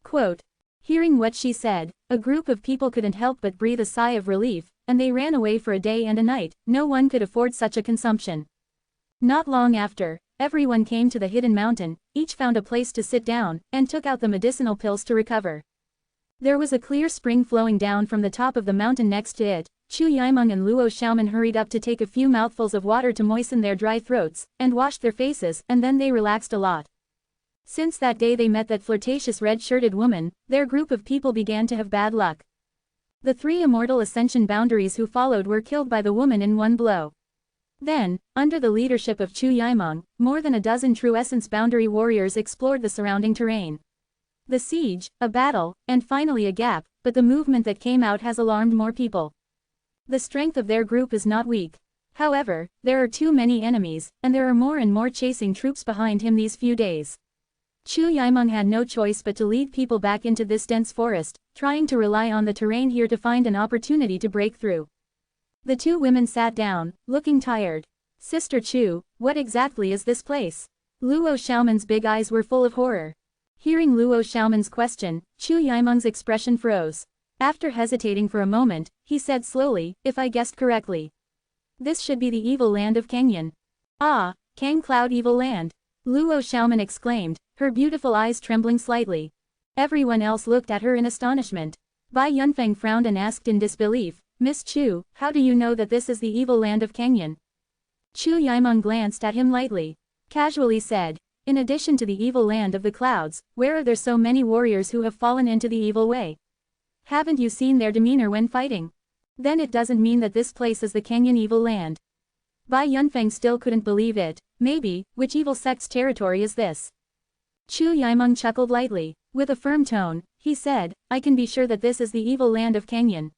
Quote. Hearing what she said, a group of people couldn't help but breathe a sigh of relief, and they ran away for a day and a night. No one could afford such a consumption. Not long after, everyone came to the hidden mountain, each found a place to sit down, and took out the medicinal pills to recover. There was a clear spring flowing down from the top of the mountain next to it. Chu Yimeng and Luo Xiaoman hurried up to take a few mouthfuls of water to moisten their dry throats, and washed their faces, and then they relaxed a lot. Since that day they met that flirtatious red-shirted woman, their group of people began to have bad luck. The 3 immortal ascension boundaries who followed were killed by the woman in one blow. Then, under the leadership of Chu Yimeng, more than a dozen true essence boundary warriors explored the surrounding terrain. The siege, a battle, and finally a gap, but the movement that came out has alarmed more people. The strength of their group is not weak. However, there are too many enemies, and there are more and more chasing troops behind him these few days. Chu Yimeng had no choice but to lead people back into this dense forest, trying to rely on the terrain here to find an opportunity to break through. The 2 women sat down, looking tired. "Sister Chu, what exactly is this place?" Luo Xiaoman's big eyes were full of horror. Hearing Luo Xiaoman's question, Chu Yimeng's expression froze. After hesitating for a moment, he said slowly, "If I guessed correctly, this should be the evil land of Kangyan." "Ah, Kang Cloud Evil Land," Luo Xiaoman exclaimed, her beautiful eyes trembling slightly. Everyone else looked at her in astonishment. Bai Yunfeng frowned and asked in disbelief, "Miss Chu, how do you know that this is the evil land of Kangyan?" Chu Yimeng glanced at him lightly. Casually said, "In addition to the evil land of the clouds, where are there so many warriors who have fallen into the evil way? Haven't you seen their demeanor when fighting? Then it doesn't mean that this place is the Kangyan evil land." Bai Yunfeng still couldn't believe it. "Maybe, which evil sect's territory is this?" Chu Yimeng chuckled lightly. With a firm tone, he said, "I can be sure that this is the evil land of Kangyan."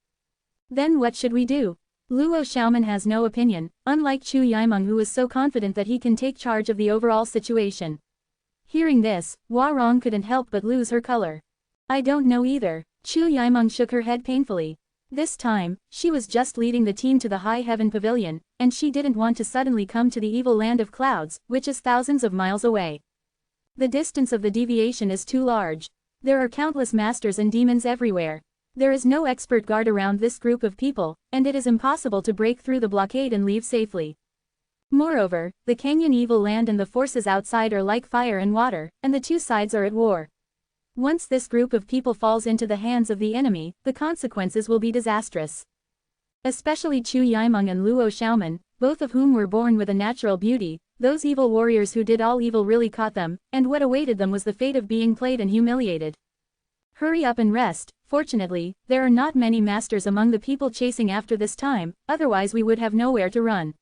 "Then what should we do?" Luo Xiaoman has no opinion, unlike Chu Yimeng who is so confident that he can take charge of the overall situation. Hearing this, Rong couldn't help but lose her color. "I don't know either." Chu Yimeng shook her head painfully. This time, she was just leading the team to the High Heaven Pavilion, and she didn't want to suddenly come to the evil land of clouds, which is thousands of miles away. The distance of the deviation is too large. There are countless masters and demons everywhere. There is no expert guard around this group of people, and it is impossible to break through the blockade and leave safely. Moreover, the Kangyan evil land and the forces outside are like fire and water, and the 2 sides are at war. Once this group of people falls into the hands of the enemy, the consequences will be disastrous. Especially Chu Yimeng and Luo Xiaoman, both of whom were born with a natural beauty, those evil warriors who did all evil really caught them, and what awaited them was the fate of being played and humiliated. Hurry up and rest. Fortunately, there are not many masters among the people chasing after this time, otherwise we would have nowhere to run.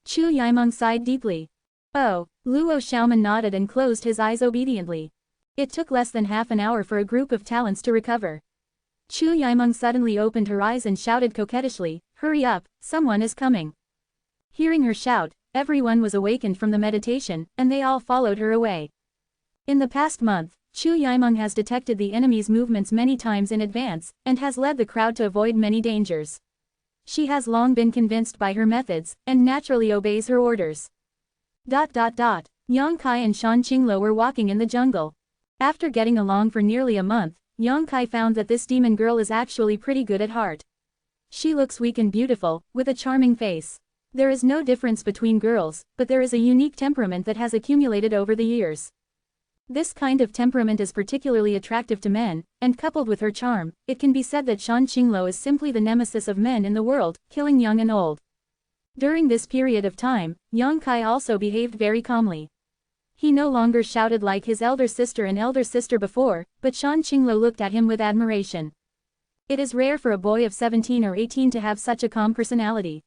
Chu Yimeng sighed deeply. "Oh," Luo Xiaoman nodded and closed his eyes obediently. It took less than half an hour for a group of talents to recover. Chu Yimeng suddenly opened her eyes and shouted coquettishly, "Hurry up, someone is coming." Hearing her shout, everyone was awakened from the meditation, and they all followed her away. In the past month, Chu Yimeng has detected the enemy's movements many times in advance, and has led the crowd to avoid many dangers. She has long been convinced by her methods, and naturally obeys her orders. Yang Kai and Shan Qinglo were walking in the jungle. After getting along for nearly a month, Yang Kai found that this demon girl is actually pretty good at heart. She looks weak and beautiful, with a charming face. There is no difference between girls, but there is a unique temperament that has accumulated over the years. This kind of temperament is particularly attractive to men, and coupled with her charm, it can be said that Shan Qinglo is simply the nemesis of men in the world, killing young and old. During this period of time, Yang Kai also behaved very calmly. He no longer shouted like his elder sister and elder sister before, but Shan Qinglo looked at him with admiration. It is rare for a boy of 17 or 18 to have such a calm personality.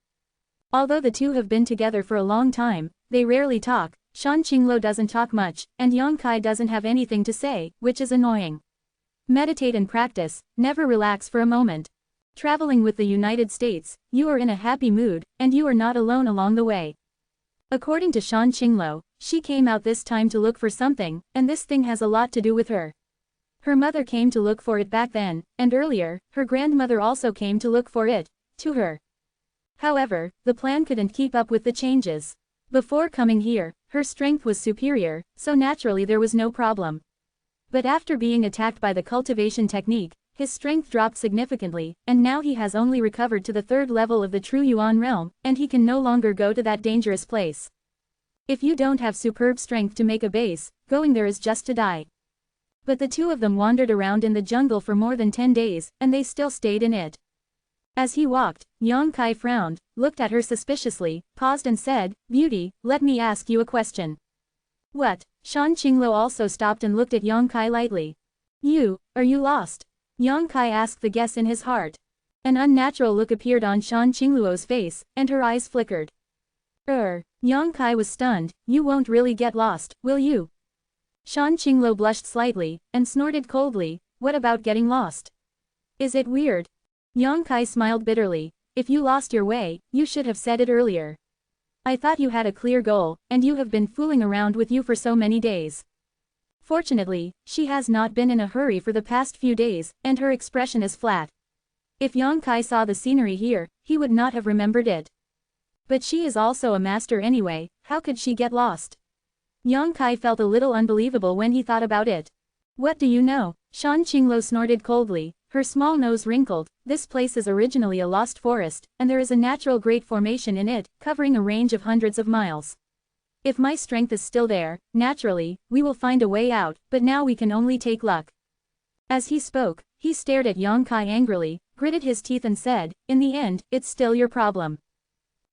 Although the two have been together for a long time, they rarely talk. Shan Qinglo doesn't talk much, and Yang Kai doesn't have anything to say, which is annoying. Meditate and practice, never relax for a moment. Traveling with the United States, you are in a happy mood, and you are not alone along the way. According to Shan Qinglo, she came out this time to look for something, and this thing has a lot to do with her. Her mother came to look for it back then, and earlier, her grandmother also came to look for it, to her. However, the plan couldn't keep up with the changes. Before coming here, her strength was superior, so naturally there was no problem. But after being attacked by the cultivation technique, his strength dropped significantly, and now he has only recovered to the 3rd level of the true Yuan realm, and he can no longer go to that dangerous place. If you don't have superb strength to make a base, going there is just to die. But the two of them wandered around in the jungle for more than 10 days, and they still stayed in it. As he walked, Yang Kai frowned, looked at her suspiciously, paused and said, "Beauty, let me ask you a question." "What?" Shan Qinglo also stopped and looked at Yang Kai lightly. Are you lost?" Yang Kai asked the guess in his heart. An unnatural look appeared on Shan Qingluo's face, and her eyes flickered. Yang Kai was stunned. "You won't really get lost, will you?" Shan Qinglo blushed slightly, and snorted coldly. "What about getting lost? Is it weird?" Yang Kai smiled bitterly. "If you lost your way, you should have said it earlier. I thought you had a clear goal, and you have been fooling around with you for so many days." Fortunately, she has not been in a hurry for the past few days, and her expression is flat. If Yang Kai saw the scenery here, he would not have remembered it. But she is also a master anyway, how could she get lost? Yang Kai felt a little unbelievable when he thought about it. "What do you know?" Shan Qinglo snorted coldly, her small nose wrinkled. "This place is originally a lost forest, and there is a natural great formation in it, covering a range of hundreds of miles. If my strength is still there, naturally, we will find a way out, but now we can only take luck." As he spoke, he stared at Yang Kai angrily, gritted his teeth and said, "In the end, it's still your problem."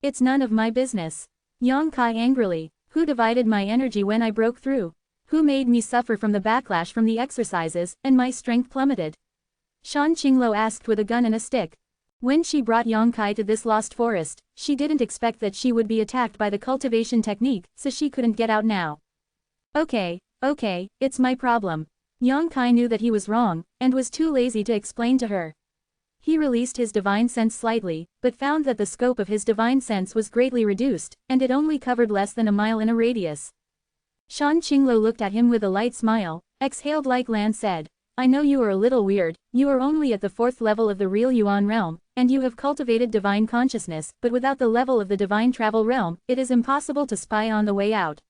"It's none of my business." Yang Kai angrily. "Who divided my energy when I broke through? Who made me suffer from the backlash from the exercises, and my strength plummeted?" Shan Qinglo asked with a gun and a stick. When she brought Yang Kai to this lost forest, she didn't expect that she would be attacked by the cultivation technique, so she couldn't get out now. Okay, it's my problem." Yang Kai knew that he was wrong, and was too lazy to explain to her. He released his divine sense slightly, but found that the scope of his divine sense was greatly reduced, and it only covered less than a mile in a radius. Shan Qinglo looked at him with a light smile, exhaled like Lan said, "I know you are a little weird, you are only at the 4th level of the real Yuan realm, and you have cultivated divine consciousness, but without the level of the divine travel realm, it is impossible to spy on the way out.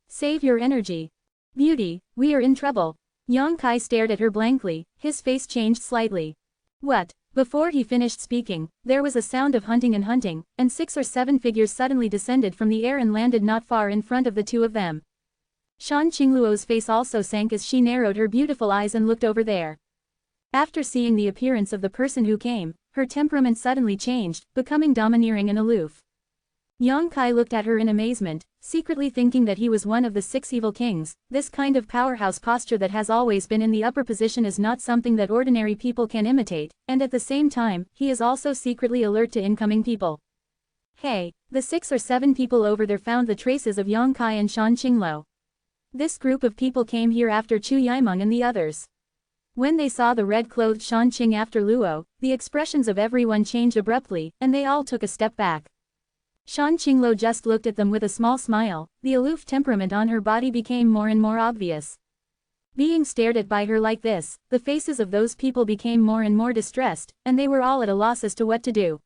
Save your energy. Beauty, we are in trouble." Yang Kai stared at her blankly, his face changed slightly. "What?" Before he finished speaking, there was a sound of hunting, and 6 or 7 figures suddenly descended from the air and landed not far in front of the two of them. Shan Qingluo's face also sank as she narrowed her beautiful eyes and looked over there. After seeing the appearance of the person who came, her temperament suddenly changed, becoming domineering and aloof. Yang Kai looked at her in amazement, secretly thinking that he was one of the 6 evil kings. This kind of powerhouse posture that has always been in the upper position is not something that ordinary people can imitate, and at the same time, he is also secretly alert to incoming people. Hey, the 6 or 7 people over there found the traces of Yang Kai and Shan Qinglo. This group of people came here after Chu Yaimeng and the others. When they saw the red-clothed Shan Qing after Luo, the expressions of everyone changed abruptly, and they all took a step back. Shan Qinglo just looked at them with a small smile. The aloof temperament on her body became more and more obvious. Being stared at by her like this, the faces of those people became more and more distressed, and they were all at a loss as to what to do.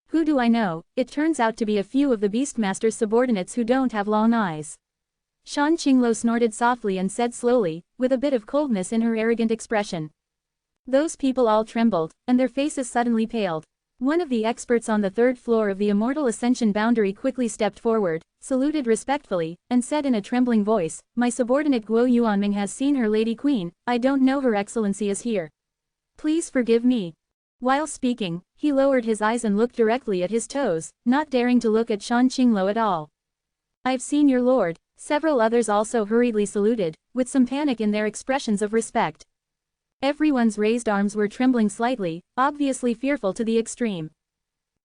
Who do I know? It turns out to be a few of the Beastmaster's subordinates who don't have long eyes. Shan Qinglo snorted softly and said slowly, with a bit of coldness in her arrogant expression. Those people all trembled, and their faces suddenly paled. One of the experts on the 3rd floor of the Immortal Ascension boundary quickly stepped forward, saluted respectfully, and said in a trembling voice, "My subordinate Guo Yuanming has seen her Lady Queen. I don't know Her Excellency is here. Please forgive me." While speaking, he lowered his eyes and looked directly at his toes, not daring to look at Shan Qinglo at all. "I've seen your lord." Several others also hurriedly saluted, with some panic in their expressions of respect. Everyone's raised arms were trembling slightly, obviously fearful to the extreme.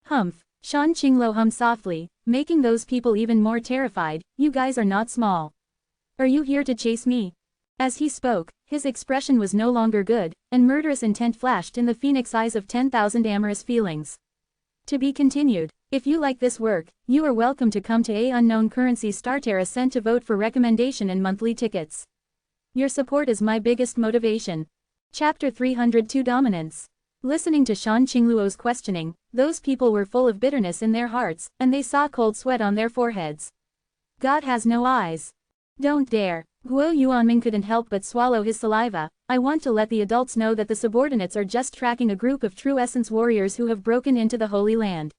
Humph, Shan Qinglo hummed softly, making those people even more terrified. You guys are not small. Are you here to chase me? As he spoke, his expression was no longer good, and murderous intent flashed in the phoenix eyes of 10,000 amorous feelings. To be continued. If you like this work, you are welcome to come to a unknown currency starter cent to vote for recommendation and monthly tickets. Your support is my biggest motivation. Chapter 302 Dominance. Listening to Shan Qingluo's questioning, those people were full of bitterness in their hearts, and they saw cold sweat on their foreheads. God has no eyes. Don't dare. Guo Yuanming couldn't help but swallow his saliva. I want to let the adults know that the subordinates are just tracking a group of true essence warriors who have broken into the Holy Land.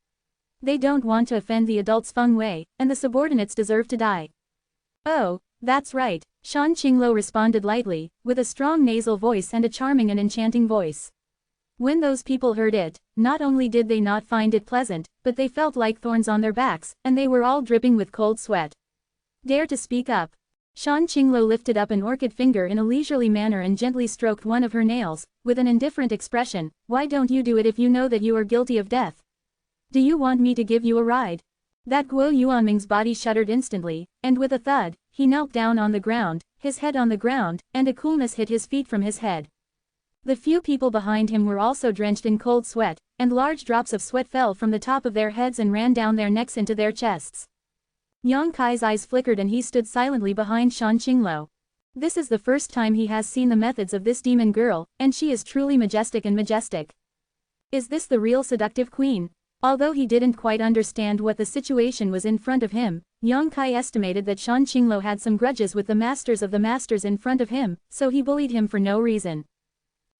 They don't want to offend the adults Feng Wei, and the subordinates deserve to die. Oh, that's right, Shan Qinglo responded lightly, with a strong nasal voice and a charming and enchanting voice. When those people heard it, not only did they not find it pleasant, but they felt like thorns on their backs, and they were all dripping with cold sweat. Dare to speak up. Shan Qinglo lifted up an orchid finger in a leisurely manner and gently stroked one of her nails, with an indifferent expression. Why don't you do it if you know that you are guilty of death? Do you want me to give you a ride? That Guo Yuanming's body shuddered instantly, and with a thud, he knelt down on the ground, his head on the ground, and a coolness hit his feet from his head. The few people behind him were also drenched in cold sweat, and large drops of sweat fell from the top of their heads and ran down their necks into their chests. Yang Kai's eyes flickered and he stood silently behind Shan Qinglo. This is the first time he has seen the methods of this demon girl, and she is truly majestic and majestic. Is this the real seductive queen? Although he didn't quite understand what the situation was in front of him, Yang Kai estimated that Shan Qinglo had some grudges with the masters of the masters in front of him, so he bullied him for no reason.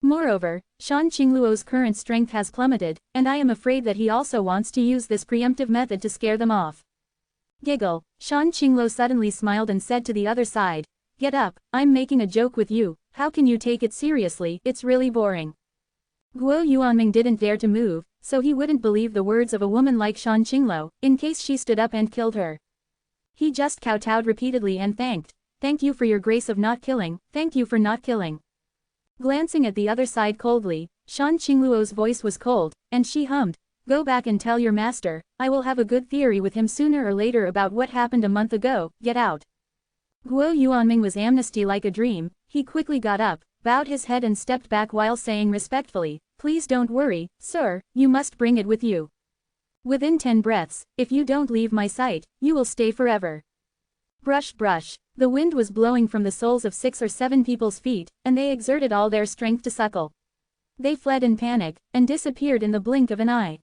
Moreover, Shan Qingluo's current strength has plummeted, and I am afraid that he also wants to use this preemptive method to scare them off. Giggle. Shan Qinglo suddenly smiled and said to the other side, Get up, I'm making a joke with you, how can you take it seriously, it's really boring. Guo Yuanming didn't dare to move, so he wouldn't believe the words of a woman like Shan Qinglo, in case she stood up and killed her. He just kowtowed repeatedly and thank you for your grace of not killing, thank you for not killing. Glancing at the other side coldly, Shan Qingluo's voice was cold, and she hummed, Go back and tell your master, I will have a good theory with him sooner or later about what happened a month ago, get out. Guo Yuanming was amnesty like a dream, he quickly got up, bowed his head and stepped back while saying respectfully, Please don't worry, sir, you must bring it with you. Within 10 breaths, if you don't leave my sight, you will stay forever. Brush brush, the wind was blowing from the soles of 6 or 7 people's feet, and they exerted all their strength to suckle. They fled in panic, and disappeared in the blink of an eye.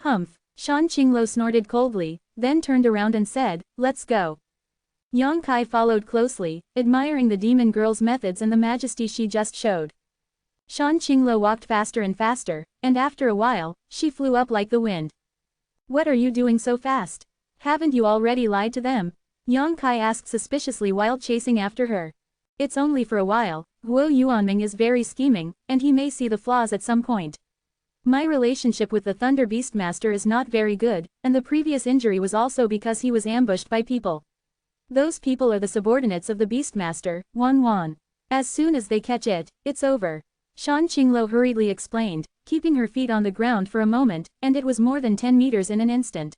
Humph, Shan Qinglo snorted coldly, then turned around and said, Let's go. Yang Kai followed closely, admiring the demon girl's methods and the majesty she just showed. Shan Qinglo walked faster and faster, and after a while, she flew up like the wind. What are you doing so fast? Haven't you already lied to them? Yang Kai asked suspiciously while chasing after her. It's only for a while, Guo Yuanming is very scheming, and he may see the flaws at some point. My relationship with the Thunder Beastmaster is not very good, and the previous injury was also because he was ambushed by people. Those people are the subordinates of the Beastmaster, Wan. As soon as they catch it, it's over. Shan Qinglo hurriedly explained, keeping her feet on the ground for a moment, and it was more than 10 meters in an instant.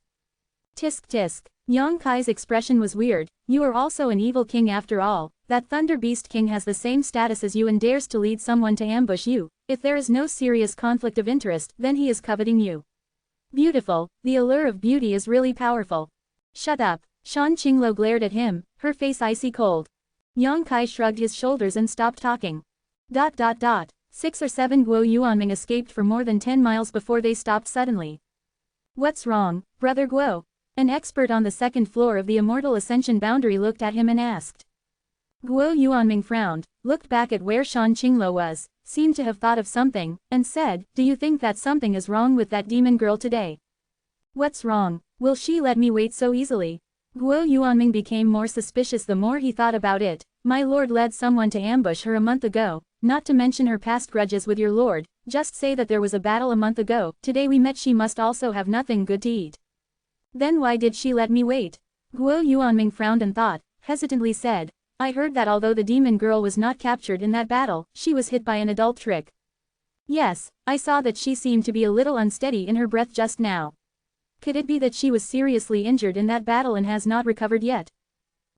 Tisk tisk. Yang Kai's expression was weird, you are also an evil king after all, that Thunder Beast King has the same status as you and dares to lead someone to ambush you, if there is no serious conflict of interest, then he is coveting you. Beautiful, the allure of beauty is really powerful. Shut up, Shan Qinglo glared at him, her face icy cold. Yang Kai shrugged his shoulders and stopped talking. 6 or 7 Guo Yuanming escaped for more than 10 miles before they stopped suddenly. What's wrong, Brother Guo? An expert on the second floor of the Immortal Ascension boundary looked at him and asked. Guo Yuanming frowned, looked back at where Shan Qinglo was, seemed to have thought of something, and said, Do you think that something is wrong with that demon girl today? What's wrong? Will she let me wait so easily? Guo Yuanming became more suspicious the more he thought about it. My lord led someone to ambush her a month ago, not to mention her past grudges with your lord, just say that there was a battle a month ago, today we met she must also have nothing good to eat. Then why did she let me wait? Guo Yuanming frowned and thought, hesitantly said, I heard that although the demon girl was not captured in that battle, she was hit by an adult trick. Yes, I saw that she seemed to be a little unsteady in her breath just now. Could it be that she was seriously injured in that battle and has not recovered yet?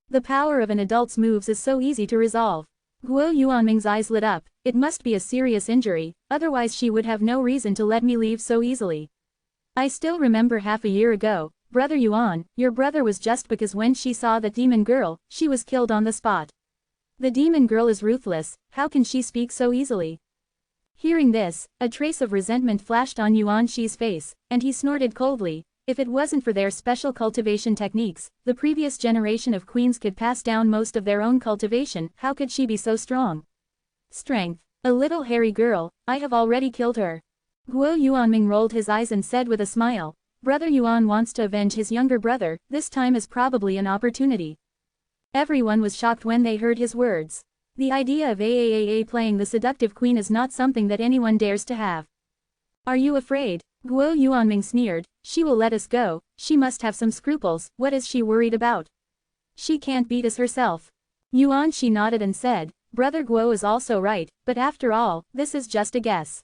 The power of an adult's moves is so easy to resolve. Guo Yuanming's eyes lit up. It must be a serious injury, otherwise she would have no reason to let me leave so easily. I still remember half a year ago, Brother Yuan, your brother was just because when she saw that demon girl, she was killed on the spot. The demon girl is ruthless, how can she speak so easily? Hearing this, a trace of resentment flashed on Yuan Shi's face, and he snorted coldly. If it wasn't for their special cultivation techniques, the previous generation of queens could pass down most of their own cultivation, how could she be so strong? Strength. A little hairy girl, I have already killed her. Guo Yuanming rolled his eyes and said with a smile, Brother Yuan wants to avenge his younger brother, this time is probably an opportunity. Everyone was shocked when they heard his words. The idea of AAAA playing the seductive queen is not something that anyone dares to have. Are you afraid? Guo Yuanming sneered, she will let us go, she must have some scruples, what is she worried about? She can't beat us herself. Yuan Shi nodded and said, Brother Guo is also right, but after all, this is just a guess.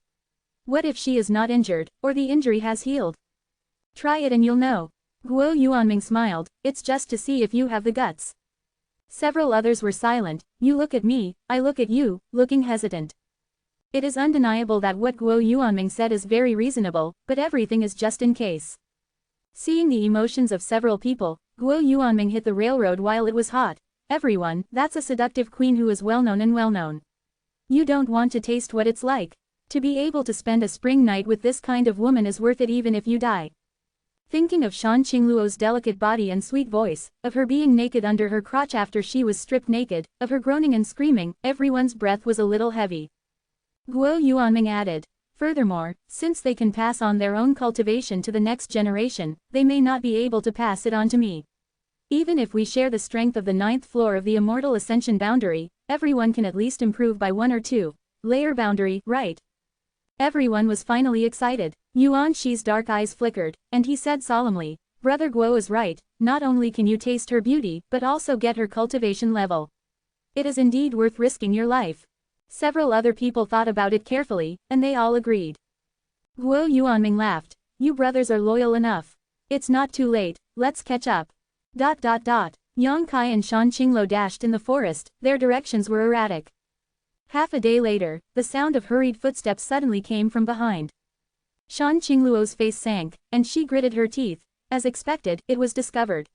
What if she is not injured, or the injury has healed? Try it and you'll know. Guo Yuanming smiled, it's just to see if you have the guts. Several others were silent, you look at me, I look at you, looking hesitant. It is undeniable that what Guo Yuanming said is very reasonable, but everything is just in case. Seeing the emotions of several people, Guo Yuanming hit the railroad while it was hot. Everyone, that's a seductive queen who is well-known and well-known. You don't want to taste what it's like. To be able to spend a spring night with this kind of woman is worth it even if you die. Thinking of Shan Qingluo's delicate body and sweet voice, of her being naked under her crotch after she was stripped naked, of her groaning and screaming, everyone's breath was a little heavy. Guo Yuanming added, furthermore, since they can pass on their own cultivation to the next generation, they may not be able to pass it on to me. Even if we share the strength of the 9th floor of the Immortal Ascension boundary, everyone can at least improve by 1 or 2. Layer boundary, right? Everyone was finally excited. Yuan Shi's dark eyes flickered, and he said solemnly, Brother Guo is right, not only can you taste her beauty, but also get her cultivation level. It is indeed worth risking your life. Several other people thought about it carefully, and they all agreed. Guo Yuanming laughed, you brothers are loyal enough. It's not too late, let's catch up. Yang Kai and Shan Qingluo dashed in the forest, their directions were erratic. Half a day later, the sound of hurried footsteps suddenly came from behind. Shan Qingluo's face sank, and she gritted her teeth. As expected, it was discovered.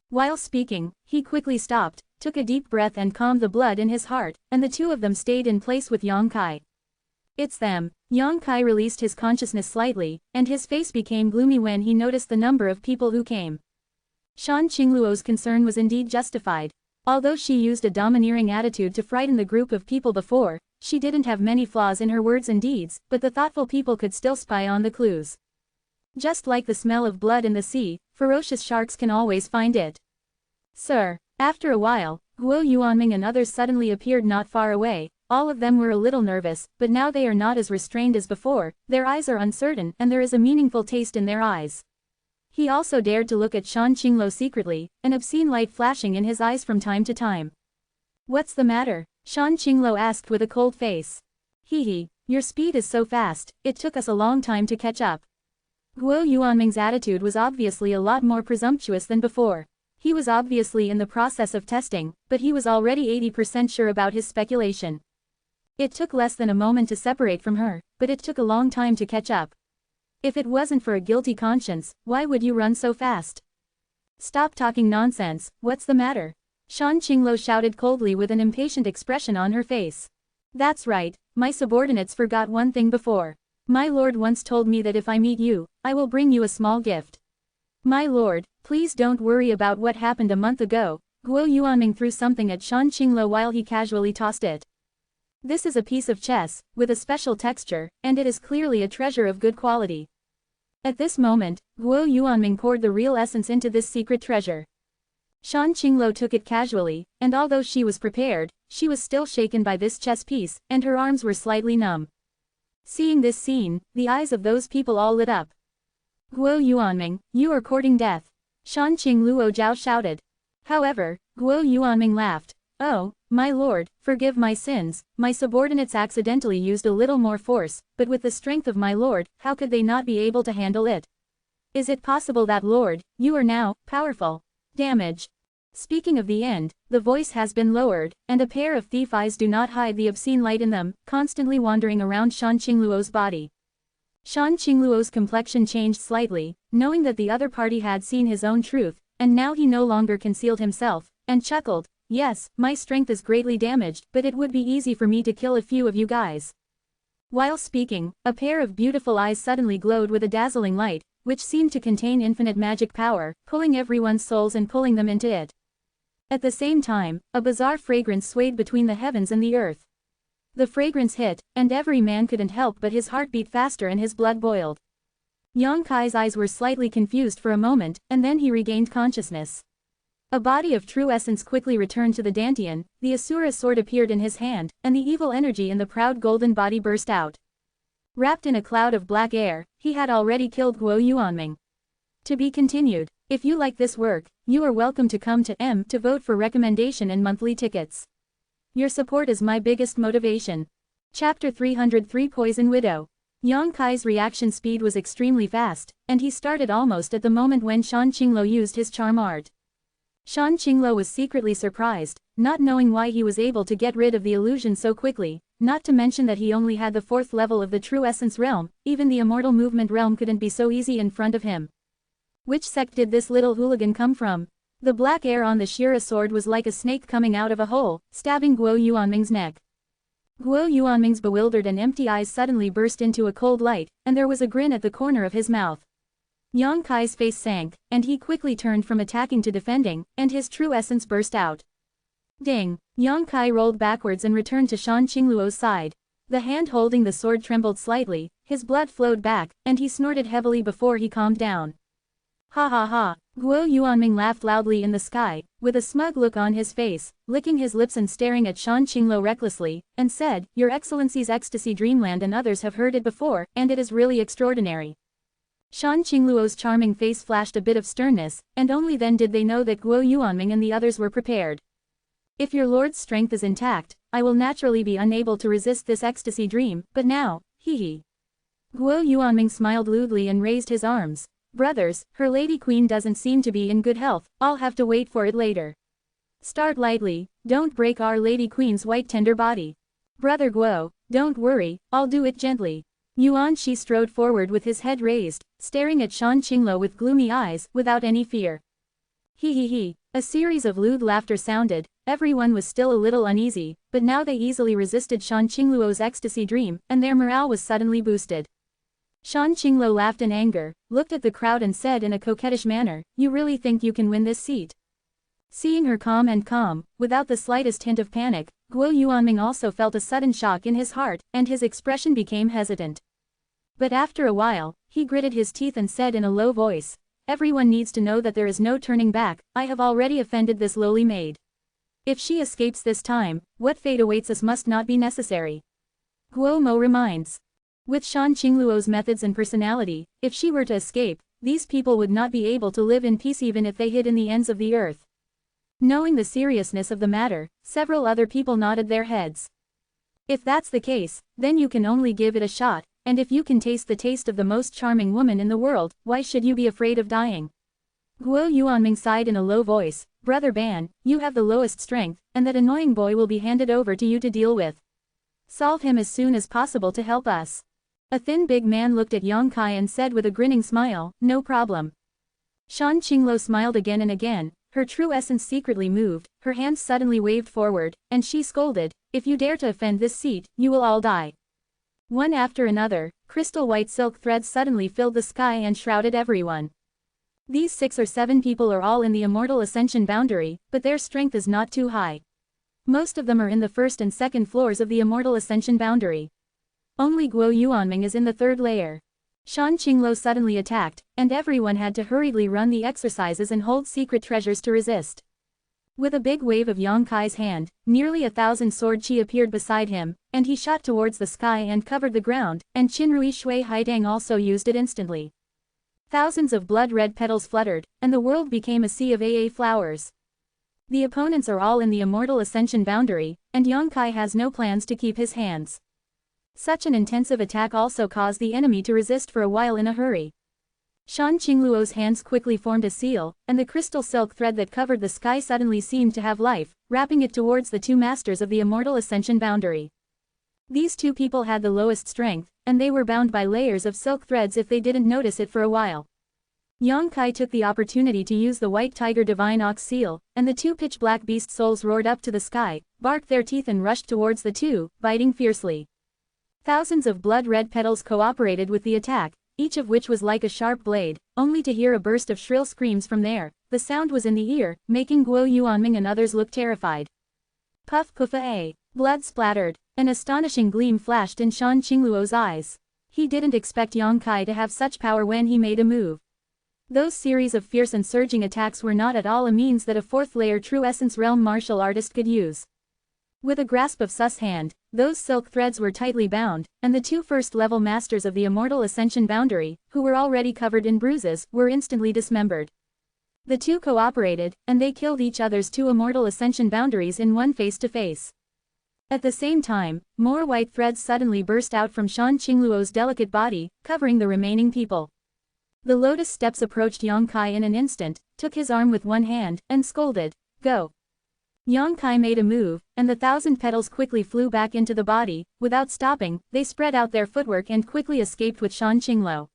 While speaking, he quickly stopped, took a deep breath and calmed the blood in his heart, and the two of them stayed in place with Yang Kai. It's them. Yang Kai released his consciousness slightly, and his face became gloomy when he noticed the number of people who came. Shan Qingluo's concern was indeed justified. Although she used a domineering attitude to frighten the group of people before, she didn't have many flaws in her words and deeds, but the thoughtful people could still spy on the clues. Just like the smell of blood in the sea, ferocious sharks can always find it. Sir. After a while, Guo Yuanming and others suddenly appeared not far away. All of them were a little nervous, but now they are not as restrained as before, their eyes are uncertain and there is a meaningful taste in their eyes. He also dared to look at Shan Qingluo secretly, an obscene light flashing in his eyes from time to time. What's the matter? Shan Qingluo asked with a cold face. Hee, your speed is so fast, it took us a long time to catch up. Guo Yuanming's attitude was obviously a lot more presumptuous than before. He was obviously in the process of testing, but he was already 80% sure about his speculation. It took less than a moment to separate from her, but it took a long time to catch up. If it wasn't for a guilty conscience, why would you run so fast? Stop talking nonsense, what's the matter? Shan Qingluo shouted coldly with an impatient expression on her face. That's right, my subordinates forgot one thing before. My lord once told me that if I meet you, I will bring you a small gift. My lord, please don't worry about what happened a month ago. Guo Yuanming threw something at Shan Qingluo while he casually tossed it. This is a piece of chess, with a special texture, and it is clearly a treasure of good quality. At this moment, Guo Yuanming poured the real essence into this secret treasure. Shan Qingluo took it casually, and although she was prepared, she was still shaken by this chess piece, and her arms were slightly numb. Seeing this scene, the eyes of those people all lit up. Guo Yuanming, you are courting death. Shan Qingluo Zhao shouted. However, Guo Yuanming laughed. "Oh, my lord, forgive my sins, my subordinates accidentally used a little more force, but with the strength of my lord, how could they not be able to handle it? Is it possible that, lord, you are now powerful? Damage." Speaking of the end, the voice has been lowered, and a pair of thief eyes do not hide the obscene light in them, constantly wandering around Shan Qingluo's body. Shan Qingluo's complexion changed slightly, knowing that the other party had seen his own truth, and now he no longer concealed himself, and chuckled, "Yes, my strength is greatly damaged, but it would be easy for me to kill a few of you guys." While speaking, a pair of beautiful eyes suddenly glowed with a dazzling light, which seemed to contain infinite magic power, pulling everyone's souls and pulling them into it. At the same time, a bizarre fragrance swayed between the heavens and the earth. The fragrance hit, and every man couldn't help but his heart beat faster and his blood boiled. Yang Kai's eyes were slightly confused for a moment, and then he regained consciousness. A body of true essence quickly returned to the Dantian, the Asura sword appeared in his hand, and the evil energy in the proud golden body burst out. Wrapped in a cloud of black air, he had already killed Guo Yuanming. To be continued. If you like this work, you are welcome to come to M to vote for recommendation and monthly tickets. Your support is my biggest motivation. Chapter 303 Poison Widow. Yang Kai's reaction speed was extremely fast, and he started almost at the moment when Shan Qingluo used his charm art. Shan Qingluo was secretly surprised, not knowing why he was able to get rid of the illusion so quickly, not to mention that he only had the 4th level of the True Essence realm, even the Immortal Movement realm couldn't be so easy in front of him. Which sect did this little hooligan come from? The black air on the Shira sword was like a snake coming out of a hole, stabbing Guo Yuanming's neck. Guo Yuanming's bewildered and empty eyes suddenly burst into a cold light, and there was a grin at the corner of his mouth. Yang Kai's face sank, and he quickly turned from attacking to defending, and his true essence burst out. Ding! Yang Kai rolled backwards and returned to Shan Qingluo's side. The hand holding the sword trembled slightly, his blood flowed back, and he snorted heavily before he calmed down. Ha ha ha! Guo Yuanming laughed loudly in the sky, with a smug look on his face, licking his lips and staring at Shan Qingluo recklessly, and said, "Your Excellency's ecstasy dreamland and others have heard it before, and it is really extraordinary." Shan Qingluo's charming face flashed a bit of sternness, and only then did they know that Guo Yuanming and the others were prepared. "If your lord's strength is intact, I will naturally be unable to resist this ecstasy dream, but now, hee. Guo Yuanming smiled lewdly and raised his arms. "Brothers, her lady queen doesn't seem to be in good health, I'll have to wait for it later. Start lightly, don't break our lady queen's white tender body. Brother Guo, don't worry, I'll do it gently." Yuan Shi strode forward with his head raised, staring at Shan Qingluo with gloomy eyes, without any fear. He. A series of lewd laughter sounded, everyone was still a little uneasy, but now they easily resisted Shan Qingluo's ecstasy dream, and their morale was suddenly boosted. Shan Qingluo laughed in anger, looked at the crowd and said in a coquettish manner, "You really think you can win this seat?" Seeing her calm, without the slightest hint of panic, Guo Yuanming also felt a sudden shock in his heart, and his expression became hesitant. But after a while, he gritted his teeth and said in a low voice, "Everyone needs to know that there is no turning back, I have already offended this lowly maid. If she escapes this time, what fate awaits us must not be necessary." Guo Mo reminds. With Shan Qingluo's methods and personality, if she were to escape, these people would not be able to live in peace even if they hid in the ends of the earth. Knowing the seriousness of the matter, several other people nodded their heads. "If that's the case, then you can only give it a shot, and if you can taste the taste of the most charming woman in the world, why should you be afraid of dying?" Guo Yuanming sighed in a low voice, "Brother Ban, you have the lowest strength, and that annoying boy will be handed over to you to deal with. Solve him as soon as possible to help us." A thin big man looked at Yang Kai and said with a grinning smile, "No problem." Shan Qingluo smiled again and again, her true essence secretly moved, her hands suddenly waved forward, and she scolded, "If you dare to offend this seat, you will all die." One after another, crystal white silk threads suddenly filled the sky and shrouded everyone. These 6 or 7 people are all in the Immortal Ascension boundary, but their strength is not too high. Most of them are in the 1st and 2nd floors of the Immortal Ascension boundary. Only Guo Yuanming is in the 3rd layer. Shan Qingluo suddenly attacked, and everyone had to hurriedly run the exercises and hold secret treasures to resist. With a big wave of Yang Kai's hand, nearly 1,000 sword chi appeared beside him, and he shot towards the sky and covered the ground, and Qinrui Shui Haidang also used it instantly. Thousands of blood-red petals fluttered, and the world became a sea of AA flowers. The opponents are all in the Immortal Ascension boundary, and Yongkai has no plans to keep his hands. Such an intensive attack also caused the enemy to resist for a while in a hurry. Shan Qingluo's hands quickly formed a seal, and the crystal silk thread that covered the sky suddenly seemed to have life, wrapping it towards the two masters of the Immortal Ascension boundary. These two people had the lowest strength, and they were bound by layers of silk threads if they didn't notice it for a while. Yongkai took the opportunity to use the White Tiger Divine Ox Seal, and the two pitch-black beast souls roared up to the sky, barked their teeth and rushed towards the two, biting fiercely. Thousands of blood-red petals cooperated with the attack, each of which was like a sharp blade, only to hear a burst of shrill screams from there. The sound was in the ear, making Guo Yuanming and others look terrified. Puff puffa. Blood splattered. An astonishing gleam flashed in Shan Qingluo's eyes. He didn't expect Yongkai to have such power when he made a move. Those series of fierce and surging attacks were not at all a means that a fourth-layer True Essence Realm martial artist could use. With a grasp of Sus' hand, those silk threads were tightly bound, and the two first-level masters of the Immortal Ascension boundary, who were already covered in bruises, were instantly dismembered. The two cooperated, and they killed each other's two Immortal Ascension boundaries in one face-to-face. At the same time, more white threads suddenly burst out from Shan Qingluo's delicate body, covering the remaining people. The lotus steps approached Yongkai in an instant, took his arm with one hand, and scolded, "Go." Yongkai made a move, and the 1,000 petals quickly flew back into the body. Without stopping, they spread out their footwork and quickly escaped with Shan Qingluo.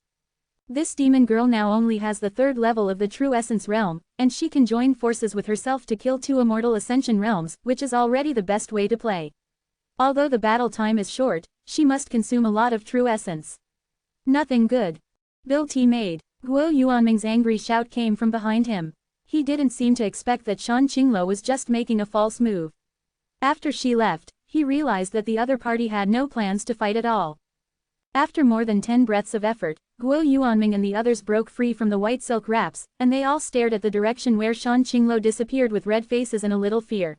This demon girl now only has the third level of the True Essence Realm, and she can join forces with herself to kill two Immortal Ascension Realms, which is already the best way to play. Although the battle time is short, she must consume a lot of True Essence. Nothing good. Built he made. Guo Yuanming's angry shout came from behind him. He didn't seem to expect that Shan Qingluo was just making a false move. After she left, he realized that the other party had no plans to fight at all. After more than 10 breaths of effort, Guo Yuanming and the others broke free from the white silk wraps, and they all stared at the direction where Shan Qingluo disappeared with red faces and a little fear.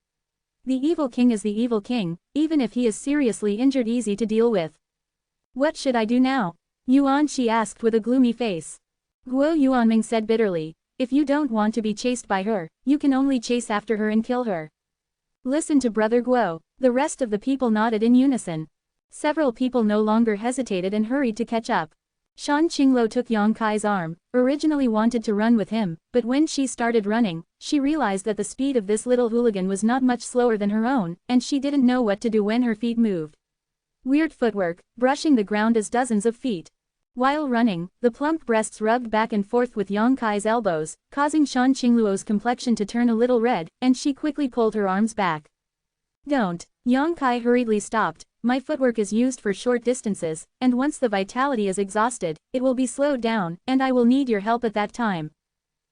The evil king is the evil king, even if he is seriously injured, easy to deal with. What should I do now? Yuan, she asked with a gloomy face. Guo Yuanming said bitterly, if you don't want to be chased by her, you can only chase after her and kill her. Listen to Brother Guo. The rest of the people nodded in unison. Several people no longer hesitated and hurried to catch up. Shan Qingluo took Yongkai's arm, originally wanted to run with him, but when she started running, she realized that the speed of this little hooligan was not much slower than her own, and she didn't know what to do when her feet moved. Weird footwork, brushing the ground as dozens of feet. While running, the plump breasts rubbed back and forth with Yongkai's elbows, causing Shan Qingluo's complexion to turn a little red, and she quickly pulled her arms back. Don't. Yongkai hurriedly stopped. My footwork is used for short distances, and once the vitality is exhausted, it will be slowed down, and I will need your help at that time.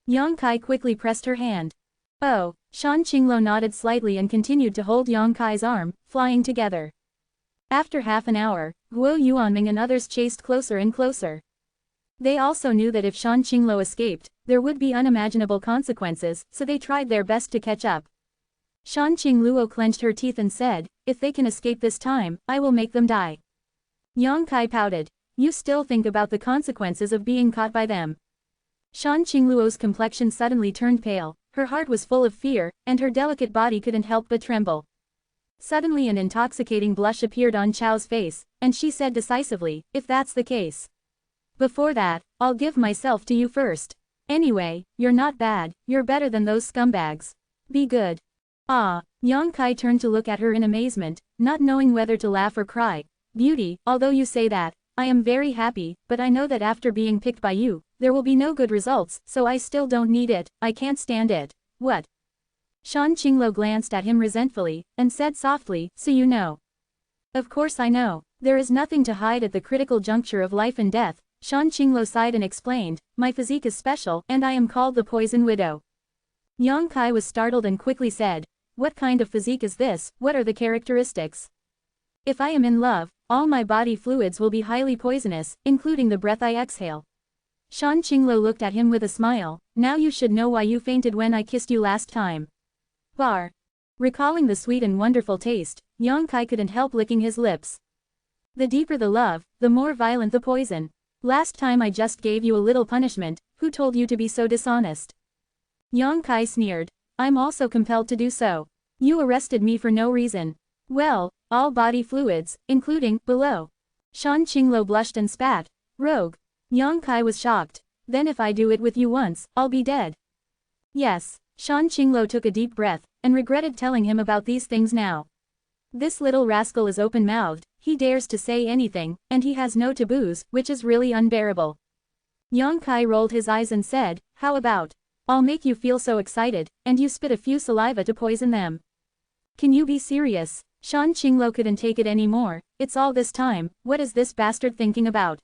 Yongkai quickly pressed her hand. Oh, Shan Qingluo nodded slightly and continued to hold Yongkai's arm, flying together. After half an hour, Guo Yuanming and others chased closer and closer. They also knew that if Shan Qingluo escaped, there would be unimaginable consequences, so they tried their best to catch up. Shan Qingluo clenched her teeth and said, if they can escape this time, I will make them die. Yongkai pouted. You still think about the consequences of being caught by them. Shan Qingluo's complexion suddenly turned pale, her heart was full of fear, and her delicate body couldn't help but tremble. Suddenly an intoxicating blush appeared on Chao's face, and she said decisively, if that's the case. Before that, I'll give myself to you first. Anyway, you're not bad, you're better than those scumbags. Be good. Ah, Yongkai turned to look at her in amazement, not knowing whether to laugh or cry. Beauty, although you say that, I am very happy, but I know that after being picked by you, there will be no good results, so I still don't need it, I can't stand it. What? Shan Qingluo glanced at him resentfully, and said softly, so you know. Of course I know. There is nothing to hide at the critical juncture of life and death. Shan Qingluo sighed and explained, my physique is special, and I am called the Poison Widow. Yongkai was startled and quickly said, what kind of physique is this, what are the characteristics? If I am in love, all my body fluids will be highly poisonous, including the breath I exhale. Shan Qingluo looked at him with a smile, now you should know why you fainted when I kissed you last time. Bar. Recalling the sweet and wonderful taste, Yongkai couldn't help licking his lips. The deeper the love, the more violent the poison. Last time I just gave you a little punishment, who told you to be so dishonest? Yongkai sneered. I'm also compelled to do so. You arrested me for no reason. Well, all body fluids, including, below. Shan Qinglo blushed and spat. Rogue. Yang Kai was shocked. Then if I do it with you once, I'll be dead. Yes. Shan Qinglo took a deep breath, and regretted telling him about these things now. This little rascal is open-mouthed, he dares to say anything, and he has no taboos, which is really unbearable. Yang Kai rolled his eyes and said, how about? I'll make you feel so excited, and you spit a few saliva to poison them. Can you be serious? Shan Qinglo couldn't take it anymore. It's all this time, what is this bastard thinking about?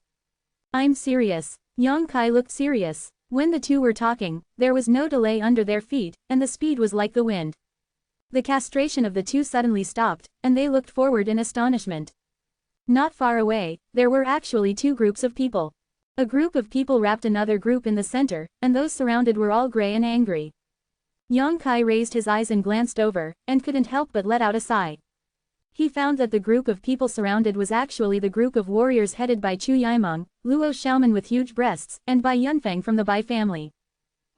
I'm serious. Yang Kai looked serious. When the two were talking, there was no delay under their feet, and the speed was like the wind. The castration of the two suddenly stopped, and they looked forward in astonishment. Not far away, there were actually two groups of people. A group of people wrapped another group in the center, and those surrounded were all gray and angry. Yang Kai raised his eyes and glanced over, and couldn't help but let out a sigh. He found that the group of people surrounded was actually the group of warriors headed by Chu Yimeng, Luo Xiaoman with huge breasts, and by Yunfeng from the Bai family.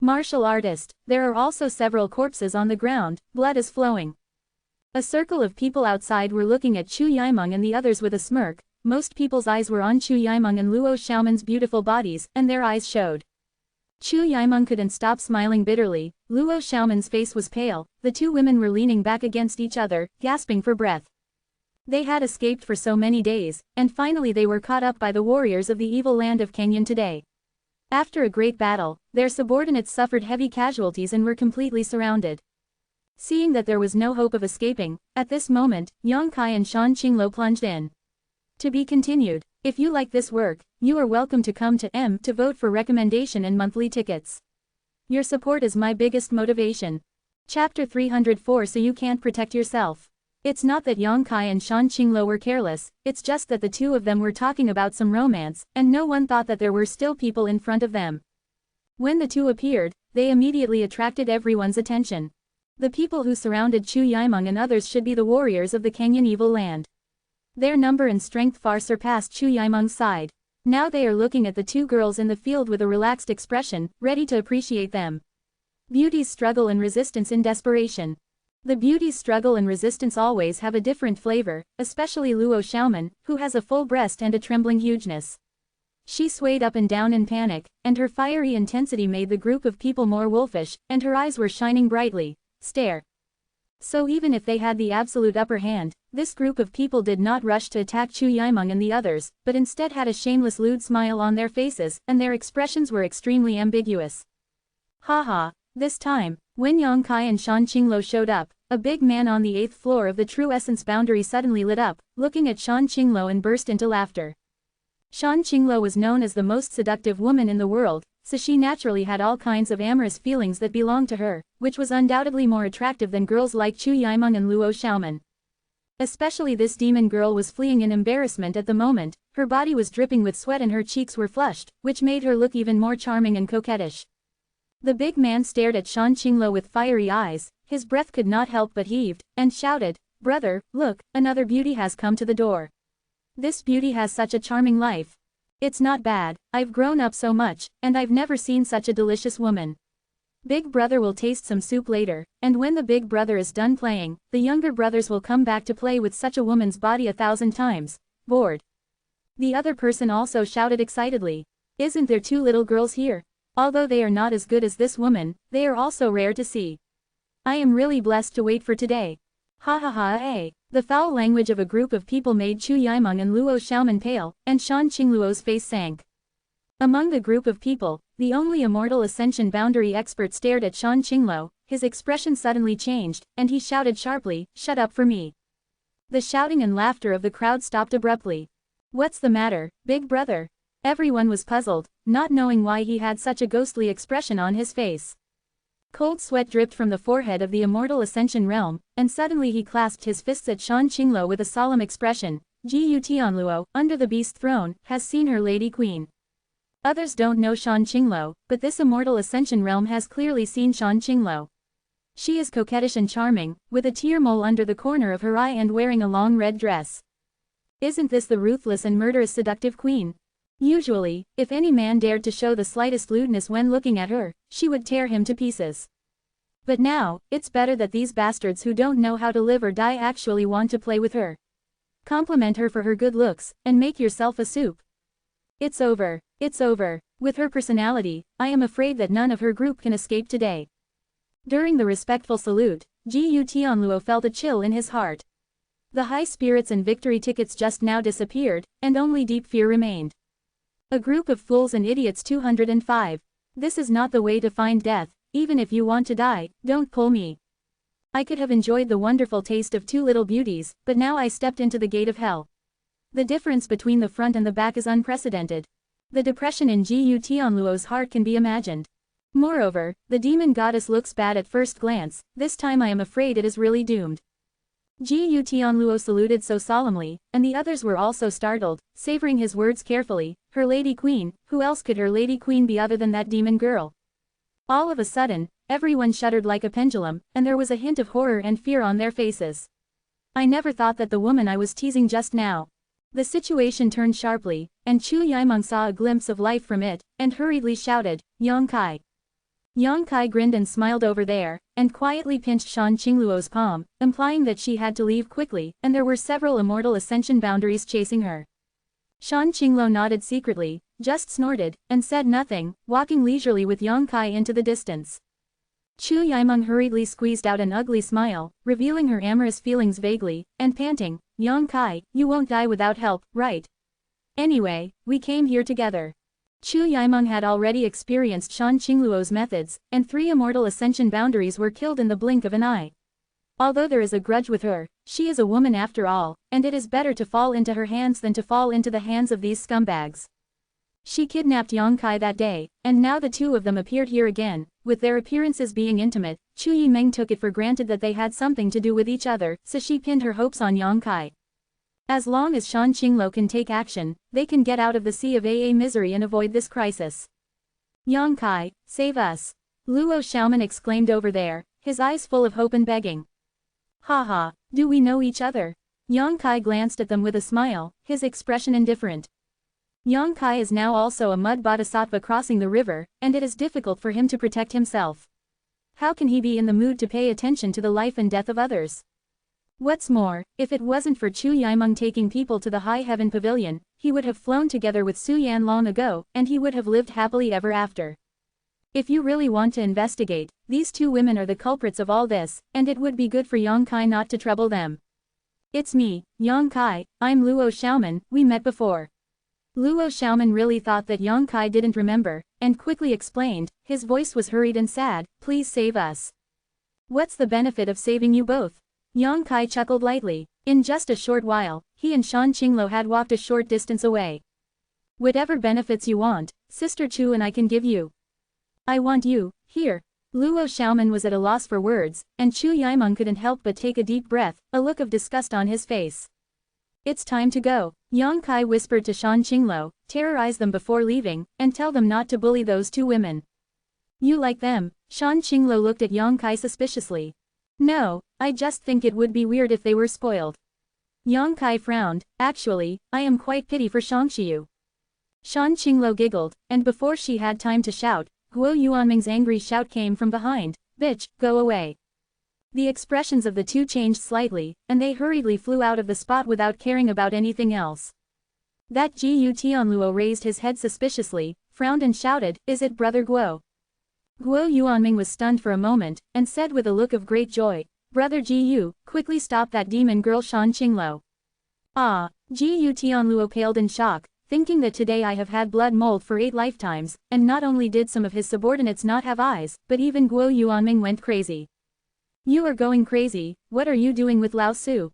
Martial artist, there are also several corpses on the ground, blood is flowing. A circle of people outside were looking at Chu Yimeng and the others with a smirk. Most people's eyes were on Chu Yimeng and Luo Xiaoman's beautiful bodies, and their eyes showed. Chu Yimeng couldn't stop smiling bitterly. Luo Xiaoman's face was pale. The two women were leaning back against each other, gasping for breath. They had escaped for so many days, and finally they were caught up by the warriors of the evil land of Kenyan today. After a great battle, their subordinates suffered heavy casualties and were completely surrounded. Seeing that there was no hope of escaping, at this moment, Yang Kai and Shan Qinglo plunged in. To be continued. If you like this work, you are welcome to come to M to vote for recommendation and monthly tickets. Your support is my biggest motivation. Chapter 304. So you can't protect yourself. It's not that Yang Kai and Shan Qinglo were careless, it's just that the two of them were talking about some romance, and no one thought that there were still people in front of them. When the two appeared, they immediately attracted everyone's attention. The people who surrounded Chu Yimeng and others should be the warriors of the Kenyan evil land. Their number and strength far surpassed Chu Yimeng's side. Now they are looking at the two girls in the field with a relaxed expression, ready to appreciate them. Beauty's struggle and resistance in desperation. The beauty's struggle and resistance always have a different flavor, especially Luo Xiaoman, who has a full breast and a trembling hugeness. She swayed up and down in panic, and her fiery intensity made the group of people more wolfish, and her eyes were shining brightly. Stare. So even if they had the absolute upper hand, this group of people did not rush to attack Chu Yimeng and the others, but instead had a shameless lewd smile on their faces, and their expressions were extremely ambiguous. Haha. This time, when Yang Kai and Shan Qinglo showed up, a big man on the 8th floor of the True Essence Boundary suddenly lit up, looking at Shan Qinglo and burst into laughter. Shan Qinglo was known as the most seductive woman in the world, so she naturally had all kinds of amorous feelings that belonged to her, which was undoubtedly more attractive than girls like Chu Yimeng and Luo Xiaoman. Especially this demon girl was fleeing in embarrassment at the moment, her body was dripping with sweat and her cheeks were flushed, which made her look even more charming and coquettish. The big man stared at Shan Qinglo with fiery eyes, his breath could not help but heaved, and shouted, "Brother, look, another beauty has come to the door. This beauty has such a charming life. It's not bad, I've grown up so much, and I've never seen such a delicious woman. Big brother will taste some soup later, and when the big brother is done playing, the younger brothers will come back to play with such a woman's body 1,000 times. Bored." The other person also shouted excitedly, "Isn't there two little girls here? Although they are not as good as this woman, they are also rare to see. I am really blessed to wait for today." Ha ha ha eh. The foul language of a group of people made Chu Yimeng and Luo Xiaoman pale, and Shan Qingluo's face sank. Among the group of people, the only Immortal Ascension Boundary expert stared at Shan Qingluo, his expression suddenly changed, and he shouted sharply, "Shut up for me." The shouting and laughter of the crowd stopped abruptly. "What's the matter, big brother?" Everyone was puzzled, not knowing why he had such a ghostly expression on his face. Cold sweat dripped from the forehead of the Immortal Ascension realm, and suddenly he clasped his fists at Shan Qingluo with a solemn expression. Gu Tianluo, under the beast throne, has seen her lady queen. Others don't know Shan Qingluo, but this Immortal Ascension realm has clearly seen Shan Qingluo. She is coquettish and charming, with a tear mole under the corner of her eye and wearing a long red dress. Isn't this the ruthless and murderous seductive queen? Usually, if any man dared to show the slightest lewdness when looking at her, she would tear him to pieces. But now, it's better that these bastards who don't know how to live or die actually want to play with her. Compliment her for her good looks, and make yourself a soup. It's over. It's over. With her personality, I am afraid that none of her group can escape today. During the respectful salute, Jiyu Tianluo felt a chill in his heart. The high spirits and victory tickets just now disappeared, and only deep fear remained. A group of fools and idiots 205. This is not the way to find death. Even if you want to die, don't pull me. I could have enjoyed the wonderful taste of two little beauties, but now I stepped into the gate of hell. The difference between the front and the back is unprecedented. The depression in Jiyu Tianluo's heart can be imagined. Moreover, the demon goddess looks bad at first glance. This time I am afraid it is really doomed. Jiyu Tianluo saluted so solemnly, and the others were also startled, savoring his words carefully. Her lady queen, who else could her lady queen be other than that demon girl? All of a sudden, everyone shuddered like a pendulum, and there was a hint of horror and fear on their faces. I never thought that the woman I was teasing just now. The situation turned sharply, and Chu Yimeng saw a glimpse of life from it, and hurriedly shouted, Yang Kai. Yang Kai grinned and smiled over there, and quietly pinched Shan Qingluo's palm, implying that she had to leave quickly, and there were several immortal ascension boundaries chasing her. Shan Qingluo nodded secretly, just snorted, and said nothing, walking leisurely with Yang Kai into the distance. Chu Yimeng hurriedly squeezed out an ugly smile, revealing her amorous feelings vaguely, and panting, Yang Kai, you won't die without help, right? Anyway, we came here together. Chu Yimeng had already experienced Shan Qingluo's methods, and 3 immortal ascension boundaries were killed in the blink of an eye. Although there is a grudge with her, she is a woman after all, and it is better to fall into her hands than to fall into the hands of these scumbags. She kidnapped Yang Kai that day, and now the two of them appeared here again. With their appearances being intimate, Chu Yimeng took it for granted that they had something to do with each other, so she pinned her hopes on Yang Kai. As long as Shan Qingluo can take action, they can get out of the sea of AA misery and avoid this crisis. Yang Kai, save us! Luo Xiaoman exclaimed over there, his eyes full of hope and begging. Haha, do we know each other? Yang Kai glanced at them with a smile, his expression indifferent. Yang Kai is now also a mud bodhisattva crossing the river, and it is difficult for him to protect himself. How can he be in the mood to pay attention to the life and death of others? What's more, if it wasn't for Chu Yimeng taking people to the High Heaven Pavilion, he would have flown together with Su Yan long ago, and he would have lived happily ever after. If you really want to investigate, these 2 women are the culprits of all this, and it would be good for Yang Kai not to trouble them. It's me, Yang Kai, I'm Luo Xiaoman, we met before. Luo Xiaoman really thought that Yang Kai didn't remember, and quickly explained, his voice was hurried and sad, please save us. What's the benefit of saving you both? Yang Kai chuckled lightly. In just a short while, he and Shan Qingluo had walked a short distance away. Whatever benefits you want, Sister Chu and I can give you. I want you, here. Luo Xiaoman was at a loss for words, and Chu Yimeng couldn't help but take a deep breath, a look of disgust on his face. It's time to go, Yang Kai whispered to Shan Qingluo, terrorize them before leaving, and tell them not to bully those 2 women. You like them? Shan Qingluo looked at Yang Kai suspiciously. No, I just think it would be weird if they were spoiled. Yang Kai frowned, actually, I am quite pity for Shangxiu. Shan Qingluo giggled, and before she had time to shout, Guo Yuanming's angry shout came from behind, bitch, go away. The expressions of the 2 changed slightly, and they hurriedly flew out of the spot without caring about anything else. That Jiyu Tianluo raised his head suspiciously, frowned and shouted, is it Brother Guo? Guo Yuanming was stunned for a moment, and said with a look of great joy, Brother Jiyu, quickly stop that demon girl Shan Qingluo. Ah, Jiyu Tianluo paled in shock, thinking that today I have had blood mold for 8 lifetimes, and not only did some of his subordinates not have eyes, but even Guo Yuanming went crazy. You are going crazy, what are you doing with Lao Su?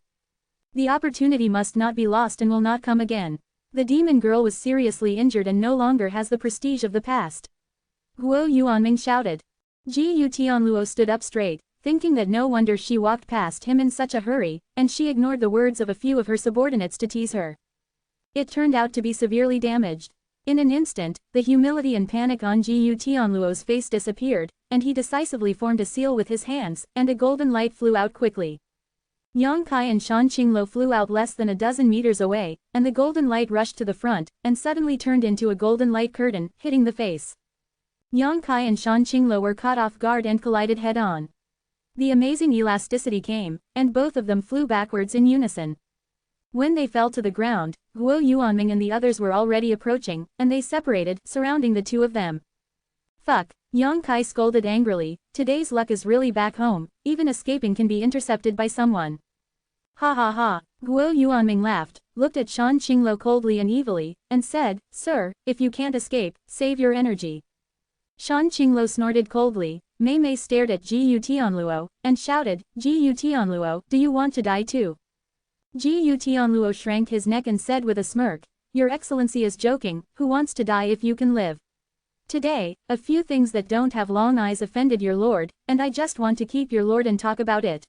The opportunity must not be lost and will not come again. The demon girl was seriously injured and no longer has the prestige of the past. Guo Yuanming shouted. Jiyu Tianluo stood up straight, thinking that no wonder she walked past him in such a hurry, and she ignored the words of a few of her subordinates to tease her. It turned out to be severely damaged. In an instant, the humility and panic on Jiyu Tianluo's face disappeared, and he decisively formed a seal with his hands, and a golden light flew out quickly. Yang Kai and Shan Qingluo flew out less than a dozen meters away, and the golden light rushed to the front, and suddenly turned into a golden light curtain, hitting the face. Yang Kai and Shan Qingluo were caught off guard and collided head-on. The amazing elasticity came, and both of them flew backwards in unison. When they fell to the ground, Guo Yuanming and the others were already approaching, and they separated, surrounding the two of them. Fuck, Yang Kai scolded angrily, today's luck is really back home, even escaping can be intercepted by someone. Ha ha ha, Guo Yuanming laughed, looked at Shan Qinglo coldly and evilly, and said, Sir, if you can't escape, save your energy. Shan Qinglo snorted coldly, Mei Mei stared at Ji Tianluo, and shouted, Ji Tianluo, do you want to die too? Ji Tianluo shrank his neck and said with a smirk, Your Excellency is joking, who wants to die if you can live? Today, a few things that don't have long eyes offended your lord, and I just want to keep your lord and talk about it.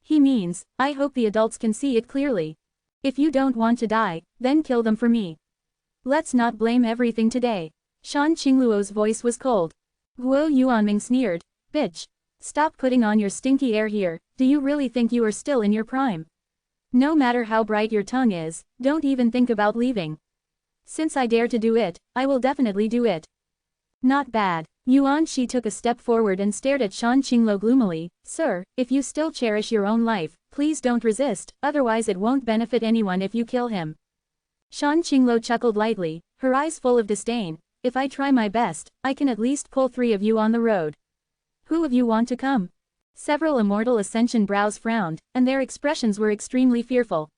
He means, I hope the adults can see it clearly. If you don't want to die, then kill them for me. Let's not blame everything today. Shan Qingluo's voice was cold. Guo Yuanming sneered, Bitch. Stop putting on your stinky air here, do you really think you are still in your prime? No matter how bright your tongue is, don't even think about leaving. Since I dare to do it, I will definitely do it. Not bad. Yuan Shi took a step forward and stared at Shan Qinglo gloomily, Sir, if you still cherish your own life, please don't resist, otherwise it won't benefit anyone if you kill him. Shan Qinglo chuckled lightly, her eyes full of disdain, If I try my best, I can at least pull 3 of you on the road. Who of you want to come? Several Immortal Ascension brows frowned, and their expressions were extremely fearful.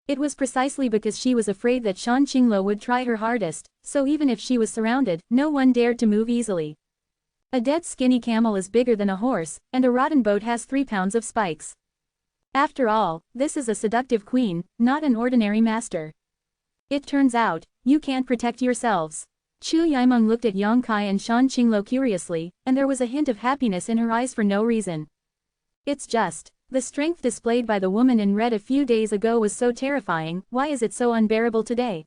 It was precisely because she was afraid that Shan Qinglo would try her hardest, so even if she was surrounded, no one dared to move easily. A dead skinny camel is bigger than a horse, and a rotten boat has 3 pounds of spikes. After all, this is a seductive queen, not an ordinary master. It turns out, you can't protect yourselves. Chu Yimeng looked at Yang Kai and Shan Qinglo curiously, and there was a hint of happiness in her eyes for no reason. It's just, the strength displayed by the woman in red a few days ago was so terrifying, why is it so unbearable today?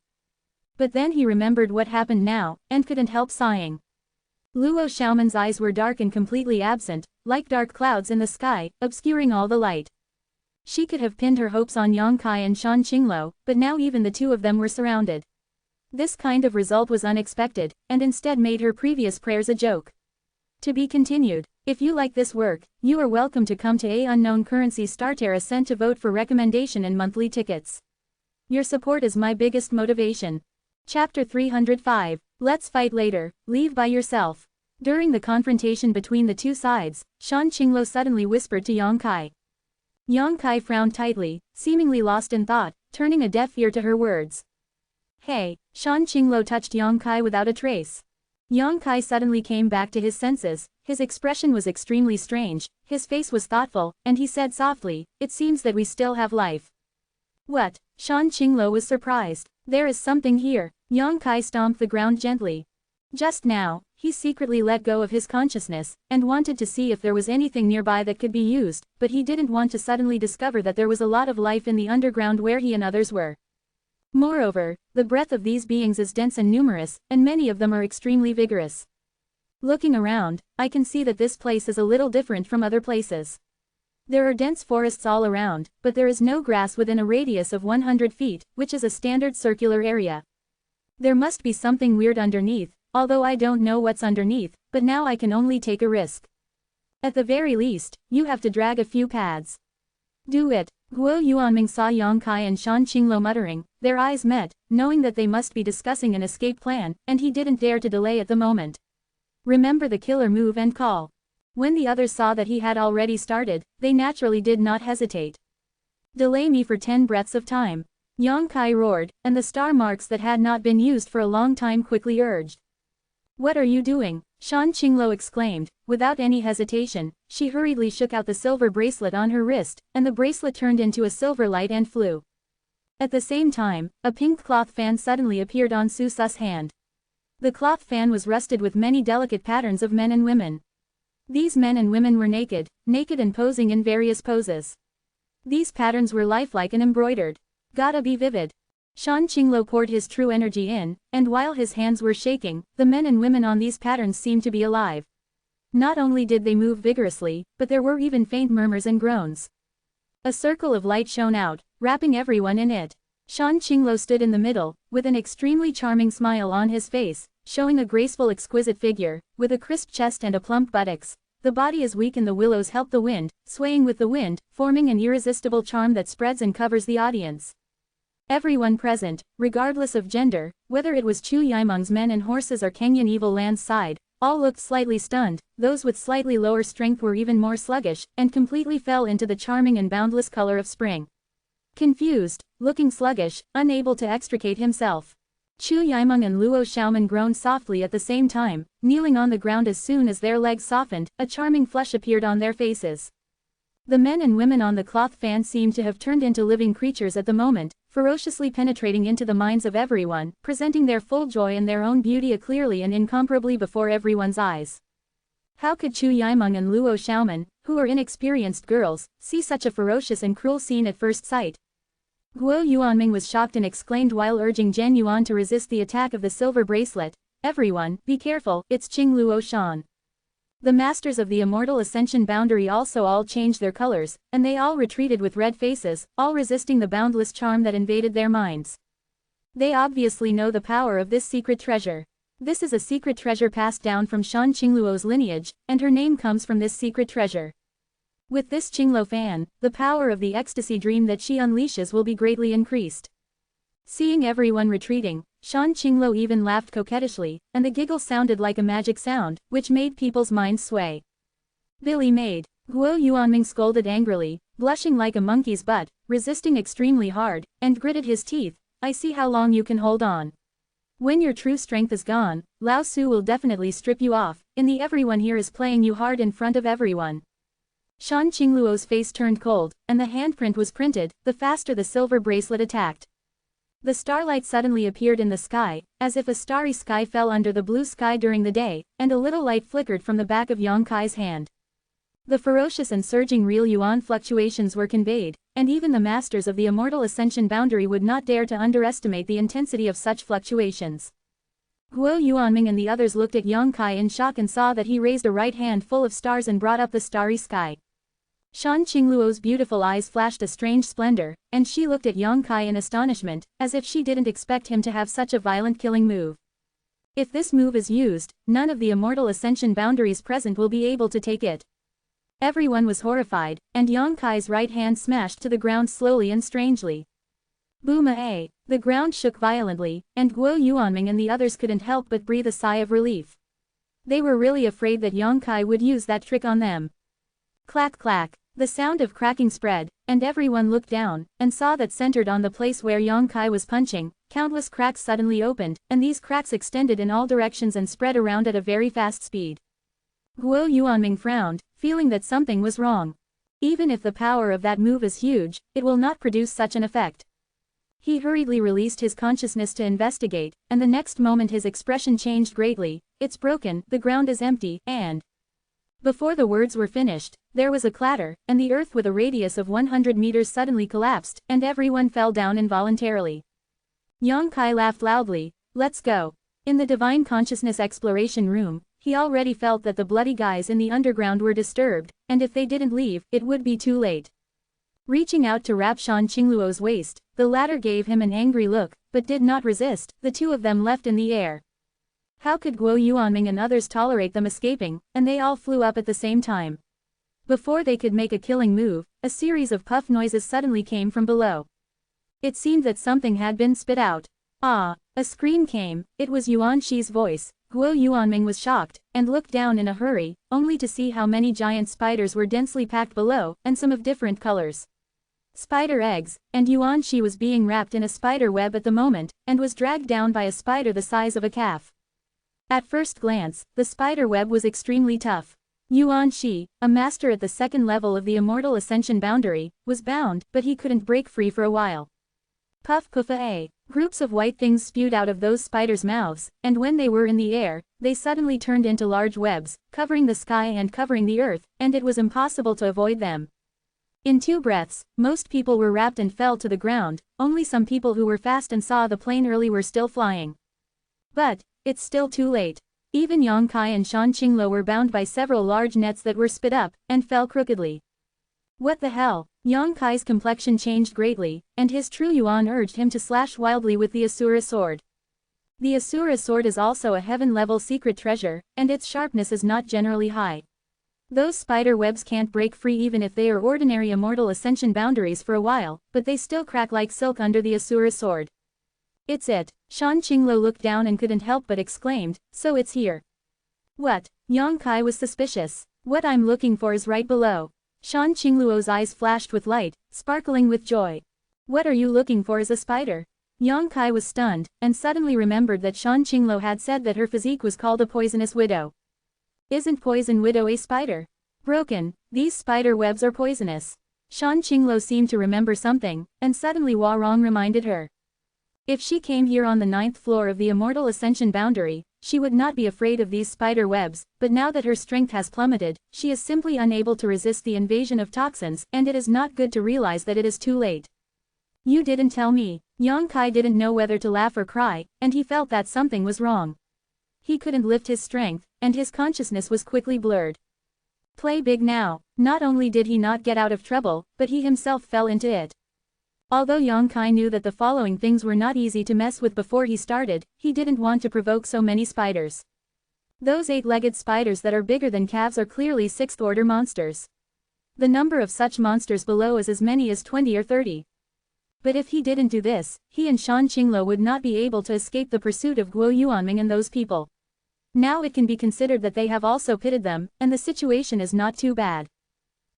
But then he remembered what happened now, and couldn't help sighing. Luo Xiaoman's eyes were dark and completely absent, like dark clouds in the sky, obscuring all the light. She could have pinned her hopes on Yang Kai and Shan Qinglo, but now even the two of them were surrounded. This kind of result was unexpected, and instead made her previous prayers a joke. To be continued. If you like this work, you are welcome to come to A Unknown Currency Starter Ascent to vote for recommendation and monthly tickets. Your support is my biggest motivation. Chapter 305. Let's fight later, leave by yourself. During the confrontation between the two sides, Shan Qinglo suddenly whispered to Yang Kai. Yang Kai frowned tightly, seemingly lost in thought, turning a deaf ear to her words. Hey, Shan Qinglo touched Yang Kai without a trace. Yang Kai suddenly came back to his senses, his expression was extremely strange, his face was thoughtful, and he said softly, it seems that we still have life. What? Shan Qinglo was surprised. There is something here. Yang Kai stomped the ground gently. Just now, he secretly let go of his consciousness, and wanted to see if there was anything nearby that could be used, but he didn't want to suddenly discover that there was a lot of life in the underground where he and others were. Moreover, the breath of these beings is dense and numerous, and many of them are extremely vigorous. Looking around, I can see that this place is a little different from other places. There are dense forests all around, but there is no grass within a radius of 100 feet, which is a standard circular area. There must be something weird underneath, although I don't know what's underneath, but now I can only take a risk. At the very least, you have to drag a few pads. Do it. Guo Yuanming saw Yang Kai and Shan Qinglo muttering, their eyes met, knowing that they must be discussing an escape plan, and he didn't dare to delay at the moment. Remember the killer move and call. When the others saw that he had already started, they naturally did not hesitate. Delay me for 10 breaths of time. Yang Kai roared, and the star marks that had not been used for a long time quickly urged. What are you doing? Shan Qinglo exclaimed. Without any hesitation, she hurriedly shook out the silver bracelet on her wrist, and the bracelet turned into a silver light and flew. At the same time, a pink cloth fan suddenly appeared on Su Su's hand. The cloth fan was rusted with many delicate patterns of men and women. These men and women were naked and posing in various poses. These patterns were lifelike and embroidered. Gotta be vivid. Shan Qinglo poured his true energy in, and while his hands were shaking, the men and women on these patterns seemed to be alive. Not only did they move vigorously, but there were even faint murmurs and groans. A circle of light shone out, wrapping everyone in it. Shan Qinglo stood in the middle, with an extremely charming smile on his face, showing a graceful exquisite figure, with a crisp chest and a plump buttocks. The body is weak and the willows help the wind, swaying with the wind, forming an irresistible charm that spreads and covers the audience. Everyone present, regardless of gender, whether it was Chu Yimeng's men and horses or Kenyan Evil Land's side, all looked slightly stunned. Those with slightly lower strength were even more sluggish, and completely fell into the charming and boundless color of spring. Confused, looking sluggish, unable to extricate himself. Chu Yimeng and Luo Xiaoman groaned softly at the same time, kneeling on the ground. As soon as their legs softened, a charming flush appeared on their faces. The men and women on the cloth fan seemed to have turned into living creatures at the moment, ferociously penetrating into the minds of everyone, presenting their full joy and their own beauty clearly and incomparably before everyone's eyes. How could Chu Yimeng and Luo Xiaoman, who were inexperienced girls, see such a ferocious and cruel scene at first sight? Guo Yuanming was shocked and exclaimed while urging Zhen Yuan to resist the attack of the silver bracelet, "Everyone, be careful, it's Qing Luo Shan." The masters of the Immortal Ascension boundary also all changed their colors, and they all retreated with red faces, all resisting the boundless charm that invaded their minds. They obviously know the power of this secret treasure. This is a secret treasure passed down from Shan Qingluo's lineage, and her name comes from this secret treasure. With this Qingluo fan, the power of the ecstasy dream that she unleashes will be greatly increased. Seeing everyone retreating, Shan Qingluo even laughed coquettishly, and the giggle sounded like a magic sound, which made people's minds sway. "Billy maid," Guo Yuanming scolded angrily, blushing like a monkey's butt, resisting extremely hard, and gritted his teeth, "I see how long you can hold on. When your true strength is gone, Lao Su will definitely strip you off. Everyone here is playing you hard in front of everyone." Shan Qingluo's face turned cold, and the handprint was printed, the faster the silver bracelet attacked. The starlight suddenly appeared in the sky, as if a starry sky fell under the blue sky during the day, and a little light flickered from the back of Yang Kai's hand. The ferocious and surging real yuan fluctuations were conveyed, and even the masters of the Immortal Ascension boundary would not dare to underestimate the intensity of such fluctuations. Guo Yuanming and the others looked at Yang Kai in shock and saw that he raised a right hand full of stars and brought up the starry sky. Shan Qingluo's beautiful eyes flashed a strange splendor, and she looked at Yang Kai in astonishment, as if she didn't expect him to have such a violent killing move. If this move is used, none of the Immortal Ascension boundaries present will be able to take it. Everyone was horrified, and Yang Kai's right hand smashed to the ground slowly and strangely. Boom-a! The ground shook violently, and Guo Yuanming and the others couldn't help but breathe a sigh of relief. They were really afraid that Yang Kai would use that trick on them. Clack clack. The sound of cracking spread, and everyone looked down, and saw that centered on the place where Yang Kai was punching, countless cracks suddenly opened, and these cracks extended in all directions and spread around at a very fast speed. Guo Yuanming frowned, feeling that something was wrong. Even if the power of that move is huge, it will not produce such an effect. He hurriedly released his consciousness to investigate, and the next moment his expression changed greatly. "It's broken, the ground is empty, and..." Before the words were finished, there was a clatter, and the earth with a radius of 100 meters suddenly collapsed, and everyone fell down involuntarily. Yang Kai laughed loudly, "Let's go." In the Divine Consciousness Exploration Room, he already felt that the bloody guys in the underground were disturbed, and if they didn't leave, it would be too late. Reaching out to wrap Shan Qingluo's waist, the latter gave him an angry look, but did not resist. The two of them leapt in the air. How could Guo Yuanming and others tolerate them escaping, and they all flew up at the same time. Before they could make a killing move, a series of puff noises suddenly came from below. It seemed that something had been spit out. Ah! A scream came. It was Yuan Shi's voice. Guo Yuanming was shocked, and looked down in a hurry, only to see how many giant spiders were densely packed below, and some of different colors. Spider eggs, and Yuan Shi was being wrapped in a spider web at the moment, and was dragged down by a spider the size of a calf. At first glance, the spider web was extremely tough. Yuan Shi, a master at the second level of the Immortal Ascension boundary, was bound, but he couldn't break free for a while. Puff puffa. Groups of white things spewed out of those spiders' mouths, and when they were in the air, they suddenly turned into large webs, covering the sky and covering the earth, and it was impossible to avoid them. In 2 breaths, most people were wrapped and fell to the ground. Only some people who were fast and saw the plane early were still flying. But it's still too late. Even Yang Kai and Shan Qingluo were bound by several large nets that were spit up, and fell crookedly. What the hell? Yang Kai's complexion changed greatly, and his true yuan urged him to slash wildly with the Asura sword. The Asura sword is also a heaven-level secret treasure, and its sharpness is not generally high. Those spider webs can't break free even if they are ordinary immortal ascension boundaries for a while, but they still crack like silk under the Asura's sword. It's it. Shan Qingluo looked down and couldn't help but exclaimed, so it's here. What? Yang Kai was suspicious. What I'm looking for is right below. Shan Qingluo's eyes flashed with light, sparkling with joy. What are you looking for as a spider? Yang Kai was stunned, and suddenly remembered that Shan Qingluo had said that her physique was called a poisonous widow. Isn't poison widow a spider? Broken, these spider webs are poisonous. Shan Qingluo seemed to remember something, and suddenly Warong reminded her. If she came here on the 9th floor of the Immortal Ascension boundary, she would not be afraid of these spider webs, but now that her strength has plummeted, she is simply unable to resist the invasion of toxins, and it is not good to realize that it is too late. You didn't tell me. Yang Kai didn't know whether to laugh or cry, and he felt that something was wrong. He couldn't lift his strength, and his consciousness was quickly blurred. Play big now. Not only did he not get out of trouble, but he himself fell into it. Although Yang Kai knew that the following things were not easy to mess with before he started, he didn't want to provoke so many spiders. Those 8-legged spiders that are bigger than calves are clearly 6th-order monsters. The number of such monsters below is as many as 20 or 30. But if he didn't do this, he and Shan Qingluo would not be able to escape the pursuit of Guo Yuanming and those people. Now it can be considered that they have also pitted them, and the situation is not too bad.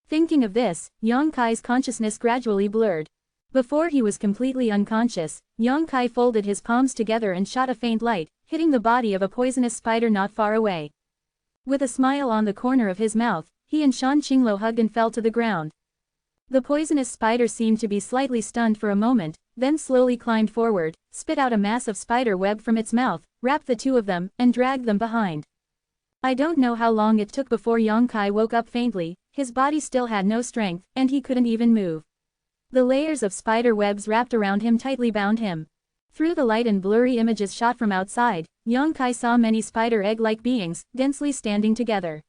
Thinking of this, Yang Kai's consciousness gradually blurred. Before he was completely unconscious, Yang Kai folded his palms together and shot a faint light, hitting the body of a poisonous spider not far away. With a smile on the corner of his mouth, he and Shan Qingluo hugged and fell to the ground. The poisonous spider seemed to be slightly stunned for a moment, then slowly climbed forward, spit out a mass of spider web from its mouth, wrapped the two of them, and dragged them behind. I don't know how long it took before Yang Kai woke up faintly, his body still had no strength, and he couldn't even move. The layers of spider webs wrapped around him tightly bound him. Through the light and blurry images shot from outside, Yang Kai saw many spider egg-like beings, densely standing together.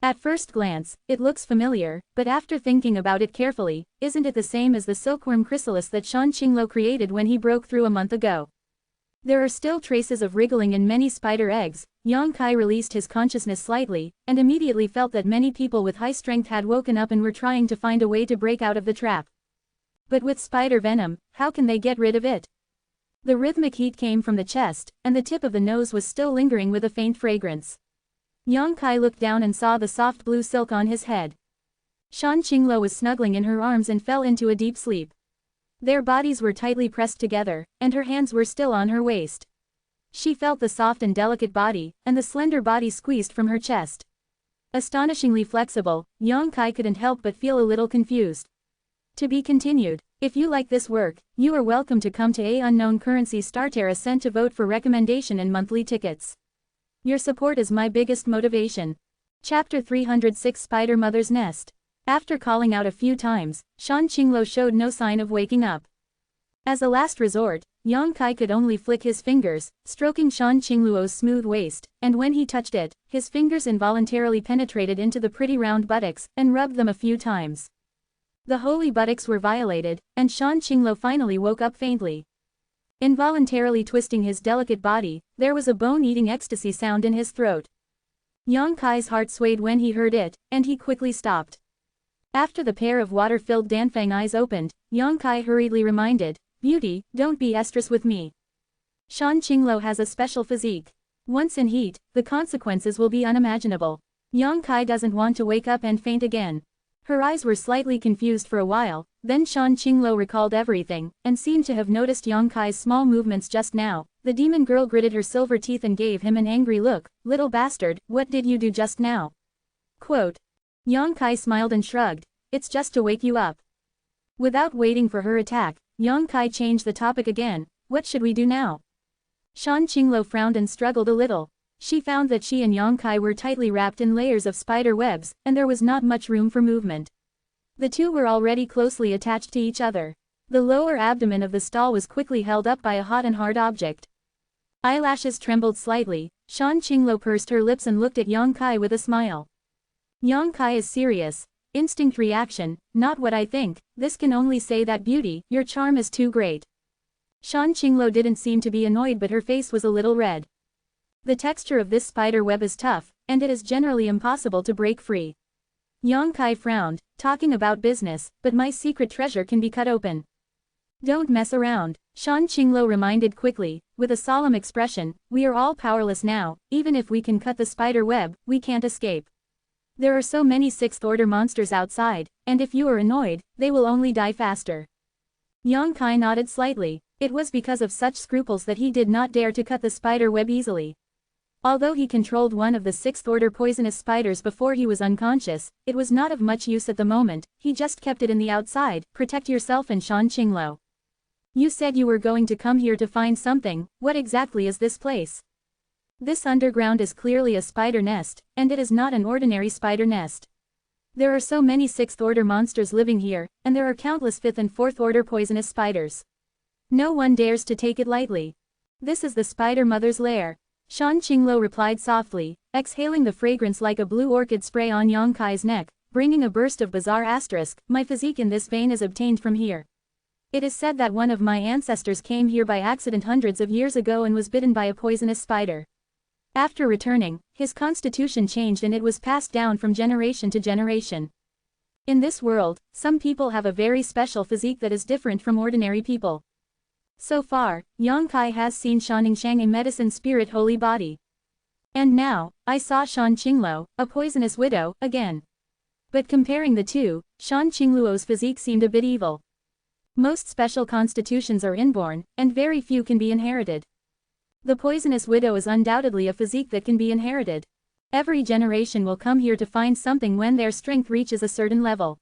At first glance, it looks familiar, but after thinking about it carefully, isn't it the same as the silkworm chrysalis that Shan Qingluo created when he broke through a month ago? There are still traces of wriggling in many spider eggs. Yang Kai released his consciousness slightly, and immediately felt that many people with high strength had woken up and were trying to find a way to break out of the trap. But with spider venom, how can they get rid of it? The rhythmic heat came from the chest, and the tip of the nose was still lingering with a faint fragrance. Yang Kai looked down and saw the soft blue silk on his head. Shan Qingluo was snuggling in her arms and fell into a deep sleep. Their bodies were tightly pressed together, and her hands were still on her waist. She felt the soft and delicate body, and the slender body squeezed from her chest. Astonishingly flexible, Yang Kai couldn't help but feel a little confused. To be continued. If you like this work, you are welcome to come to A Unknown Currency Starterra Cent to vote for recommendation and monthly tickets. Your support is my biggest motivation. Chapter 306 Spider Mother's Nest. After calling out a few times, Shan Qingluo showed no sign of waking up. As a last resort, Yang Kai could only flick his fingers, stroking Shan Qingluo's smooth waist, and when he touched it, his fingers involuntarily penetrated into the pretty round buttocks, and rubbed them a few times. The holy buttocks were violated, and Shan Qingluo finally woke up faintly. Involuntarily twisting his delicate body, there was a bone-eating ecstasy sound in his throat. Yang Kai's heart swayed when he heard it, and he quickly stopped. After the pair of water-filled Dianfeng eyes opened, Yang Kai hurriedly reminded, "Beauty, don't be estrus with me. Shan Qingluo has a special physique. Once in heat, the consequences will be unimaginable." Yang Kai doesn't want to wake up and faint again. Her eyes were slightly confused for a while, then Shan Qingluo recalled everything, and seemed to have noticed Yang Kai's small movements just now. The demon girl gritted her silver teeth and gave him an angry look. "Little bastard, what did you do just now?" Quote. Yang Kai smiled and shrugged. "It's just to wake you up." Without waiting for her attack, Yang Kai changed the topic again. "What should we do now?" Shan Qingluo frowned and struggled a little. She found that she and Yang Kai were tightly wrapped in layers of spider webs, and there was not much room for movement. The two were already closely attached to each other. The lower abdomen of the stall was quickly held up by a hot and hard object. Eyelashes trembled slightly. Shan Qingluo pursed her lips and looked at Yang Kai with a smile. "Yang Kai is serious. Instinct reaction, not what I think. This can only say that beauty, your charm is too great." Shan Qingluo didn't seem to be annoyed, but her face was a little red. "The texture of this spider web is tough, and it is generally impossible to break free. Yang Kai frowned, talking about business, but my secret treasure can be cut open. Don't mess around, Shan Qinglo reminded quickly, with a solemn expression, we are all powerless now, even if we can cut the spider web, we can't escape. There are so many sixth-order monsters outside, and if you are annoyed, they will only die faster. Yang Kai nodded slightly. It was because of such scruples that he did not dare to cut the spider web easily. Although he controlled one of the sixth-order poisonous spiders before he was unconscious, it was not of much use at the moment, he just kept it in the outside. Protect yourself and Shan Qinglo. You said you were going to come here to find something, what exactly is this place? This underground is clearly a spider nest, and it is not an ordinary spider nest. There are so many sixth-order monsters living here, and there are countless fifth and fourth-order poisonous spiders. No one dares to take it lightly. This is the spider mother's lair. Shan Qinglo replied softly, exhaling the fragrance like a blue orchid spray on Yang Kai's neck, bringing a burst of bizarre asterisk. My physique in this vein is obtained from here. It is said that one of my ancestors came here by accident hundreds of years ago and was bitten by a poisonous spider. After returning, his constitution changed and it was passed down from generation to generation. In this world, some people have a very special physique that is different from ordinary people. So far, Yang Kai has seen Shanningshang, a medicine spirit holy body. And now, I saw Shan Qinglo, a poisonous widow, again. But comparing the two, Shan Qingluo's physique seemed a bit evil. Most special constitutions are inborn, and very few can be inherited. The poisonous widow is undoubtedly a physique that can be inherited. Every generation will come here to find something when their strength reaches a certain level.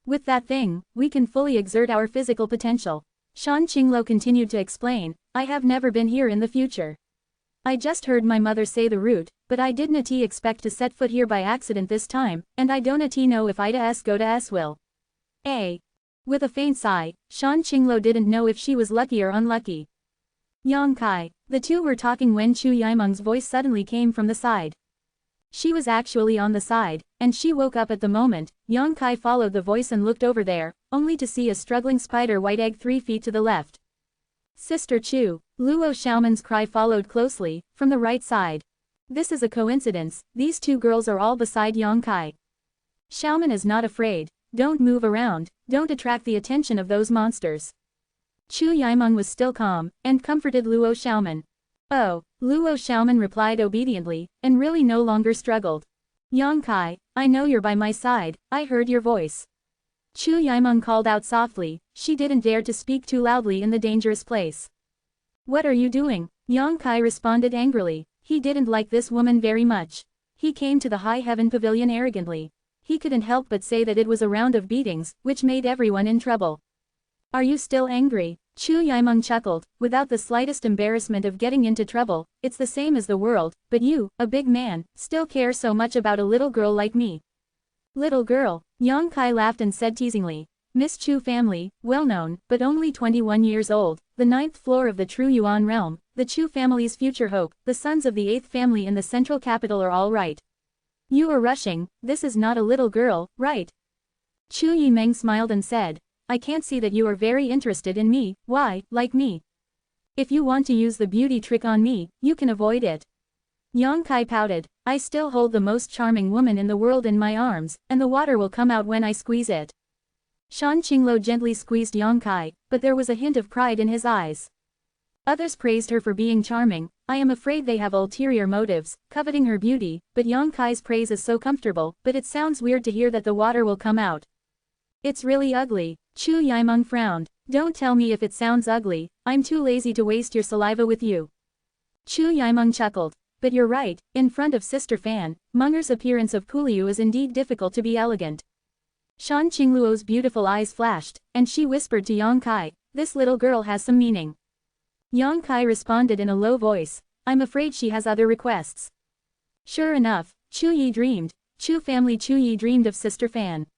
With that thing, we can fully exert our physical potential. Shan Qinglo continued to explain, I have never been here in the future. I just heard my mother say the route, but I didn't expect to set foot here by accident this time, and I don't know if Ida go to S will. With a faint sigh, Shan Qinglo didn't know if she was lucky or unlucky. Yang Kai. The two were talking when Chu Yimeng's voice suddenly came from the side. She was actually on the side, and she woke up at the moment. Yang Kai followed the voice and looked over there, only to see a struggling spider white egg 3 feet to the left. Sister Chu, Luo Xiaoman's cry followed closely, from the right side. This is a coincidence, these two girls are all beside Yang Kai. Xiaoman is not afraid. Don't move around, don't attract the attention of those monsters. Chu Yimeng was still calm, and comforted Luo Xiaoman. Oh, Luo Xiaoman replied obediently, and really no longer struggled. Yang Kai, I know you're by my side, I heard your voice. Chu Yimeng called out softly, she didn't dare to speak too loudly in the dangerous place. What are you doing? Yang Kai responded angrily, he didn't like this woman very much. He came to the High Heaven Pavilion arrogantly. He couldn't help but say that it was a round of beatings, which made everyone in trouble. Are you still angry? Chu Yimeng chuckled, without the slightest embarrassment of getting into trouble. It's the same as the world, but you, a big man, still care so much about a little girl like me. Little girl, Yang Kai laughed and said teasingly. Miss Chu family, well known, but only 21 years old, the 9th floor of the True Yuan realm, the Chu family's future hope, the sons of the 8th family in the central capital are all right. You are rushing, this is not a little girl, right? Chu Yimeng smiled and said, I can't see that you are very interested in me, why, like me? If you want to use the beauty trick on me, you can avoid it. Yang Kai pouted, I still hold the most charming woman in the world in my arms, and the water will come out when I squeeze it. Shan Qinglo gently squeezed Yang Kai, but there was a hint of pride in his eyes. Others praised her for being charming. I am afraid they have ulterior motives, coveting her beauty, but Yang Kai's praise is so comfortable, but it sounds weird to hear that the water will come out. It's really ugly. Chu Yimeng frowned. Don't tell me if it sounds ugly, I'm too lazy to waste your saliva with you. Chu Yimeng chuckled. But you're right, in front of Sister Fan, Munger's appearance of Puliu is indeed difficult to be elegant. Shan Qingluo's beautiful eyes flashed, and she whispered to Yang Kai, this little girl has some meaning. Yang Kai responded in a low voice, I'm afraid she has other requests. Sure enough, Chu Yi dreamed of Sister Fan.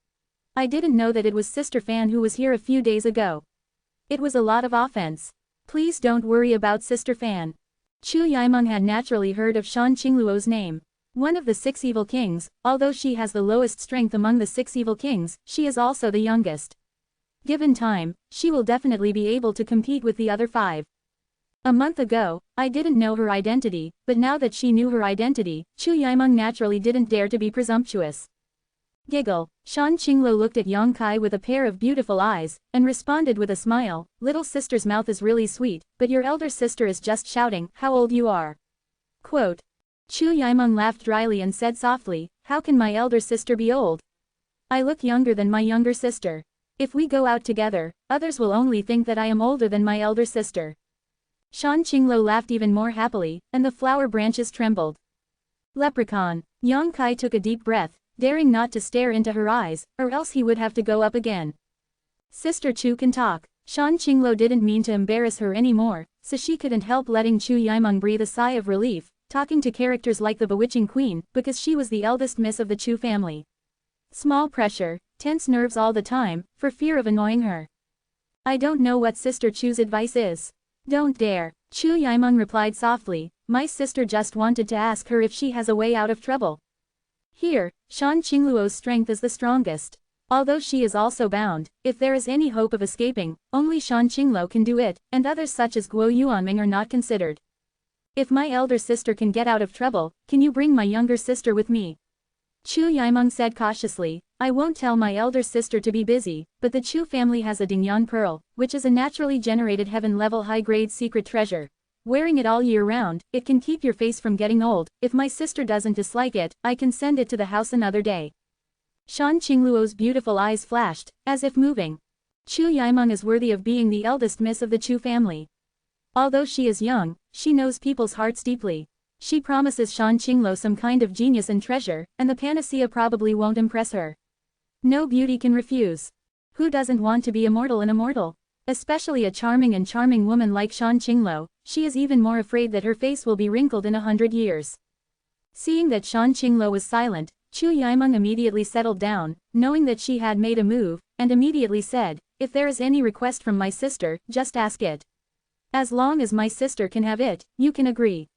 I didn't know that it was Sister Fan who was here a few days ago. It was a lot of offense. Please don't worry about Sister Fan. Chu Yimeng had naturally heard of Shan Qingluo's name. One of the 6 evil kings, although she has the lowest strength among the 6 evil kings, she is also the youngest. Given time, she will definitely be able to compete with the other 5. A month ago, I didn't know her identity, but now that she knew her identity, Chu Yimeng naturally didn't dare to be presumptuous. Giggle. Shan Qinglo looked at Yang Kai with a pair of beautiful eyes, and responded with a smile, little sister's mouth is really sweet, but your elder sister is just shouting, how old you are. Quote. Chu Yimeng laughed dryly and said softly, how can my elder sister be old? I look younger than my younger sister. If we go out together, others will only think that I am older than my elder sister. Shan Qinglo laughed even more happily, and the flower branches trembled. Leprechaun. Yang Kai took a deep breath, daring not to stare into her eyes, or else he would have to go up again. Sister Chu can talk. Shan Qinglo didn't mean to embarrass her anymore, so she couldn't help letting Chu Yimeng breathe a sigh of relief, talking to characters like the bewitching queen, because she was the eldest miss of the Chu family. Small pressure, tense nerves all the time, for fear of annoying her. I don't know what Sister Chu's advice is. Don't dare. Chu Yimeng replied softly, my sister just wanted to ask her if she has a way out of trouble. Here, Shan Qingluo's strength is the strongest. Although she is also bound, if there is any hope of escaping, only Shan Qingluo can do it, and others such as Guo Yuanming are not considered. If my elder sister can get out of trouble, can you bring my younger sister with me? Chu Yimeng said cautiously, I won't tell my elder sister to be busy, but the Chu family has a Dingyan pearl, which is a naturally generated heaven-level high-grade secret treasure. Wearing it all year round, it can keep your face from getting old. If my sister doesn't dislike it, I can send it to the house another day. Shan Qingluo's beautiful eyes flashed, as if moving. Chu Yimeng is worthy of being the eldest miss of the Chu family. Although she is young, she knows people's hearts deeply. She promises Shan Qingluo some kind of genius and treasure, and the panacea probably won't impress her. No beauty can refuse. Who doesn't want to be immortal and immortal? Especially a charming woman like Shan Qingluo. She is even more afraid that her face will be wrinkled in 100 years. Seeing that Shan Qingluo was silent, Chu Yimeng immediately settled down, knowing that she had made a move, and immediately said, if there is any request from my sister, just ask it. As long as my sister can have it, you can agree.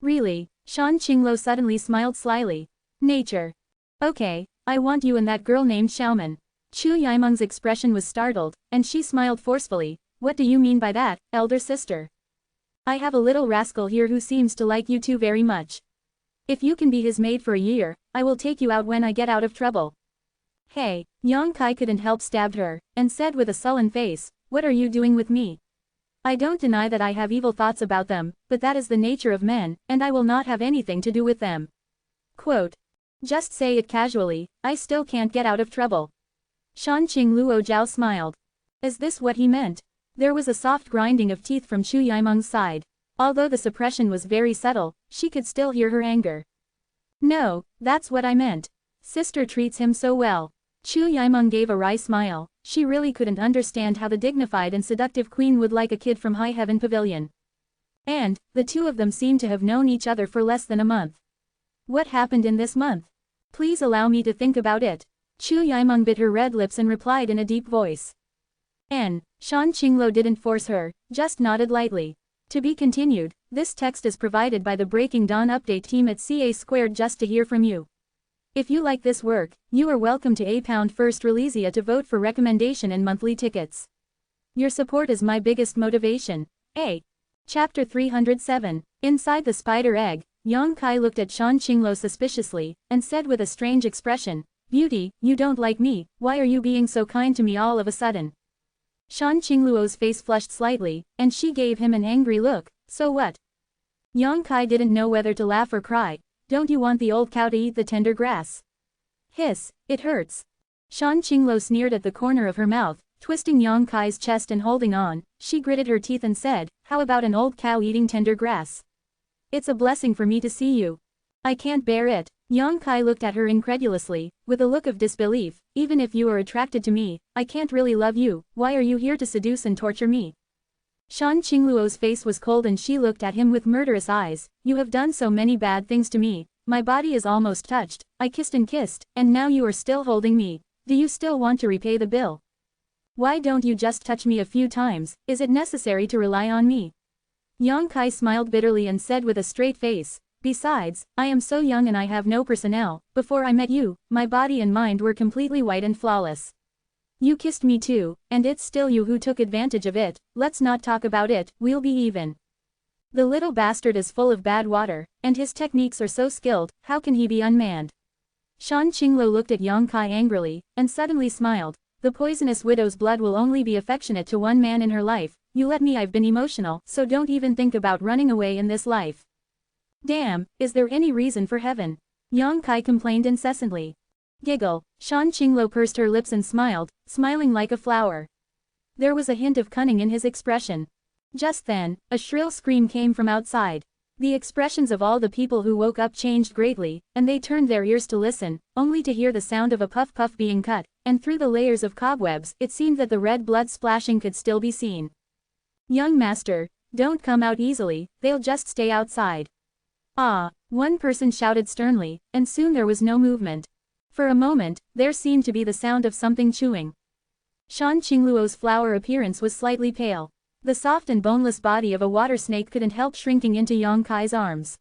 Really? Shan Qingluo suddenly smiled slyly. Nature. Okay, I want you and that girl named Xiaoman. Chu Yimeng's expression was startled, and she smiled forcefully. What do you mean by that, elder sister? I have a little rascal here who seems to like you two very much. If you can be his maid for a year, I will take you out when I get out of trouble. Hey, Yang Kai couldn't help stabbed her, and said with a sullen face, what are you doing with me? I don't deny that I have evil thoughts about them, but that is the nature of men, and I will not have anything to do with them. Quote. Just say it casually, I still can't get out of trouble. Shan Qingluo Zhao smiled. Is this what he meant? There was a soft grinding of teeth from Chu Yimeng's side. Although the suppression was very subtle, she could still hear her anger. No, that's what I meant. Sister treats him so well. Chu Yimeng gave a wry smile. She really couldn't understand how the dignified and seductive queen would like a kid from High Heaven Pavilion. And, the two of them seemed to have known each other for less than a month. What happened in this month? Please allow me to think about it. Chu Yimeng bit her red lips and replied in a deep voice. Shan Qingluo didn't force her, just nodded lightly. To be continued. This text is provided by the Breaking Dawn update team at CA² just to hear from you. If you like this work, you are welcome to £1 first Releasia to vote for recommendation and monthly tickets. Your support is my biggest motivation. Chapter 307. Inside the spider egg, Yang Kai looked at Shan Qingluo suspiciously, and said with a strange expression, Beauty, you don't like me, why are you being so kind to me all of a sudden? Shan Qingluo's face flushed slightly, and she gave him an angry look, so what? Yang Kai didn't know whether to laugh or cry. Don't you want the old cow to eat the tender grass? Hiss, it hurts. Shan Qingluo sneered at the corner of her mouth, twisting Yang Kai's chest and holding on. She gritted her teeth and said, how about an old cow eating tender grass? It's a blessing for me to see you. I can't bear it. Yang Kai looked at her incredulously, with a look of disbelief. Even if you are attracted to me, I can't really love you. Why are you here to seduce and torture me? Shan Qingluo's face was cold and she looked at him with murderous eyes. You have done so many bad things to me. My body is almost touched. I kissed, and now you are still holding me. Do you still want to repay the bill? Why don't you just touch me a few times? Is it necessary to rely on me? Yang Kai smiled bitterly and said with a straight face, besides, I am so young and I have no personnel. Before I met you, my body and mind were completely white and flawless. You kissed me too, and it's still you who took advantage of it. Let's not talk about it, we'll be even. The little bastard is full of bad water, and his techniques are so skilled, how can he be unmanned? Shan Qingluo looked at Yang Kai angrily, and suddenly smiled. The poisonous widow's blood will only be affectionate to one man in her life. You let me, I've been emotional, so don't even think about running away in this life. Damn, is there any reason for heaven? Yang Kai complained incessantly. Giggle. Shan Qingluo pursed her lips and smiled, smiling like a flower. There was a hint of cunning in his expression. Just then, a shrill scream came from outside. The expressions of all the people who woke up changed greatly, and they turned their ears to listen, only to hear the sound of a puff-puff being cut, and through the layers of cobwebs, it seemed that the red blood splashing could still be seen. Young master, don't come out easily, they'll just stay outside. Ah, one person shouted sternly, and soon there was no movement. For a moment, there seemed to be the sound of something chewing. Shan Qingluo's flower appearance was slightly pale. The soft and boneless body of a water snake couldn't help shrinking into Yang Kai's arms.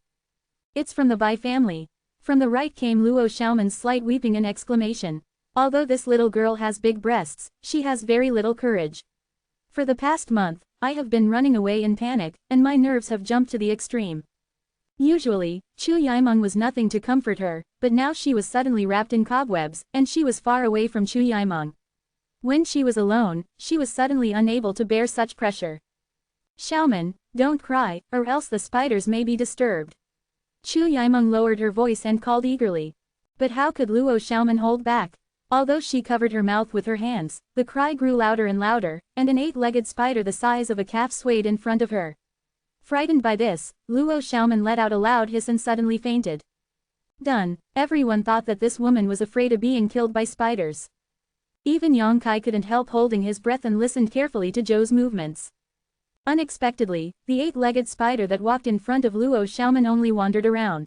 It's from the Bai family. From the right came Luo Xiaoman's slight weeping and exclamation. Although this little girl has big breasts, she has very little courage. For the past month, I have been running away in panic, and my nerves have jumped to the extreme. Usually, Chu Yaimeng was nothing to comfort her, but now she was suddenly wrapped in cobwebs, and she was far away from Chu Yaimeng. When she was alone, she was suddenly unable to bear such pressure. Xiaoman, don't cry, or else the spiders may be disturbed. Chu Yaimeng lowered her voice and called eagerly. But how could Luo Xiaoman hold back? Although she covered her mouth with her hands, the cry grew louder and louder, and an 8-legged spider the size of a calf swayed in front of her. Frightened by this, Luo Xiaoman let out a loud hiss and suddenly fainted. Done. Everyone thought that this woman was afraid of being killed by spiders. Even Yang Kai couldn't help holding his breath and listened carefully to Zhou's movements. Unexpectedly, the 8-legged spider that walked in front of Luo Xiaoman only wandered around.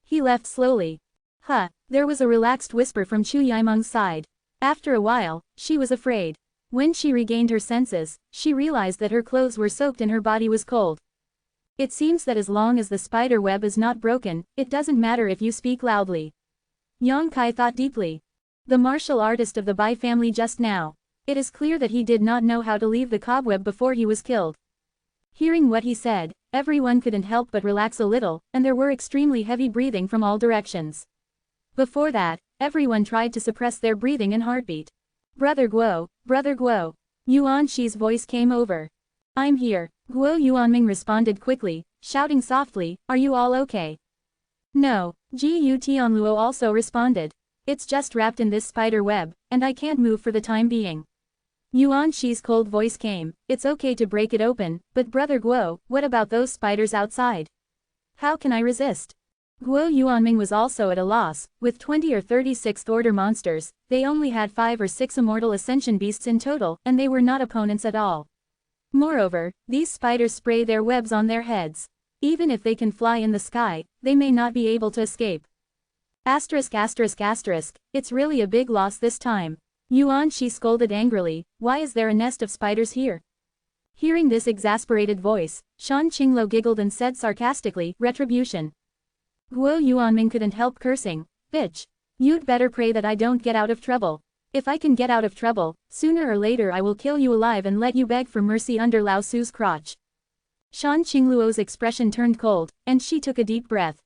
He left slowly. Huh, there was a relaxed whisper from Chu Yaimeng's side. After a while, she was afraid. When she regained her senses, she realized that her clothes were soaked and her body was cold. It seems that as long as the spider web is not broken, it doesn't matter if you speak loudly. Yang Kai thought deeply. The martial artist of the Bai family just now. It is clear that he did not know how to leave the cobweb before he was killed. Hearing what he said, everyone couldn't help but relax a little, and there were extremely heavy breathing from all directions. Before that, everyone tried to suppress their breathing and heartbeat. Brother Guo. Yuan Shi's voice came over. I'm here. Guo Yuanming responded quickly, shouting softly, are you all okay? No, Gu Tianluo also responded. It's just wrapped in this spider web, and I can't move for the time being. Yuan Shi's cold voice came, it's okay to break it open, but Brother Guo, what about those spiders outside? How can I resist? Guo Yuanming was also at a loss. With 20 or 36th order monsters, they only had 5 or 6 immortal ascension beasts in total, and they were not opponents at all. Moreover, these spiders spray their webs on their heads. Even if they can fly in the sky, they may not be able to escape. It's really a big loss this time. Yuan Shi scolded angrily, why is there a nest of spiders here? Hearing this exasperated voice, Shan Qingluo giggled and said sarcastically, retribution. Guo Yuanming couldn't help cursing, bitch. You'd better pray that I don't get out of trouble. If I can get out of trouble, sooner or later I will kill you alive and let you beg for mercy under Lao Su's crotch. Shan Qingluo's expression turned cold, and she took a deep breath.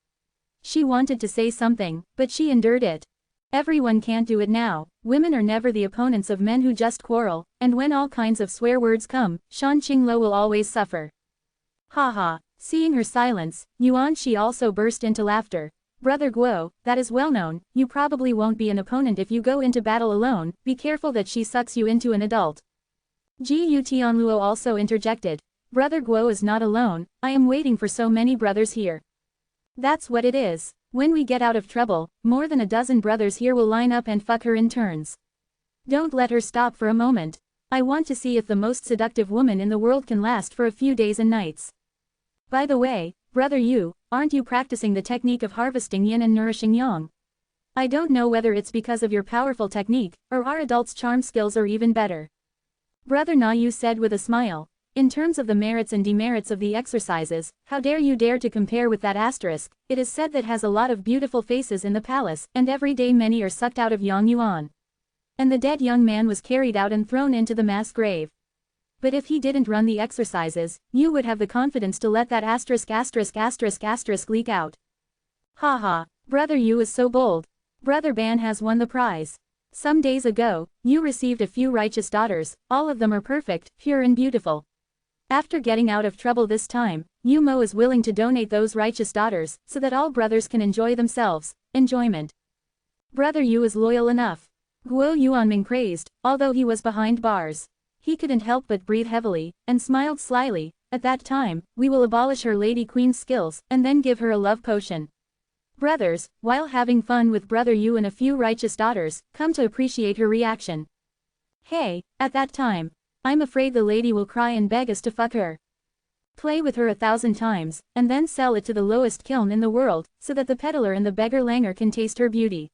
She wanted to say something, but she endured it. Everyone can't do it now. Women are never the opponents of men who just quarrel, and when all kinds of swear words come, Shan Qingluo will always suffer. Haha. Seeing her silence, Yuan Shi also burst into laughter. Brother Guo, that is well known, you probably won't be an opponent if you go into battle alone, be careful that she sucks you into an adult. Gu Tianluo also interjected. Brother Guo is not alone, I am waiting for so many brothers here. That's what it is. When we get out of trouble, more than a dozen brothers here will line up and fuck her in turns. Don't let her stop for a moment. I want to see if the most seductive woman in the world can last for a few days and nights. By the way, brother Yu, aren't you practicing the technique of harvesting yin and nourishing yang? I don't know whether it's because of your powerful technique, or our adults' charm skills are even better. Brother Na Yu said with a smile. In terms of the merits and demerits of the exercises, how dare you dare to compare with that asterisk? It is said that has a lot of beautiful faces in the palace, and every day many are sucked out of Yang Yuan. And the dead young man was carried out and thrown into the mass grave. But if he didn't run the exercises, you would have the confidence to let that asterisk leak out. Haha, brother Yu is so bold. Brother Ban has won the prize. Some days ago, you received a few righteous daughters, all of them are perfect, pure and beautiful. After getting out of trouble this time, Yu Mo is willing to donate those righteous daughters, so that all brothers can enjoy themselves. Enjoyment. Brother Yu is loyal enough. Guo Yuanming praised, although he was behind bars. He couldn't help but breathe heavily, and smiled slyly. At that time, we will abolish her Lady Queen's skills, and then give her a love potion. Brothers, while having fun with Brother Yu and a few righteous daughters, come to appreciate her reaction. Hey, at that time, I'm afraid the lady will cry and beg us to fuck her. Play with her 1,000 times, and then sell it to the lowest kiln in the world, so that the peddler and the beggar langer can taste her beauty.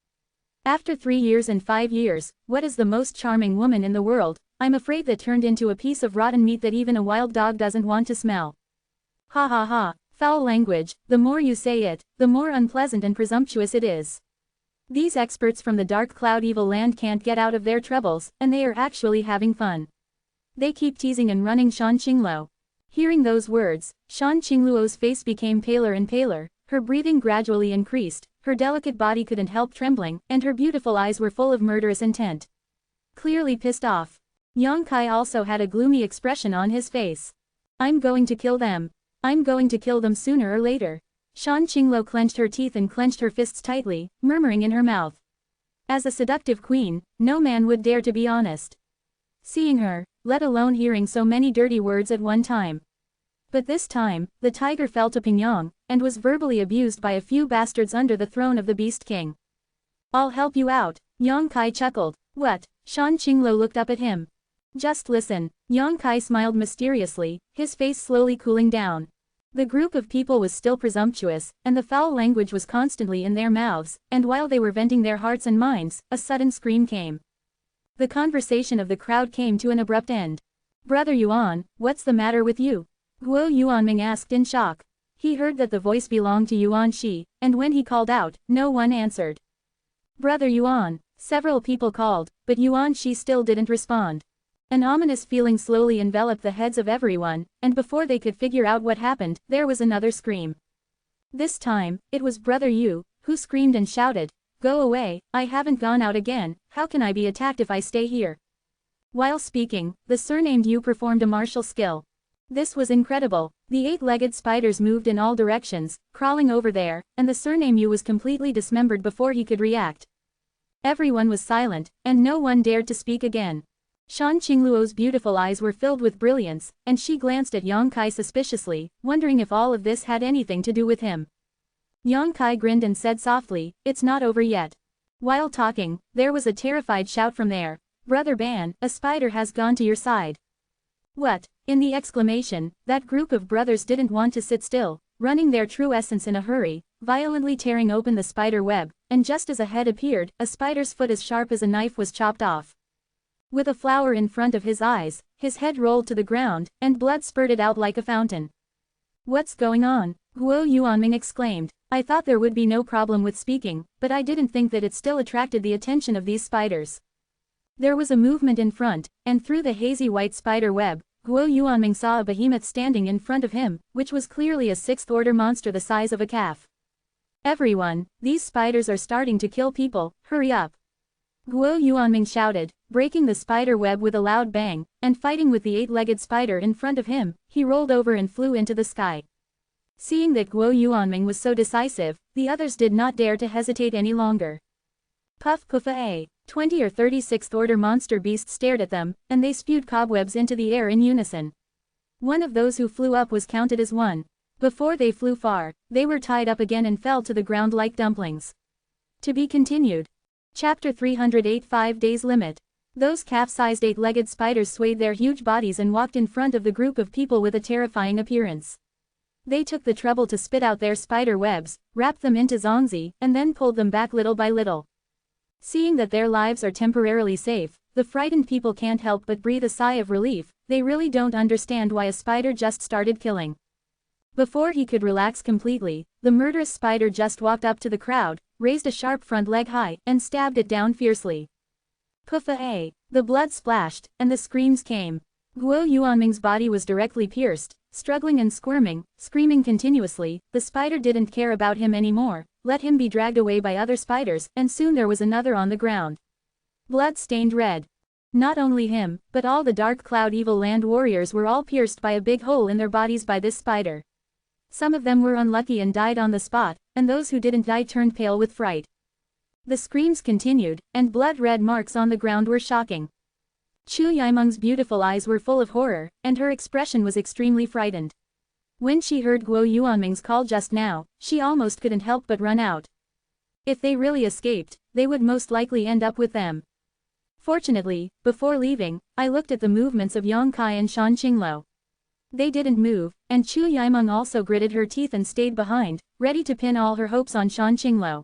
After 3 years and 5 years, what is the most charming woman in the world? I'm afraid that turned into a piece of rotten meat that even a wild dog doesn't want to smell. Ha ha ha, foul language, the more you say it, the more unpleasant and presumptuous it is. These experts from the dark cloud evil land can't get out of their troubles, and they are actually having fun. They keep teasing and running Shan Qingluo. Hearing those words, Shan Qingluo's face became paler and paler, her breathing gradually increased, her delicate body couldn't help trembling, and her beautiful eyes were full of murderous intent. Clearly pissed off. Yang Kai also had a gloomy expression on his face. I'm going to kill them. I'm going to kill them sooner or later. Shan Qingluo clenched her teeth and clenched her fists tightly, murmuring in her mouth. As a seductive queen, no man would dare to be honest. Seeing her, let alone hearing so many dirty words at one time. But this time, the tiger fell to Pingyang, and was verbally abused by a few bastards under the throne of the Beast King. I'll help you out, Yang Kai chuckled. What? Shan Qingluo looked up at him. Just listen. Yang Kai smiled mysteriously, his face slowly cooling down. The group of people was still presumptuous, and the foul language was constantly in their mouths, and while they were venting their hearts and minds, a sudden scream came. The conversation of the crowd came to an abrupt end. Brother Yuan, what's the matter with you? Guo Yuanming asked in shock. He heard that the voice belonged to Yuan Shi, and when he called out, no one answered. Brother Yuan, several people called, but Yuan Shi still didn't respond. An ominous feeling slowly enveloped the heads of everyone, and before they could figure out what happened, there was another scream. This time, it was Brother Yu, who screamed and shouted, Go away, I haven't gone out again, how can I be attacked if I stay here? While speaking, the surnamed Yu performed a martial skill. This was incredible. The 8-legged spiders moved in all directions, crawling over there, and the surnamed Yu was completely dismembered before he could react. Everyone was silent, and no one dared to speak again. Shan Qingluo's beautiful eyes were filled with brilliance, and she glanced at Yang Kai suspiciously, wondering if all of this had anything to do with him. Yang Kai grinned and said softly, It's not over yet. While talking, there was a terrified shout from there. Brother Ban, a spider has gone to your side. What? In the exclamation, that group of brothers didn't want to sit still, running their true essence in a hurry, violently tearing open the spider web, and just as a head appeared, a spider's foot as sharp as a knife was chopped off. With a flower in front of his eyes, his head rolled to the ground, and blood spurted out like a fountain. What's going on? Guo Yuanming exclaimed. I thought there would be no problem with speaking, but I didn't think that it still attracted the attention of these spiders. There was a movement in front, and through the hazy white spider web, Guo Yuanming saw a behemoth standing in front of him, which was clearly a 6th-order monster the size of a calf. Everyone, these spiders are starting to kill people, hurry up. Guo Yuanming shouted, breaking the spider web with a loud bang, and fighting with the 8-legged spider in front of him, he rolled over and flew into the sky. Seeing that Guo Yuanming was so decisive, the others did not dare to hesitate any longer. Puff puffa a 20 or 36th-order monster beasts stared at them, and they spewed cobwebs into the air in unison. One of those who flew up was counted as one. Before they flew far, they were tied up again and fell to the ground like dumplings. To be continued. Chapter 308 5 Days Limit. Those calf-sized 8-legged spiders swayed their huge bodies and walked in front of the group of people with a terrifying appearance. They took the trouble to spit out their spider webs, wrapped them into zongzi, and then pulled them back little by little. Seeing that their lives are temporarily safe, the frightened people can't help but breathe a sigh of relief. They really don't understand why a spider just started killing. Before he could relax completely, the murderous spider just walked up to the crowd, raised a sharp front leg high, and stabbed it down fiercely. Puffa a. The blood splashed, and the screams came. Guo Yuanming's body was directly pierced, struggling and squirming, screaming continuously. The spider didn't care about him anymore, let him be dragged away by other spiders, and soon there was another on the ground. Blood-stained red. Not only him, but all the Dark Cloud Evil Land warriors were all pierced by a big hole in their bodies by this spider. Some of them were unlucky and died on the spot, and those who didn't die turned pale with fright. The screams continued, and blood-red marks on the ground were shocking. Chu Yimeng's beautiful eyes were full of horror, and her expression was extremely frightened. When she heard Guo Yuanming's call just now, she almost couldn't help but run out. If they really escaped, they would most likely end up with them. Fortunately, before leaving, I looked at the movements of Yang Kai and Shan Qingluo. They didn't move, and Chu Yimeng also gritted her teeth and stayed behind, ready to pin all her hopes on Shan Qingluo.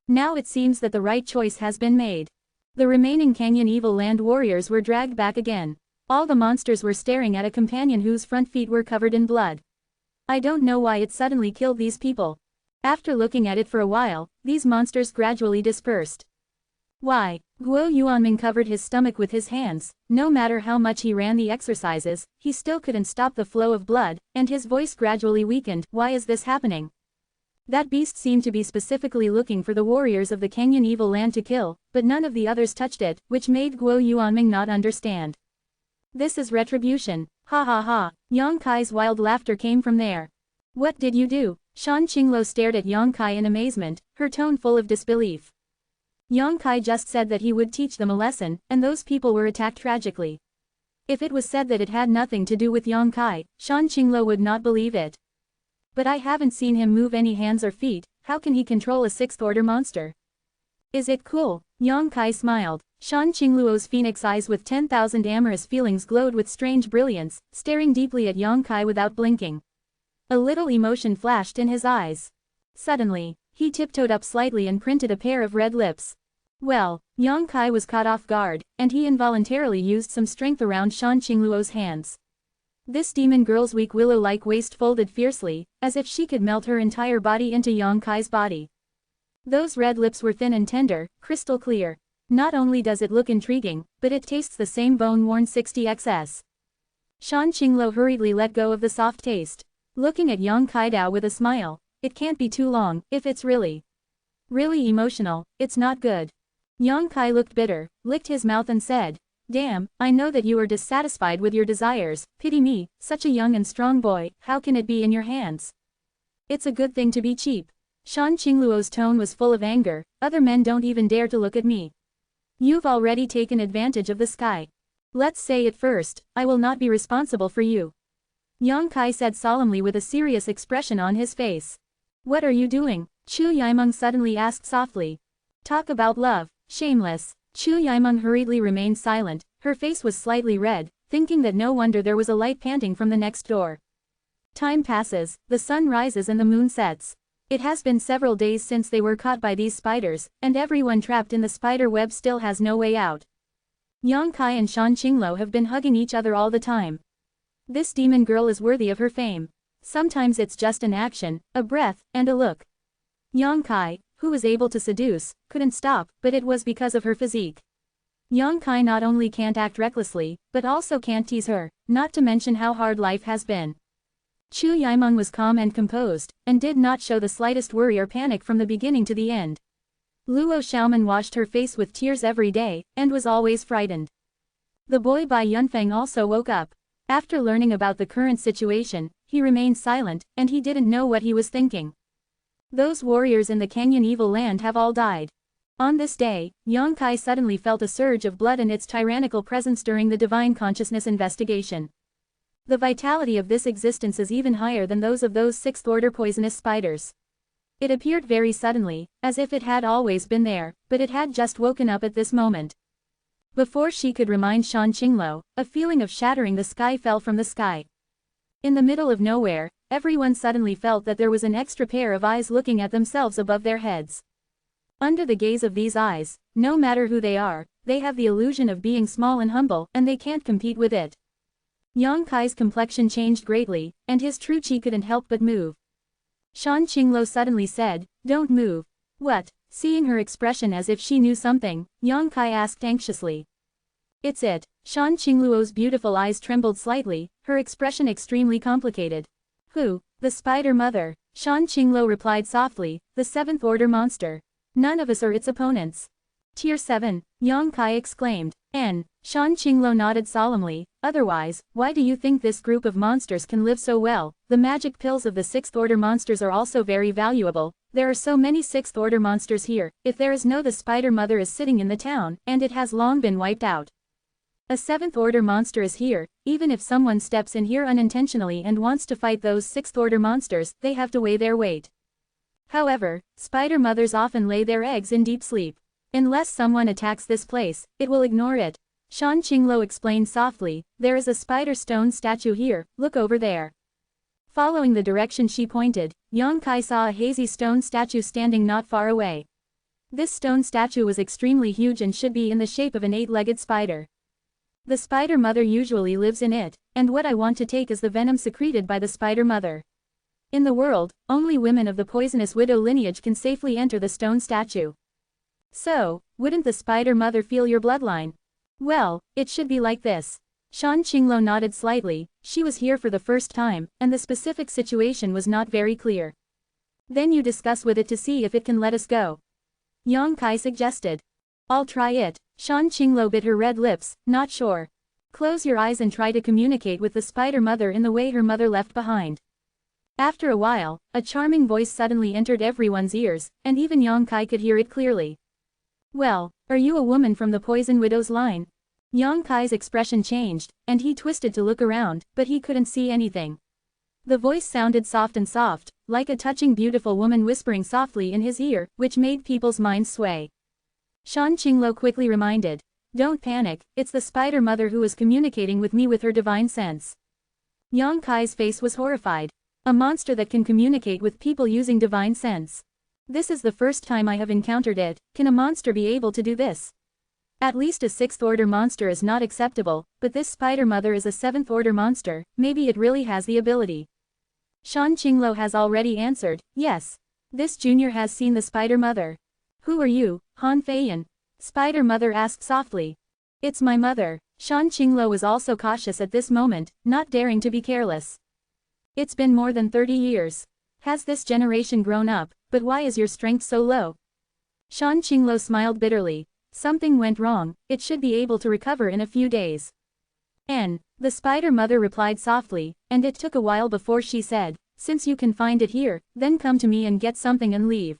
Now it seems that the right choice has been made. The remaining Canyon Evil Land warriors were dragged back again. All the monsters were staring at a companion whose front feet were covered in blood. I don't know why it suddenly killed these people. After looking at it for a while, these monsters gradually dispersed. Why? Guo Yuanming covered his stomach with his hands. No matter how much he ran the exercises, he still couldn't stop the flow of blood, and his voice gradually weakened. Why is this happening? That beast seemed to be specifically looking for the warriors of the Canyon Evil Land to kill, but none of the others touched it, which made Guo Yuanming not understand. This is retribution. Ha ha ha. Yang Kai's wild laughter came from there. What did you do? Shan Qingluo stared at Yang Kai in amazement, her tone full of disbelief. Yang Kai just said that he would teach them a lesson, and those people were attacked tragically. If it was said that it had nothing to do with Yang Kai, Shan Qingluo would not believe it. But I haven't seen him move any hands or feet. How can he control a sixth-order monster? Is it cool? Yang Kai smiled. Shan Qingluo's phoenix eyes with 10,000 amorous feelings glowed with strange brilliance, staring deeply at Yang Kai without blinking. A little emotion flashed in his eyes. Suddenly, he tiptoed up slightly and printed a pair of red lips. Well, Yang Kai was caught off guard, and he involuntarily used some strength around Shan Qingluo's hands. This demon girl's weak willow-like waist folded fiercely, as if she could melt her entire body into Yang Kai's body. Those red lips were thin and tender, crystal clear. Not only does it look intriguing, but it tastes the same bone-worn 60xs. Shan Qingluo hurriedly let go of the soft taste. Looking at Yang Kai Dao with a smile, it can't be too long, if it's really emotional, it's not good. Yang Kai looked bitter, licked his mouth and said, "Damn, I know that you are dissatisfied with your desires, pity me, such a young and strong boy, how can it be in your hands? It's a good thing to be cheap." Shan Qingluo's tone was full of anger, other men don't even dare to look at me. You've already taken advantage of the sky. Let's say it first, I will not be responsible for you. Yang Kai said solemnly with a serious expression on his face. What are you doing? Chu Yimeng suddenly asked softly. Talk about love, shameless. Chu Yimeng hurriedly remained silent, her face was slightly red, thinking that no wonder there was a light panting from the next door. Time passes, the sun rises and the moon sets. It has been several days since they were caught by these spiders, and everyone trapped in the spider web still has no way out. Yang Kai and Shan Qingluo have been hugging each other all the time. This demon girl is worthy of her fame. Sometimes it's just an action, a breath, and a look. Yang Kai, who was able to seduce, couldn't stop, but it was because of her physique. Yang Kai not only can't act recklessly, but also can't tease her, not to mention how hard life has been. Chu Yimeng was calm and composed, and did not show the slightest worry or panic from the beginning to the end. Luo Xiaoman washed her face with tears every day, and was always frightened. The boy Bai Yunfeng also woke up. After learning about the current situation, he remained silent, and he didn't know what he was thinking. Those warriors in the Canyon Evil Land have all died. On this day, Yang Kai suddenly felt a surge of blood in its tyrannical presence during the divine consciousness investigation. The vitality of this existence is even higher than those of those sixth-order poisonous spiders. It appeared very suddenly, as if it had always been there, but it had just woken up at this moment. Before she could remind Shan Qingluo, a feeling of shattering the sky fell from the sky. In the middle of nowhere, everyone suddenly felt that there was an extra pair of eyes looking at themselves above their heads. Under the gaze of these eyes, no matter who they are, they have the illusion of being small and humble, and they can't compete with it. Yang Kai's complexion changed greatly, and his true chi couldn't help but move. Shan Qingluo suddenly said, "Don't move." What? Seeing her expression as if she knew something, Yang Kai asked anxiously. It's it. Shan Qingluo's beautiful eyes trembled slightly, her expression extremely complicated. Who? The Spider Mother. Shan Qingluo replied softly, the 7th order monster. None of us are its opponents. Tier 7, Yang Kai exclaimed. Shan Qingluo nodded solemnly, otherwise, why do you think this group of monsters can live so well? The magic pills of the 6th order monsters are also very valuable. There are so many 6th order monsters here, if there is no the Spider Mother is sitting in the town, and it has long been wiped out. A 7th order monster is here, even if someone steps in here unintentionally and wants to fight those 6th order monsters, they have to weigh their weight. However, Spider Mothers often lay their eggs in deep sleep. Unless someone attacks this place, it will ignore it. Shan Qingluo explained softly, there is a spider stone statue here, look over there. Following the direction she pointed, Yang Kai saw a hazy stone statue standing not far away. This stone statue was extremely huge and should be in the shape of an 8-legged spider. The Spider Mother usually lives in it, and what I want to take is the venom secreted by the Spider Mother. In the world, only women of the poisonous widow lineage can safely enter the stone statue. So, wouldn't the Spider Mother feel your bloodline? Well, it should be like this. Shan Qingluo nodded slightly, she was here for the first time, and the specific situation was not very clear. Then you discuss with it to see if it can let us go. Yang Kai suggested. I'll try it. Shan Qingluo bit her red lips, not sure. Close your eyes and try to communicate with the Spider Mother in the way her mother left behind. After a while, a charming voice suddenly entered everyone's ears, and even Yang Kai could hear it clearly. Well, are you a woman from the Poison Widow's line? Yang Kai's expression changed, and he twisted to look around, but he couldn't see anything. The voice sounded soft and soft, like a touching beautiful woman whispering softly in his ear, which made people's minds sway. Shan Qingluo quickly reminded. Don't panic, it's the Spider Mother who is communicating with me with her divine sense. Yang Kai's face was horrified. A monster that can communicate with people using divine sense. This is the first time I have encountered it. Can a monster be able to do this? At least a 6th order monster is not acceptable, but this Spider Mother is a 7th order monster, maybe it really has the ability. Shan Qingluo has already answered, yes. This junior has seen the Spider Mother. Who are you, Han Feiyan? Spider Mother asked softly. It's my mother. Shan Qingluo was also cautious at this moment, not daring to be careless. It's been more than 30 years. Has this generation grown up, but why is your strength so low? Shan Qingluo smiled bitterly. Something went wrong, it should be able to recover in a few days. The Spider Mother replied softly, and it took a while before she said, since you can find it here, then come to me and get something and leave.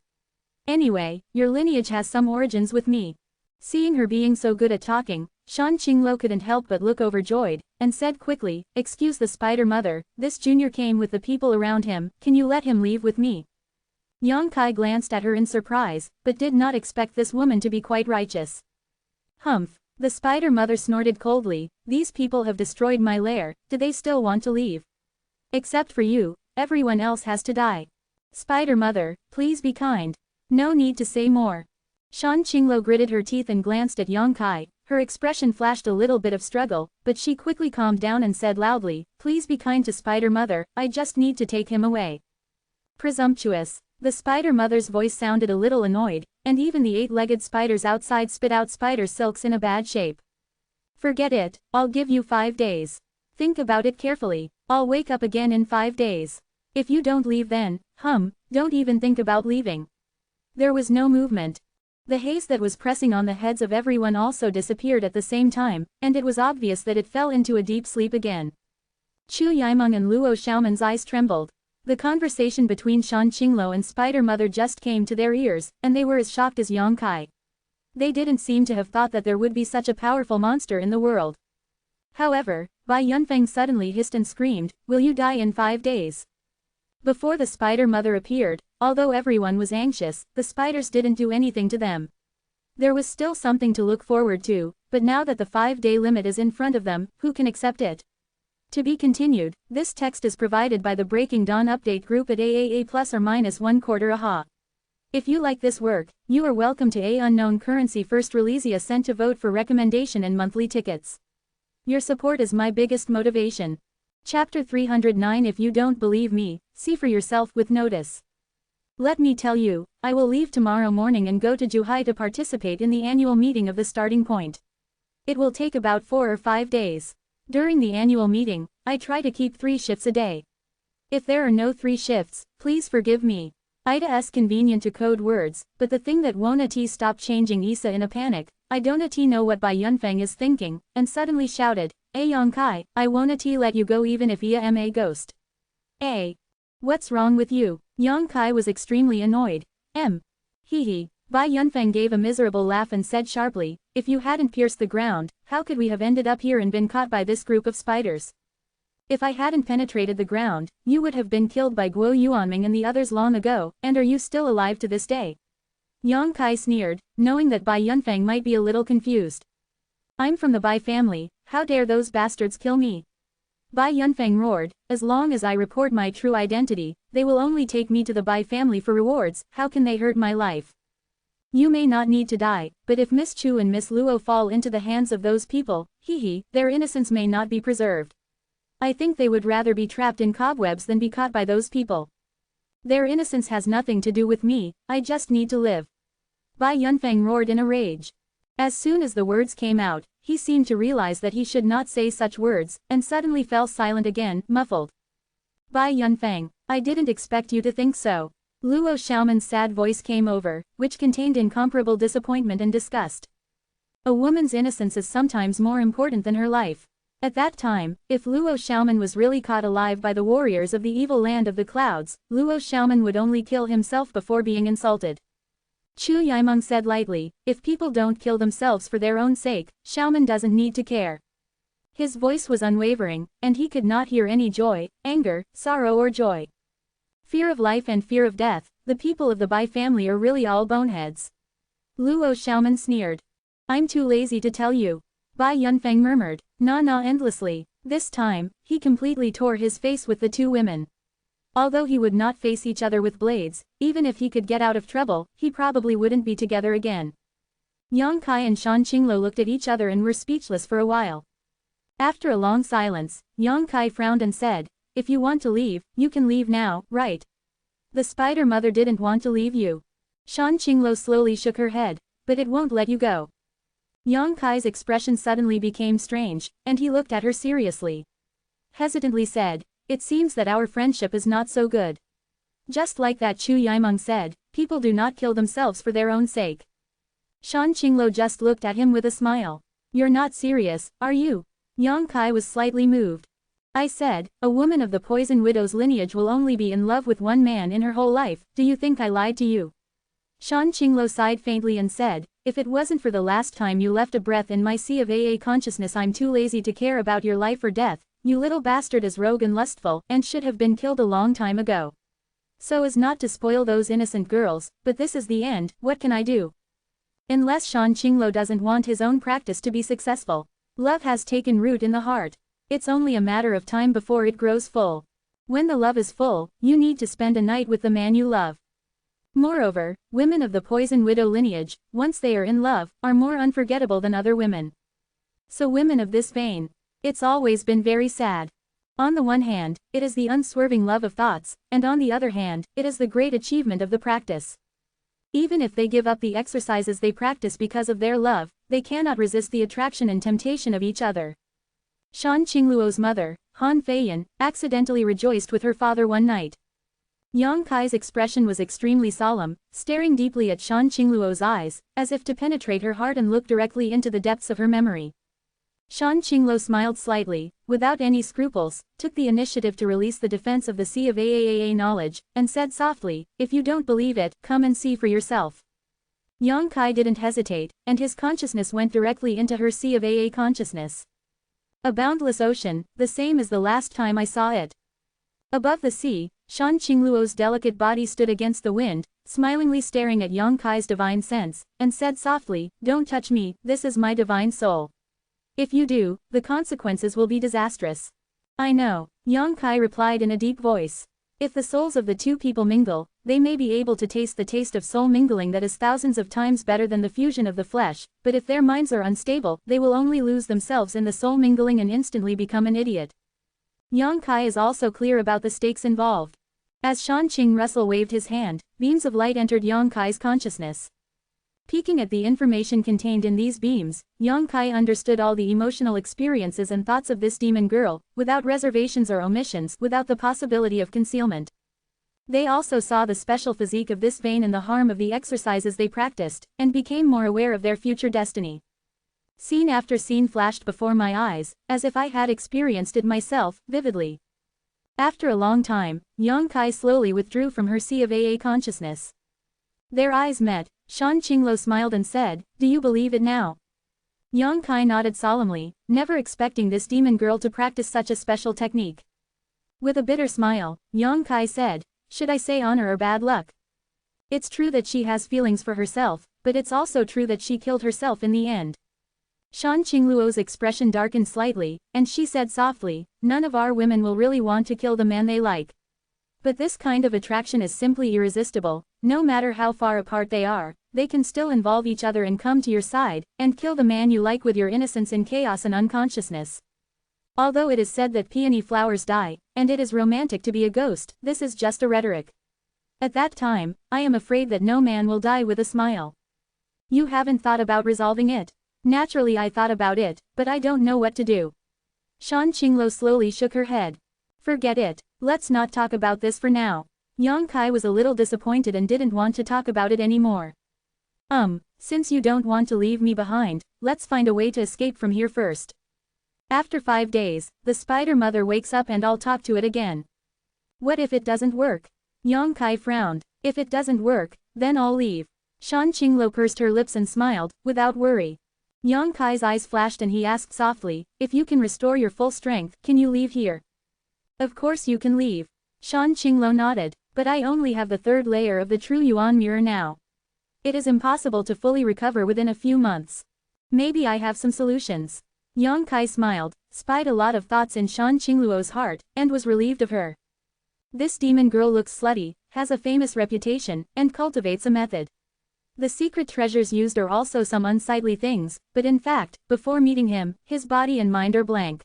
Anyway, your lineage has some origins with me. Seeing her being so good at talking, Shan Qingluo couldn't help but look overjoyed, and said quickly, excuse the Spider Mother, this junior came with the people around him, can you let him leave with me? Yang Kai glanced at her in surprise, but did not expect this woman to be quite righteous. Humph. The Spider Mother snorted coldly, these people have destroyed my lair, do they still want to leave? Except for you, everyone else has to die. Spider Mother, please be kind. No need to say more. Shan Qingluo gritted her teeth and glanced at Yang Kai, her expression flashed a little bit of struggle, but she quickly calmed down and said loudly, please be kind to Spider Mother, I just need to take him away. Presumptuous. The Spider Mother's voice sounded a little annoyed, and even the 8-legged spiders outside spit out spider silks in a bad shape. Forget it, I'll give you 5 days. Think about it carefully, I'll wake up again in 5 days. If you don't leave then, don't even think about leaving. There was no movement. The haze that was pressing on the heads of everyone also disappeared at the same time, and it was obvious that it fell into a deep sleep again. Chu Yimeng and Luo Xiaoman's eyes trembled. The conversation between Shan Qingluo and Spider Mother just came to their ears, and they were as shocked as Yang Kai. They didn't seem to have thought that there would be such a powerful monster in the world. However, Bai Yunfeng suddenly hissed and screamed, will you die in 5 days? Before the Spider Mother appeared, although everyone was anxious, the spiders didn't do anything to them. There was still something to look forward to, but now that the 5-day limit is in front of them, who can accept it? To be continued, this text is provided by the Breaking Dawn update group at AAA plus or minus 1/4 AHA. If you like this work, you are welcome to A Unknown Currency First Release sent to vote for recommendation and monthly tickets. Your support is my biggest motivation. Chapter 309 If you don't believe me, see for yourself with notice. Let me tell you, I will leave tomorrow morning and go to Zhuhai to participate in the annual meeting of the starting point. It will take about 4 or 5 days. During the annual meeting, I try to keep 3 shifts a day. If there are no 3 shifts, please forgive me. Ida's convenient to code words, but the thing that won't stop changing Isa in a panic. I don't know what Bai Yunfeng is thinking, and suddenly shouted, Yongkai, I won't let you go even if Ia am a ghost. What's wrong with you? Yongkai was extremely annoyed. Hee. Bai Yunfeng gave a miserable laugh and said sharply, if you hadn't pierced the ground, how could we have ended up here and been caught by this group of spiders? If I hadn't penetrated the ground, you would have been killed by Guo Yuanming and the others long ago, and are you still alive to this day? Yongkai sneered, knowing that Bai Yunfeng might be a little confused. I'm from the Bai family, how dare those bastards kill me? Bai Yunfeng roared, as long as I report my true identity, they will only take me to the Bai family for rewards, how can they hurt my life? You may not need to die, but if Miss Chu and Miss Luo fall into the hands of those people, their innocence may not be preserved. I think they would rather be trapped in cobwebs than be caught by those people. Their innocence has nothing to do with me, I just need to live. Bai Yunfeng roared in a rage. As soon as the words came out, he seemed to realize that he should not say such words, and suddenly fell silent again, muffled. Bai Yunfeng, I didn't expect you to think so. Luo Xiaoman's sad voice came over, which contained incomparable disappointment and disgust. A woman's innocence is sometimes more important than her life. At that time, if Luo Xiaoman was really caught alive by the warriors of the evil land of the clouds, Luo Xiaoman would only kill himself before being insulted. Chu Yimeng said lightly, if people don't kill themselves for their own sake, Xiaoman doesn't need to care. His voice was unwavering, and he could not hear any joy, anger, sorrow or joy. Fear of life and fear of death, the people of the Bai family are really all boneheads. Luo Xiaoman sneered. I'm too lazy to tell you. Bai Yunfeng murmured, nah endlessly. This time, he completely tore his face with the 2 women. Although he would not face each other with blades, even if he could get out of trouble, he probably wouldn't be together again. Yongkai and Shan Qinglo looked at each other and were speechless for a while. After a long silence, Yongkai frowned and said, if you want to leave, you can leave now, right? The spider mother didn't want to leave you. Shan Qinglo slowly shook her head, but it won't let you go. Yongkai's expression suddenly became strange, and he looked at her seriously. Hesitantly said, it seems that our friendship is not so good. Just like that Chu Yimeng said, people do not kill themselves for their own sake. Shan Qinglo just looked at him with a smile. You're not serious, are you? Yongkai was slightly moved. I said, a woman of the poison widow's lineage will only be in love with one man in her whole life, do you think I lied to you? Shan Qinglo sighed faintly and said, if it wasn't for the last time you left a breath in my sea of AA consciousness I'm too lazy to care about your life or death, you little bastard is rogue and lustful, and should have been killed a long time ago. So as not to spoil those innocent girls, but this is the end, what can I do? Unless Shan Qinglo doesn't want his own practice to be successful. Love has taken root in the heart. It's only a matter of time before it grows full. When the love is full, you need to spend a night with the man you love. Moreover, women of the poison widow lineage, once they are in love, are more unforgettable than other women. So women of this vein, it's always been very sad. On the one hand, it is the unswerving love of thoughts, and on the other hand, it is the great achievement of the practice. Even if they give up the exercises they practice because of their love, they cannot resist the attraction and temptation of each other. Shan Qingluo's mother, Han Feiyan, accidentally rejoiced with her father one night. Yongkai's expression was extremely solemn, staring deeply at Shan Qingluo's eyes, as if to penetrate her heart and look directly into the depths of her memory. Shan Qingluo smiled slightly, without any scruples, took the initiative to release the defense of the sea of AAAA knowledge, and said softly, if you don't believe it, come and see for yourself. Yongkai didn't hesitate, and his consciousness went directly into her sea of AA consciousness. A boundless ocean, the same as the last time I saw it. Above the sea, Shan Qingluo's delicate body stood against the wind, smilingly staring at Yongkai's divine sense, and said softly, don't touch me, this is my divine soul. If you do, the consequences will be disastrous. I know, Yongkai replied in a deep voice. If the souls of the 2 people mingle, they may be able to taste the taste of soul mingling that is thousands of times better than the fusion of the flesh, but if their minds are unstable, they will only lose themselves in the soul mingling and instantly become an idiot. Yongkai is also clear about the stakes involved. As Shan Qing Russell waved his hand, beams of light entered Yongkai's consciousness. Peeking at the information contained in these beams, Yang Kai understood all the emotional experiences and thoughts of this demon girl, without reservations or omissions, without the possibility of concealment. They also saw the special physique of this vein and the harm of the exercises they practiced, and became more aware of their future destiny. Scene after scene flashed before my eyes, as if I had experienced it myself, vividly. After a long time, Yang Kai slowly withdrew from her sea of AA consciousness. Their eyes met. Shan Qinglo smiled and said, "Do you believe it now?" Yang Kai nodded solemnly, never expecting this demon girl to practice such a special technique. With a bitter smile, Yang Kai said, "Should I say honor or bad luck? It's true that she has feelings for herself, but it's also true that she killed herself in the end." Shan Qingluo's expression darkened slightly, and she said softly, "None of our women will really want to kill the man they like. But this kind of attraction is simply irresistible. No matter how far apart they are, they can still involve each other and come to your side, and kill the man you like with your innocence in chaos and unconsciousness. Although it is said that peony flowers die, and it is romantic to be a ghost, this is just a rhetoric. At that time, I am afraid that no man will die with a smile. You haven't thought about resolving it?" "Naturally I thought about it, but I don't know what to do." Shan Qinglo slowly shook her head. "Forget it. Let's not talk about this for now." Yang Kai was a little disappointed and didn't want to talk about it anymore. Since you don't want to leave me behind, let's find a way to escape from here first." After 5 days, the spider mother wakes up and I'll talk to it again. "What if it doesn't work?" Yang Kai frowned. "If it doesn't work, then I'll leave." Shan Qinglo pursed her lips and smiled, without worry. Yang Kai's eyes flashed and he asked softly, "If you can restore your full strength, can you leave here?" "Of course you can leave." Shan Qinglo nodded, "But I only have the 3rd layer of the true Yuan mirror now. It is impossible to fully recover within a few months. Maybe I have some solutions." Yang Kai smiled, spied a lot of thoughts in Shan Qingluo's heart, and was relieved of her. This demon girl looks slutty, has a famous reputation, and cultivates a method. The secret treasures used are also some unsightly things, but in fact, before meeting him, his body and mind are blank.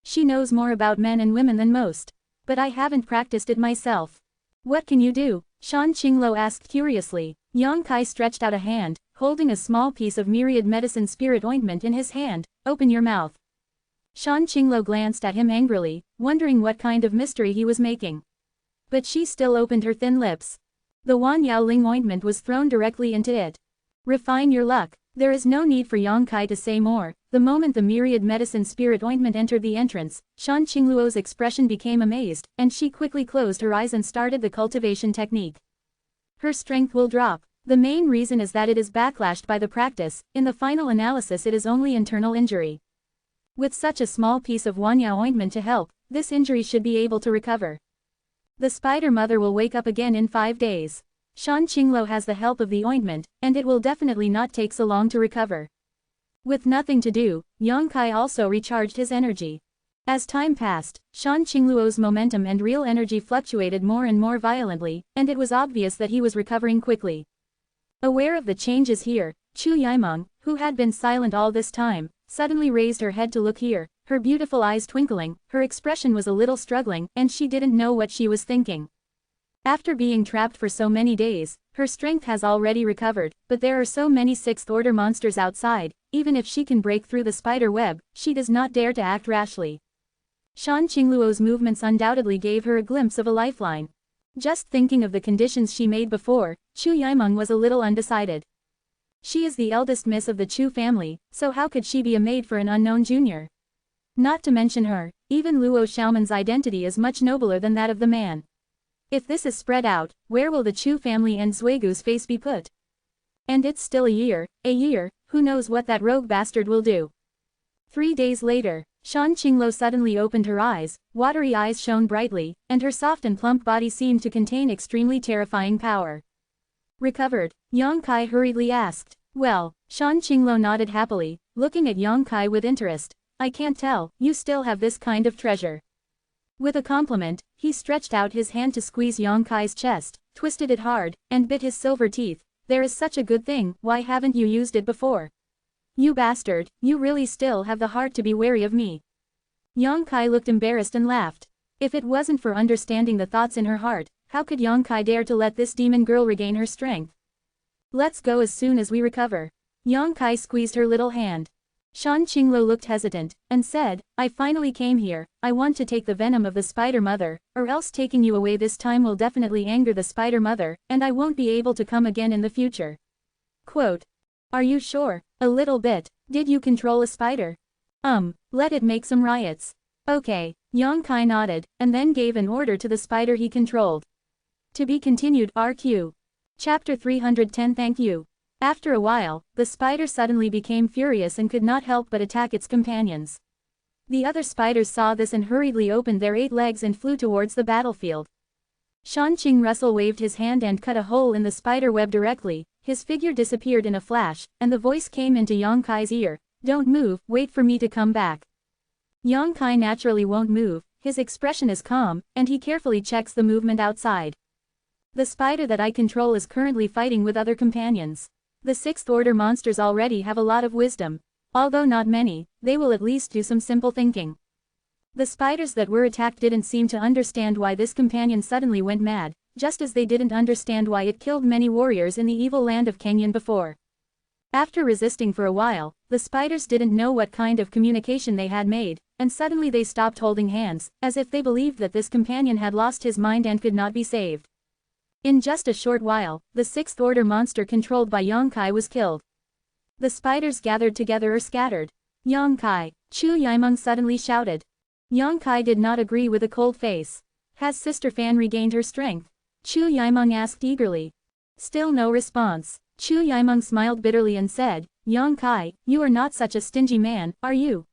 She knows more about men and women than most. But I haven't practiced it myself. "What can you do?" Shan Qinglo asked curiously. Yang Kai stretched out a hand, holding a small piece of myriad medicine spirit ointment in his hand. "Open your mouth." Shan Qinglo glanced at him angrily, wondering what kind of mystery he was making. But she still opened her thin lips. The Wan Yaoling ointment was thrown directly into it. "Refine your luck." There is no need for Yang Kai to say more. The moment the myriad medicine spirit ointment entered the entrance, Shan Qingluo's expression became amazed, and she quickly closed her eyes and started the cultivation technique. Her strength will drop. The main reason is that it is backlashed by the practice. In the final analysis it is only internal injury. With such a small piece of Wanyao ointment to help, this injury should be able to recover. The spider mother will wake up again in 5 days. Shan Qinglo has the help of the ointment, and it will definitely not take so long to recover. With nothing to do, Yang Kai also recharged his energy. As time passed, Shan Qingluo's momentum and real energy fluctuated more and more violently, and it was obvious that he was recovering quickly. Aware of the changes here, Chu Yimeng, who had been silent all this time, suddenly raised her head to look here, her beautiful eyes twinkling. Her expression was a little struggling, and she didn't know what she was thinking. After being trapped for so many days, her strength has already recovered, but there are so many 6th-order monsters outside. Even if she can break through the spider web, she does not dare to act rashly. Shan Qingluo's movements undoubtedly gave her a glimpse of a lifeline. Just thinking of the conditions she made before, Chu Yimeng was a little undecided. She is the eldest miss of the Chu family, so how could she be a maid for an unknown junior? Not to mention her, even Luo Xiaoman's identity is much nobler than that of the man. If this is spread out, where will the Chu family and Zuigu's face be put? And it's still a year, who knows what that rogue bastard will do. 3 days later, Shan Qinglo suddenly opened her eyes, watery eyes shone brightly, and her soft and plump body seemed to contain extremely terrifying power. "Recovered?" Yang Kai hurriedly asked. "Well," Shan Qinglo nodded happily, looking at Yang Kai with interest. "I can't tell, you still have this kind of treasure." With a compliment, he stretched out his hand to squeeze Yang Kai's chest, twisted it hard, and bit his silver teeth. "There is such a good thing, why haven't you used it before? You bastard, you really still have the heart to be wary of me." Yang Kai looked embarrassed and laughed. If it wasn't for understanding the thoughts in her heart, how could Yang Kai dare to let this demon girl regain her strength? Let's go as soon as we recover. Yang Kai squeezed her little hand. Shan Qingluo looked hesitant, and said, I finally came here, I want to take the venom of the spider mother, or else taking you away this time will definitely anger the spider mother, and I won't be able to come again in the future. Quote. Are you sure? A little bit. Did you control a spider? Let it make some riots. Okay. Yang Kai nodded, and then gave an order to the spider he controlled. To be continued RQ. Chapter 310 Thank you. After a while, the spider suddenly became furious and could not help but attack its companions. The other spiders saw this and hurriedly opened their 8 legs and flew towards the battlefield. Shanqing Russell waved his hand and cut a hole in the spider web directly, his figure disappeared in a flash, and the voice came into Yang Kai's ear, Don't move, wait for me to come back. Yang Kai naturally won't move, his expression is calm, and he carefully checks the movement outside. The spider that I control is currently fighting with other companions. The 6th order monsters already have a lot of wisdom. Although not many, they will at least do some simple thinking. The spiders that were attacked didn't seem to understand why this companion suddenly went mad, just as they didn't understand why it killed many warriors in the evil land of Kenyan before. After resisting for a while, the spiders didn't know what kind of communication they had made, and suddenly they stopped holding hands, as if they believed that this companion had lost his mind and could not be saved. In just a short while, the 6th order monster controlled by Yang Kai was killed. The spiders gathered together or scattered. Yang Kai, Chu Yimeng suddenly shouted. Yang Kai did not agree with a cold face. Has Sister Fan regained her strength? Chu Yimeng asked eagerly. Still no response. Chu Yimeng smiled bitterly and said, Yang Kai, you are not such a stingy man, are you?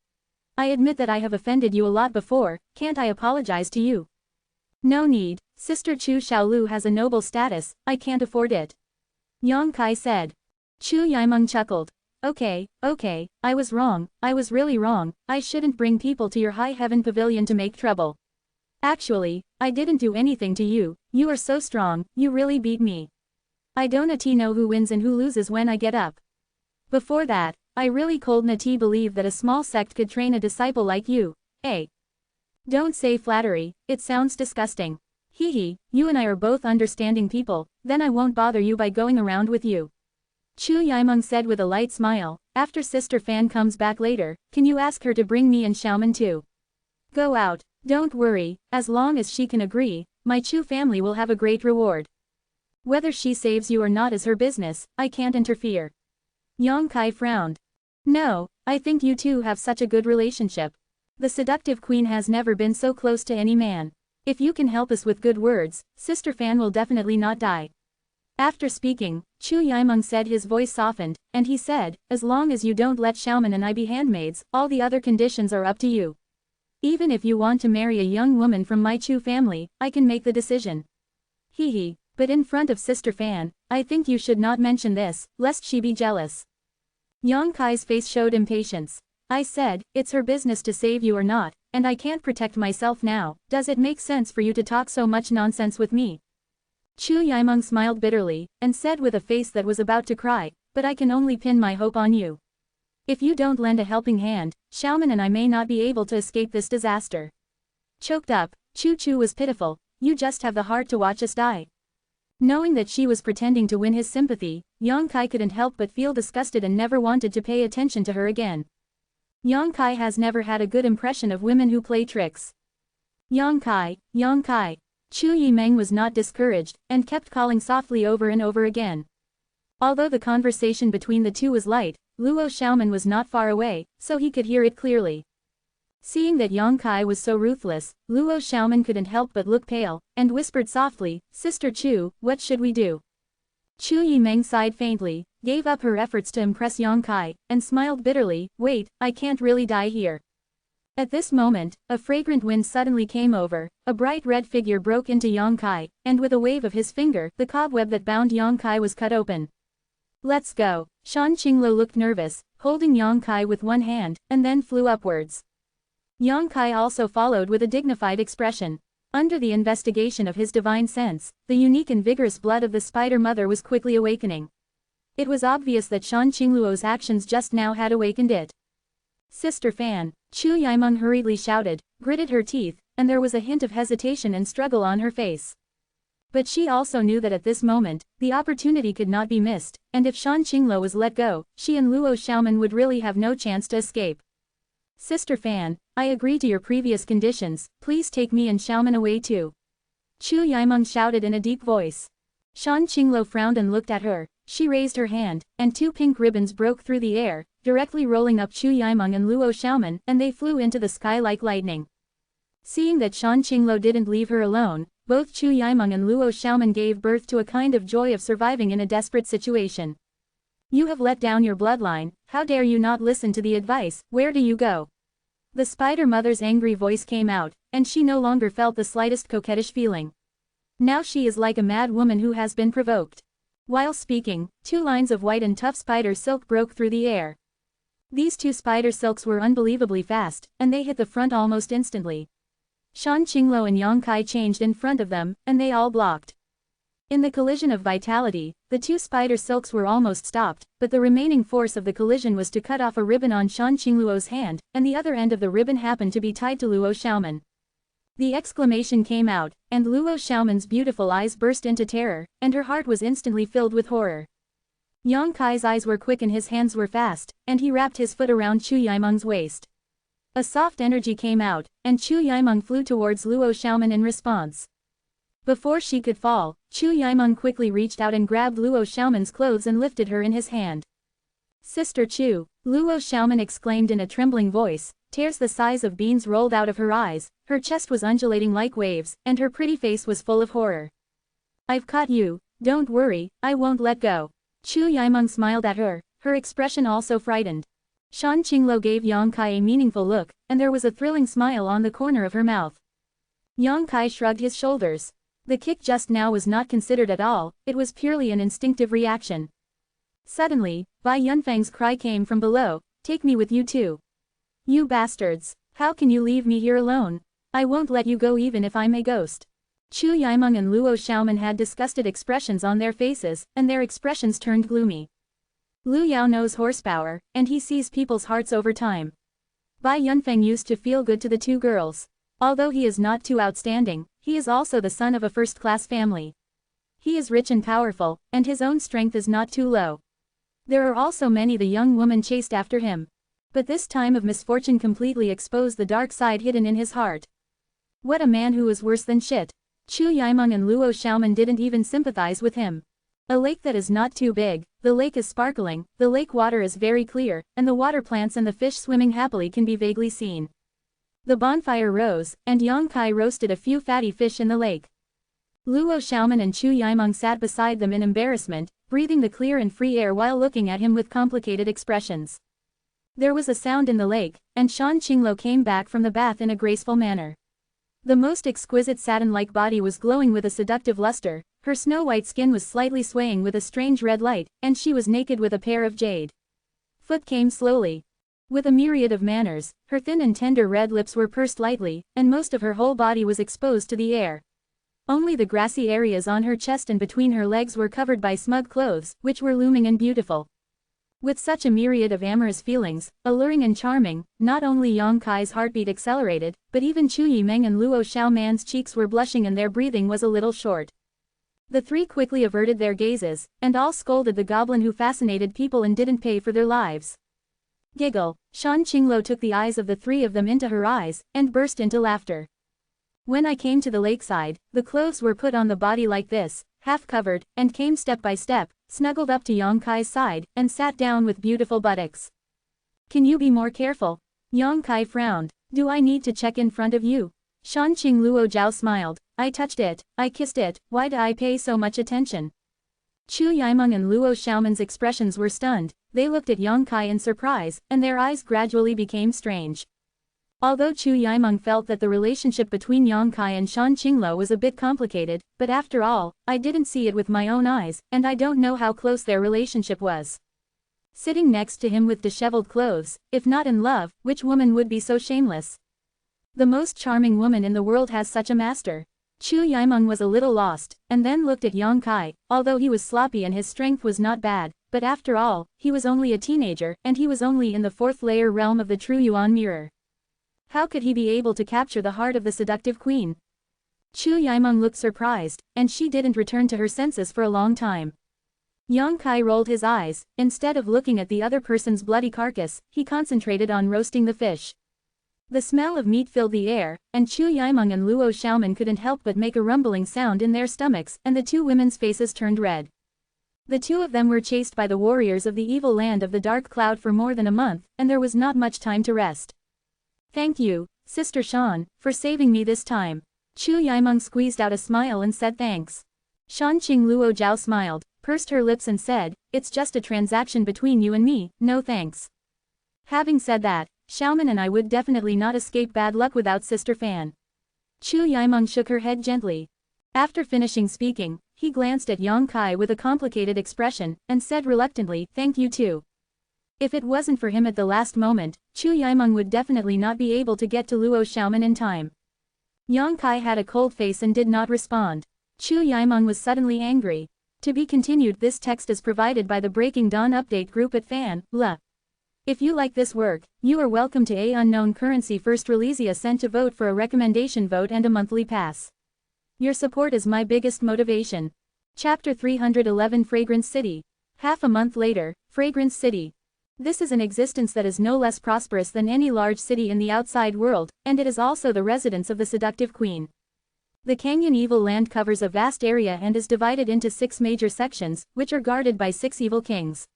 I admit that I have offended you a lot before, can't I apologize to you? No need, Sister Chu Xiaolu has a noble status, I can't afford it. Yang Kai said. Chu Yimeng chuckled. Okay, I was wrong, I was really wrong, I shouldn't bring people to your high heaven pavilion to make trouble. Actually, I didn't do anything to you, you are so strong, you really beat me. I don't know who wins and who loses when I get up. Before that, I really couldn't believe that a small sect could train a disciple like you, eh? Don't say flattery, it sounds disgusting. Hee, you and I are both understanding people, then I won't bother you by going around with you. Chu Yimeng said with a light smile, after Sister Fan comes back later, can you ask her to bring me and Xiaoman too? Go out, don't worry, as long as she can agree, my Chu family will have a great reward. Whether she saves you or not is her business, I can't interfere. Yang Kai frowned. No, I think you two have such a good relationship. The seductive queen has never been so close to any man. If you can help us with good words, Sister Fan will definitely not die. After speaking, Chu Yimeng said, his voice softened, and he said, as long as you don't let Xiaoman and I be handmaids, all the other conditions are up to you. Even if you want to marry a young woman from my Chu family, I can make the decision. Hee, but in front of Sister Fan, I think you should not mention this, lest she be jealous. Yang Kai's face showed impatience. I said, it's her business to save you or not, and I can't protect myself now, does it make sense for you to talk so much nonsense with me? Chu Yimeng smiled bitterly, and said with a face that was about to cry, but I can only pin my hope on you. If you don't lend a helping hand, Xiaoman and I may not be able to escape this disaster. Choked up, Chu was pitiful, you just have the heart to watch us die. Knowing that she was pretending to win his sympathy, Yang Kai couldn't help but feel disgusted and never wanted to pay attention to her again. Yang Kai has never had a good impression of women who play tricks. Yang Kai. Chu Yimeng was not discouraged, and kept calling softly over and over again. Although the conversation between the two was light, Luo Xiaoman was not far away, so he could hear it clearly. Seeing that Yang Kai was so ruthless, Luo Xiaoman couldn't help but look pale, and whispered softly, Sister Chu, what should we do? Chu Yimeng sighed faintly, gave up her efforts to impress Yang Kai, and smiled bitterly, wait, I can't really die here. At this moment, a fragrant wind suddenly came over, a bright red figure broke into Yang Kai, and with a wave of his finger, the cobweb that bound Yang Kai was cut open. Let's go. Shan Qingluo looked nervous, holding Yang Kai with one hand, and then flew upwards. Yang Kai also followed with a dignified expression. Under the investigation of his divine sense, the unique and vigorous blood of the Spider Mother was quickly awakening. It was obvious that Shan Qingluo's actions just now had awakened it. Sister Fan, Chu Yimeng hurriedly shouted, gritted her teeth, and there was a hint of hesitation and struggle on her face. But she also knew that at this moment, the opportunity could not be missed, and if Shan Qinglo was let go, she and Luo Xiaoman would really have no chance to escape. Sister Fan, I agree to your previous conditions, please take me and Xiaoman away too. Chu Yimeng shouted in a deep voice. Shan Qinglo frowned and looked at her. She raised her hand, and two pink ribbons broke through the air, directly rolling up Chu Yimeng and Luo Xiaoman, and they flew into the sky like lightning. Seeing that Shan Qinglo didn't leave her alone, both Chu Yimeng and Luo Xiaoman gave birth to a kind of joy of surviving in a desperate situation. You have let down your bloodline, how dare you not listen to the advice, where do you go? The spider mother's angry voice came out, and she no longer felt the slightest coquettish feeling. Now she is like a mad woman who has been provoked. While speaking, two lines of white and tough spider silk broke through the air. These two spider silks were unbelievably fast, and they hit the front almost instantly. Shan Qinglo and Yang Kai changed in front of them, and they all blocked. In the collision of vitality, the two spider silks were almost stopped, but the remaining force of the collision was to cut off a ribbon on Shan Qingluo's hand, and the other end of the ribbon happened to be tied to Luo Xiaoman. The exclamation came out, and Luo Xiaoman's beautiful eyes burst into terror, and her heart was instantly filled with horror. Yang Kai's eyes were quick and his hands were fast, and he wrapped his foot around Chu Yimeng's waist. A soft energy came out, and Chu Yimeng flew towards Luo Xiaoman in response. Before she could fall, Chu Yimeng quickly reached out and grabbed Luo Xiaoman's clothes and lifted her in his hand. Sister Chu, Luo Xiaoman exclaimed in a trembling voice, tears the size of beans rolled out of her eyes, her chest was undulating like waves, and her pretty face was full of horror. I've caught you, don't worry, I won't let go. Chu Yimeng smiled at her, her expression also frightened. Shan Qinglo gave Yang Kai a meaningful look, and there was a thrilling smile on the corner of her mouth. Yang Kai shrugged his shoulders. The kick just now was not considered at all, it was purely an instinctive reaction. Suddenly, Bai Yunfeng's cry came from below, take me with you too. You bastards, how can you leave me here alone? I won't let you go even if I'm a ghost. Chu Yimeng and Luo Xiaoman had disgusted expressions on their faces, and their expressions turned gloomy. Lu Yao knows horsepower, and he sees people's hearts over time. Bai Yunfeng used to feel good to the two girls. Although he is not too outstanding, he is also the son of a first-class family. He is rich and powerful, and his own strength is not too low. There are also many the young woman chased after him. But this time of misfortune completely exposed the dark side hidden in his heart. What a man who is worse than shit. Chu Yimeng and Luo Xiaoman didn't even sympathize with him. A lake that is not too big, the lake is sparkling, the lake water is very clear, and the water plants and the fish swimming happily can be vaguely seen. The bonfire rose, and Yang Kai roasted a few fatty fish in the lake. Luo Xiaoman and Chu Yimeng sat beside them in embarrassment, breathing the clear and free air while looking at him with complicated expressions. There was a sound in the lake, and Shan Qinglo came back from the bath in a graceful manner. The most exquisite satin-like body was glowing with a seductive luster, her snow-white skin was slightly swaying with a strange red light, and she was naked with a pair of jade foot came slowly. With a myriad of manners, her thin and tender red lips were pursed lightly, and most of her whole body was exposed to the air. Only the grassy areas on her chest and between her legs were covered by smug clothes, which were looming and beautiful. With such a myriad of amorous feelings, alluring and charming, not only Yang Kai's heartbeat accelerated, but even Chu Yimeng and Luo Xiaoman's cheeks were blushing and their breathing was a little short. The three quickly averted their gazes, and all scolded the goblin who fascinated people and didn't pay for their lives. Giggle, Shan Qinglo took the eyes of the three of them into her eyes, and burst into laughter. When I came to the lakeside, the clothes were put on the body like this, half covered, and came step by step, snuggled up to Yang Kai's side, and sat down with beautiful buttocks. Can you be more careful? Yang Kai frowned. Do I need to check in front of you? Shan Qingluo Zhao smiled. I touched it, I kissed it, why do I pay so much attention? Chu Yimeng and Luo Xiaoman's expressions were stunned, they looked at Yang Kai in surprise, and their eyes gradually became strange. Although Chu Yimeng felt that the relationship between Yang Kai and Shan Qingluo was a bit complicated, but after all, I didn't see it with my own eyes, and I don't know how close their relationship was. Sitting next to him with disheveled clothes, if not in love, which woman would be so shameless? The most charming woman in the world has such a master. Chu Yimeng was a little lost, and then looked at Yang Kai, although he was sloppy and his strength was not bad, but after all, he was only a teenager, and he was only in the fourth layer realm of the true Yuan mirror. How could he be able to capture the heart of the seductive queen? Chu Yimeng looked surprised, and she didn't return to her senses for a long time. Yang Kai rolled his eyes. Instead of looking at the other person's bloody carcass, he concentrated on roasting the fish. The smell of meat filled the air, and Chu Yimeng and Luo Xiaoman couldn't help but make a rumbling sound in their stomachs, and the two women's faces turned red. The two of them were chased by the warriors of the evil land of the Dark Cloud for more than a month, and there was not much time to rest. "Thank you, Sister Shan, for saving me this time." Chu Yimeng squeezed out a smile and said thanks. Shanqing Luo Zhao smiled, pursed her lips and said, "It's just a transaction between you and me, no thanks." Having said that, Xiaoman and I would definitely not escape bad luck without Sister Fan. Chu Yimeng shook her head gently. After finishing speaking, he glanced at Yang Kai with a complicated expression, and said reluctantly, "Thank you too." If it wasn't for him at the last moment, Chu Yimeng would definitely not be able to get to Luo Xiaoman in time. Yang Kai had a cold face and did not respond. Chu Yimeng was suddenly angry. To be continued. This text is provided by the Breaking Dawn update group at Fan.la. If you like this work, you are welcome to a unknown currency first release a cent to vote for a recommendation vote and a monthly pass. Your support is my biggest motivation. Chapter 311 Fragrance City. Half a month later, Fragrance City. This is an existence that is no less prosperous than any large city in the outside world, and it is also the residence of the seductive queen. The Canyon Evil Land covers a vast area and is divided into 6 major sections, which are guarded by 6 evil kings.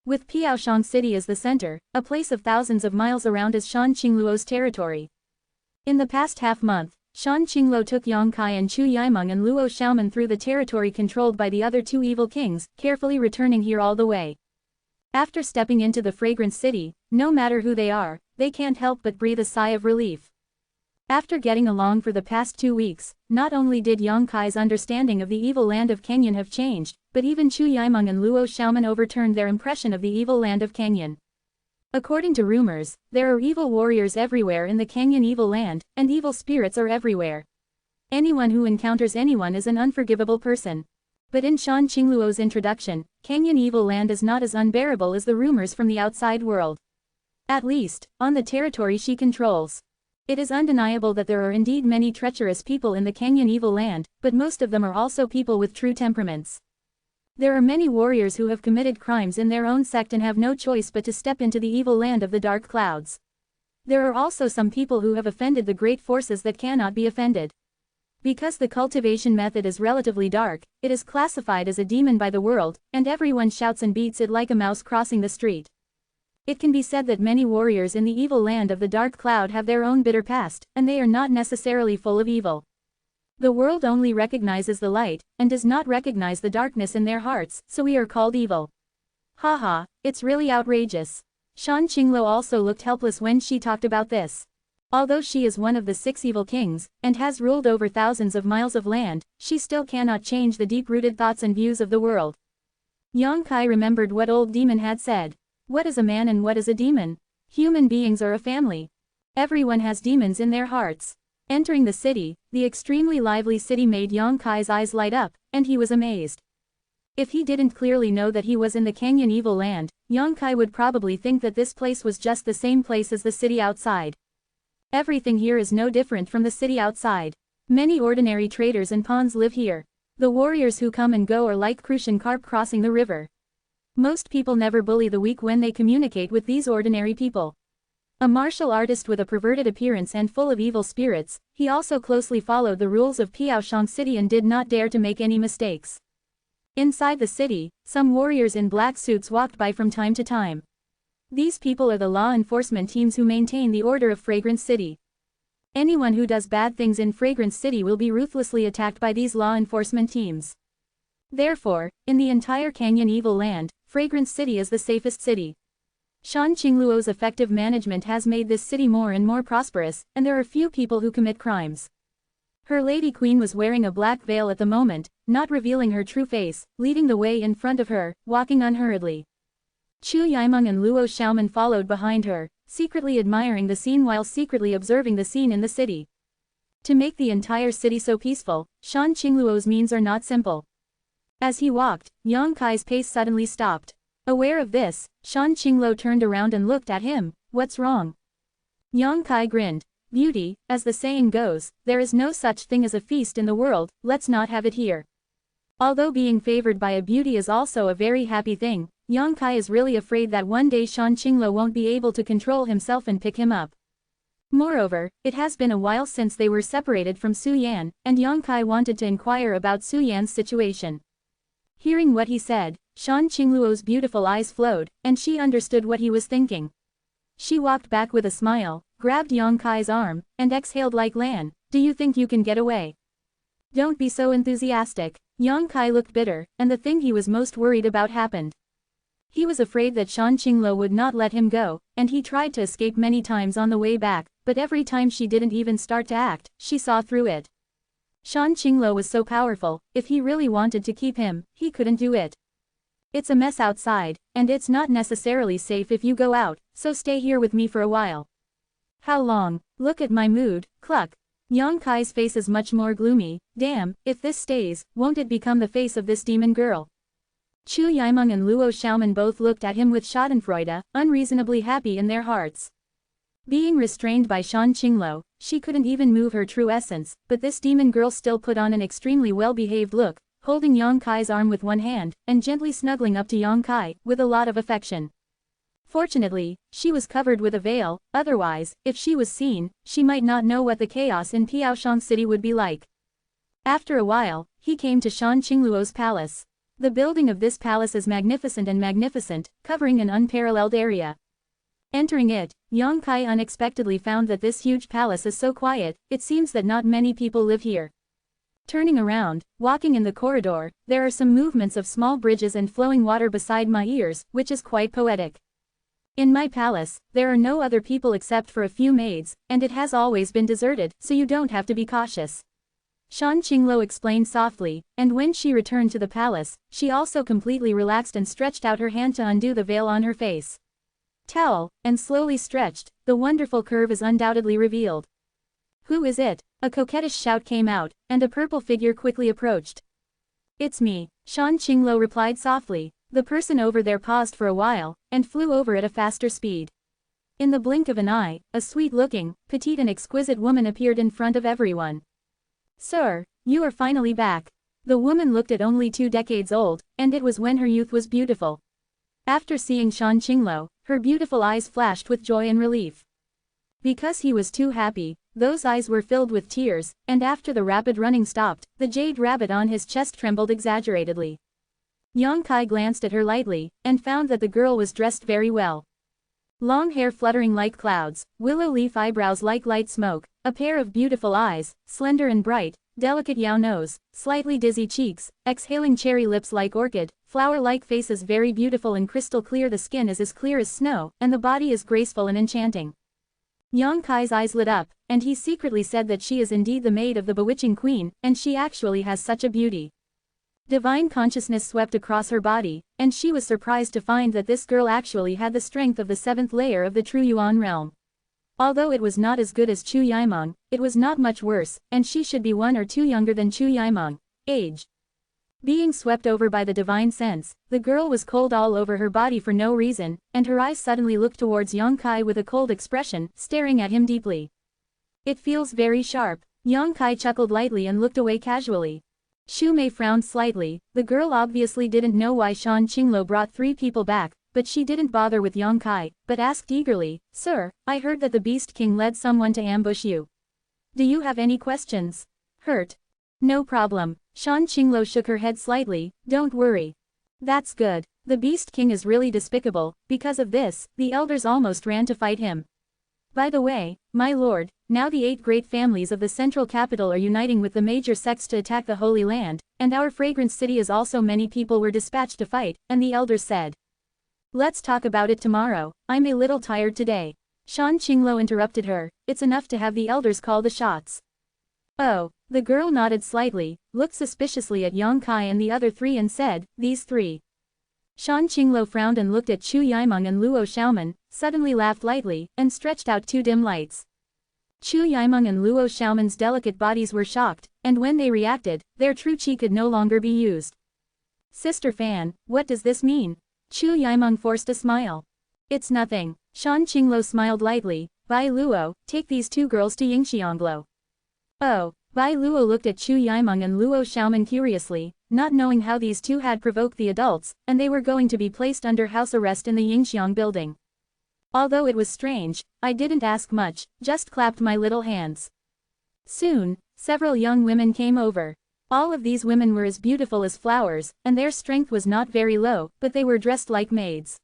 With Piaoshang City as the center, a place of thousands of miles around is Shan Qingluo's territory. In the past half-month, Shan Qingluo took Yang Kai and Chu Yimeng and Luo Xiaoman through the territory controlled by the other 2 evil kings, carefully returning here all the way. After stepping into the Fragrance City, no matter who they are, they can't help but breathe a sigh of relief. After getting along for the past 2 weeks, not only did Yang Kai's understanding of the evil land of Canyon have changed, but even Chu Yimeng and Luo Xiaoman overturned their impression of the evil land of Canyon. According to rumors, there are evil warriors everywhere in the Canyon evil land, and evil spirits are everywhere. Anyone who encounters anyone is an unforgivable person. But in Shan Qingluo's introduction, Canyon evil land is not as unbearable as the rumors from the outside world. At least, on the territory she controls. It is undeniable that there are indeed many treacherous people in the Canyon evil land, but most of them are also people with true temperaments. There are many warriors who have committed crimes in their own sect and have no choice but to step into the evil land of the dark clouds. There are also some people who have offended the great forces that cannot be offended. Because the cultivation method is relatively dark, it is classified as a demon by the world, and everyone shouts and beats it like a mouse crossing the street. It can be said that many warriors in the evil land of the dark cloud have their own bitter past, and they are not necessarily full of evil. The world only recognizes the light, and does not recognize the darkness in their hearts, so we are called evil. Haha, it's really outrageous. Shan Qingluo also looked helpless when she talked about this. Although she is one of the 6 evil kings, and has ruled over thousands of miles of land, she still cannot change the deep-rooted thoughts and views of the world. Yang Kai remembered what old demon had said. What is a man and what is a demon? Human beings are a family. Everyone has demons in their hearts. Entering the city, the extremely lively city made Yang Kai's eyes light up, and he was amazed. If he didn't clearly know that he was in the Canyon evil land, Yang Kai would probably think that this place was just the same place as the city outside. Everything here is no different from the city outside. Many ordinary traders and pawns live here. The warriors who come and go are like crucian carp crossing the river. Most people never bully the weak when they communicate with these ordinary people. A martial artist with a perverted appearance and full of evil spirits, he also closely followed the rules of Piaoshang City and did not dare to make any mistakes. Inside the city, some warriors in black suits walked by from time to time. These people are the law enforcement teams who maintain the order of Fragrance City. Anyone who does bad things in Fragrance City will be ruthlessly attacked by these law enforcement teams. Therefore, in the entire Canyon evil land, Fragrance City is the safest city. Shan Qingluo's effective management has made this city more and more prosperous, and there are few people who commit crimes. Her lady queen was wearing a black veil at the moment, not revealing her true face, leading the way in front of her, walking unhurriedly. Chu Yimeng and Luo Xiaoman followed behind her, secretly admiring the scene while secretly observing the scene in the city. To make the entire city so peaceful, Shan Qingluo's means are not simple. As he walked, Yang Kai's pace suddenly stopped. Aware of this, Shan Qingluo turned around and looked at him. What's wrong? Yang Kai grinned. Beauty, as the saying goes, there is no such thing as a feast in the world, let's not have it here. Although being favored by a beauty is also a very happy thing, Yang Kai is really afraid that one day Shan Qinglo won't be able to control himself and pick him up. Moreover, it has been a while since they were separated from Su Yan, and Yang Kai wanted to inquire about Su Yan's situation. Hearing what he said, Shan Qingluo's beautiful eyes flowed, and she understood what he was thinking. She walked back with a smile, grabbed Yang Kai's arm, and exhaled like Lan, "Do you think you can get away? Don't be so enthusiastic." Yang Kai looked bitter, and the thing he was most worried about happened. He was afraid that Shan Qinglo would not let him go, and he tried to escape many times on the way back, but every time she didn't even start to act, she saw through it. Shan Qinglo was so powerful, if he really wanted to keep him, he couldn't do it. "It's a mess outside, and it's not necessarily safe if you go out, so stay here with me for a while." "How long? Look at my mood, cluck." Yang Kai's face is much more gloomy. "Damn, if this stays, won't it become the face of this demon girl?" Chu Yimeng and Luo Xiaoman both looked at him with schadenfreude, unreasonably happy in their hearts. Being restrained by Shan Qinglo, she couldn't even move her true essence, but this demon girl still put on an extremely well-behaved look, holding Yang Kai's arm with one hand, and gently snuggling up to Yang Kai, with a lot of affection. Fortunately, she was covered with a veil, otherwise, if she was seen, she might not know what the chaos in Piaoshan City would be like. After a while, he came to Shan Qingluo's palace. The building of this palace is magnificent, covering an unparalleled area. Entering it, Yang Kai unexpectedly found that this huge palace is so quiet, it seems that not many people live here. Turning around, walking in the corridor, there are some movements of small bridges and flowing water beside my ears, which is quite poetic. In my palace, there are no other people except for a few maids, and it has always been deserted, so you don't have to be cautious. Shan Qinglo explained softly, and when she returned to the palace, she also completely relaxed and stretched out her hand to undo the veil on her face. Towel, and slowly stretched, the wonderful curve is undoubtedly revealed. "Who is it?" A coquettish shout came out, and a purple figure quickly approached. "It's me," Shan Qinglo replied softly. The person over there paused for a while, and flew over at a faster speed. In the blink of an eye, a sweet-looking, petite and exquisite woman appeared in front of everyone. "Sir, you are finally back." The woman looked at only 2 decades old, and it was when her youth was beautiful. After seeing Shan Qinglo, her beautiful eyes flashed with joy and relief. Because he was too happy, those eyes were filled with tears, and after the rapid running stopped, the jade rabbit on his chest trembled exaggeratedly. Yang Kai glanced at her lightly, and found that the girl was dressed very well. Long hair fluttering like clouds, willow leaf eyebrows like light smoke, a pair of beautiful eyes, slender and bright, delicate yao nose, slightly dizzy cheeks, exhaling cherry lips like orchid, flower-like faces very beautiful and crystal clear, the skin is as clear as snow, and the body is graceful and enchanting. Yang Kai's eyes lit up, and he secretly said that she is indeed the maid of the bewitching queen, and she actually has such a beauty. Divine consciousness swept across her body, and she was surprised to find that this girl actually had the strength of the 7th layer of the true Yuan realm. Although it was not as good as Chu Yimeng, it was not much worse, and she should be 1 or 2 younger than Chu Yimeng. Age. Being swept over by the divine sense, the girl was cold all over her body for no reason, and her eyes suddenly looked towards Yang Kai with a cold expression, staring at him deeply. "It feels very sharp." Yang Kai chuckled lightly and looked away casually. Xu Mei frowned slightly. The girl obviously didn't know why Shan Qinglo brought 3 people back, but she didn't bother with Yang Kai, but asked eagerly, "Sir, I heard that the Beast King led someone to ambush you. Do you have any questions?" "Hurt? No problem." Shan Qinglo shook her head slightly. "Don't worry. That's good. The Beast King is really despicable. Because of this, the elders almost ran to fight him. By the way, my lord, now the 8 great families of the central capital are uniting with the major sects to attack the Holy Land, and our fragrance city is also many people were dispatched to fight," and the elders said. "Let's talk about it tomorrow, I'm a little tired today." Shan Qinglo interrupted her. "It's enough to have the elders call the shots." "Oh." The girl nodded slightly, looked suspiciously at Yang Kai and the other 3 and said, "These 3. Shan Qinglo frowned and looked at Chu Yimeng and Luo Xiaoman, suddenly laughed lightly, and stretched out 2 dim lights. Chu Yimeng and Luo Xiaoman's delicate bodies were shocked, and when they reacted, their true chi could no longer be used. "Sister Fan, what does this mean?" Chu Yimeng forced a smile. "It's nothing." Shan Qinglo smiled lightly, Bai Luo, take these two girls to Yingxianglo. Oh, Bai Luo looked at Chu Yimeng and Luo Xiaoman curiously, not knowing how these two had provoked the adults, and they were going to be placed under house arrest in the Yingxiang building. Although it was strange, I didn't ask much, just clapped my little hands. Soon, several young women came over. All of these women were as beautiful as flowers, and their strength was not very low, but they were dressed like maids.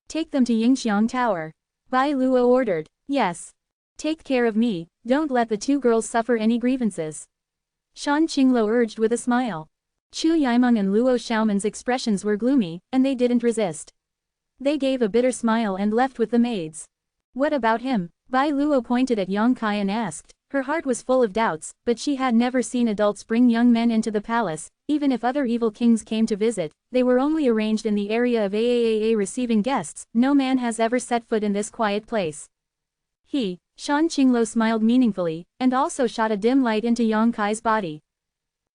Take them to Yingxiang Tower. Bai Luo ordered. Yes. Take care of me, don't let the two girls suffer any grievances. Shan Qinglo urged with a smile. Chu Yimeng and Luo Xiaoman's expressions were gloomy, and they didn't resist. They gave a bitter smile and left with the maids. What about him? Bai Luo pointed at Yang Kai and asked. Her heart was full of doubts, but she had never seen adults bring young men into the palace. Even if other evil kings came to visit, they were only arranged in the area of AAAA receiving guests. No man has ever set foot in this quiet place. Shan Qinglo smiled meaningfully, and also shot a dim light into Yang Kai's body.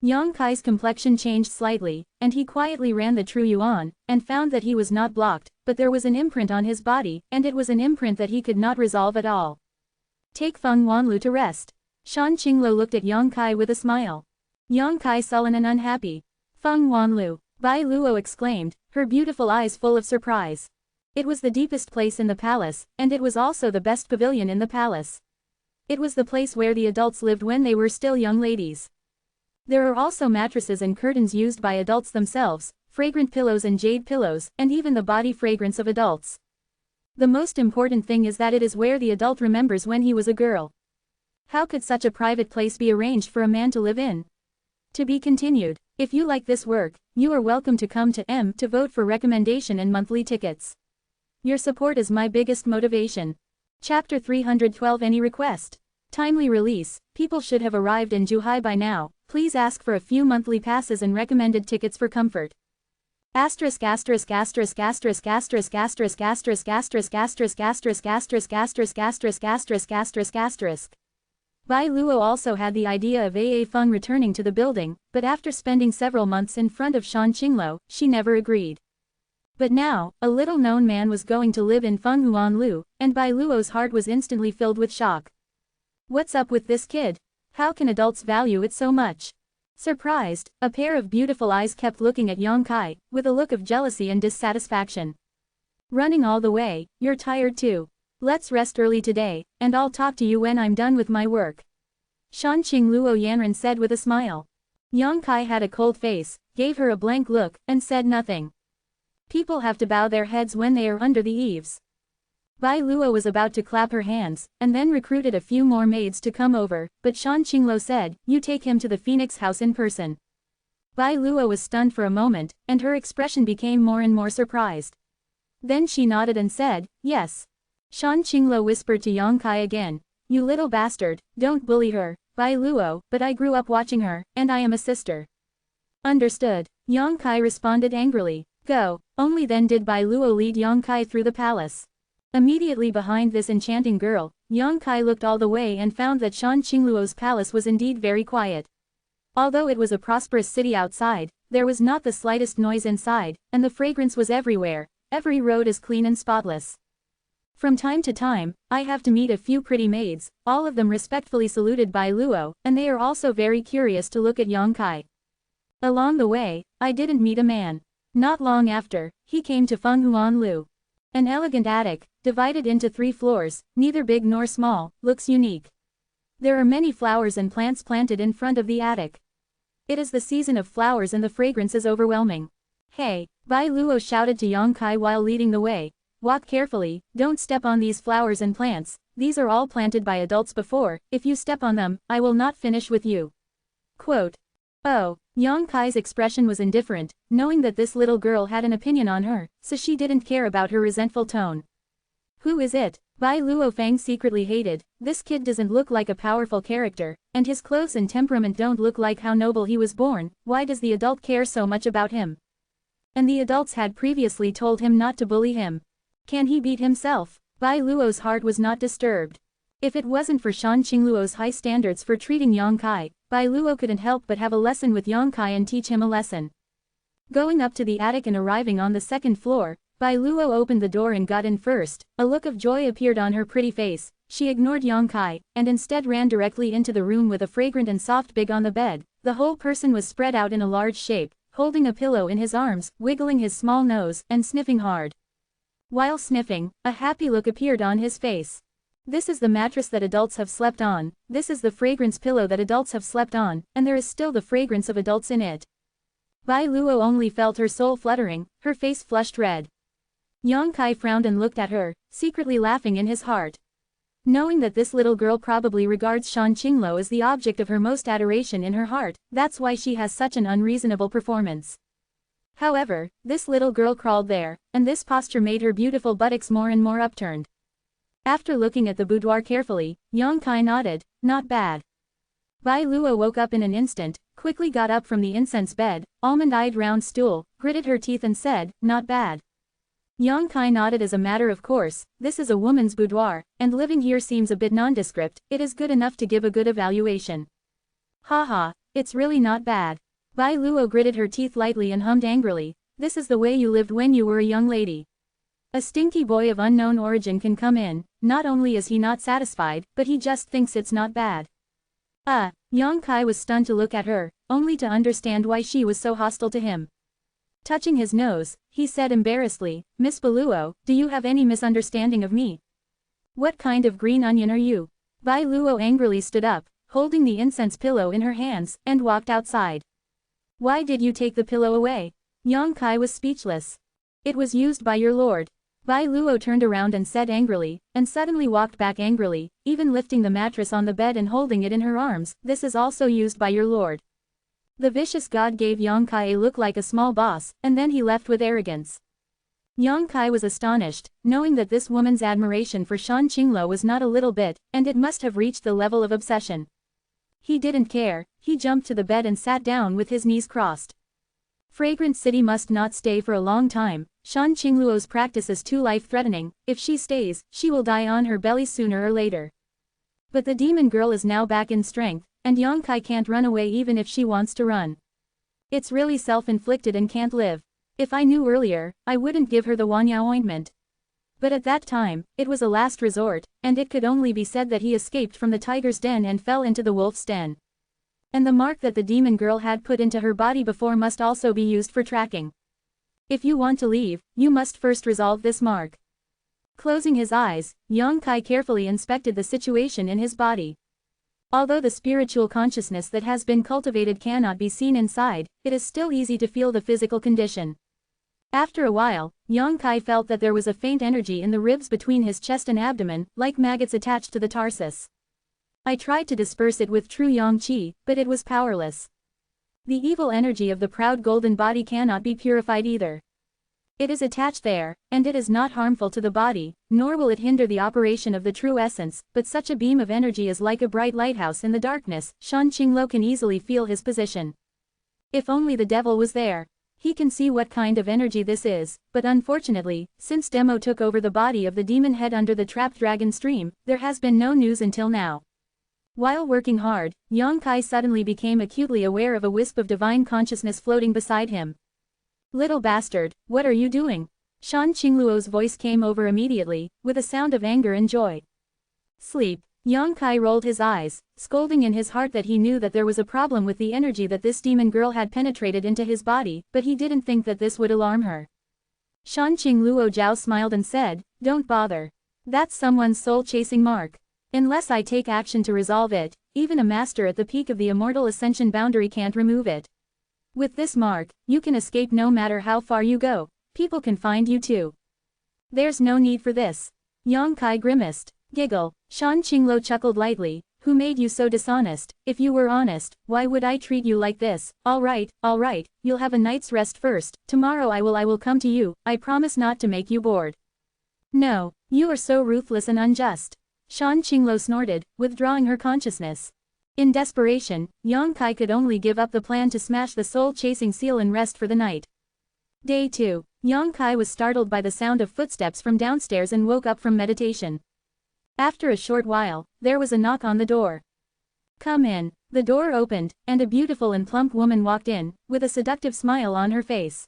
Yang Kai's complexion changed slightly, and he quietly ran the True Yuan, and found that he was not blocked, but there was an imprint on his body, and it was an imprint that he could not resolve at all. Take Feng Wanlu to rest. Shan Qinglo looked at Yang Kai with a smile. Yang Kai sullen and unhappy. Feng Wanlu, Bai Luo exclaimed, her beautiful eyes full of surprise. It was the deepest place in the palace, and it was also the best pavilion in the palace. It was the place where the adults lived when they were still young ladies. There are also mattresses and curtains used by adults themselves, fragrant pillows and jade pillows, and even the body fragrance of adults. The most important thing is that it is where the adult remembers when he was a girl. How could such a private place be arranged for a man to live in? To be continued. If you like this work, you are welcome to come to M to vote for recommendation and monthly tickets. Your support is my biggest motivation. Chapter 312. Any request? Timely release. People should have arrived in Zhuhai by now. Please ask for a few monthly passes and recommended tickets for comfort. Asterisk asterisk asterisk asterisk asterisk asterisk asterisk asterisk asterisk asterisk asterisk asterisk asterisk asterisk asterisk asterisk. Bai Luo also had the idea of A Feng returning to the building, but after spending several months in front of Shan Qinglo, she never agreed. But now, a little-known man was going to live in Feng Huanlu, and Bai Luo's heart was instantly filled with shock. What's up with this kid? How can adults value it so much? Surprised, a pair of beautiful eyes kept looking at Yang Kai, with a look of jealousy and dissatisfaction. Running all the way, you're tired too. Let's rest early today, and I'll talk to you when I'm done with my work. Shanqing Luo Yanran said with a smile. Yang Kai had a cold face, gave her a blank look, and said nothing. People have to bow their heads when they are under the eaves. Bai Luo was about to clap her hands, and then recruited a few more maids to come over, but Shan Qinglo said, you take him to the Phoenix house in person. Bai Luo was stunned for a moment, and her expression became more and more surprised. Then she nodded and said, yes. Shan Qinglo whispered to Yang Kai again, you little bastard, don't bully her, Bai Luo, but I grew up watching her, and I am a sister. Understood. Yang Kai responded angrily, go. Only then did Bai Luo lead Yang Kai through the palace. Immediately behind this enchanting girl, Yang Kai looked all the way and found that Shan Qingluo's palace was indeed very quiet. Although it was a prosperous city outside, there was not the slightest noise inside, and the fragrance was everywhere. Every road is clean and spotless. From time to time, I have to meet a few pretty maids, all of them respectfully saluted by Luo, and they are also very curious to look at Yang Kai. Along the way, I didn't meet a man. Not long after, he came to Feng Huanlu. An elegant attic, divided into 3 floors, neither big nor small, looks unique. There are many flowers and plants planted in front of the attic. It is the season of flowers and the fragrance is overwhelming. Hey, Bai Luo shouted to Yang Kai while leading the way. Walk carefully, don't step on these flowers and plants, these are all planted by adults before, if you step on them, I will not finish with you. Quote. Oh, Yang Kai's expression was indifferent, knowing that this little girl had an opinion on her, so she didn't care about her resentful tone. Who is it? Bai Luo Fang secretly hated, this kid doesn't look like a powerful character, and his clothes and temperament don't look like how noble he was born, why does the adult care so much about him? And the adults had previously told him not to bully him. Can he beat himself? Bai Luo's heart was not disturbed. If it wasn't for Shan Qingluo's high standards for treating Yang Kai, Bai Luo couldn't help but have a lesson with Yang Kai and teach him a lesson. Going up to the attic and arriving on the 2nd floor, Bai Luo opened the door and got in first. A look of joy appeared on her pretty face. She ignored Yang Kai, and instead ran directly into the room with a fragrant and soft big on the bed. The whole person was spread out in a large shape, holding a pillow in his arms, wiggling his small nose, and sniffing hard. While sniffing, a happy look appeared on his face. This is the mattress that adults have slept on, this is the fragrance pillow that adults have slept on, and there is still the fragrance of adults in it. Bai Luo only felt her soul fluttering, her face flushed red. Yang Kai frowned and looked at her, secretly laughing in his heart. Knowing that this little girl probably regards Shan Qingluo as the object of her most adoration in her heart, that's why she has such an unreasonable performance. However, this little girl crawled there, and this posture made her beautiful buttocks more and more upturned. After looking at the boudoir carefully, Yang Kai nodded, not bad. Bai Luo woke up in an instant, quickly got up from the incense bed, almond-eyed round stool, gritted her teeth and said, not bad. Yang Kai nodded as a matter of course, this is a woman's boudoir, and living here seems a bit nondescript, it is good enough to give a good evaluation. Haha, it's really not bad. Bai Luo gritted her teeth lightly and hummed angrily, this is the way you lived when you were a young lady. A stinky boy of unknown origin can come in, not only is he not satisfied, but he just thinks it's not bad. Yang Kai was stunned to look at her, only to understand why she was so hostile to him. Touching his nose, he said embarrassedly, Miss Baluo, do you have any misunderstanding of me? What kind of green onion are you? Bai Luo angrily stood up, holding the incense pillow in her hands, and walked outside. Why did you take the pillow away? Yang Kai was speechless. It was used by your lord. Bai Luo turned around and said angrily, and suddenly walked back angrily, even lifting the mattress on the bed and holding it in her arms, this is also used by your lord. The vicious god gave Yang Kai a look like a small boss, and then he left with arrogance. Yang Kai was astonished, knowing that this woman's admiration for Shan Qingluo was not a little bit, and it must have reached the level of obsession. He didn't care, he jumped to the bed and sat down with his knees crossed. Fragrant City must not stay for a long time, Shan Qingluo's practice is too life-threatening, if she stays, she will die on her belly sooner or later. But the demon girl is now back in strength, and Yang Kai can't run away even if she wants to run. It's really self-inflicted and can't live. If I knew earlier, I wouldn't give her the Wanyao ointment. But at that time, it was a last resort, and it could only be said that he escaped from the tiger's den and fell into the wolf's den. And the mark that the demon girl had put into her body before must also be used for tracking. If you want to leave, you must first resolve this mark. Closing his eyes, Yang Kai carefully inspected the situation in his body. Although the spiritual consciousness that has been cultivated cannot be seen inside, it is still easy to feel the physical condition. After a while, Yang Kai felt that there was a faint energy in the ribs between his chest and abdomen, like maggots attached to the tarsus. I tried to disperse it with true Yang Qi, but it was powerless. The evil energy of the proud golden body cannot be purified either. It is attached there, and it is not harmful to the body, nor will it hinder the operation of the true essence, but such a beam of energy is like a bright lighthouse in the darkness, Shan Qingluo can easily feel his position. If only the devil was there. He can see what kind of energy this is, but unfortunately, since Demo took over the body of the demon head under the trapped dragon stream, there has been no news until now. While working hard, Yang Kai suddenly became acutely aware of a wisp of divine consciousness floating beside him. Little bastard, what are you doing? Shan Qingluo's voice came over immediately, with a sound of anger and joy. Sleep. Yang Kai rolled his eyes, scolding in his heart that he knew that there was a problem with the energy that this demon girl had penetrated into his body, but he didn't think that this would alarm her. Shan Qingluo Zhao smiled and said, don't bother. That's someone's soul-chasing mark. Unless I take action to resolve it, even a master at the peak of the immortal ascension boundary can't remove it. With this mark, you can escape no matter how far you go, people can find you too. There's no need for this. Yang Kai grimaced. Giggle. Shan Qingluo chuckled lightly, who made you so dishonest? If you were honest, why would I treat you like this? Alright, you'll have a night's rest first, tomorrow I will come to you, I promise not to make you bored. No, you are so ruthless and unjust. Shan Qingluo snorted, withdrawing her consciousness. In desperation, Yang Kai could only give up the plan to smash the soul-chasing seal and rest for the night. Day 2. Yang Kai was startled by the sound of footsteps from downstairs and woke up from meditation. After a short while, there was a knock on the door. Come in. The door opened, and a beautiful and plump woman walked in, with a seductive smile on her face.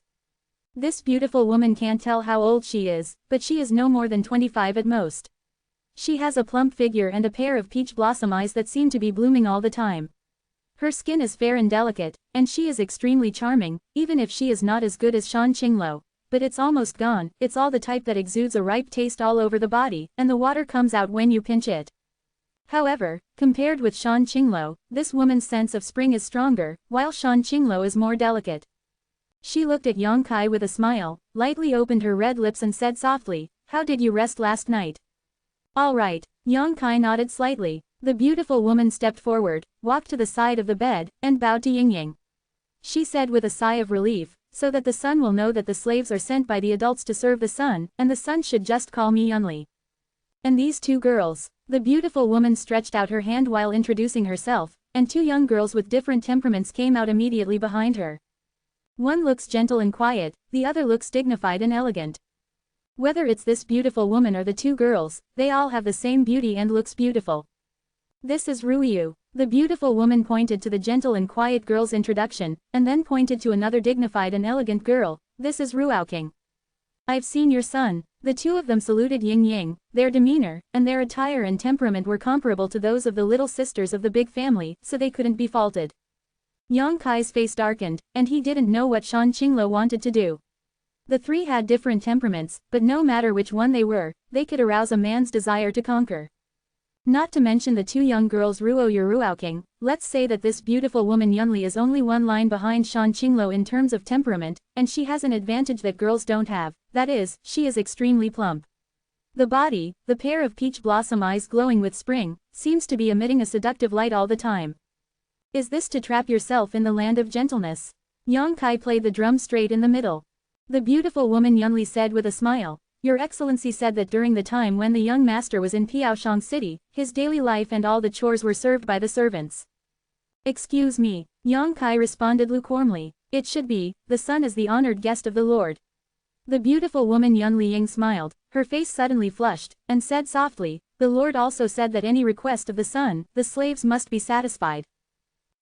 This beautiful woman can't tell how old she is, but she is no more than 25 at most. She has a plump figure and a pair of peach blossom eyes that seem to be blooming all the time. Her skin is fair and delicate, and she is extremely charming, even if she is not as good as Shan Qinglo. But it's almost gone. It's all the type that exudes a ripe taste all over the body, and the water comes out when you pinch it. However, compared with Shan Qinglo, this woman's sense of spring is stronger, while Shan Qinglo is more delicate. She looked at Yang Kai with a smile, lightly opened her red lips and said softly, "How did you rest last night?" "All right." Yang Kai nodded slightly. The beautiful woman stepped forward, walked to the side of the bed, and bowed to Yingying. She said with a sigh of relief, "So that the sun will know that the slaves are sent by the adults to serve the sun, and the sun should just call me Yunli. And these two girls." The beautiful woman stretched out her hand while introducing herself, and two young girls with different temperaments came out immediately behind her. One looks gentle and quiet, the other looks dignified and elegant. Whether it's this beautiful woman or the two girls, they all have the same beauty and looks beautiful. "This is Ruiyu." The beautiful woman pointed to the gentle and quiet girl's introduction, and then pointed to another dignified and elegant girl. "This is Ruoking. I've seen your son." The two of them saluted Ying. Their demeanor, and their attire and temperament were comparable to those of the little sisters of the big family, so they couldn't be faulted. Yang Kai's face darkened, and he didn't know what Shan Qinglo wanted to do. The three had different temperaments, but no matter which one they were, they could arouse a man's desire to conquer. Not to mention the two young girls Ruoking. Let's say that this beautiful woman Yunli is only one line behind Shan Qinglo in terms of temperament, and she has an advantage that girls don't have, that is, she is extremely plump. The body, the pair of peach blossom eyes glowing with spring, seems to be emitting a seductive light all the time. Is this to trap yourself in the land of gentleness? Yang Kai played the drum straight in the middle. The beautiful woman Yunli said with a smile, "Your Excellency said that during the time when the young master was in Piaoshang City, his daily life and all the chores were served by the servants." "Excuse me," Yang Kai responded lukewarmly. "It should be, the son is the honored guest of the Lord." The beautiful woman Ying smiled, her face suddenly flushed, and said softly, "The Lord also said that any request of the son, the slaves must be satisfied."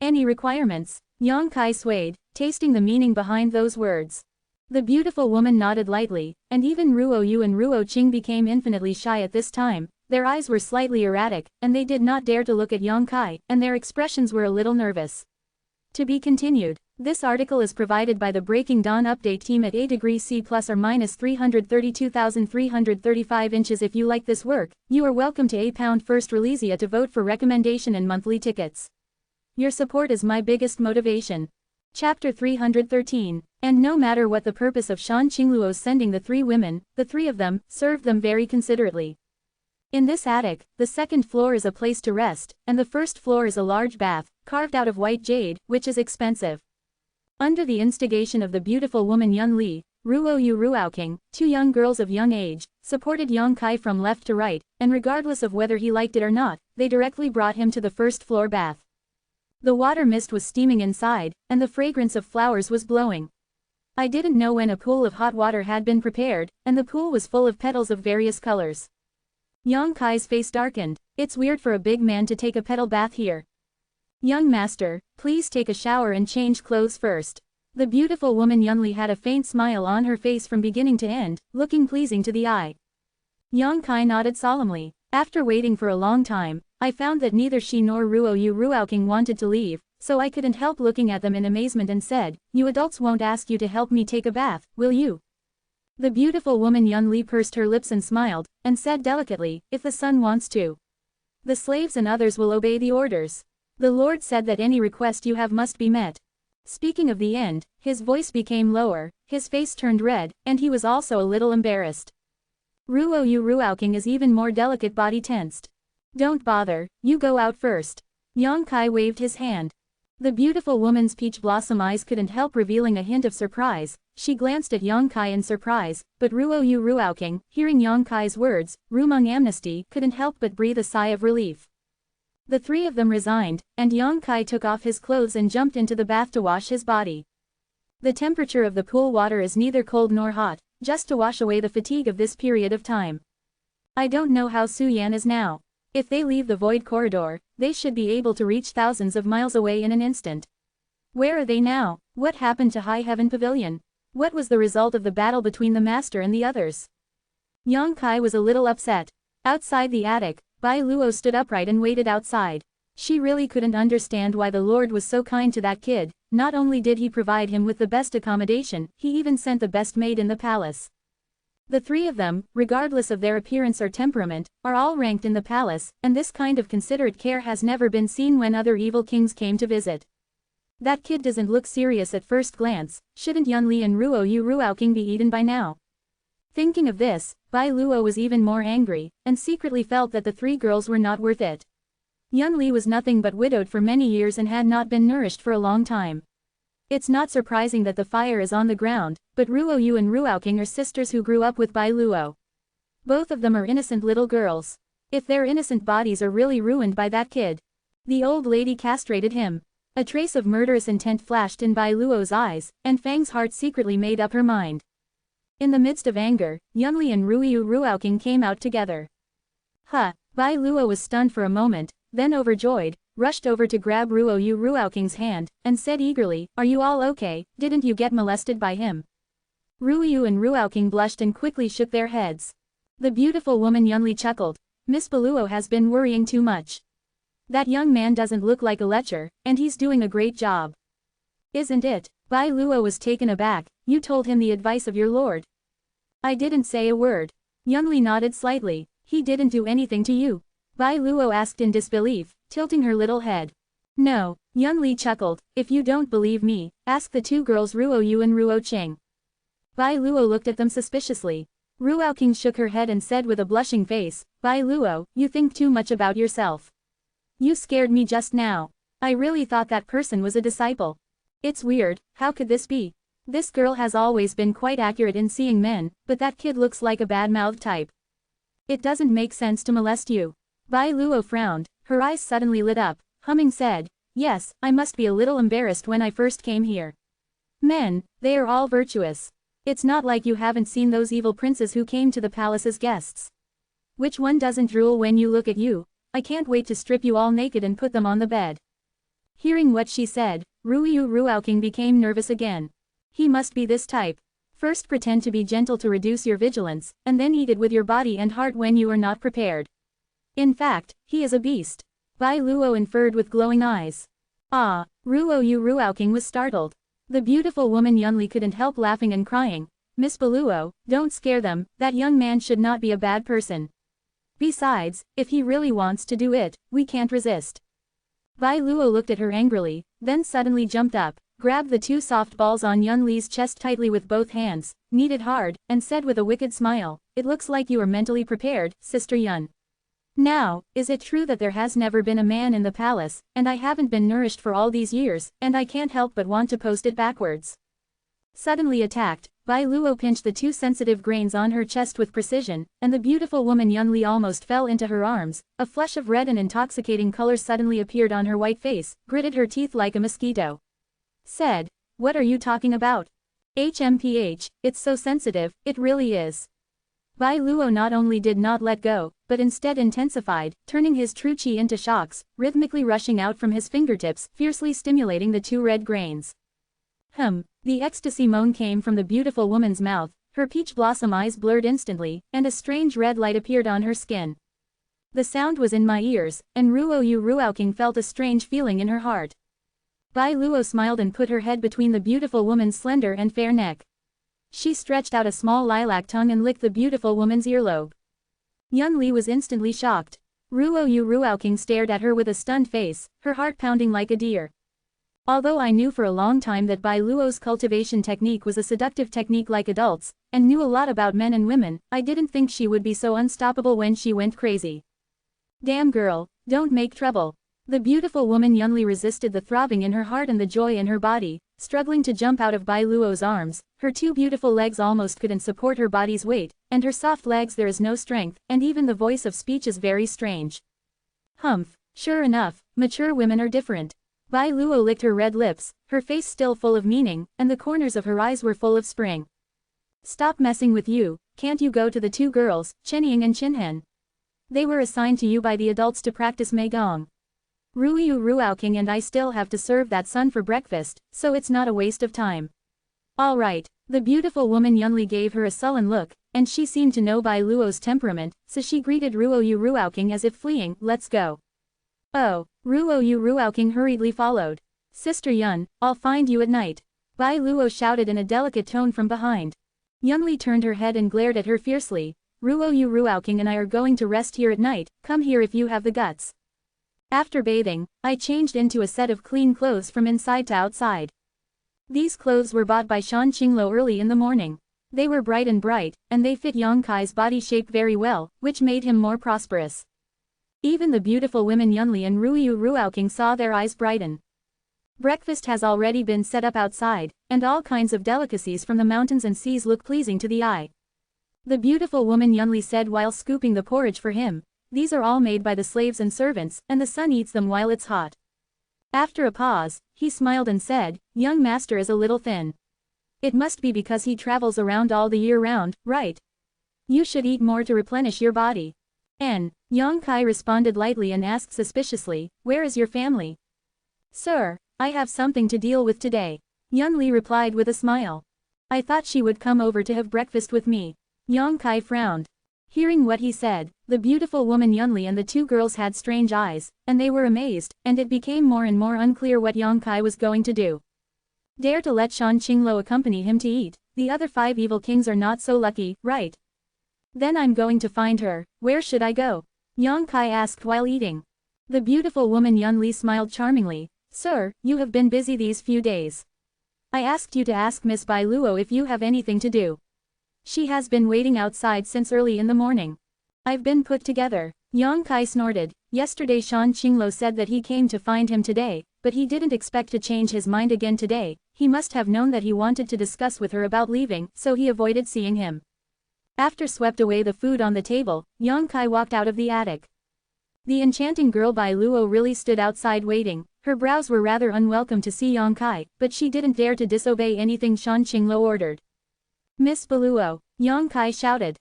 "Any requirements?" Yang Kai swayed, tasting the meaning behind those words. The beautiful woman nodded lightly, and even Ruo Yu and Ruo Qing became infinitely shy at this time. Their eyes were slightly erratic, and they did not dare to look at Yang Kai, and their expressions were a little nervous. To be continued. This article is provided by the Breaking Dawn Update team at A°C plus or minus 332,335 inches. If you like this work, you are welcome to £1 first releasia to vote for recommendation and monthly tickets. Your support is my biggest motivation. Chapter 313. And no matter what the purpose of Shan Qingluo's sending the three women, the three of them served them very considerately. In this attic, the second floor is a place to rest, and the first floor is a large bath, carved out of white jade, which is expensive. Under the instigation of the beautiful woman Yun Li, Ruo Yu Ruoking, two young girls of young age, supported Yang Kai from left to right, and regardless of whether he liked it or not, they directly brought him to the first floor bath. The water mist was steaming inside, and the fragrance of flowers was blowing. I didn't know when a pool of hot water had been prepared, and the pool was full of petals of various colors. Yang Kai's face darkened. It's weird for a big man to take a petal bath here. Young master, please take a shower and change clothes first. The beautiful woman Yunli had a faint smile on her face from beginning to end, looking pleasing to the eye. Yang Kai nodded solemnly. After waiting for a long time, I found that neither she nor Ruo Yu Ruoking wanted to leave, so I couldn't help looking at them in amazement and said, "You adults won't ask you to help me take a bath, will you?" The beautiful woman Yun Li pursed her lips and smiled, and said delicately, "If the son wants to. The slaves and others will obey the orders. The Lord said that any request you have must be met." Speaking of the end, his voice became lower, his face turned red, and he was also a little embarrassed. Ruo Yu Ruoking is even more delicate, body tensed. "Don't bother, you go out first." Yang Kai waved his hand. The beautiful woman's peach blossom eyes couldn't help revealing a hint of surprise. She glanced at Yang Kai in surprise, but Ruo Yu Ruoking, hearing Yang Kai's words, Rumung amnesty, couldn't help but breathe a sigh of relief. The three of them resigned, and Yang Kai took off his clothes and jumped into the bath to wash his body. The temperature of the pool water is neither cold nor hot, just to wash away the fatigue of this period of time. I don't know how Su Yan is now. If they leave the void corridor, they should be able to reach thousands of miles away in an instant. Where are they now? What happened to High Heaven Pavilion? What was the result of the battle between the master and the others? Yang Kai was a little upset. Outside the attic, Bai Luo stood upright and waited outside. She really couldn't understand why the Lord was so kind to that kid. Not only did he provide him with the best accommodation, he even sent the best maid in the palace. The three of them, regardless of their appearance or temperament, are all ranked in the palace, and this kind of considerate care has never been seen when other evil kings came to visit. That kid doesn't look serious at first glance. Shouldn't Yunli and Ruoking be eaten by now? Thinking of this, Bai Luo was even more angry, and secretly felt that the three girls were not worth it. Yunli was nothing but widowed for many years and had not been nourished for a long time. It's not surprising that the fire is on the ground, but Ruoyu and Ruoking are sisters who grew up with Bai Luo. Both of them are innocent little girls. If their innocent bodies are really ruined by that kid. The old lady castrated him. A trace of murderous intent flashed in Bai Luo's eyes, and Fang's heart secretly made up her mind. In the midst of anger, Yunli and Ruoking came out together. Bai Luo was stunned for a moment, then overjoyed, rushed over to grab Ruoking's hand, and said eagerly, "Are you all okay? Didn't you get molested by him?" Ruoyu and Ruoking blushed and quickly shook their heads. The beautiful woman Yunli chuckled. Miss Baluo has been worrying too much. That young man doesn't look like a lecher, and he's doing a great job. Isn't it? Bai Luo was taken aback. You told him the advice of your lord. I didn't say a word. Yunli nodded slightly. He didn't do anything to you? Bai Luo asked in disbelief, tilting her little head. No, Yunli chuckled. If you don't believe me, ask the two girls Ruoyu and Ruoqing. Bai Luo looked at them suspiciously. Ruoqing shook her head and said with a blushing face, Bai Luo, you think too much about yourself. You scared me just now. I really thought that person was a disciple. It's weird, how could this be? This girl has always been quite accurate in seeing men, but that kid looks like a bad-mouthed type. It doesn't make sense to molest you. Bai Luo frowned, her eyes suddenly lit up, humming said, yes, I must be a little embarrassed when I first came here. Men, they are all virtuous. It's not like you haven't seen those evil princes who came to the palace as guests. Which one doesn't drool when you look at you? I can't wait to strip you all naked and put them on the bed. Hearing what she said, Ruoking became nervous again. He must be this type. First pretend to be gentle to reduce your vigilance, and then eat it with your body and heart when you are not prepared. In fact, he is a beast. Bai Luo inferred with glowing eyes. Ah, Ruoking was startled. The beautiful woman Yunli couldn't help laughing and crying. Miss Baluo, don't scare them, that young man should not be a bad person. Besides, if he really wants to do it, we can't resist. Bai Luo looked at her angrily, then suddenly jumped up, grabbed the two soft balls on Yunli's chest tightly with both hands, kneaded hard, and said with a wicked smile, it looks like you are mentally prepared, Sister Yun. Now, is it true that there has never been a man in the palace, and I haven't been nourished for all these years, and I can't help but want to post it backwards? Suddenly attacked, Bai Luo pinched the two sensitive grains on her chest with precision, and the beautiful woman Yunli almost fell into her arms. A flush of red and intoxicating color suddenly appeared on her white face, gritted her teeth like a mosquito. Said, what are you talking about? HMPH, it's so sensitive, it really is. Bai Luo not only did not let go, but instead intensified, turning his true chi into shocks, rhythmically rushing out from his fingertips, fiercely stimulating the two red grains. The ecstasy moan came from the beautiful woman's mouth, her peach blossom eyes blurred instantly, and a strange red light appeared on her skin. The sound was in my ears, and Ruoking felt a strange feeling in her heart. Bai Luo smiled and put her head between the beautiful woman's slender and fair neck. She stretched out a small lilac tongue and licked the beautiful woman's earlobe. Yunli was instantly shocked. Ruoking stared at her with a stunned face, her heart pounding like a deer. Although I knew for a long time that Bai Luo's cultivation technique was a seductive technique like adults, and knew a lot about men and women, I didn't think she would be so unstoppable when she went crazy. Damn girl, don't make trouble. The beautiful woman Yunli resisted the throbbing in her heart and the joy in her body, struggling to jump out of Bai Luo's arms. Her two beautiful legs almost couldn't support her body's weight, and her soft legs there is no strength, and even the voice of speech is very strange. Sure enough, mature women are different. Bai Luo licked her red lips, her face still full of meaning, and the corners of her eyes were full of spring. Stop messing with you, can't you go to the two girls, Chenying and Chinhen? They were assigned to you by the adults to practice Meigong. Ruoking and I still have to serve that son for breakfast, so it's not a waste of time. All right. The beautiful woman Yunli gave her a sullen look, and she seemed to know Bai Luo's temperament, so she greeted Ruo Yu Ruoking as if fleeing, "Let's go." "Oh." Ruo Yu Ruoking hurriedly followed. "Sister Yun, I'll find you at night," Bai Luo shouted in a delicate tone from behind. Yunli turned her head and glared at her fiercely. "Ruo Yu Ruoking and I are going to rest here at night, come here if you have the guts." After bathing, I changed into a set of clean clothes from inside to outside. These clothes were bought by Shan Qinglo early in the morning. They were bright, and they fit Yang Kai's body shape very well, which made him more prosperous. Even the beautiful women Yunli and Ruoyu Ruoking saw their eyes brighten. Breakfast has already been set up outside, and all kinds of delicacies from the mountains and seas look pleasing to the eye. The beautiful woman Yunli said while scooping the porridge for him, "These are all made by the slaves and servants, and the sun eats them while it's hot." After a pause, he smiled and said, "Young master is a little thin. It must be because he travels around all the year round, right? You should eat more to replenish your body." Yang Kai responded lightly and asked suspiciously, "Where is your family?" "Sir, I have something to deal with today," Yunli replied with a smile. "I thought she would come over to have breakfast with me." Yang Kai frowned. Hearing what he said, the beautiful woman Yunli and the two girls had strange eyes, and they were amazed, and it became more and more unclear what Yang Kai was going to do. Dare to let Shan Qinglo accompany him to eat, the other 5 evil kings are not so lucky, right? Then I'm going to find her, where should I go? Yang Kai asked while eating. The beautiful woman Yunli smiled charmingly. "Sir, you have been busy these few days. I asked you to ask Miss Bai Luo if you have anything to do. She has been waiting outside since early in the morning. I've been put together." Yang Kai snorted. Yesterday Shan Qinglo said that he came to find him today, but he didn't expect to change his mind again today. He must have known that he wanted to discuss with her about leaving, so he avoided seeing him. After swept away the food on the table, Yang Kai walked out of the attic. The enchanting girl Bai Luo really stood outside waiting. Her brows were rather unwelcome to see Yang Kai, but she didn't dare to disobey anything Shan Qinglo ordered. "Miss Baluo," Yang Kai shouted.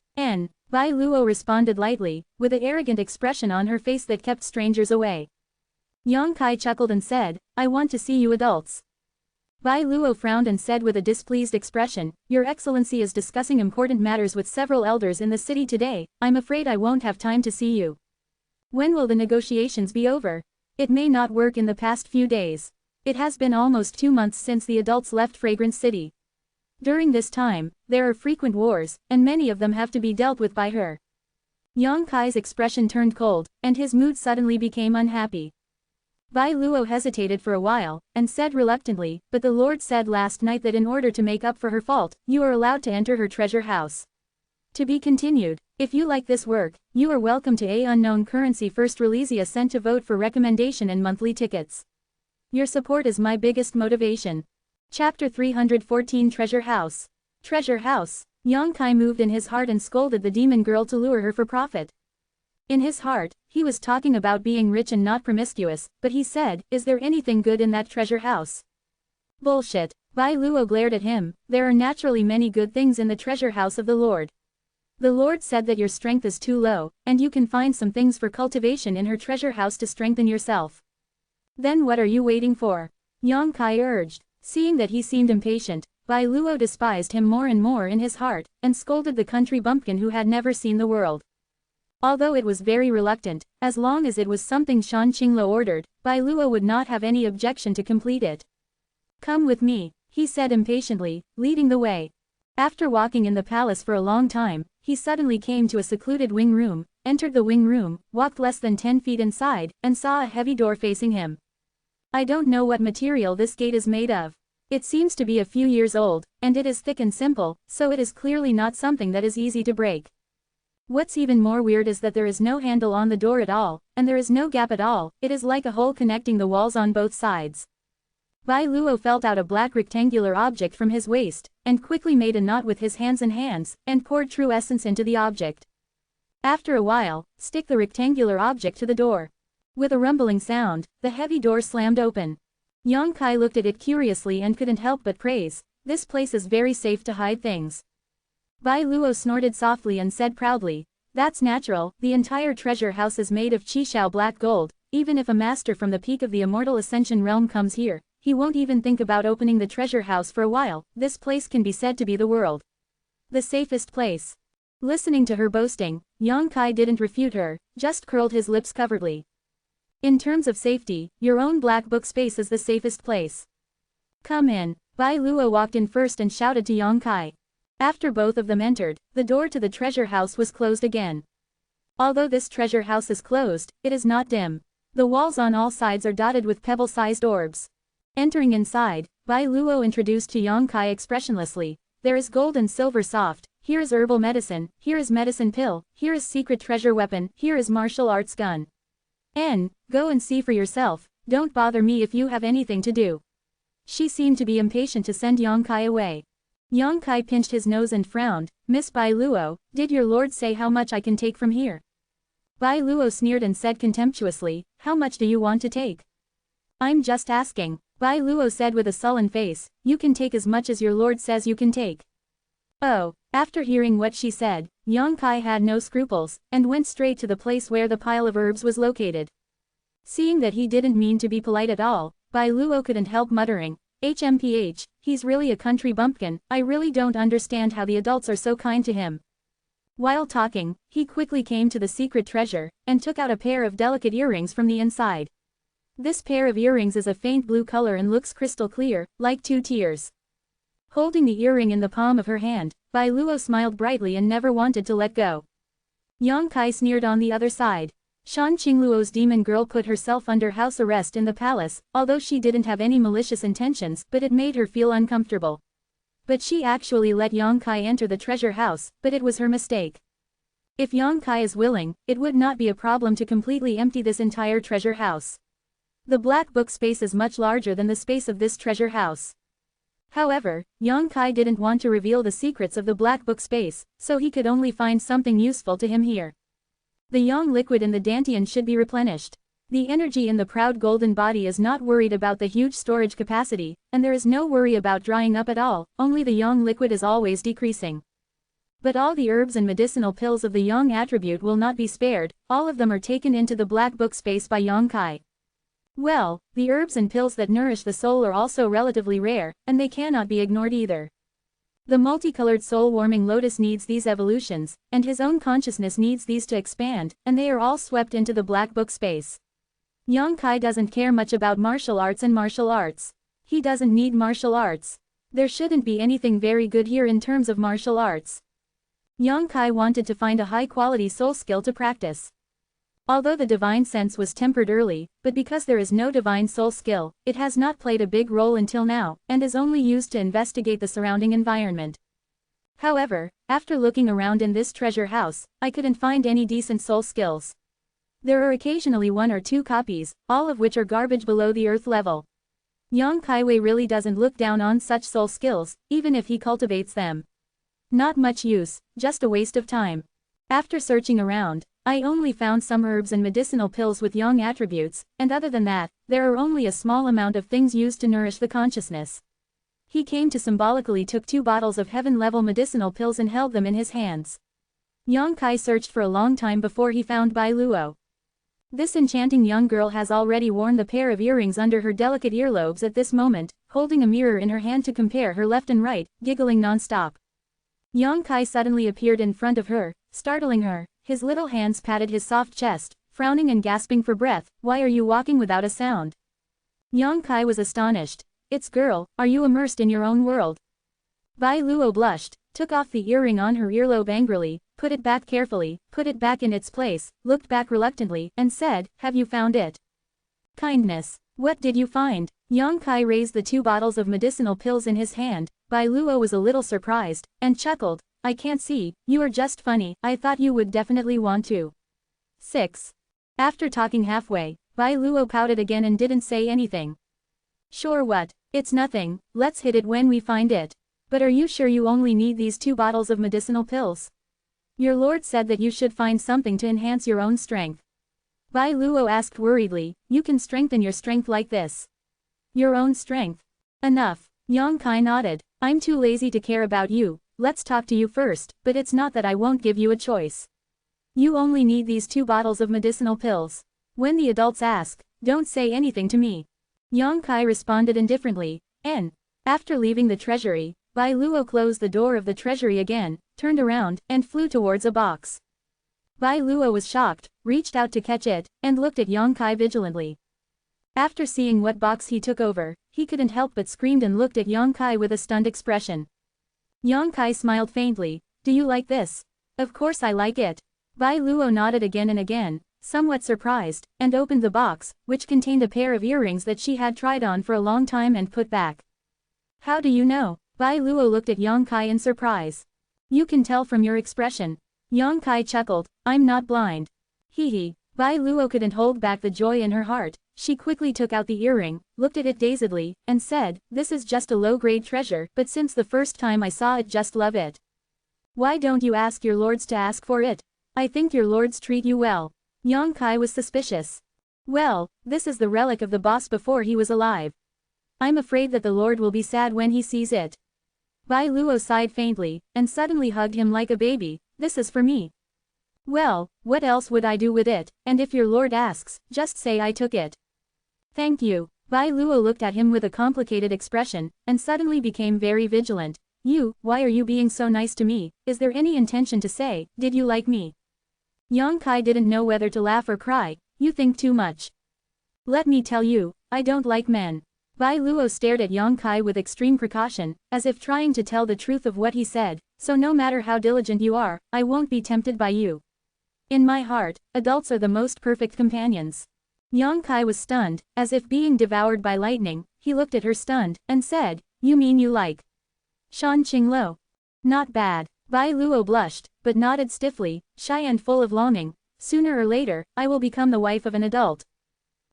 Bai Luo responded lightly, with an arrogant expression on her face that kept strangers away. Yang Kai chuckled and said, "I want to see you adults." Bai Luo frowned and said with a displeased expression, "Your Excellency is discussing important matters with several elders in the city today. I'm afraid I won't have time to see you. When will the negotiations be over? It may not work in the past few days. It has been almost 2 months since the adults left Fragrant City. During this time, there are frequent wars, and many of them have to be dealt with by her." Yang Kai's expression turned cold, and his mood suddenly became unhappy. Bai Luo hesitated for a while, and said reluctantly, "But the Lord said last night that in order to make up for her fault, you are allowed to enter her treasure house. To be continued. If you like this work, you are welcome to a unknown currency first release a cent to vote for recommendation and monthly tickets. Your support is my biggest motivation." Chapter 314 Treasure House. Treasure House. Yang Kai moved in his heart and scolded the demon girl to lure her for profit. In his heart, he was talking about being rich and not promiscuous, but he said, "Is there anything good in that treasure house?" "Bullshit." Bai Luo glared at him. "There are naturally many good things in the treasure house of the Lord. The Lord said that your strength is too low, and you can find some things for cultivation in her treasure house to strengthen yourself. Then what are you waiting for?" Yang Kai urged. Seeing that he seemed impatient, Bai Luo despised him more and more in his heart, and scolded the country bumpkin who had never seen the world. Although it was very reluctant, as long as it was something Shan Qinglo ordered, Bai Luo would not have any objection to complete it. "Come with me," he said impatiently, leading the way. After walking in the palace for a long time, he suddenly came to a secluded wing room, entered the wing room, walked less than 10 feet inside, and saw a heavy door facing him. "I don't know what material this gate is made of. It seems to be a few years old, and it is thick and simple, so it is clearly not something that is easy to break. What's even more weird is that there is no handle on the door at all, and there is no gap at all, it is like a hole connecting the walls on both sides." Bai Luo felt out a black rectangular object from his waist, and quickly made a knot with his hands and poured true essence into the object. After a while, stick the rectangular object to the door. With a rumbling sound, the heavy door slammed open. Yang Kai looked at it curiously and couldn't help but praise, "This place is very safe to hide things." Bai Luo snorted softly and said proudly, "That's natural, the entire treasure house is made of Qishao black gold. Even if a master from the peak of the Immortal Ascension realm comes here, he won't even think about opening the treasure house for a while. This place can be said to be the world. The safest place." Listening to her boasting, Yang Kai didn't refute her, just curled his lips covertly. In terms of safety, your own black book space is the safest place. Come in. Bai Luo walked in first and shouted to Yang Kai. After both of them entered, the door to the treasure house was closed again. Although this treasure house is closed, it is not dim. The walls on all sides are dotted with pebble-sized orbs. Entering inside, Bai Luo introduced to Yang Kai expressionlessly. There is gold and silver soft, here is herbal medicine, here is medicine pill, here is secret treasure weapon, here is martial arts gun. Go and see for yourself, don't bother me if you have anything to do. She seemed to be impatient to send Yang Kai away. Yang Kai pinched his nose and frowned. Miss Bai Luo, did your lord say how much I can take from here? Bai Luo sneered and said contemptuously, how much do you want to take? I'm just asking, Bai Luo said with a sullen face, you can take as much as your lord says you can take. Oh, after hearing what she said, Yang Kai had no scruples, and went straight to the place where the pile of herbs was located. Seeing that he didn't mean to be polite at all, Bai Luo couldn't help muttering, HMPH, he's really a country bumpkin, I really don't understand how the adults are so kind to him. While talking, he quickly came to the secret treasure, and took out a pair of delicate earrings from the inside. This pair of earrings is a faint blue color and looks crystal clear, like 2 tears. Holding the earring in the palm of her hand, Bai Luo smiled brightly and never wanted to let go. Yang Kai sneered on the other side. Shan Qingluo's demon girl put herself under house arrest in the palace, although she didn't have any malicious intentions, but it made her feel uncomfortable. But she actually let Yang Kai enter the treasure house, but it was her mistake. If Yang Kai is willing, it would not be a problem to completely empty this entire treasure house. The black book space is much larger than the space of this treasure house. However, Yang Kai didn't want to reveal the secrets of the black book space, so he could only find something useful to him here. The yang liquid in the dantian should be replenished. The energy in the proud golden body is not worried about the huge storage capacity, and there is no worry about drying up at all, only the yang liquid is always decreasing. But all the herbs and medicinal pills of the yang attribute will not be spared, all of them are taken into the black book space by Yang Kai. Well, the herbs and pills that nourish the soul are also relatively rare, and they cannot be ignored either. The multicolored soul-warming lotus needs these evolutions, and his own consciousness needs these to expand, and they are all swept into the black book space. Yang Kai doesn't care much about martial arts and martial arts. He doesn't need martial arts. There shouldn't be anything very good here in terms of martial arts. Yang Kai wanted to find a high-quality soul skill to practice. Although the divine sense was tempered early, but because there is no divine soul skill, it has not played a big role until now, and is only used to investigate the surrounding environment. However, after looking around in this treasure house, I couldn't find any decent soul skills. There are occasionally 1 or 2 copies, all of which are garbage below the earth level. Yang Kaiwei really doesn't look down on such soul skills, even if he cultivates them. Not much use, just a waste of time. After searching around, I only found some herbs and medicinal pills with yang attributes, and other than that, there are only a small amount of things used to nourish the consciousness. He came to symbolically took 2 bottles of heaven-level medicinal pills and held them in his hands. Yang Kai searched for a long time before he found Bai Luo. This enchanting young girl has already worn the pair of earrings under her delicate earlobes at this moment, holding a mirror in her hand to compare her left and right, giggling non-stop. Yang Kai suddenly appeared in front of her, startling her. His little hands patted his soft chest, frowning and gasping for breath. Why are you walking without a sound? Yang Kai was astonished. It's girl, are you immersed in your own world? Bai Luo blushed, took off the earring on her earlobe angrily, put it back carefully, put it back in its place, looked back reluctantly, and said, have you found it? Kindness. What did you find? Yang Kai raised the 2 bottles of medicinal pills in his hand. Bai Luo was a little surprised, and chuckled. I can't see, you are just funny, I thought you would definitely want to. 6. After talking halfway, Bai Luo pouted again and didn't say anything. Sure what? It's nothing, let's hit it when we find it. But are you sure you only need these 2 bottles of medicinal pills? Your lord said that you should find something to enhance your own strength. Bai Luo asked worriedly, you can strengthen your strength like this. Your own strength. Enough. Yang Kai nodded. I'm too lazy to care about you. Let's talk to you first, but it's not that I won't give you a choice. You only need these 2 bottles of medicinal pills. When the adults ask, don't say anything to me. Yang Kai responded indifferently, N. After leaving the treasury, Bai Luo closed the door of the treasury again, turned around, and flew towards a box. Bai Luo was shocked, reached out to catch it, and looked at Yang Kai vigilantly. After seeing what box he took over, he couldn't help but screamed and looked at Yang Kai with a stunned expression. Yang Kai smiled faintly. Do you like this? Of course I like it. Bai Luo nodded again and again, somewhat surprised, and opened the box, which contained a pair of earrings that she had tried on for a long time and put back. How do you know? Bai Luo looked at Yang Kai in surprise. You can tell from your expression. Yang Kai chuckled, I'm not blind. Hee hee. Bai Luo couldn't hold back the joy in her heart. She quickly took out the earring, looked at it dazedly, and said, this is just a low-grade treasure, but since the first time I saw it just love it. Why don't you ask your lords to ask for it? I think your lords treat you well. Yang Kai was suspicious. Well, this is the relic of the boss before he was alive. I'm afraid that the lord will be sad when he sees it. Bai Luo sighed faintly, and suddenly hugged him like a baby. This is for me. Well, what else would I do with it, and if your lord asks, just say I took it. Thank you. Bai Luo looked at him with a complicated expression, and suddenly became very vigilant. Why are you being so nice to me? Is there any intention to say, did you like me? Yang Kai didn't know whether to laugh or cry. You think too much. Let me tell you, I don't like men. Bai Luo stared at Yang Kai with extreme precaution, as if trying to tell the truth of what he said, so no matter how diligent you are, I won't be tempted by you. In my heart, adults are the most perfect companions. Yang Kai was stunned, as if being devoured by lightning. He looked at her stunned, and said, you mean you like Shan Qinglo? Not bad. Bai Luo blushed, but nodded stiffly, shy and full of longing. Sooner or later, I will become the wife of an adult.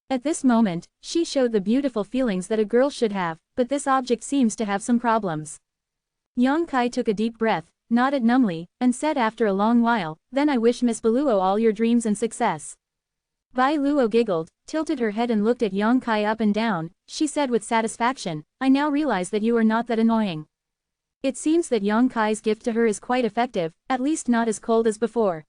At this moment, she showed the beautiful feelings that a girl should have, but this object seems to have some problems. Yang Kai took a deep breath, nodded numbly, and said after a long while, then I wish Miss Luo all your dreams and success. Bai Luo giggled, tilted her head and looked at Yang Kai up and down. She said with satisfaction, I now realize that you are not that annoying. It seems that Yang Kai's gift to her is quite effective, at least not as cold as before.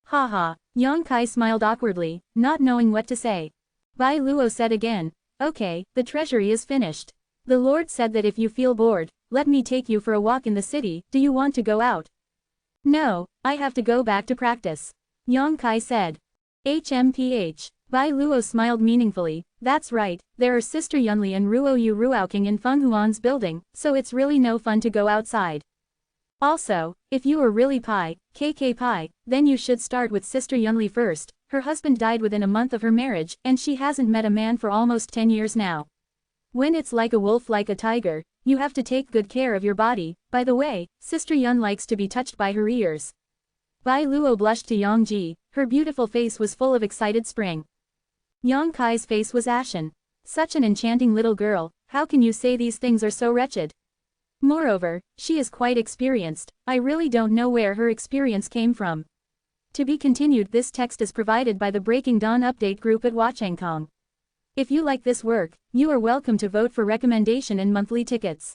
Ha ha. Yang Kai smiled awkwardly, not knowing what to say. Bai Luo said again, okay, the treasury is finished. The Lord said that if you feel bored, let me take you for a walk in the city. Do you want to go out? No, I have to go back to practice. Yang Kai said. HMPH. Bai Luo smiled meaningfully. That's right, there are Sister Yunli and Ruo Yu Ruoking in Feng Huan's building, so it's really no fun to go outside. Also, if you are really KK Pi, then you should start with Sister Yunli first. Her husband died within a month of her marriage, and she hasn't met a man for almost 10 years now. When it's like a wolf like a tiger, you have to take good care of your body. By the way, Sister Yun likes to be touched by her ears. Bai Luo blushed to Yang Ji. Her beautiful face was full of excited spring. Yang Kai's face was ashen. Such an enchanting little girl, how can you say these things are so wretched? Moreover, she is quite experienced. I really don't know where her experience came from. To be continued. This text is provided by the Breaking Dawn update group at Watchangkong. If you like this work, you are welcome to vote for recommendation in monthly tickets.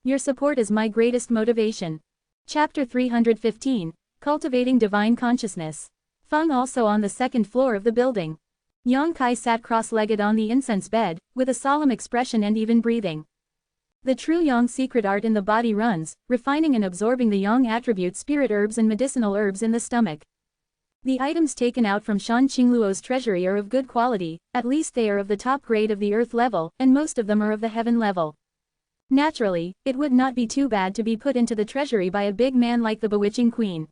Your support is my greatest motivation. Chapter 315, Cultivating Divine Consciousness. Feng also on the second floor of the building. Yang Kai sat cross-legged on the incense bed, with a solemn expression and even breathing. The true Yang secret art in the body runs, refining and absorbing the Yang attribute spirit herbs and medicinal herbs in the stomach. The items taken out from Shan Qingluo's treasury are of good quality, at least they are of the top grade of the earth level, and most of them are of the heaven level. Naturally, it would not be too bad to be put into the treasury by a big man like the bewitching queen.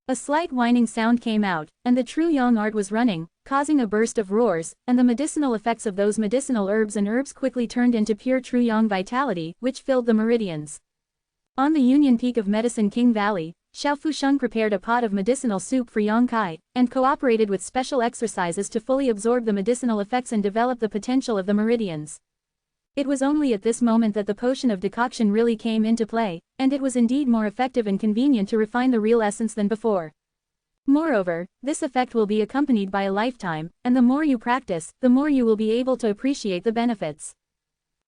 A slight whining sound came out, and the true Yang art was running, causing a burst of roars, and the medicinal effects of those medicinal herbs and herbs quickly turned into pure true Yang vitality, which filled the meridians. On the Union Peak of Medicine King Valley, Xiao Fusheng prepared a pot of medicinal soup for Yang Kai, and cooperated with special exercises to fully absorb the medicinal effects and develop the potential of the meridians. It was only at this moment that the potion of decoction really came into play, and it was indeed more effective and convenient to refine the real essence than before. Moreover, this effect will be accompanied by a lifetime, and the more you practice, the more you will be able to appreciate the benefits.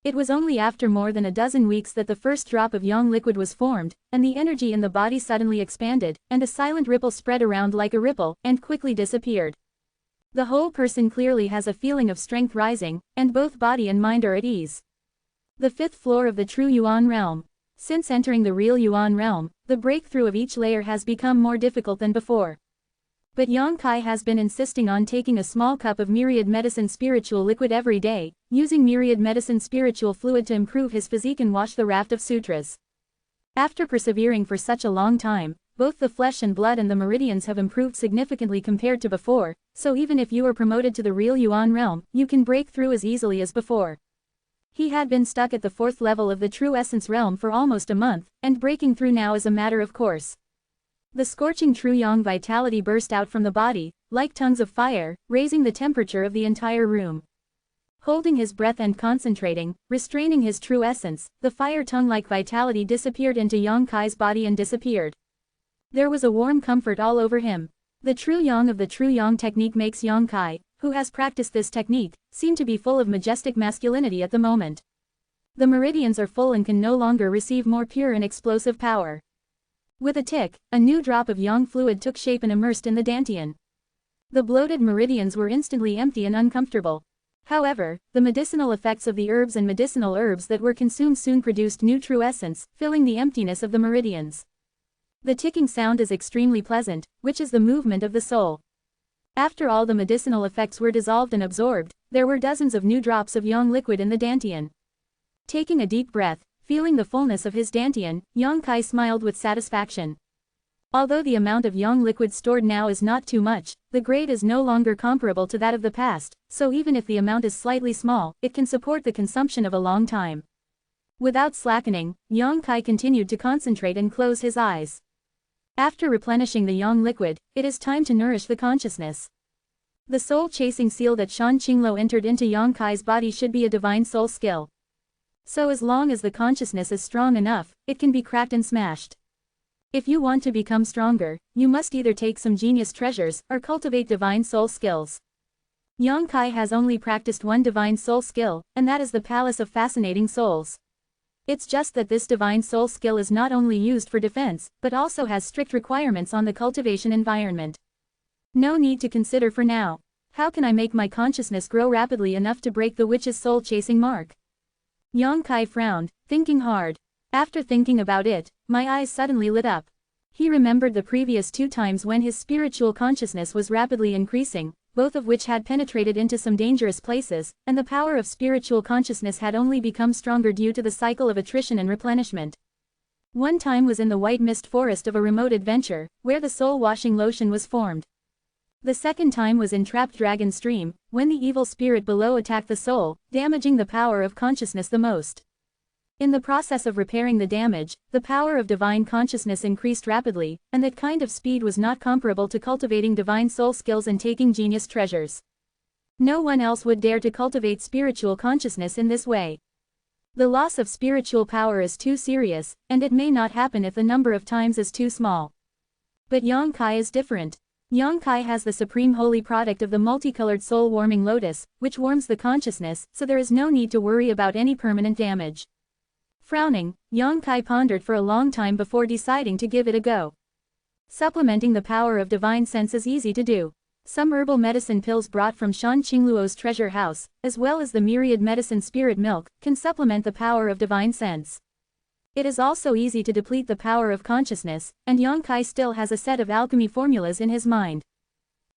It was only after more than a dozen weeks that the first drop of Yang liquid was formed, and the energy in the body suddenly expanded, and a silent ripple spread around like a ripple, and quickly disappeared. The whole person clearly has a feeling of strength rising, and both body and mind are at ease. The fifth floor of the true Yuan realm. Since entering the real Yuan realm, the breakthrough of each layer has become more difficult than before. But Yang Kai has been insisting on taking a small cup of myriad medicine spiritual liquid every day, using myriad medicine spiritual fluid to improve his physique and wash the raft of sutras. After persevering for such a long time, both the flesh and blood and the meridians have improved significantly compared to before, so even if you are promoted to the real Yuan realm, you can break through as easily as before. He had been stuck at the 4th level of the true essence realm for almost a month, and breaking through now is a matter of course. The scorching true yang vitality burst out from the body, like tongues of fire, raising the temperature of the entire room. Holding his breath and concentrating, restraining his true essence, the fire tongue-like vitality disappeared into Yang Kai's body and disappeared. There was a warm comfort all over him. The true yang of the true yang technique makes Yang Kai, who has practiced this technique, seem to be full of majestic masculinity at the moment. The meridians are full and can no longer receive more pure and explosive power. With a tick, a new drop of yang fluid took shape and immersed in the dantian. The bloated meridians were instantly empty and uncomfortable. However, the medicinal effects of the herbs and medicinal herbs that were consumed soon produced new true essence, filling the emptiness of the meridians. The ticking sound is extremely pleasant, which is the movement of the soul. After all the medicinal effects were dissolved and absorbed, there were dozens of new drops of yang liquid in the dantian. Taking a deep breath, feeling the fullness of his dantian, Yang Kai smiled with satisfaction. Although the amount of yang liquid stored now is not too much, the grade is no longer comparable to that of the past, so even if the amount is slightly small, it can support the consumption of a long time. Without slackening, Yang Kai continued to concentrate and close his eyes. After replenishing the yang liquid, it is time to nourish the consciousness. The soul-chasing seal that Shan Qinglo entered into Yang Kai's body should be a divine soul skill. So as long as the consciousness is strong enough, it can be cracked and smashed. If you want to become stronger, you must either take some genius treasures, or cultivate divine soul skills. Yang Kai has only practiced one divine soul skill, and that is the Palace of Fascinating Souls. It's just that this divine soul skill is not only used for defense, but also has strict requirements on the cultivation environment. No need to consider for now. How can I make my consciousness grow rapidly enough to break the witch's soul-chasing mark? Yang Kai frowned, thinking hard. After thinking about it, my eyes suddenly lit up. He remembered the previous 2 times when his spiritual consciousness was rapidly increasing, both of which had penetrated into some dangerous places, and the power of spiritual consciousness had only become stronger due to the cycle of attrition and replenishment. One time was in the white mist forest of a remote adventure, where the soul-washing lotion was formed. The second time was in Trapped Dragon Stream, when the evil spirit below attacked the soul, damaging the power of consciousness the most. In the process of repairing the damage, the power of divine consciousness increased rapidly, and that kind of speed was not comparable to cultivating divine soul skills and taking genius treasures. No one else would dare to cultivate spiritual consciousness in this way. The loss of spiritual power is too serious, and it may not happen if the number of times is too small. But Yang Kai is different. Yang Kai has the supreme holy product of the multicolored soul-warming lotus, which warms the consciousness, so there is no need to worry about any permanent damage. Frowning, Yang Kai pondered for a long time before deciding to give it a go. Supplementing the power of divine sense is easy to do. Some herbal medicine pills brought from Shan Qingluo's treasure house, as well as the myriad medicine spirit milk, can supplement the power of divine sense. It is also easy to deplete the power of consciousness, and Yang Kai still has a set of alchemy formulas in his mind.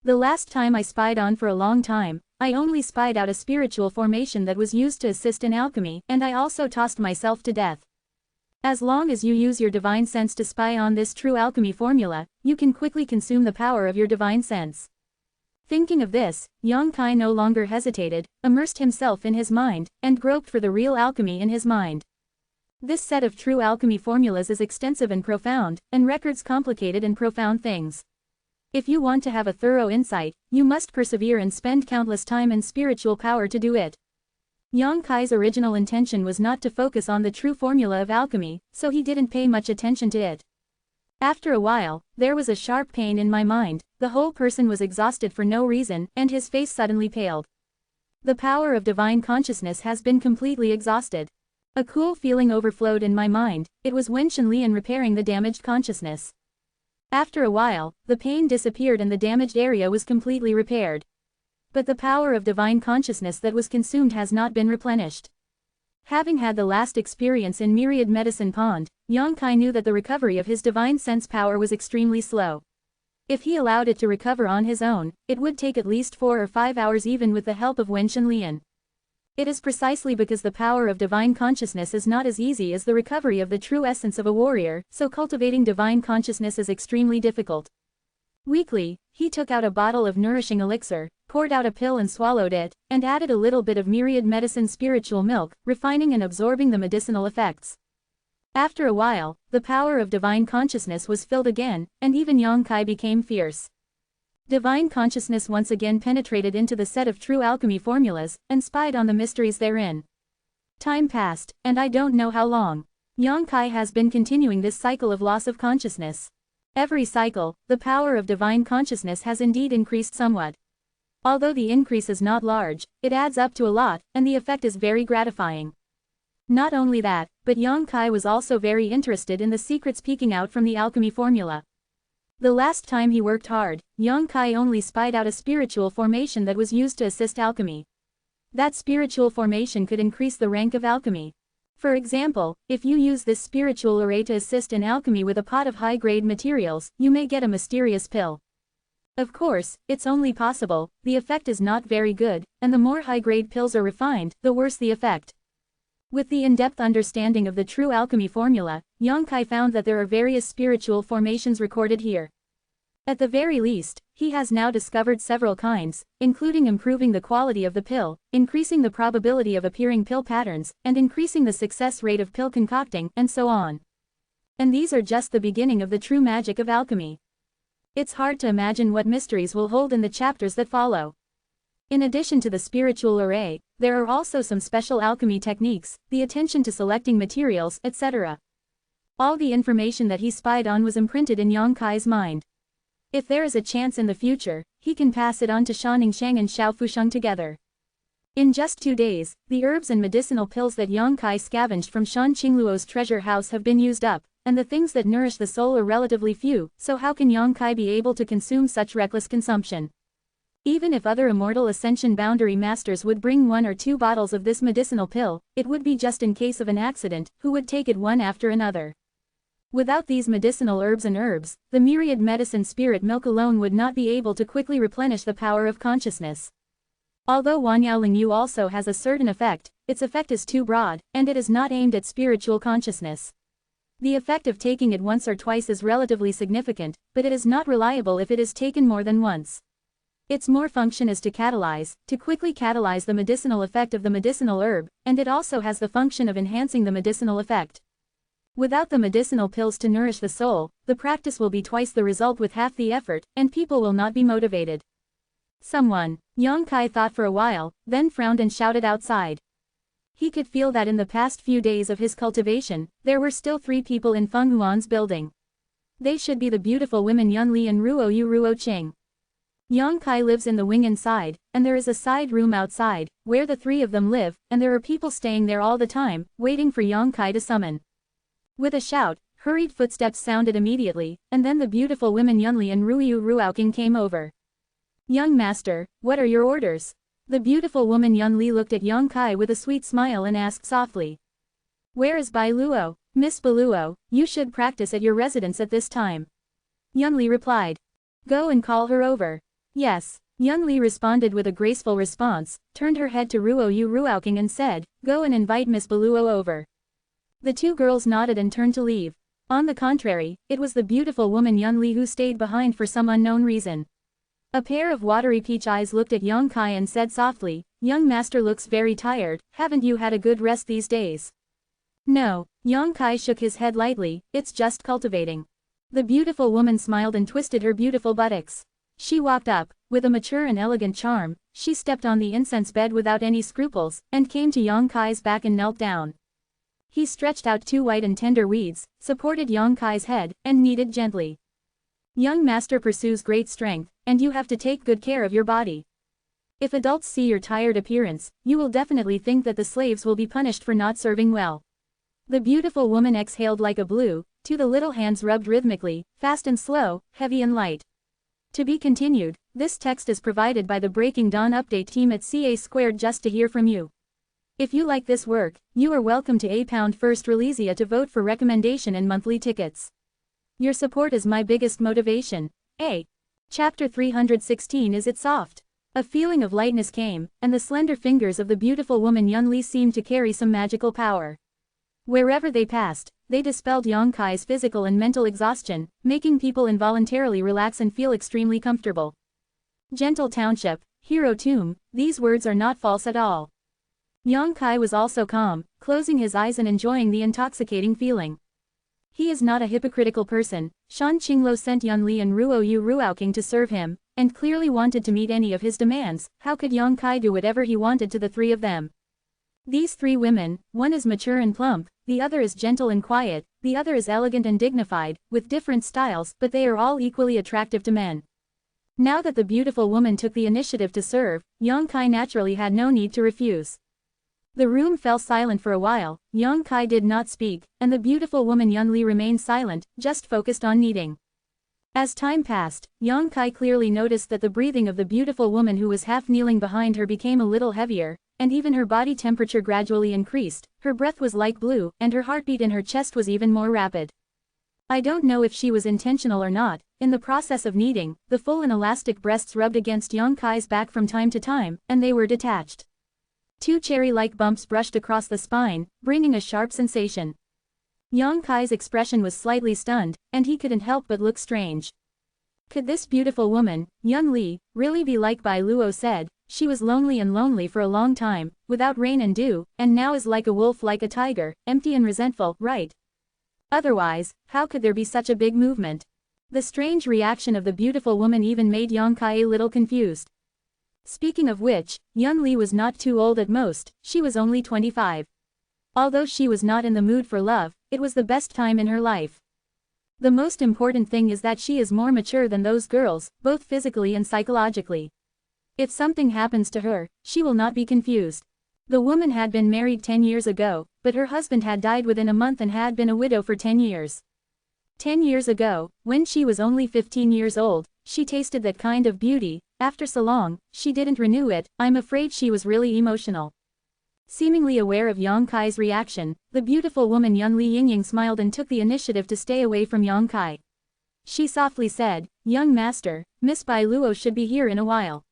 The last time I spied on for a long time, I only spied out a spiritual formation that was used to assist in alchemy, and I also tossed myself to death. As long as you use your divine sense to spy on this true alchemy formula, you can quickly consume the power of your divine sense. Thinking of this, Yang Kai no longer hesitated, immersed himself in his mind, and groped for the real alchemy in his mind. This set of true alchemy formulas is extensive and profound, and records complicated and profound things. If you want to have a thorough insight, you must persevere and spend countless time and spiritual power to do it. Yang Kai's original intention was not to focus on the true formula of alchemy, so he didn't pay much attention to it. After a while, there was a sharp pain in my mind, the whole person was exhausted for no reason, and his face suddenly paled. The power of divine consciousness has been completely exhausted. A cool feeling overflowed in my mind, it was Wen Shenlian repairing the damaged consciousness. After a while, the pain disappeared and the damaged area was completely repaired. But the power of divine consciousness that was consumed has not been replenished. Having had the last experience in Myriad Medicine Pond, Yang Kai knew that the recovery of his divine sense power was extremely slow. If he allowed it to recover on his own, it would take at least 4 or 5 hours even with the help of Wen Shenlian. It is precisely because the power of divine consciousness is not as easy as the recovery of the true essence of a warrior, so cultivating divine consciousness is extremely difficult. Weakly, he took out a bottle of nourishing elixir, poured out a pill and swallowed it, and added a little bit of Myriad Medicine spiritual milk, refining and absorbing the medicinal effects. After a while, the power of divine consciousness was filled again, and even Yang Kai became fierce. Divine consciousness once again penetrated into the set of true alchemy formulas, and spied on the mysteries therein. Time passed, and I don't know how long. Yang Kai has been continuing this cycle of loss of consciousness. Every cycle, the power of divine consciousness has indeed increased somewhat. Although the increase is not large, it adds up to a lot, and the effect is very gratifying. Not only that, but Yang Kai was also very interested in the secrets peeking out from the alchemy formula. The last time he worked hard, Yang Kai only spied out a spiritual formation that was used to assist alchemy. That spiritual formation could increase the rank of alchemy. For example, if you use this spiritual array to assist in alchemy with a pot of high-grade materials, you may get a mysterious pill. Of course, it's only possible, the effect is not very good, and the more high-grade pills are refined, the worse the effect. With the in-depth understanding of the true alchemy formula, Yang Kai found that there are various spiritual formations recorded here. At the very least, he has now discovered several kinds, including improving the quality of the pill, increasing the probability of appearing pill patterns, and increasing the success rate of pill concocting, and so on. And these are just the beginning of the true magic of alchemy. It's hard to imagine what mysteries will hold in the chapters that follow. In addition to the spiritual array, there are also some special alchemy techniques, the attention to selecting materials, etc. All the information that he spied on was imprinted in Yang Kai's mind. If there is a chance in the future, he can pass it on to Shaoningshang and Xiaofusheng together. In just 2 days, the herbs and medicinal pills that Yang Kai scavenged from Shan Qingluo's treasure house have been used up, and the things that nourish the soul are relatively few, so how can Yang Kai be able to consume such reckless consumption? Even if other immortal ascension boundary masters would bring 1 or 2 bottles of this medicinal pill, it would be just in case of an accident, who would take it one after another. Without these medicinal herbs, the myriad medicine spirit milk alone would not be able to quickly replenish the power of consciousness. Although Wanyao Lingyu also has a certain effect, its effect is too broad, and it is not aimed at spiritual consciousness. The effect of taking it once or twice is relatively significant, but it is not reliable if it is taken more than once. Its more function is to quickly catalyze the medicinal effect of the medicinal herb, and it also has the function of enhancing the medicinal effect. Without the medicinal pills to nourish the soul, the practice will be twice the result with half the effort, and people will not be motivated. Someone, Yang Kai thought for a while, then frowned and shouted outside. He could feel that in the past few days of his cultivation, there were still 3 people in Feng Huan's building. They should be the beautiful women Yun Li and Ruo Yu Ruo Qing. Yang Kai lives in the wing inside, and there is a side room outside, where the 3 of them live, and there are people staying there all the time, waiting for Yang Kai to summon. With a shout, hurried footsteps sounded immediately, and then the beautiful women Yunli and Ruoyu Ruoqing came over. Young master, what are your orders? The beautiful woman Yunli looked at Yang Kai with a sweet smile and asked softly. Where is Bai Luo? Miss Baluo, you should practice at your residence at this time. Yunli replied. Go and call her over. Yes. Yunli responded with a graceful response, turned her head to Ruoyu Ruoqing and said, Go and invite Miss Baluo over. The 2 girls nodded and turned to leave. On the contrary, it was the beautiful woman Yunli who stayed behind for some unknown reason. A pair of watery peach eyes looked at Yang Kai and said softly, Young master looks very tired, haven't you had a good rest these days? No, Yang Kai shook his head lightly, it's just cultivating. The beautiful woman smiled and twisted her beautiful buttocks. She walked up, with a mature and elegant charm, she stepped on the incense bed without any scruples, and came to Yang Kai's back and knelt down. He stretched out 2 white and tender weeds, supported Yang Kai's head, and kneaded gently. Young master pursues great strength, and you have to take good care of your body. If adults see your tired appearance, you will definitely think that the slaves will be punished for not serving well. The beautiful woman exhaled like a blue, 2 the little hands rubbed rhythmically, fast and slow, heavy and light. To be continued, this text is provided by the Breaking Dawn update team at CA Squared just to hear from you. If you like this work, you are welcome to £1 first Releasia to vote for recommendation and monthly tickets. Your support is my biggest motivation. Chapter 316 Is It Soft? A feeling of lightness came, and the slender fingers of the beautiful woman Yunli seemed to carry some magical power. Wherever they passed, they dispelled Yongkai's physical and mental exhaustion, making people involuntarily relax and feel extremely comfortable. Gentle township, hero tomb, these words are not false at all. Yongkai was also calm, closing his eyes and enjoying the intoxicating feeling. He is not a hypocritical person. Shan Qinglo sent Yunli and Ruo Yu Ruaoqing to serve him, and clearly wanted to meet any of his demands. How could Yongkai do whatever he wanted to the three of them? These three women, one is mature and plump, the other is gentle and quiet, the other is elegant and dignified, with different styles, but they are all equally attractive to men. Now that the beautiful woman took the initiative to serve, Yongkai naturally had no need to refuse. The room fell silent for a while. Yongkai did not speak, and the beautiful woman Yunli remained silent, just focused on kneading. As time passed, Yongkai clearly noticed that the breathing of the beautiful woman who was half kneeling behind her became a little heavier, and even her body temperature gradually increased. Her breath was like blue, and her heartbeat in her chest was even more rapid. I don't know if she was intentional or not. In the process of kneading, the full and elastic breasts rubbed against Yongkai's back from time to time, and they were detached. Two cherry-like bumps brushed across the spine, bringing a sharp sensation. Yongkai's expression was slightly stunned, and he couldn't help but look strange. Could this beautiful woman, Yunli, really be like Bai Luo said? She was lonely for a long time, without rain and dew, and now is like a wolf, like a tiger, empty and resentful, right? Otherwise, how could there be such a big movement? The strange reaction of the beautiful woman even made Yongkai a little confused. Speaking of which, Yunli was not too old at most, she was only 25. Although she was not in the mood for love, it was the best time in her life. The most important thing is that she is more mature than those girls, both physically and psychologically. If something happens to her, she will not be confused. The woman had been married 10 years ago, but her husband had died within a month and had been a widow for 10 years. 10 years ago, when she was only 15 years old, she tasted that kind of beauty. After so long, she didn't renew it. I'm afraid she was really emotional. Seemingly aware of Yongkai's reaction, the beautiful woman Yunli Yingying smiled and took the initiative to stay away from Yongkai. She softly said, "Young master, Miss Bai Luo should be here in a while."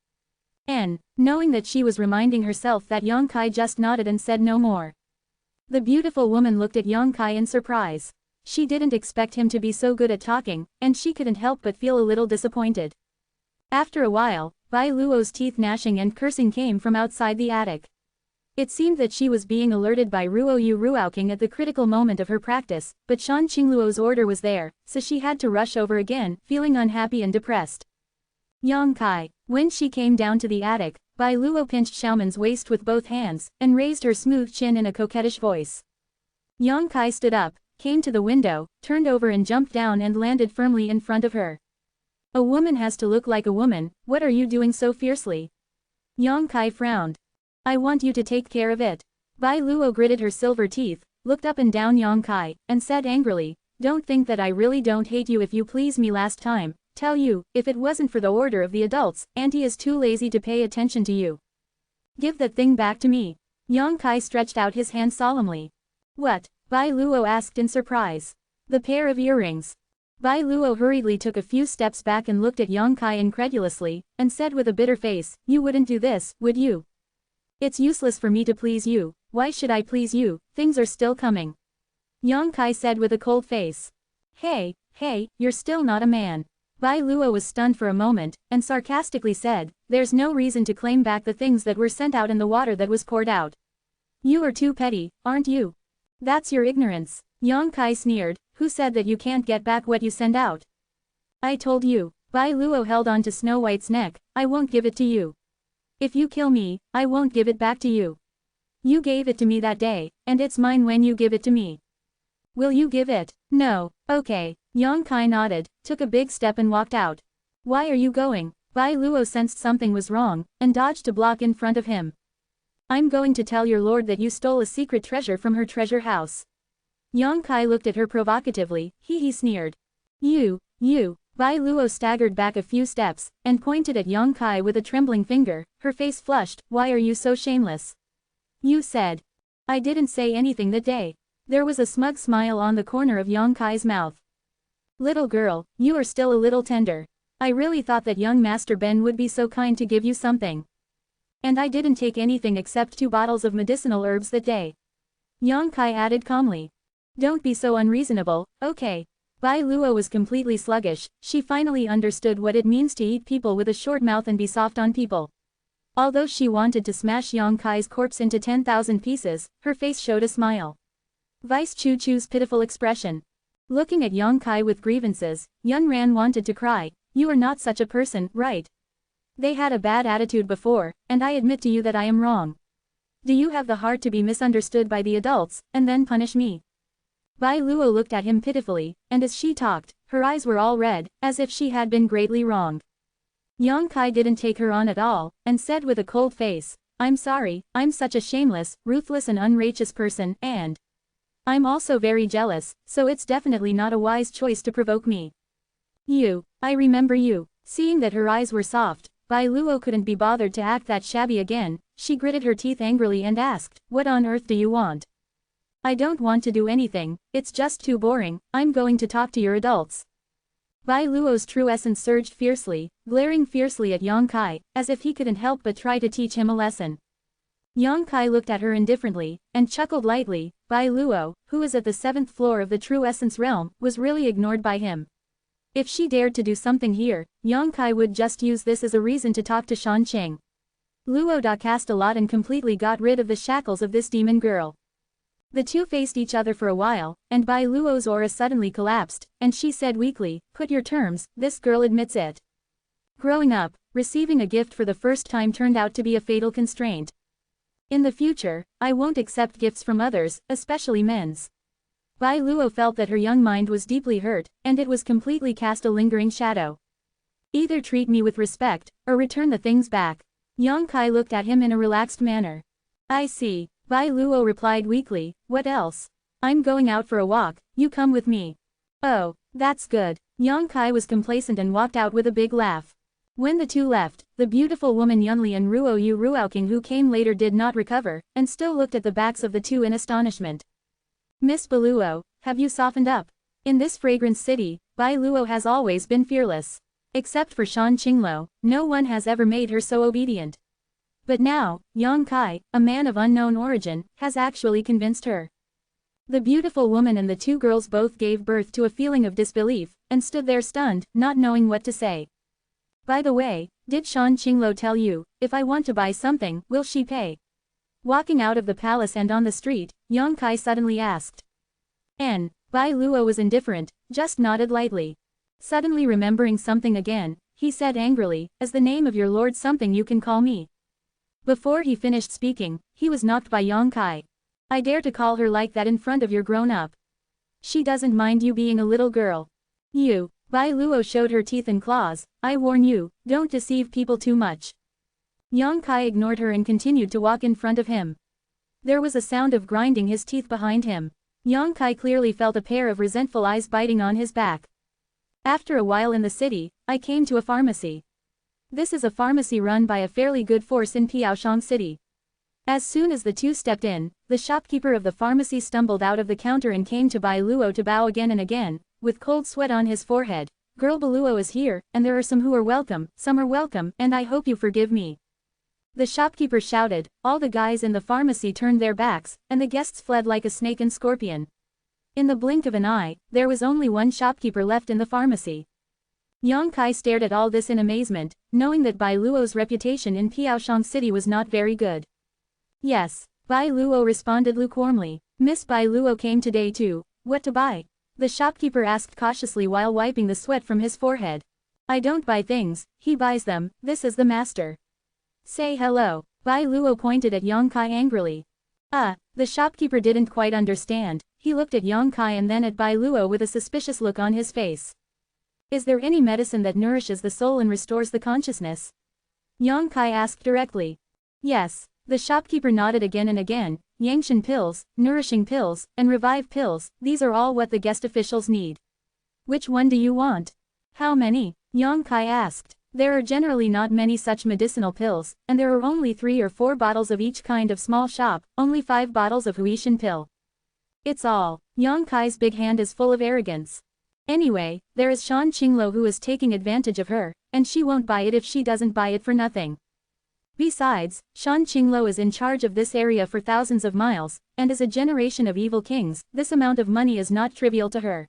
Knowing that she was reminding herself that, Yongkai just nodded and said no more. The beautiful woman looked at Yongkai in surprise. She didn't expect him to be so good at talking, and she couldn't help but feel a little disappointed. After a while, Bai Luo's teeth gnashing and cursing came from outside the attic. It seemed that she was being alerted by Ruo Yu Ruaoqing at the critical moment of her practice, but Shan Qingluo's order was there, so she had to rush over again, feeling unhappy and depressed. Yongkai. When she came down to the attic, Bai Luo pinched Xiaoman's waist with both hands, and raised her smooth chin in a coquettish voice. Yongkai stood up, came to the window, turned over and jumped down and landed firmly in front of her. A woman has to look like a woman. What are you doing so fiercely? Yongkai frowned. I want you to take care of it. Bai Luo gritted her silver teeth, looked up and down Yongkai, and said angrily, "Don't think that I really don't hate you. If you please me last time, tell you, if it wasn't for the order of the adults, Auntie is too lazy to pay attention to you. Give that thing back to me." Yongkai stretched out his hand solemnly. What? Bai Luo asked in surprise. The pair of earrings. Bai Luo hurriedly took a few steps back and looked at Yongkai incredulously, and said with a bitter face, "You wouldn't do this, would you? It's useless for me to please you. Why should I please you? Things are still coming." Yongkai said with a cold face. Hey, you're still not a man." Bai Luo was stunned for a moment, and sarcastically said, "There's no reason to claim back the things that were sent out in the water that was poured out. You are too petty, aren't you? That's your ignorance." Yongkai sneered. "Who said that you can't get back what you send out?" "I told you." Bai Luo held on to Snow White's neck. "I won't give it to you. If you kill me, I won't give it back to you. You gave it to me that day, and it's mine when you give it to me. Will you give it?" "No." "Okay." Yongkai nodded, took a big step and walked out. "Why are you going?" Bai Luo sensed something was wrong, and dodged a block in front of him. "I'm going to tell your lord that you stole a secret treasure from her treasure house." Yongkai looked at her provocatively. He sneered. You. Bai Luo staggered back a few steps, and pointed at Yongkai with a trembling finger. Her face flushed. "Why are you so shameless? You said. I didn't say anything that day. There was a smug smile on the corner of Yang Kai's mouth. Little girl, you are still a little tender. I really thought that young Master Ben would be so kind to give you something. And I didn't take anything except 2 bottles of medicinal herbs that day. Yang Kai added calmly. Don't be so unreasonable, okay. Bai Luo was completely sluggish, she finally understood what it means to eat people with a short mouth and be soft on people. Although she wanted to smash Yang Kai's corpse into 10,000 pieces, her face showed a smile. Vice Chu Chu's pitiful expression. Looking at Yang Kai with grievances, Yun Ran wanted to cry, you are not such a person, right? They had a bad attitude before, and I admit to you that I am wrong. Do you have the heart to be misunderstood by the adults, and then punish me? Bai Luo looked at him pitifully, and as she talked, her eyes were all red, as if she had been greatly wronged. Yang Kai didn't take her on at all, and said with a cold face, I'm sorry, I'm such a shameless, ruthless and unrighteous person, and I'm also very jealous, so it's definitely not a wise choice to provoke me. I remember you. Seeing that her eyes were soft, Bai Luo couldn't be bothered to act that shabby again, she gritted her teeth angrily and asked, what on earth do you want? I don't want to do anything, it's just too boring, I'm going to talk to your adults. Bai Luo's true essence surged fiercely, glaring fiercely at Yang Kai, as if he couldn't help but try to teach him a lesson. Yang Kai looked at her indifferently, and chuckled lightly. Bai Luo, who is at the 7th floor of the true essence realm, was really ignored by him. If she dared to do something here, Yang Kai would just use this as a reason to talk to Shan Qing. Luo Da cast a lot and completely got rid of the shackles of this demon girl. The two faced each other for a while, and Bai Luo's aura suddenly collapsed, and she said weakly, put your terms, this girl admits it. Growing up, receiving a gift for the first time turned out to be a fatal constraint. In the future, I won't accept gifts from others, especially men's. Bai Luo felt that her young mind was deeply hurt, and it was completely cast a lingering shadow. Either treat me with respect, or return the things back. Yang Kai looked at him in a relaxed manner. I see. Bai Luo replied weakly, what else? I'm going out for a walk, you come with me. Oh, that's good. Yang Kai was complacent and walked out with a big laugh. When the two left, the beautiful woman Yunli and Ruo Yu Ruoking who came later did not recover, and still looked at the backs of the two in astonishment. Miss Baluo, have you softened up? In this fragrance city, Bai Luo has always been fearless. Except for Shan Qinglo, no one has ever made her so obedient. But now, Yang Kai, a man of unknown origin, has actually convinced her. The beautiful woman and the two girls both gave birth to a feeling of disbelief, and stood there stunned, not knowing what to say. By the way, did Shan Qinglo tell you, if I want to buy something, will she pay? Walking out of the palace and on the street, Yang Kai suddenly asked. Bai Luo was indifferent, just nodded lightly. Suddenly remembering something again, he said angrily, as the name of your lord something you can call me. Before he finished speaking, he was knocked by Yang Kai. I dare to call her like that in front of your grown-up. She doesn't mind you being a little girl. Bai Luo showed her teeth and claws, I warn you, don't deceive people too much. Yang Kai ignored her and continued to walk in front of him. There was a sound of grinding his teeth behind him. Yang Kai clearly felt a pair of resentful eyes biting on his back. After a while in the city, I came to a pharmacy. This is a pharmacy run by a fairly good force in Piaoshang City. As soon as the two stepped in, the shopkeeper of the pharmacy stumbled out of the counter and came to Bai Luo to bow again and again, with cold sweat on his forehead. Girl Baluo is here, and there are some who are welcome, and I hope you forgive me. The shopkeeper shouted, all the guys in the pharmacy turned their backs, and the guests fled like a snake and scorpion. In the blink of an eye, there was only one shopkeeper left in the pharmacy. Yang Kai stared at all this in amazement, knowing that Bai Luo's reputation in Piaoshang City was not very good. Yes, Bai Luo responded lukewarmly. Miss Bai Luo came today too. What to buy? The shopkeeper asked cautiously while wiping the sweat from his forehead. I don't buy things, he buys them, this is the master. Say hello. Bai Luo pointed at Yang Kai angrily. The shopkeeper didn't quite understand, he looked at Yang Kai and then at Bai Luo with a suspicious look on his face. Is there any medicine that nourishes the soul and restores the consciousness? Yang Kai asked directly. Yes. The shopkeeper nodded again and again. Yangshan pills, nourishing pills, and revive pills, these are all what the guest officials need. Which one do you want? How many? Yang Kai asked. There are generally not many such medicinal pills, and there are only 3 or 4 bottles of each kind of small shop, only 5 bottles of Huishan pill. It's all. Yang Kai's big hand is full of arrogance. Anyway, there is Shan Qinglo who is taking advantage of her, and she won't buy it if she doesn't buy it for nothing. Besides, Shan Qinglo is in charge of this area for thousands of miles, and as a generation of evil kings, this amount of money is not trivial to her.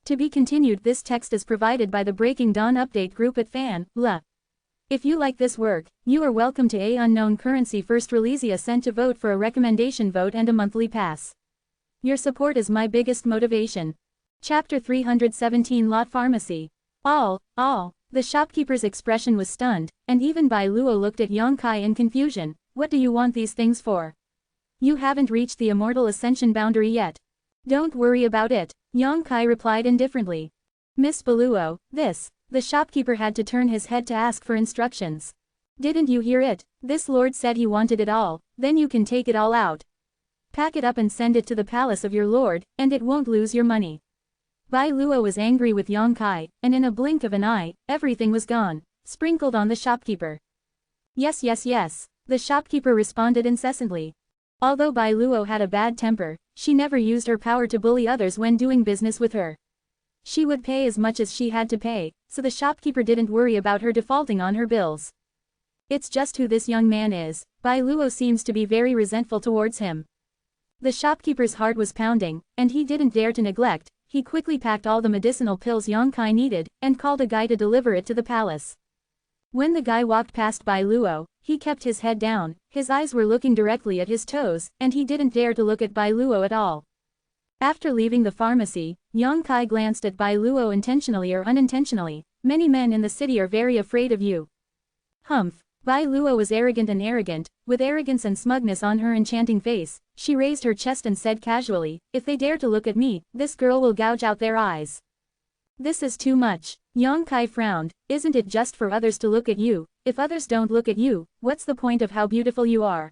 To be continued. This text is provided by the Breaking Dawn update group at Fan.la. If you like this work, you are welcome to a unknown currency first release a cent to vote for a recommendation vote and a monthly pass. Your support is my biggest motivation. Chapter 317 Lot Pharmacy. All. The shopkeeper's expression was stunned, and even Bai Luo looked at Yang Kai in confusion. What do you want these things for? You haven't reached the immortal ascension boundary yet. Don't worry about it, Yang Kai replied indifferently. Miss Baluo, this. The shopkeeper had to turn his head to ask for instructions. Didn't you hear it? This lord said he wanted it all, then you can take it all out. Pack it up and send it to the palace of your lord, and it won't lose your money. Bai Luo was angry with Yang Kai, and in a blink of an eye, everything was gone, sprinkled on the shopkeeper. Yes, the shopkeeper responded incessantly. Although Bai Luo had a bad temper, she never used her power to bully others when doing business with her. She would pay as much as she had to pay, so the shopkeeper didn't worry about her defaulting on her bills. It's just who this young man is. Bai Luo seems to be very resentful towards him. The shopkeeper's heart was pounding, and he didn't dare to neglect. He quickly packed all the medicinal pills Yang Kai needed, and called a guy to deliver it to the palace. When the guy walked past Bai Luo, he kept his head down, his eyes were looking directly at his toes, and he didn't dare to look at Bai Luo at all. After leaving the pharmacy, Yang Kai glanced at Bai Luo intentionally or unintentionally. Many men in the city are very afraid of you. Humph. Bai Luo was arrogant, with arrogance and smugness on her enchanting face. She raised her chest and said casually, if they dare to look at me, this girl will gouge out their eyes. This is too much. Yang Kai frowned. Isn't it just for others to look at you? If others don't look at you, what's the point of how beautiful you are?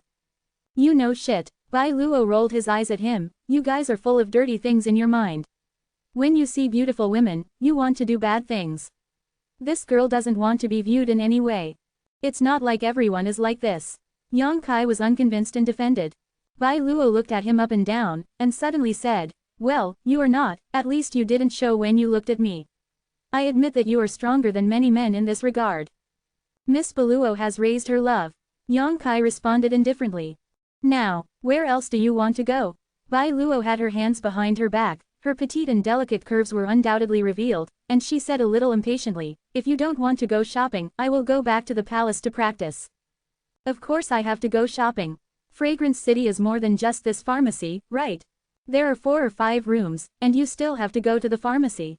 You know shit. Bai Luo rolled his eyes at him. You guys are full of dirty things in your mind. When you see beautiful women, you want to do bad things. This girl doesn't want to be viewed in any way. It's not like everyone is like this. Yang Kai was unconvinced and defended. Bai Luo looked at him up and down, and suddenly said, well, you are not, at least you didn't show when you looked at me. I admit that you are stronger than many men in this regard. Miss Baluo has raised her love. Yang Kai responded indifferently. Now, where else do you want to go? Bai Luo had her hands behind her back, her petite and delicate curves were undoubtedly revealed, and she said a little impatiently, if you don't want to go shopping, I will go back to the palace to practice. Of course I have to go shopping. Fragrance City is more than just this pharmacy, right? There are 4 or 5 rooms, and you still have to go to the pharmacy.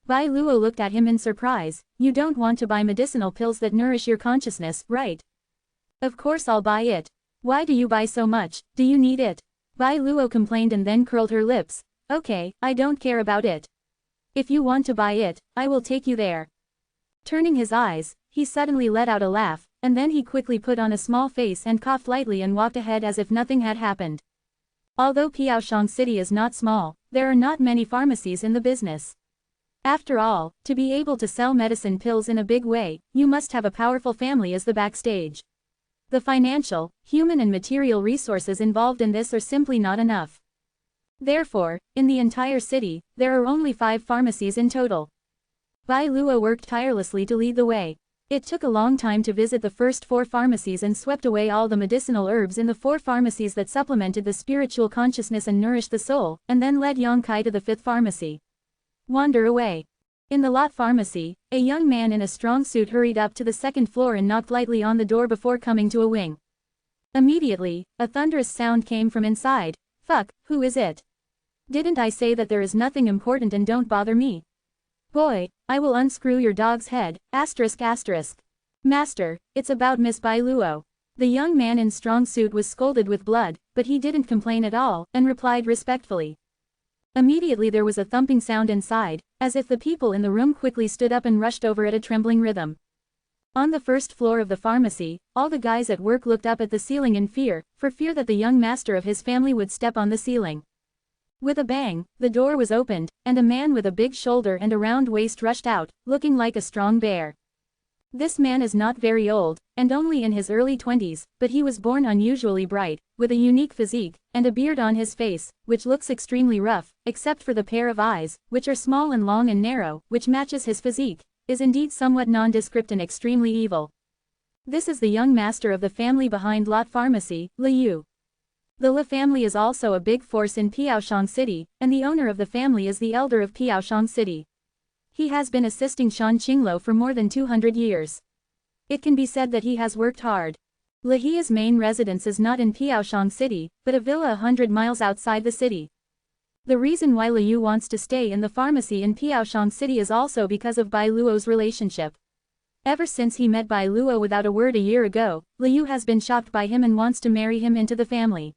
Bai Luo looked at him in surprise. You don't want to buy medicinal pills that nourish your consciousness, right? Of course I'll buy it. Why do you buy so much? Do you need it? Bai Luo complained and then curled her lips. Okay, I don't care about it. If you want to buy it, I will take you there. Turning his eyes, he suddenly let out a laugh, and then he quickly put on a small face and coughed lightly and walked ahead as if nothing had happened. Although Piaoshang City is not small, there are not many pharmacies in the business. After all, to be able to sell medicine pills in a big way, you must have a powerful family as the backstage. The financial, human and material resources involved in this are simply not enough. Therefore, in the entire city, there are only 5 pharmacies in total. Bai Luo worked tirelessly to lead the way. It took a long time to visit the first 4 pharmacies and swept away all the medicinal herbs in the 4 pharmacies that supplemented the spiritual consciousness and nourished the soul, and then led Yang Kai to the 5th pharmacy. Wander away. In the Lot Pharmacy, a young man in a strong suit hurried up to the 2nd floor and knocked lightly on the door before coming to a wing. Immediately, a thunderous sound came from inside. Fuck, who is it? Didn't I say that there is nothing important and don't bother me? Boy, I will unscrew your dog's head, asterisk. Master, it's about Miss Bai Luo. The young man in strong suit was scalded with blood, but he didn't complain at all, and replied respectfully. Immediately there was a thumping sound inside, as if the people in the room quickly stood up and rushed over at a trembling rhythm. On the 1st floor of the pharmacy, all the guys at work looked up at the ceiling in fear, for fear that the young master of his family would step on the ceiling. With a bang, the door was opened, and a man with a big shoulder and a round waist rushed out, looking like a strong bear. This man is not very old, and only in his early 20s, but he was born unusually bright, with a unique physique, and a beard on his face, which looks extremely rough, except for the pair of eyes, which are small and long and narrow, which matches his physique, is indeed somewhat nondescript and extremely evil. This is the young master of the family behind Lot Pharmacy, Liu. The Li family is also a big force in Piaoshang City, and the owner of the family is the elder of Piaoshang City. He has been assisting Shan Qinglo for more than 200 years. It can be said that he has worked hard. Li's main residence is not in Piaoshang City, but a villa 100 miles outside the city. The reason why Liu wants to stay in the pharmacy in Piaoshang City is also because of Bai Luo's relationship. Ever since he met Bai Luo without a word a year ago, Liu has been shocked by him and wants to marry him into the family.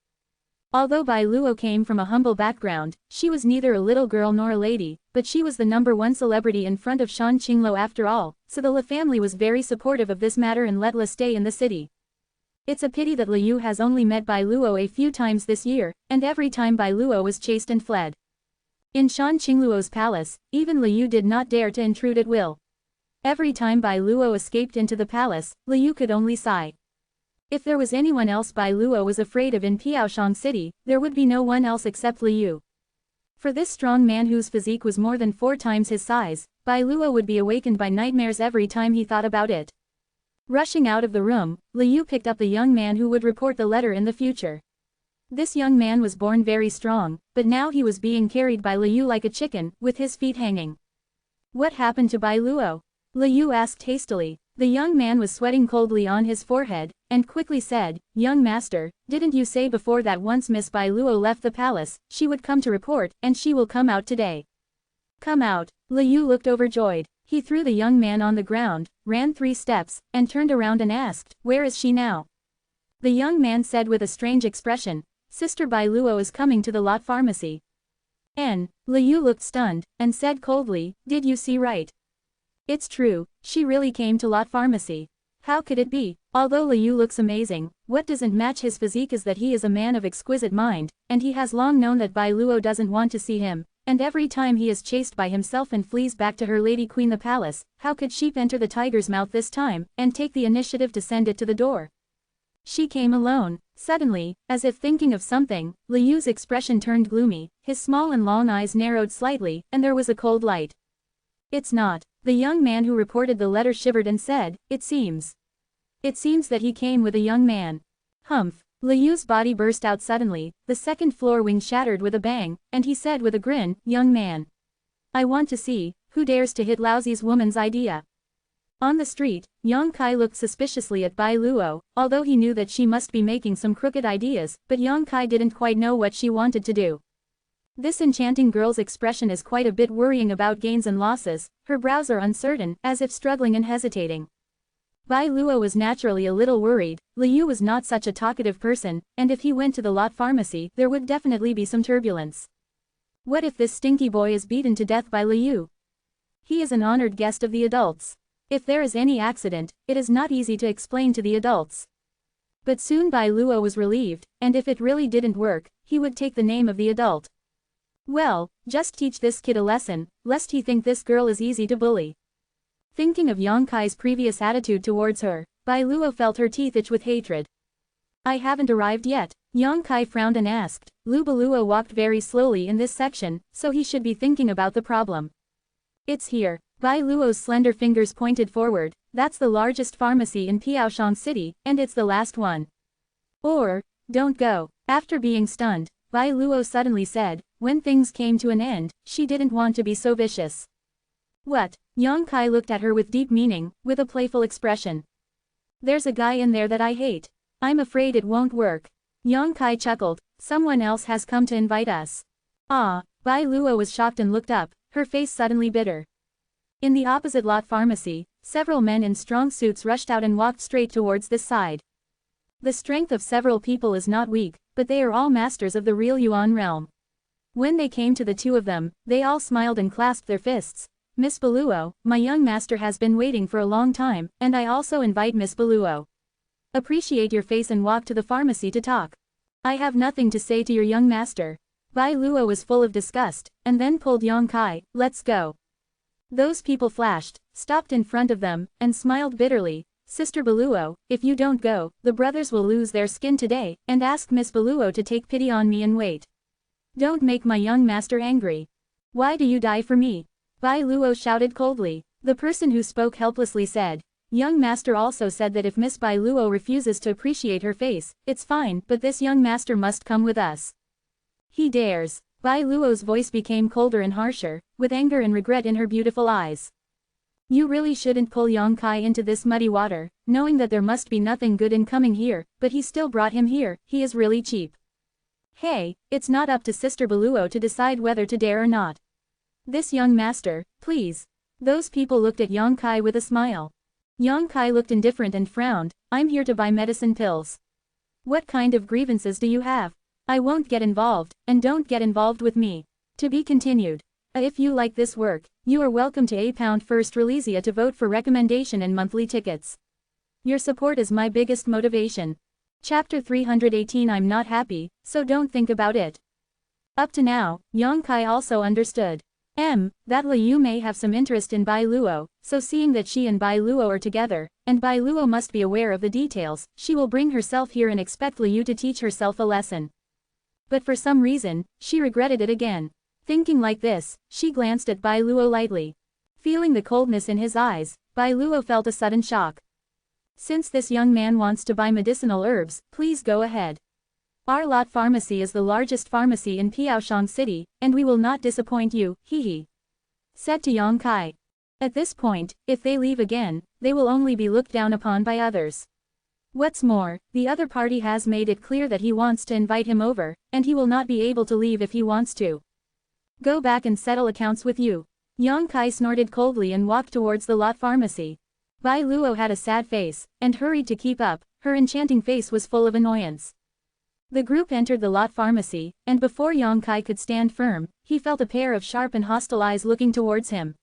Although Bai Luo came from a humble background, she was neither a little girl nor a lady, but she was the #1 celebrity in front of Shan Qinglo after all, so the Li family was very supportive of this matter and let Li stay in the city. It's a pity that Liu has only met Bai Luo a few times this year, and every time Bai Luo was chased and fled. In Shan Qingluo's palace, even Liu did not dare to intrude at will. Every time Bai Luo escaped into the palace, Liu could only sigh. If there was anyone else Bai Luo was afraid of in Piaoshang City, there would be no one else except Liu. For this strong man whose physique was more than 4 times his size, Bai Luo would be awakened by nightmares every time he thought about it. Rushing out of the room, Liu picked up the young man who would report the letter in the future. This young man was born very strong, but now he was being carried by Liu like a chicken, with his feet hanging. What happened to Bai Luo? Liu asked hastily. The young man was sweating coldly on his forehead, and quickly said, "Young master, didn't you say before that once Miss Bai Luo left the palace, she would come to report, and she will come out today?" "Come out." Liu looked overjoyed. He threw the young man on the ground, ran 3 steps, and turned around and asked, "Where is she now?" The young man said with a strange expression, "Sister Bai Luo is coming to the Lot Pharmacy." Liu looked stunned, and said coldly, "Did you see right? It's true, she really came to Lot Pharmacy. How could it be? Although Liu looks amazing, what doesn't match his physique is that he is a man of exquisite mind, and he has long known that Bai Luo doesn't want to see him, and every time he is chased by himself and flees back to her lady queen the palace, how could sheep enter the tiger's mouth this time, and take the initiative to send it to the door? She came alone." Suddenly, as if thinking of something, Liu's expression turned gloomy, his small and long eyes narrowed slightly, and there was a cold light. "It's not." The young man who reported the letter shivered and said, "It seems. It seems that he came with a young man." Humph. Liu's body burst out suddenly, the second floor wing shattered with a bang, and he said with a grin, "Young man. I want to see, who dares to hit Laozi's woman's idea." On the street, Yang Kai looked suspiciously at Bai Luo, although he knew that she must be making some crooked ideas, but Yang Kai didn't quite know what she wanted to do. This enchanting girl's expression is quite a bit worrying about gains and losses, her brows are uncertain, as if struggling and hesitating. Bai Luo was naturally a little worried. Liu was not such a talkative person, and if he went to the Lot Pharmacy there would definitely be some turbulence. What if this stinky boy is beaten to death by Liu? He is an honored guest of the adults. If there is any accident, it is not easy to explain to the adults. But soon Bai Luo was relieved, and if it really didn't work, he would take the name of the adult. Well, just teach this kid a lesson, lest he think this girl is easy to bully. Thinking of Yang Kai's previous attitude towards her, Bai Luo felt her teeth itch with hatred. "I haven't arrived yet." Yang Kai frowned and asked. Bai Luo walked very slowly in this section, so he should be thinking about the problem. "It's here." Bai Luo's slender fingers pointed forward. "That's the largest pharmacy in Piaoshang City, and it's the last one. Or, don't go." After being stunned, Bai Luo suddenly said, when things came to an end, she didn't want to be so vicious. "What?" Yang Kai looked at her with deep meaning, with a playful expression. "There's a guy in there that I hate. I'm afraid it won't work." Yang Kai chuckled. "Someone else has come to invite us." "Ah." Bai Luo was shocked and looked up, her face suddenly bitter. In the opposite Lot Pharmacy, several men in strong suits rushed out and walked straight towards this side. The strength of several people is not weak, but they are all masters of the real Yuan realm. When they came to the 2 of them, they all smiled and clasped their fists. "Miss Bai Luo, my young master has been waiting for a long time, and I also invite Miss Bai Luo. Appreciate your face and walk to the pharmacy to talk. I have nothing to say to your young master." Bai Luo was full of disgust, and then pulled Yang Kai, "Let's go." Those people flashed, stopped in front of them, and smiled bitterly. Sister Baluo, if you don't go, the brothers will lose their skin today, and ask Miss Baluo to take pity on me and wait. Don't make my young master angry. Why do you die for me? Bai Luo shouted coldly. The person who spoke helplessly said. Young master also said that if Miss Bai Luo refuses to appreciate her face, it's fine, but this young master must come with us. He dares. Bai Luo's voice became colder and harsher, with anger and regret in her beautiful eyes. You really shouldn't pull Yang Kai into this muddy water, knowing that there must be nothing good in coming here, but he still brought him here, he is really cheap. Hey, it's not up to Sister Baluo to decide whether to dare or not. This young master, please. Those people looked at Yang Kai with a smile. Yang Kai looked indifferent and frowned. I'm here to buy medicine pills. What kind of grievances do you have? I won't get involved, and don't get involved with me. To be continued. If you like this work, you are welcome to £1 First Releasia to vote for recommendation and monthly tickets. Your support is my biggest motivation. Chapter 318 I'm not happy, so don't think about it. Up to now, Yang Kai also understood. That Liu may have some interest in Bai Luo, so seeing that she and Bai Luo are together, and Bai Luo must be aware of the details, she will bring herself here and expect Liu to teach herself a lesson. But for some reason, she regretted it again. Thinking like this, she glanced at Bai Luo lightly. Feeling the coldness in his eyes, Bai Luo felt a sudden shock. Since this young man wants to buy medicinal herbs, please go ahead. Our lot pharmacy is the largest pharmacy in Piaoshang City, and we will not disappoint you, he said to Yang Kai. At this point, if they leave again, they will only be looked down upon by others. What's more, the other party has made it clear that he wants to invite him over, and he will not be able to leave if he wants to. Go back and settle accounts with you. Yang Kai snorted coldly and walked towards the lot pharmacy. Bai Luo had a sad face, and hurried to keep up, her enchanting face was full of annoyance. The group entered the lot pharmacy, and before Yang Kai could stand firm, he felt a pair of sharp and hostile eyes looking towards him.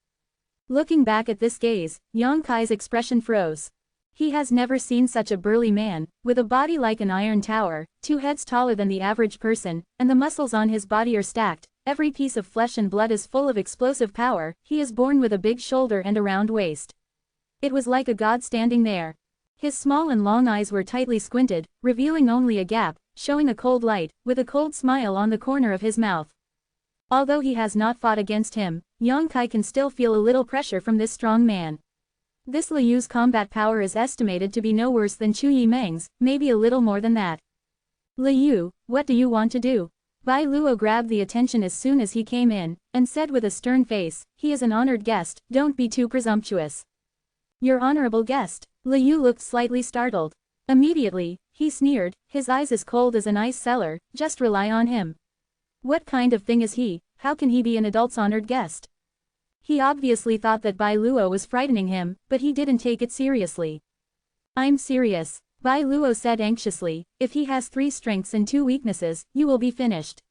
Looking back at this gaze, Yang Kai's expression froze. He has never seen such a burly man, with a body like an iron tower, 2 heads taller than the average person, and the muscles on his body are stacked. Every piece of flesh and blood is full of explosive power. He is born with a big shoulder and a round waist. It was like a god standing there. His small and long eyes were tightly squinted, revealing only a gap, showing a cold light, with a cold smile on the corner of his mouth. Although he has not fought against him, Yang Kai can still feel a little pressure from this strong man. This Liu's combat power is estimated to be no worse than Chu Yimeng's, maybe a little more than that. Liu, what do you want to do? Bai Luo grabbed the attention as soon as he came in, and said with a stern face, he is an honored guest, don't be too presumptuous. Your honorable guest. Liu looked slightly startled. Immediately, he sneered, his eyes as cold as an ice cellar, just rely on him. What kind of thing is he? How can he be an adult's honored guest? He obviously thought that Bai Luo was frightening him, but he didn't take it seriously. I'm serious. Bai Luo said anxiously, if he has 3 strengths and 2 weaknesses, you will be finished.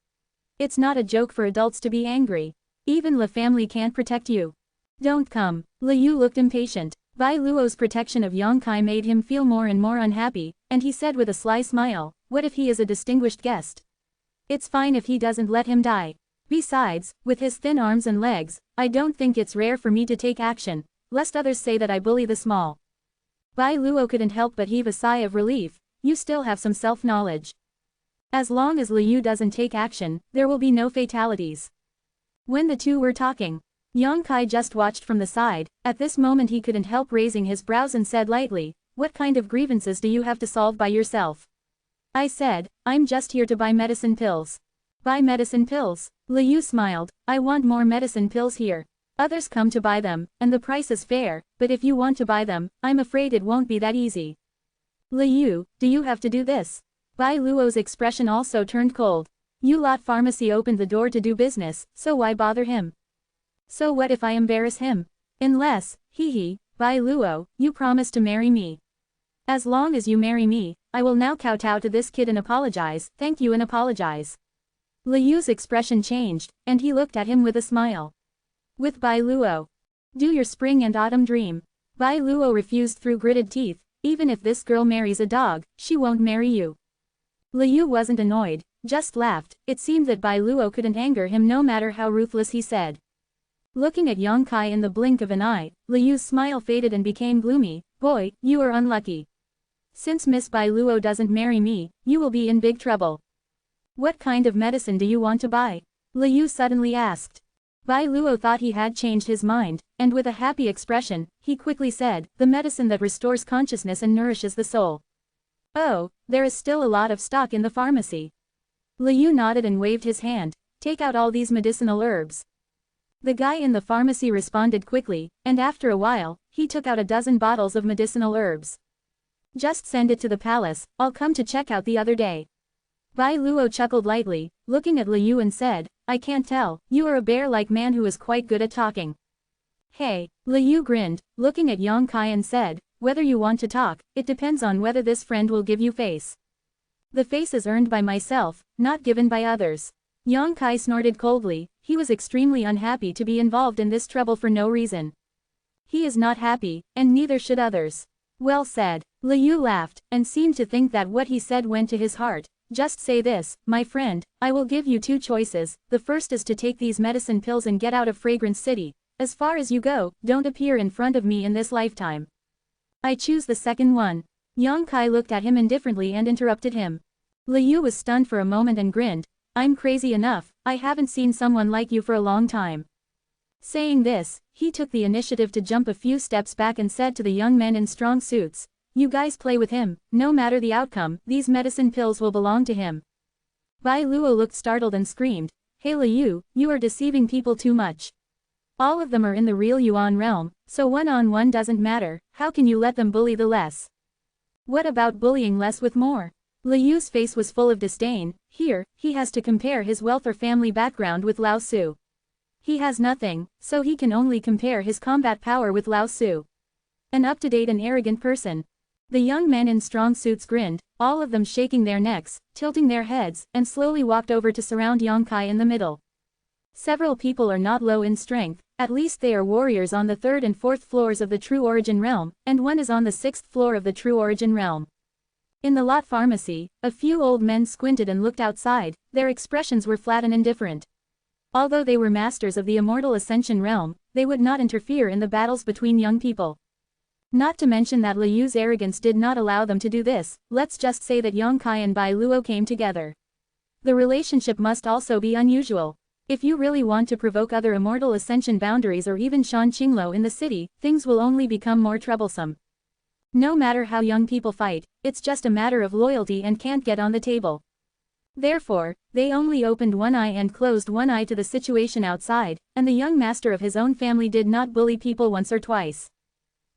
It's not a joke for adults to be angry. Even the family can't protect you. Don't come. Liu looked impatient. Bai Luo's protection of Yang Kai made him feel more and more unhappy, and he said with a sly smile, what if he is a distinguished guest? It's fine if he doesn't let him die. Besides, with his thin arms and legs, I don't think it's rare for me to take action, lest others say that I bully the small. Bai Luo couldn't help but heave a sigh of relief. You still have some self-knowledge. As long as Liu doesn't take action, there will be no fatalities. When the two were talking, Yang Kai just watched from the side. At this moment he couldn't help raising his brows and said lightly, what kind of grievances do you have to solve by yourself? I said, I'm just here to buy medicine pills. Buy medicine pills? Liu smiled, I want more medicine pills here. Others come to buy them, and the price is fair, but if you want to buy them, I'm afraid it won't be that easy. Liu, do you have to do this? Bai Luo's expression also turned cold. You lot pharmacy opened the door to do business, so why bother him? So what if I embarrass him? Unless, Bai Luo, you promise to marry me. As long as you marry me, I will now kowtow to this kid and apologize, thank you and apologize. Liu's expression changed, and he looked at him with a smile. With Bai Luo. Do your spring and autumn dream. Bai Luo refused through gritted teeth, even if this girl marries a dog, she won't marry you. Liu wasn't annoyed, just laughed. It seemed that Bai Luo couldn't anger him no matter how ruthless he said. Looking at Yang Kai in the blink of an eye, Liyu's smile faded and became gloomy. Boy, you are unlucky. Since Miss Bai Luo doesn't marry me, you will be in big trouble. What kind of medicine do you want to buy? Liyu suddenly asked. Bai Luo thought he had changed his mind, and with a happy expression, he quickly said, the medicine that restores consciousness and nourishes the soul. Oh, there is still a lot of stock in the pharmacy. Liu nodded and waved his hand. Take out all these medicinal herbs. The guy in the pharmacy responded quickly, and after a while, he took out a dozen bottles of medicinal herbs. Just send it to the palace, I'll come to check out the other day. Bai Luo chuckled lightly, looking at Liu and said, I can't tell, you are a bear-like man who is quite good at talking. Hey, Liu grinned, looking at Yang Kai and said, whether you want to talk, it depends on whether this friend will give you face. The face is earned by myself, not given by others. Yang Kai snorted coldly, he was extremely unhappy to be involved in this trouble for no reason. He is not happy, and neither should others. Well said. Liu laughed, and seemed to think that what he said went to his heart. Just say this, my friend, I will give you two choices. The first is to take these medicine pills and get out of Fragrance City. As far as you go, don't appear in front of me in this lifetime. I choose the second one. Yang Kai looked at him indifferently and interrupted him. Liu was stunned for a moment and grinned. I'm crazy enough, I haven't seen someone like you for a long time. Saying this, he took the initiative to jump a few steps back and said to the young men in strong suits, you guys play with him, no matter the outcome, these medicine pills will belong to him. Bai Luo looked startled and screamed, hey Liu, you are deceiving people too much. All of them are in the real Yuan realm, so one-on-one doesn't matter, how can you let them bully the less? What about bullying less with more? Liu's face was full of disdain. Here, he has to compare his wealth or family background with Lao Su. He has nothing, so he can only compare his combat power with Lao Su. An up-to-date and arrogant person. The young men in strong suits grinned, all of them shaking their necks, tilting their heads, and slowly walked over to surround Yang Kai in the middle. Several people are not low in strength, at least they are warriors on the 3rd and 4th floors of the True Origin Realm, and one is on the 6th floor of the True Origin Realm. In the lot pharmacy, a few old men squinted and looked outside, their expressions were flat and indifferent. Although they were masters of the Immortal Ascension realm, they would not interfere in the battles between young people. Not to mention that Liu's arrogance did not allow them to do this. Let's just say that Yang Kai and Bai Luo came together. The relationship must also be unusual. If you really want to provoke other Immortal Ascension boundaries or even Shan Qinglo in the city, things will only become more troublesome. No matter how young people fight, it's just a matter of loyalty and can't get on the table. Therefore, they only opened one eye and closed one eye to the situation outside, and the young master of his own family did not bully people once or twice.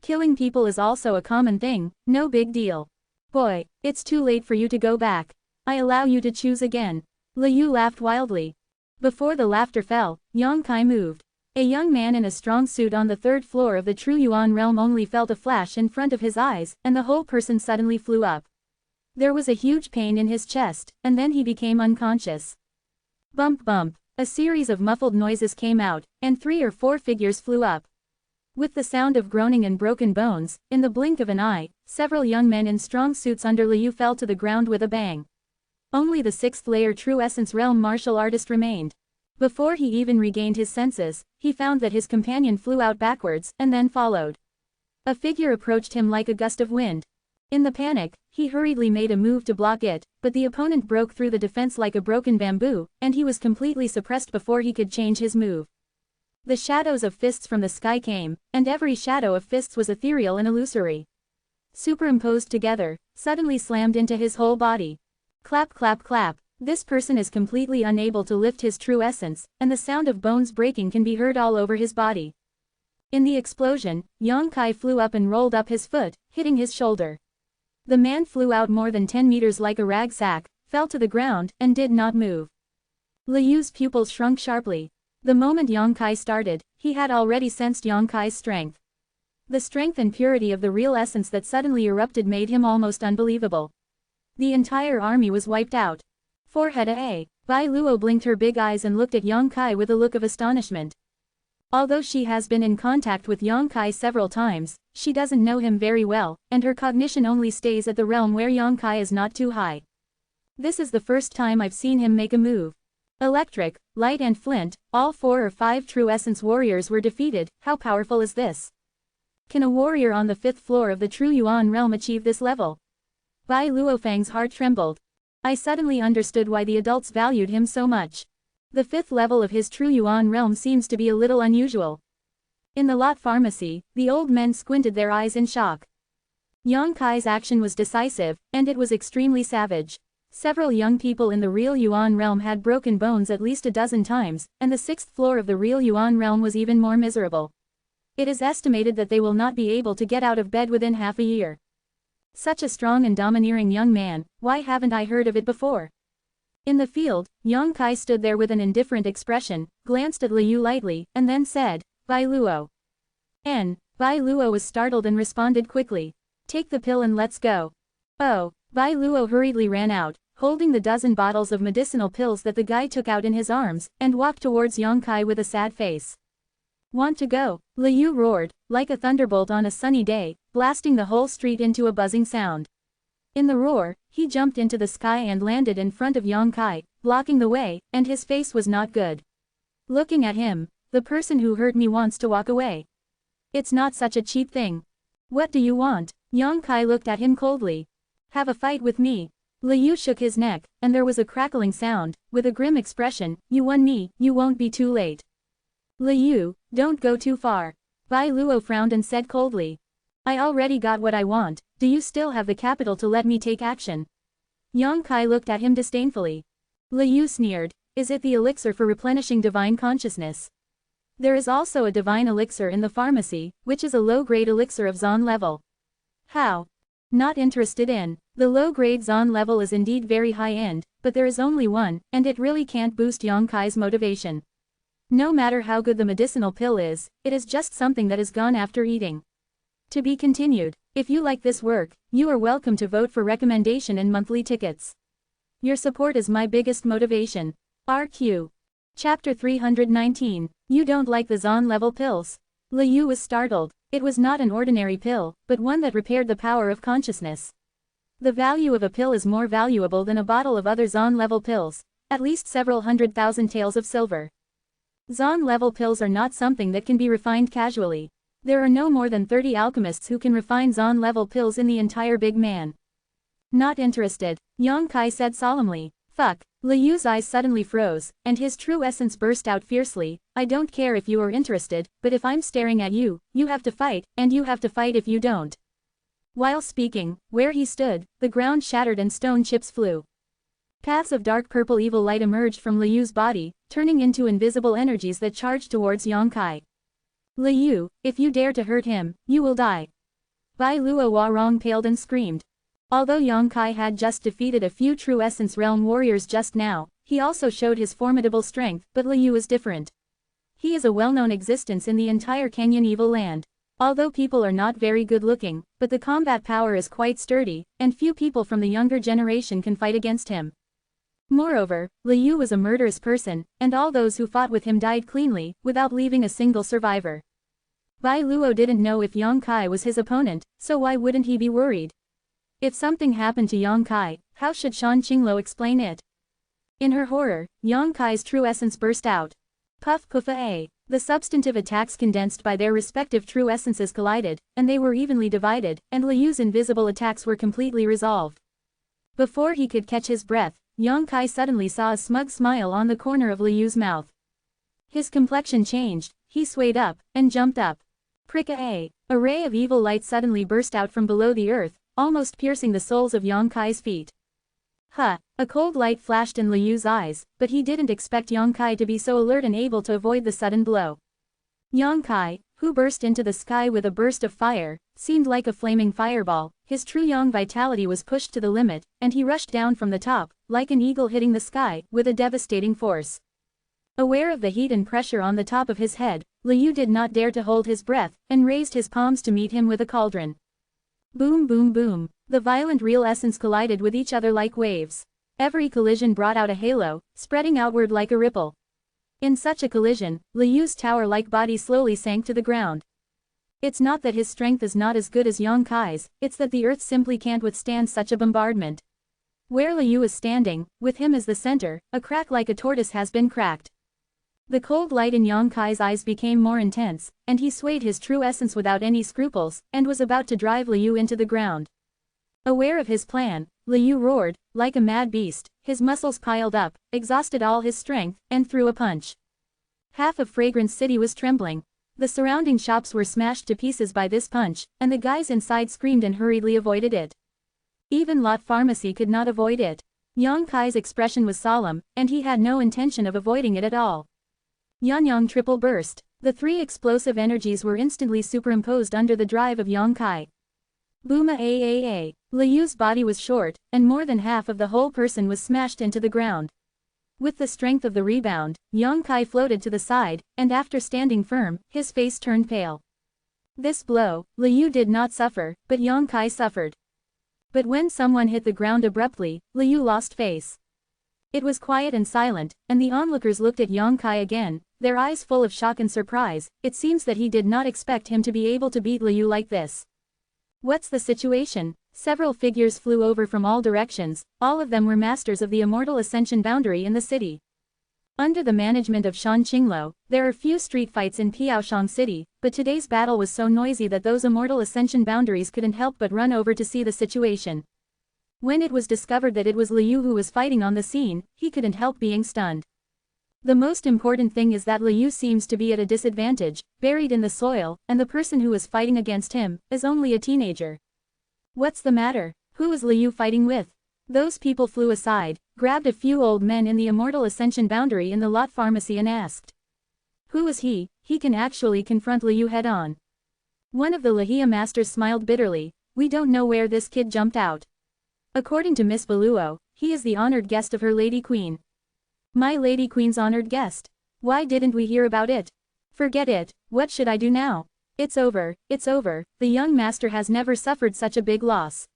Killing people is also a common thing, no big deal. Boy, it's too late for you to go back. I allow you to choose again. Liu laughed wildly. Before the laughter fell, Yang Kai moved. A young man in a strong suit on the 3rd floor of the True Yuan realm only felt a flash in front of his eyes, and the whole person suddenly flew up. There was a huge pain in his chest, and then he became unconscious. Bump bump, a series of muffled noises came out, and 3 or 4 figures flew up. With the sound of groaning and broken bones, in the blink of an eye, several young men in strong suits under Liu fell to the ground with a bang. Only the 6th layer True Essence Realm martial artist remained. Before he even regained his senses, he found that his companion flew out backwards, and then followed. A figure approached him like a gust of wind. In the panic, he hurriedly made a move to block it, but the opponent broke through the defense like a broken bamboo, and he was completely suppressed before he could change his move. The shadows of fists from the sky came, and every shadow of fists was ethereal and illusory. Superimposed together, suddenly slammed into his whole body. Clap clap clap. This person is completely unable to lift his true essence, and the sound of bones breaking can be heard all over his body. In the explosion, Yang Kai flew up and rolled up his foot, hitting his shoulder. The man flew out more than 10 meters like a rag sack, fell to the ground, and did not move. Liu's pupils shrunk sharply. The moment Yang Kai started, he had already sensed Yang Kai's strength. The strength and purity of the real essence that suddenly erupted made him almost unbelievable. The entire army was wiped out. Forehead A. Bai Luo blinked her big eyes and looked at Yang Kai with a look of astonishment. Although she has been in contact with Yang Kai several times, she doesn't know him very well, and her cognition only stays at the realm where Yang Kai is not too high. This is the first time I've seen him make a move. Electric, Light and Flint, all 4 or 5 true essence warriors were defeated. How powerful is this? Can a warrior on the 5th floor of the true Yuan realm achieve this level? Bai Luofeng's heart trembled. I suddenly understood why the adults valued him so much. The 5th level of his true Yuan realm seems to be a little unusual. In the lot pharmacy, the old men squinted their eyes in shock. Yang Kai's action was decisive, and it was extremely savage. Several young people in the real Yuan realm had broken bones at least a dozen times, and the 6th floor of the real Yuan realm was even more miserable. It is estimated that they will not be able to get out of bed within half a year. Such a strong and domineering young man, why haven't I heard of it before? In the field, Yang Kai stood there with an indifferent expression, glanced at Liu lightly, and then said, Bai Luo. Bai Luo was startled and responded quickly. Take the pill and let's go. Oh. Bai Luo hurriedly ran out, holding the dozen bottles of medicinal pills that the guy took out in his arms, and walked towards Yang Kai with a sad face. Want to go? Liu roared, like a thunderbolt on a sunny day, blasting the whole street into a buzzing sound. In the roar, he jumped into the sky and landed in front of Yang Kai, blocking the way, and his face was not good. Looking at him, the person who hurt me wants to walk away. It's not such a cheap thing. What do you want? Yang Kai looked at him coldly. Have a fight with me. Liu shook his neck, and there was a crackling sound, with a grim expression, you won me, you won't be too late. Liu, don't go too far. Bai Luo frowned and said coldly. I already got what I want, do you still have the capital to let me take action? Yang Kai looked at him disdainfully. Liu sneered, is it the elixir for replenishing divine consciousness? There is also a divine elixir in the pharmacy, which is a low-grade elixir of Zon level. How? Not interested in. The low-grade Zon level is indeed very high-end, but there is only one, and it really can't boost Yang Kai's motivation. No matter how good the medicinal pill is, it is just something that is gone after eating. To be continued. If you like this work, you are welcome to vote for recommendation and monthly tickets. Your support is my biggest motivation. RQ. Chapter 319. You don't like the Zon level pills? Liu was startled. It was not an ordinary pill, but one that repaired the power of consciousness. The value of a pill is more valuable than a bottle of other Zon-level pills, at least several 100,000 taels of silver. Zon-level pills are not something that can be refined casually. There are no more than 30 alchemists who can refine Zon-level pills in the entire Big Man. Not interested, Yang Kai said solemnly. Fuck. Liu's eyes suddenly froze, and his true essence burst out fiercely. I don't care if you are interested, but if I'm staring at you, you have to fight, and you have to fight if you don't. While speaking, where he stood, the ground shattered and stone chips flew. Paths of dark purple evil light emerged from Liu's body, turning into invisible energies that charged towards Yang Kai. Liu, if you dare to hurt him, you will die. Bai Luo Warong paled and screamed. Although Yang Kai had just defeated a few true Essence Realm warriors just now, he also showed his formidable strength, but Liu is different. He is a well-known existence in the entire Kenyan evil land. Although people are not very good-looking, but the combat power is quite sturdy, and few people from the younger generation can fight against him. Moreover, Liu was a murderous person, and all those who fought with him died cleanly, without leaving a single survivor. Bai Luo didn't know if Yang Kai was his opponent, so why wouldn't he be worried? If something happened to Yang Kai, how should Shan Qinglo explain it? In her horror, Yang Kai's true essence burst out. Puff Puffa A. The substantive attacks condensed by their respective true essences collided, and they were evenly divided, and Liu's invisible attacks were completely resolved. Before he could catch his breath, Yang Kai suddenly saw a smug smile on the corner of Liu's mouth. His complexion changed, he swayed up, and jumped up. Pricka A. A ray of evil light suddenly burst out from below the earth, almost piercing the soles of Yang Kai's feet. Huh, a cold light flashed in Liu's eyes, but he didn't expect Yang Kai to be so alert and able to avoid the sudden blow. Yang Kai, who burst into the sky with a burst of fire, seemed like a flaming fireball. His true yang vitality was pushed to the limit, and he rushed down from the top, like an eagle hitting the sky, with a devastating force. Aware of the heat and pressure on the top of his head, Liu did not dare to hold his breath, and raised his palms to meet him with a cauldron. Boom boom boom. The violent real essence collided with each other like waves. Every collision brought out a halo, spreading outward like a ripple. In such a collision, Liu's tower-like body slowly sank to the ground. It's not that his strength is not as good as Yang Kai's, it's that the earth simply can't withstand such a bombardment. Where Liu is standing, with him as the center, a crack like a tortoise has been cracked. The cold light in Yang Kai's eyes became more intense, and he swayed his true essence without any scruples, and was about to drive Liu into the ground. Aware of his plan, Liu roared, like a mad beast, his muscles piled up, exhausted all his strength, and threw a punch. Half of Fragrance City was trembling. The surrounding shops were smashed to pieces by this punch, and the guys inside screamed and hurriedly avoided it. Even Lot Pharmacy could not avoid it. Yang Kai's expression was solemn, and he had no intention of avoiding it at all. Yanyang triple burst. The three explosive energies were instantly superimposed under the drive of Yang Kai. Booma aaa. Liu's body was short, and more than half of the whole person was smashed into the ground. With the strength of the rebound, Yang Kai floated to the side, and after standing firm, his face turned pale. This blow, Liu did not suffer, but Yang Kai suffered. But when someone hit the ground abruptly, Liu lost face. It was quiet and silent, and the onlookers looked at Yang Kai again, their eyes full of shock and surprise. It seems that he did not expect him to be able to beat Liu like this. What's the situation? Several figures flew over from all directions, all of them were masters of the Immortal Ascension boundary in the city. Under the management of Shan Qinglo, there are few street fights in Piaoshang City, but today's battle was so noisy that those Immortal Ascension boundaries couldn't help but run over to see the situation. When it was discovered that it was Liu who was fighting on the scene, he couldn't help being stunned. The most important thing is that Liu seems to be at a disadvantage, buried in the soil, and the person who is fighting against him is only a teenager. What's the matter? Who is Liu fighting with? Those people flew aside, grabbed a few old men in the Immortal Ascension boundary in the Lot Pharmacy and asked. Who is he? He can actually confront Liu head-on. One of the Lahia masters smiled bitterly. We don't know where this kid jumped out. According to Miss Beluo, he is the honored guest of her Lady Queen. My Lady Queen's honored guest? Why didn't we hear about it? Forget it, what should I do now? It's over, the young master has never suffered such a big loss.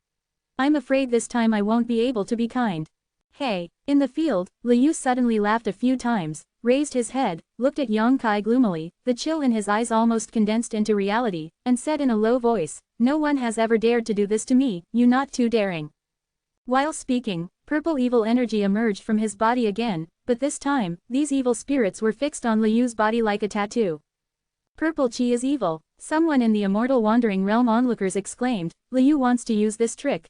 I'm afraid this time I won't be able to be kind. Hey, in the field, Liu suddenly laughed a few times, raised his head, looked at Yang Kai gloomily, the chill in his eyes almost condensed into reality, and said in a low voice, no one has ever dared to do this to me, you not too daring. While speaking, purple evil energy emerged from his body again, but this time, these evil spirits were fixed on Liu's body like a tattoo. Purple chi is evil, someone in the immortal wandering realm onlookers exclaimed, Liu wants to use this trick.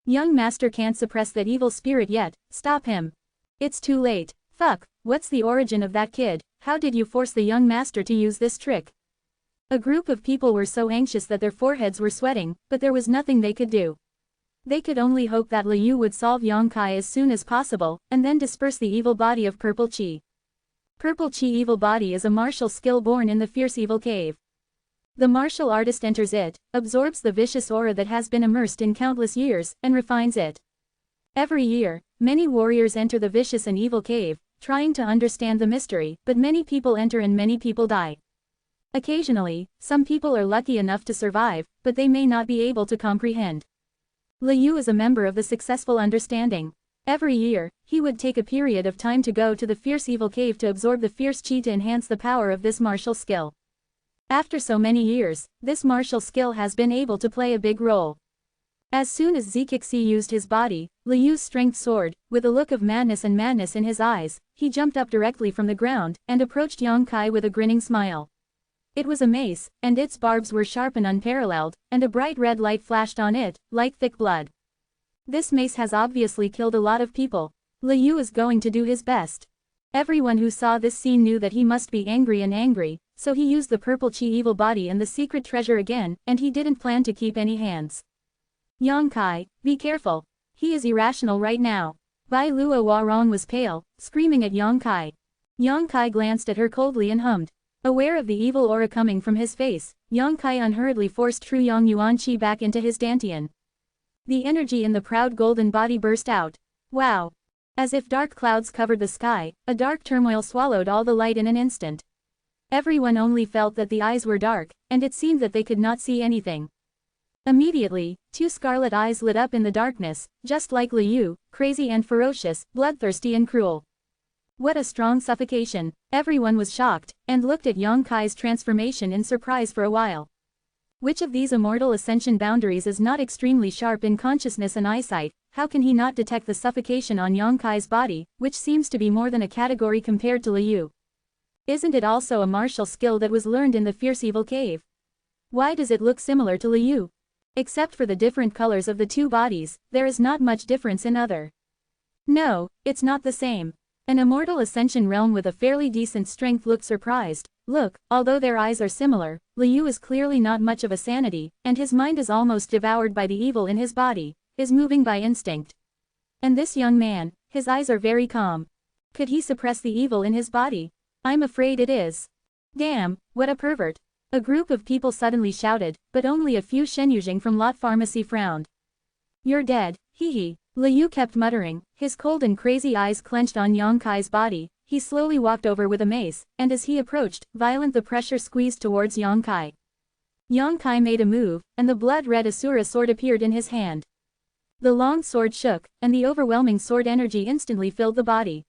Young master can't suppress that evil spirit yet, stop him. It's too late, fuck, what's the origin of that kid, how did you force the young master to use this trick? A group of people were so anxious that their foreheads were sweating, but there was nothing they could do. They could only hope that Liu would solve Yang Kai as soon as possible, and then disperse the evil body of Purple Chi. Purple Chi evil body is a martial skill born in the fierce evil cave. The martial artist enters it, absorbs the vicious aura that has been immersed in countless years, and refines it. Every year, many warriors enter the vicious and evil cave, trying to understand the mystery, but many people enter and many people die. Occasionally, some people are lucky enough to survive, but they may not be able to comprehend. Liu is a member of the successful understanding. Every year, he would take a period of time to go to the fierce evil cave to absorb the fierce chi to enhance the power of this martial skill. After so many years, this martial skill has been able to play a big role. As soon as Zikixi used his body, Liu's strength soared, with a look of madness in his eyes, he jumped up directly from the ground, and approached Yang Kai with a grinning smile. It was a mace, and its barbs were sharp and unparalleled, and a bright red light flashed on it, like thick blood. This mace has obviously killed a lot of people. Liu is going to do his best. Everyone who saw this scene knew that he must be angry, so he used the purple chi evil body and the secret treasure again, and he didn't plan to keep any hands. Yang Kai, be careful. He is irrational right now. Bai Luo Warong was pale, screaming at Yang Kai. Yang Kai glanced at her coldly and hummed. Aware of the evil aura coming from his face, Yang Kai unhurriedly forced true Yang Yuan Qi back into his dantian. The energy in the proud golden body burst out. Wow! As if dark clouds covered the sky, a dark turmoil swallowed all the light in an instant. Everyone only felt that the eyes were dark, and it seemed that they could not see anything. Immediately, two scarlet eyes lit up in the darkness, just like Liu, crazy and ferocious, bloodthirsty and cruel. What a strong suffocation! Everyone was shocked, and looked at Yang Kai's transformation in surprise for a while. Which of these immortal ascension boundaries is not extremely sharp in consciousness and eyesight? How can he not detect the suffocation on Yongkai's body, which seems to be more than a category compared to Liu? Isn't it also a martial skill that was learned in the fierce evil cave? Why does it look similar to Liu? Except for the different colors of the two bodies, there is not much difference in other. No, it's not the same. An immortal ascension realm with a fairly decent strength looked surprised. Look, although their eyes are similar, Liu is clearly not much of a sanity, and his mind is almost devoured by the evil in his body, is moving by instinct. And this young man, his eyes are very calm. Could he suppress the evil in his body? I'm afraid it is. Damn, what a pervert. A group of people suddenly shouted, but only a few Shenyujing from Lot Pharmacy frowned. You're dead, hee hee. Liu kept muttering, his cold and crazy eyes clenched on Yongkai's body. He slowly walked over with a mace, and as he approached, violent the pressure squeezed towards Yongkai. Yongkai made a move, and the blood-red Asura sword appeared in his hand. The long sword shook, and the overwhelming sword energy instantly filled the body.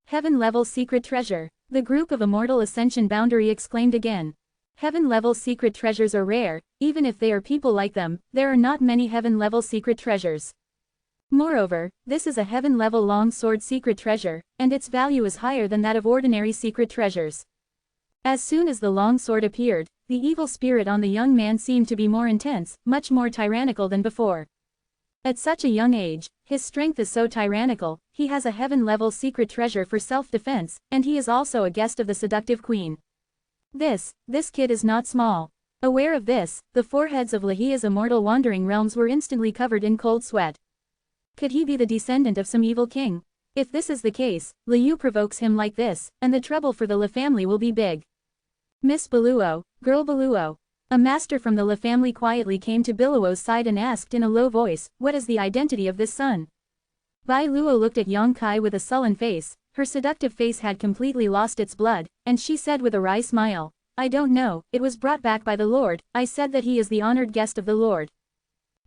Heaven-level secret treasure. The group of immortal ascension boundary exclaimed again. Heaven-level secret treasures are rare, even if they are people like them, there are not many heaven-level secret treasures. Moreover, this is a heaven-level long sword secret treasure, and its value is higher than that of ordinary secret treasures. As soon as the long sword appeared, the evil spirit on the young man seemed to be more intense, much more tyrannical than before. At such a young age, his strength is so tyrannical, he has a heaven-level secret treasure for self-defense, and he is also a guest of the seductive queen. This kid is not small. Aware of this, the foreheads of Lahia's immortal wandering realms were instantly covered in cold sweat. Could he be the descendant of some evil king? If this is the case, Liu provokes him like this, and the trouble for the La family will be big. Miss Beluo, girl Beluo. A master from the La family quietly came to Beluo's side and asked in a low voice, what is the identity of this son? Bai Luo looked at Yongkai with a sullen face, her seductive face had completely lost its blood, and she said with a wry smile, I don't know, it was brought back by the Lord, I said that he is the honored guest of the Lord.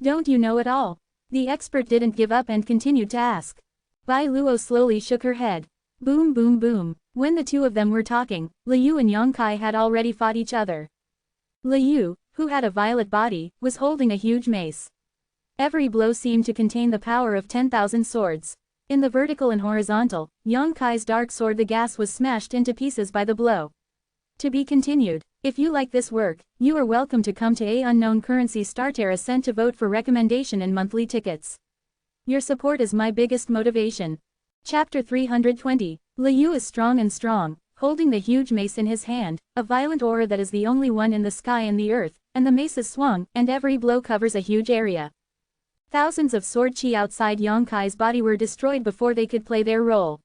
Don't you know it all? The expert didn't give up and continued to ask. Bai Luo slowly shook her head. Boom boom boom. When the two of them were talking, Liu and Yongkai had already fought each other. Liu, who had a violet body, was holding a huge mace. Every blow seemed to contain the power of 10,000 swords. In the vertical and horizontal, Yongkai's dark sword the gas was smashed into pieces by the blow. To be continued. If you like this work, you are welcome to come to a unknown currency starter cent to vote for recommendation and monthly tickets. Your support is my biggest motivation. Chapter 320. Liu is strong and strong, holding the huge mace in his hand, a violent aura that is the only one in the sky and the earth, and the mace is swung, and every blow covers a huge area. Thousands of sword chi outside Yongkai's body were destroyed before they could play their role.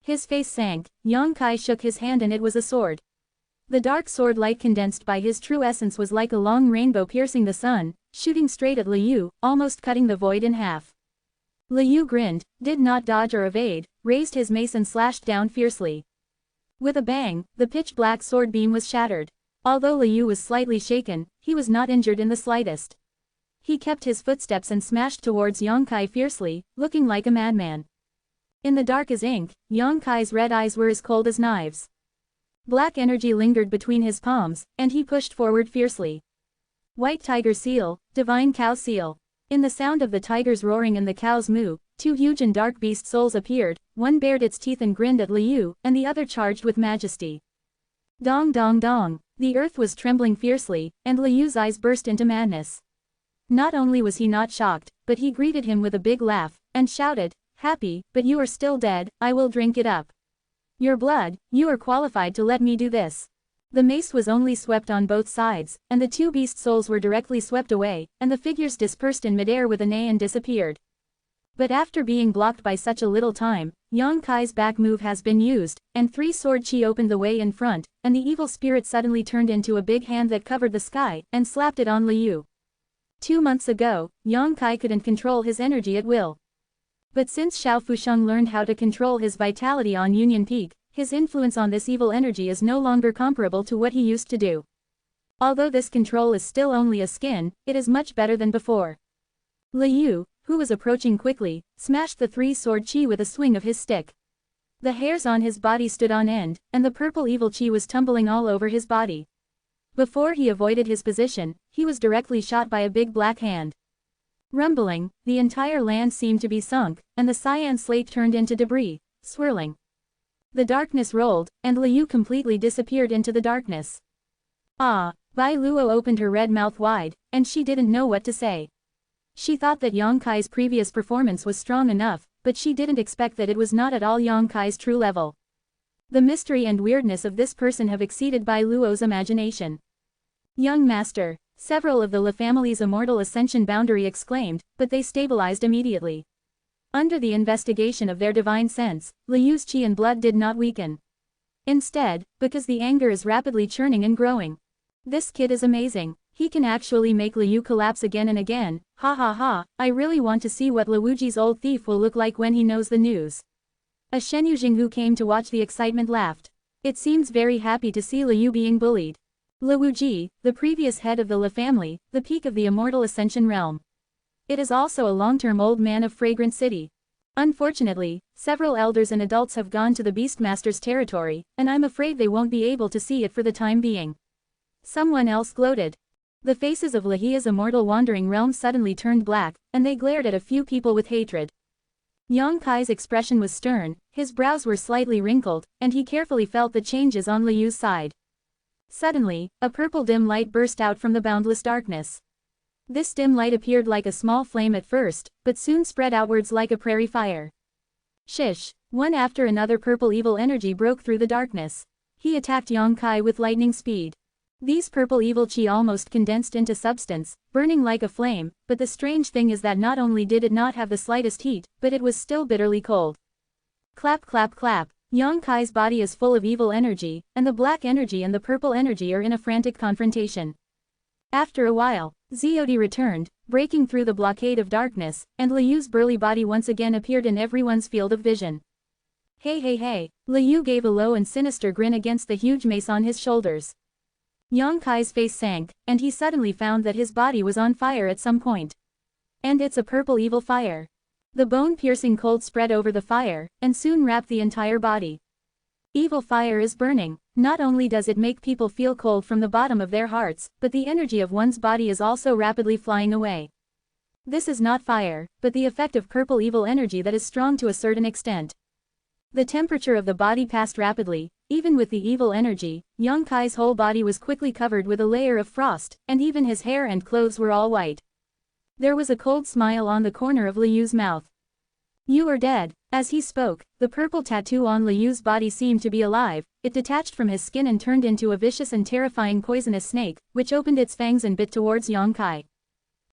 His face sank, Yongkai shook his hand and it was a sword. The dark sword light condensed by his true essence was like a long rainbow piercing the sun, shooting straight at Liu, almost cutting the void in half. Liu grinned, did not dodge or evade, raised his mace and slashed down fiercely. With a bang, the pitch-black sword beam was shattered. Although Liu was slightly shaken, he was not injured in the slightest. He kept his footsteps and smashed towards Yongkai fiercely, looking like a madman. In the dark as ink, Yongkai's red eyes were as cold as knives. Black energy lingered between his palms, and he pushed forward fiercely. White tiger seal, divine cow seal. In the sound of the tiger's roaring and the cow's moo, two huge and dark beast souls appeared, one bared its teeth and grinned at Liu, and the other charged with majesty. Dong dong dong. The earth was trembling fiercely, and Liu's eyes burst into madness. Not only was he not shocked, but he greeted him with a big laugh, and shouted, happy, but you are still dead, I will drink it up. Your blood, you are qualified to let me do this. The mace was only swept on both sides, and the two beast souls were directly swept away, and the figures dispersed in midair with a neigh and disappeared. But after being blocked by such a little time, Yongkai's back move has been used, and three sword chi opened the way in front, and the evil spirit suddenly turned into a big hand that covered the sky, and slapped it on Liu. 2 months ago, Yongkai couldn't control his energy at will. But since Xiao Fusheng learned how to control his vitality on Union Peak, his influence on this evil energy is no longer comparable to what he used to do. Although this control is still only a skin, it is much better than before. Liu, who was approaching quickly, smashed the three sword chi with a swing of his stick. The hairs on his body stood on end, and the purple evil chi was tumbling all over his body. Before he avoided his position, he was directly shot by a big black hand. Rumbling, the entire land seemed to be sunk, and the cyan slate turned into debris, swirling. The darkness rolled, and Liu completely disappeared into the darkness. Ah! Bai Luo opened her red mouth wide, and she didn't know what to say. She thought that Yang Kai's previous performance was strong enough, but she didn't expect that it was not at all Yang Kai's true level. The mystery and weirdness of this person have exceeded Bai Luo's imagination. Young master, several of the La family's immortal ascension boundary exclaimed, but they stabilized immediately. Under the investigation of their divine sense, Liu's qi and blood did not weaken. Instead, because the anger is rapidly churning and growing. This kid is amazing, he can actually make Liu collapse again and again, ha ha ha, I really want to see what Luigi's old thief will look like when he knows the news. A Shenyujing who came to watch the excitement laughed. It seems very happy to see Liu being bullied. Luigi, the previous head of the La family, the peak of the immortal ascension realm. It is also a long-term old man of Fragrant City. Unfortunately, several elders and adults have gone to the Beastmaster's territory, and I'm afraid they won't be able to see it for the time being. Someone else gloated. The faces of Lahia's immortal wandering realm suddenly turned black, and they glared at a few people with hatred. Yang Kai's expression was stern, his brows were slightly wrinkled, and he carefully felt the changes on Liu's side. Suddenly, a purple dim light burst out from the boundless darkness. This dim light appeared like a small flame at first, but soon spread outwards like a prairie fire. Shish! One after another purple evil energy broke through the darkness. He attacked Yang Kai with lightning speed. These purple evil qi almost condensed into substance, burning like a flame, but the strange thing is that not only did it not have the slightest heat, but it was still bitterly cold. Clap clap clap. Yang Kai's body is full of evil energy, and the black energy and the purple energy are in a frantic confrontation. After a while, Zod returned, breaking through the blockade of darkness, and Liu's burly body once again appeared in everyone's field of vision. Hey hey hey, Liu gave a low and sinister grin against the huge mace on his shoulders. Yang Kai's face sank, and he suddenly found that his body was on fire at some point. And it's a purple evil fire. The bone-piercing cold spread over the fire, and soon wrapped the entire body. Evil fire is burning. Not only does it make people feel cold from the bottom of their hearts, but the energy of one's body is also rapidly flying away. This is not fire, but the effect of purple evil energy that is strong to a certain extent. The temperature of the body passed rapidly. Even with the evil energy, Yang Kai's whole body was quickly covered with a layer of frost, and even his hair and clothes were all white. There was a cold smile on the corner of Liu's mouth. You are dead. As he spoke, the purple tattoo on Liu's body seemed to be alive. It detached from his skin and turned into a vicious and terrifying poisonous snake, which opened its fangs and bit towards Yang Kai.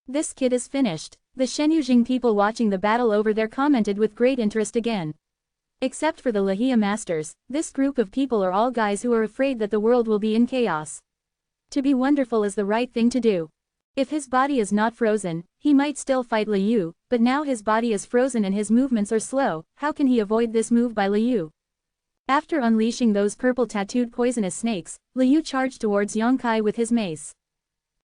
This kid is finished. The Shenyujing people watching the battle over there commented with great interest again. Except for the Lahia masters, this group of people are all guys who are afraid that the world will be in chaos. To be wonderful is the right thing to do. If his body is not frozen, he might still fight Liu, but now his body is frozen and his movements are slow. How can he avoid this move by Liu? After unleashing those purple tattooed poisonous snakes, Liu charged towards Yang Kai with his mace.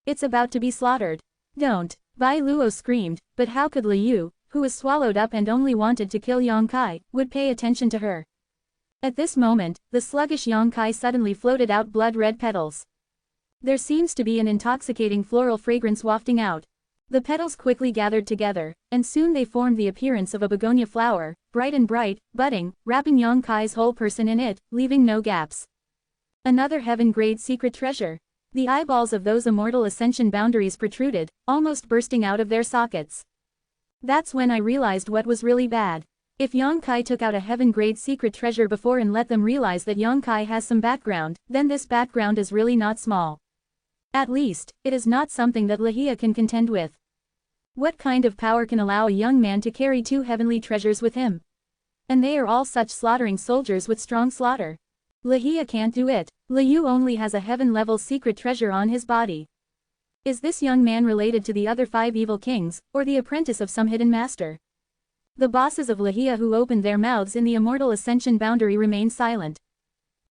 It's about to be slaughtered. Don't! Bai Luo screamed, but how could Liu, who was swallowed up and only wanted to kill Yang Kai, would pay attention to her? At this moment, the sluggish Yang Kai suddenly floated out blood-red petals. There seems to be an intoxicating floral fragrance wafting out. The petals quickly gathered together, and soon they formed the appearance of a begonia flower, bright and bright, budding, wrapping Yang Kai's whole person in it, leaving no gaps. Another heaven-grade secret treasure. The eyeballs of those immortal ascension boundaries protruded, almost bursting out of their sockets. That's when I realized what was really bad. If Yang Kai took out a heaven-grade secret treasure before and let them realize that Yang Kai has some background, then this background is really not small. At least, it is not something that Lahia can contend with. What kind of power can allow a young man to carry two heavenly treasures with him? And they are all such slaughtering soldiers with strong slaughter. Lahia can't do it. Liu only has a heaven-level secret treasure on his body. Is this young man related to the other 5 evil kings, or the apprentice of some hidden master? The bosses of Lahia who opened their mouths in the immortal ascension boundary remained silent.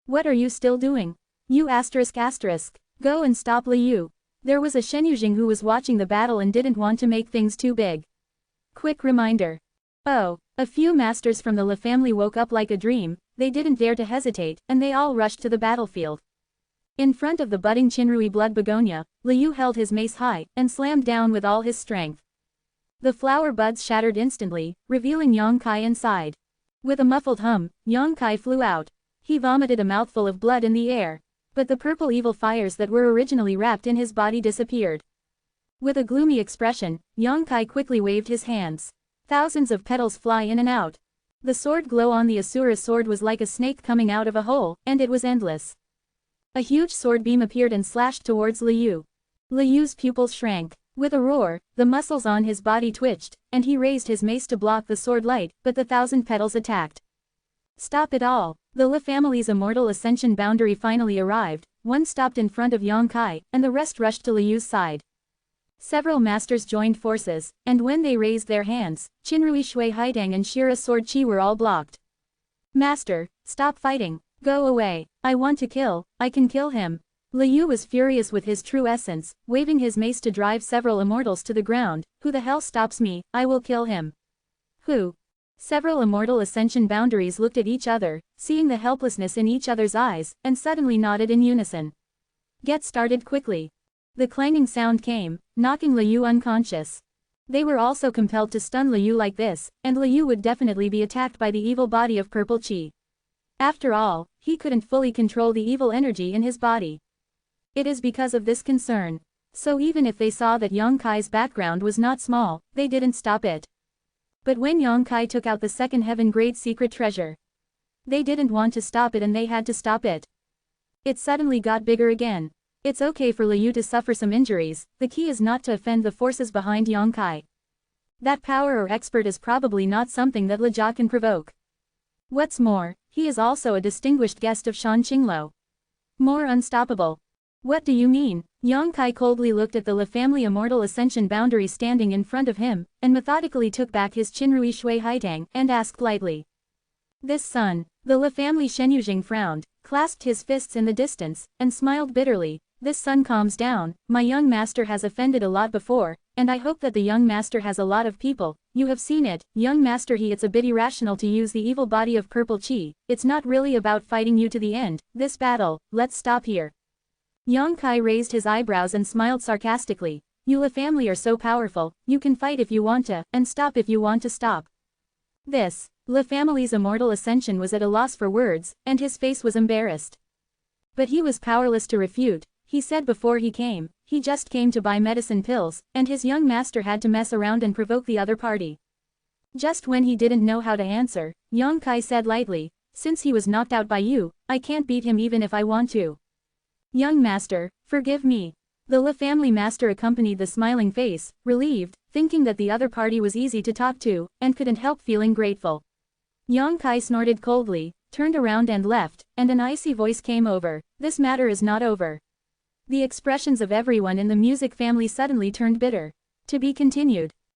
What are you still doing? You asterisk asterisk. Go and stop Liu. There was a Shenyujing who was watching the battle and didn't want to make things too big. Quick reminder. Oh, a few masters from the La family woke up like a dream. They didn't dare to hesitate, and they all rushed to the battlefield. In front of the budding Chinrui blood begonia, Liu held his mace high, and slammed down with all his strength. The flower buds shattered instantly, revealing Yang Kai inside. With a muffled hum, Yang Kai flew out. He vomited a mouthful of blood in the air. But the purple evil fires that were originally wrapped in his body disappeared. With a gloomy expression, Yang Kai quickly waved his hands. Thousands of petals fly in and out. The sword glow on the Asura's sword was like a snake coming out of a hole, and it was endless. A huge sword beam appeared and slashed towards Liu. Liu's pupils shrank. With a roar, the muscles on his body twitched, and he raised his mace to block the sword light, but the thousand petals attacked. Stop it all! The Li family's immortal ascension boundary finally arrived. One stopped in front of Yang Kai, and the rest rushed to Liu's side. Several masters joined forces, and when they raised their hands, Chinrui Shui Haidang and Shira's sword chi were all blocked. Master, stop fighting. Go away. I want to kill. I can kill him. Liu was furious with his true essence, waving his mace to drive several immortals to the ground. Who the hell stops me? I will kill him. Who? Several immortal ascension boundaries looked at each other, seeing the helplessness in each other's eyes, and suddenly nodded in unison. Get started quickly. The clanging sound came, knocking Liu unconscious. They were also compelled to stun Liu like this, and Liu would definitely be attacked by the evil body of purple chi. After all, he couldn't fully control the evil energy in his body. It is because of this concern. So even if they saw that Yang Kai's background was not small, they didn't stop it. But when Yang Kai took out the second heaven-grade secret treasure, they didn't want to stop it and they had to stop it. It suddenly got bigger again. It's okay for Liu to suffer some injuries, the key is not to offend the forces behind Yang Kai. That power or expert is probably not something that Lejia can provoke. What's more, he is also a distinguished guest of Shan Qinglo. More unstoppable. What do you mean? Yang Kai coldly looked at the Li family immortal ascension boundary standing in front of him, and methodically took back his Chinrui Shui Haidang, and asked lightly. This son. The Li family Shen Yujing frowned, clasped his fists in the distance, and smiled bitterly. This son calms down. My young master has offended a lot before, and I hope that the young master has a lot of people. You have seen it, young master. It's a bit irrational to use the evil body of purple chi. It's not really about fighting you to the end. This battle, let's stop here. Yang Kai raised his eyebrows and smiled sarcastically. You Li family are so powerful, you can fight if you want to, and stop if you want to stop. This, Li family's immortal ascension was at a loss for words, and his face was embarrassed. But he was powerless to refute. He said before he came, he just came to buy medicine pills, and his young master had to mess around and provoke the other party. Just when he didn't know how to answer, Yang Kai said lightly, since he was knocked out by you, I can't beat him even if I want to. Young master, forgive me. The Li family master accompanied the smiling face, relieved, thinking that the other party was easy to talk to, and couldn't help feeling grateful. Yang Kai snorted coldly, turned around and left, and an icy voice came over. This matter is not over. The expressions of everyone in the music family suddenly turned bitter. To be continued.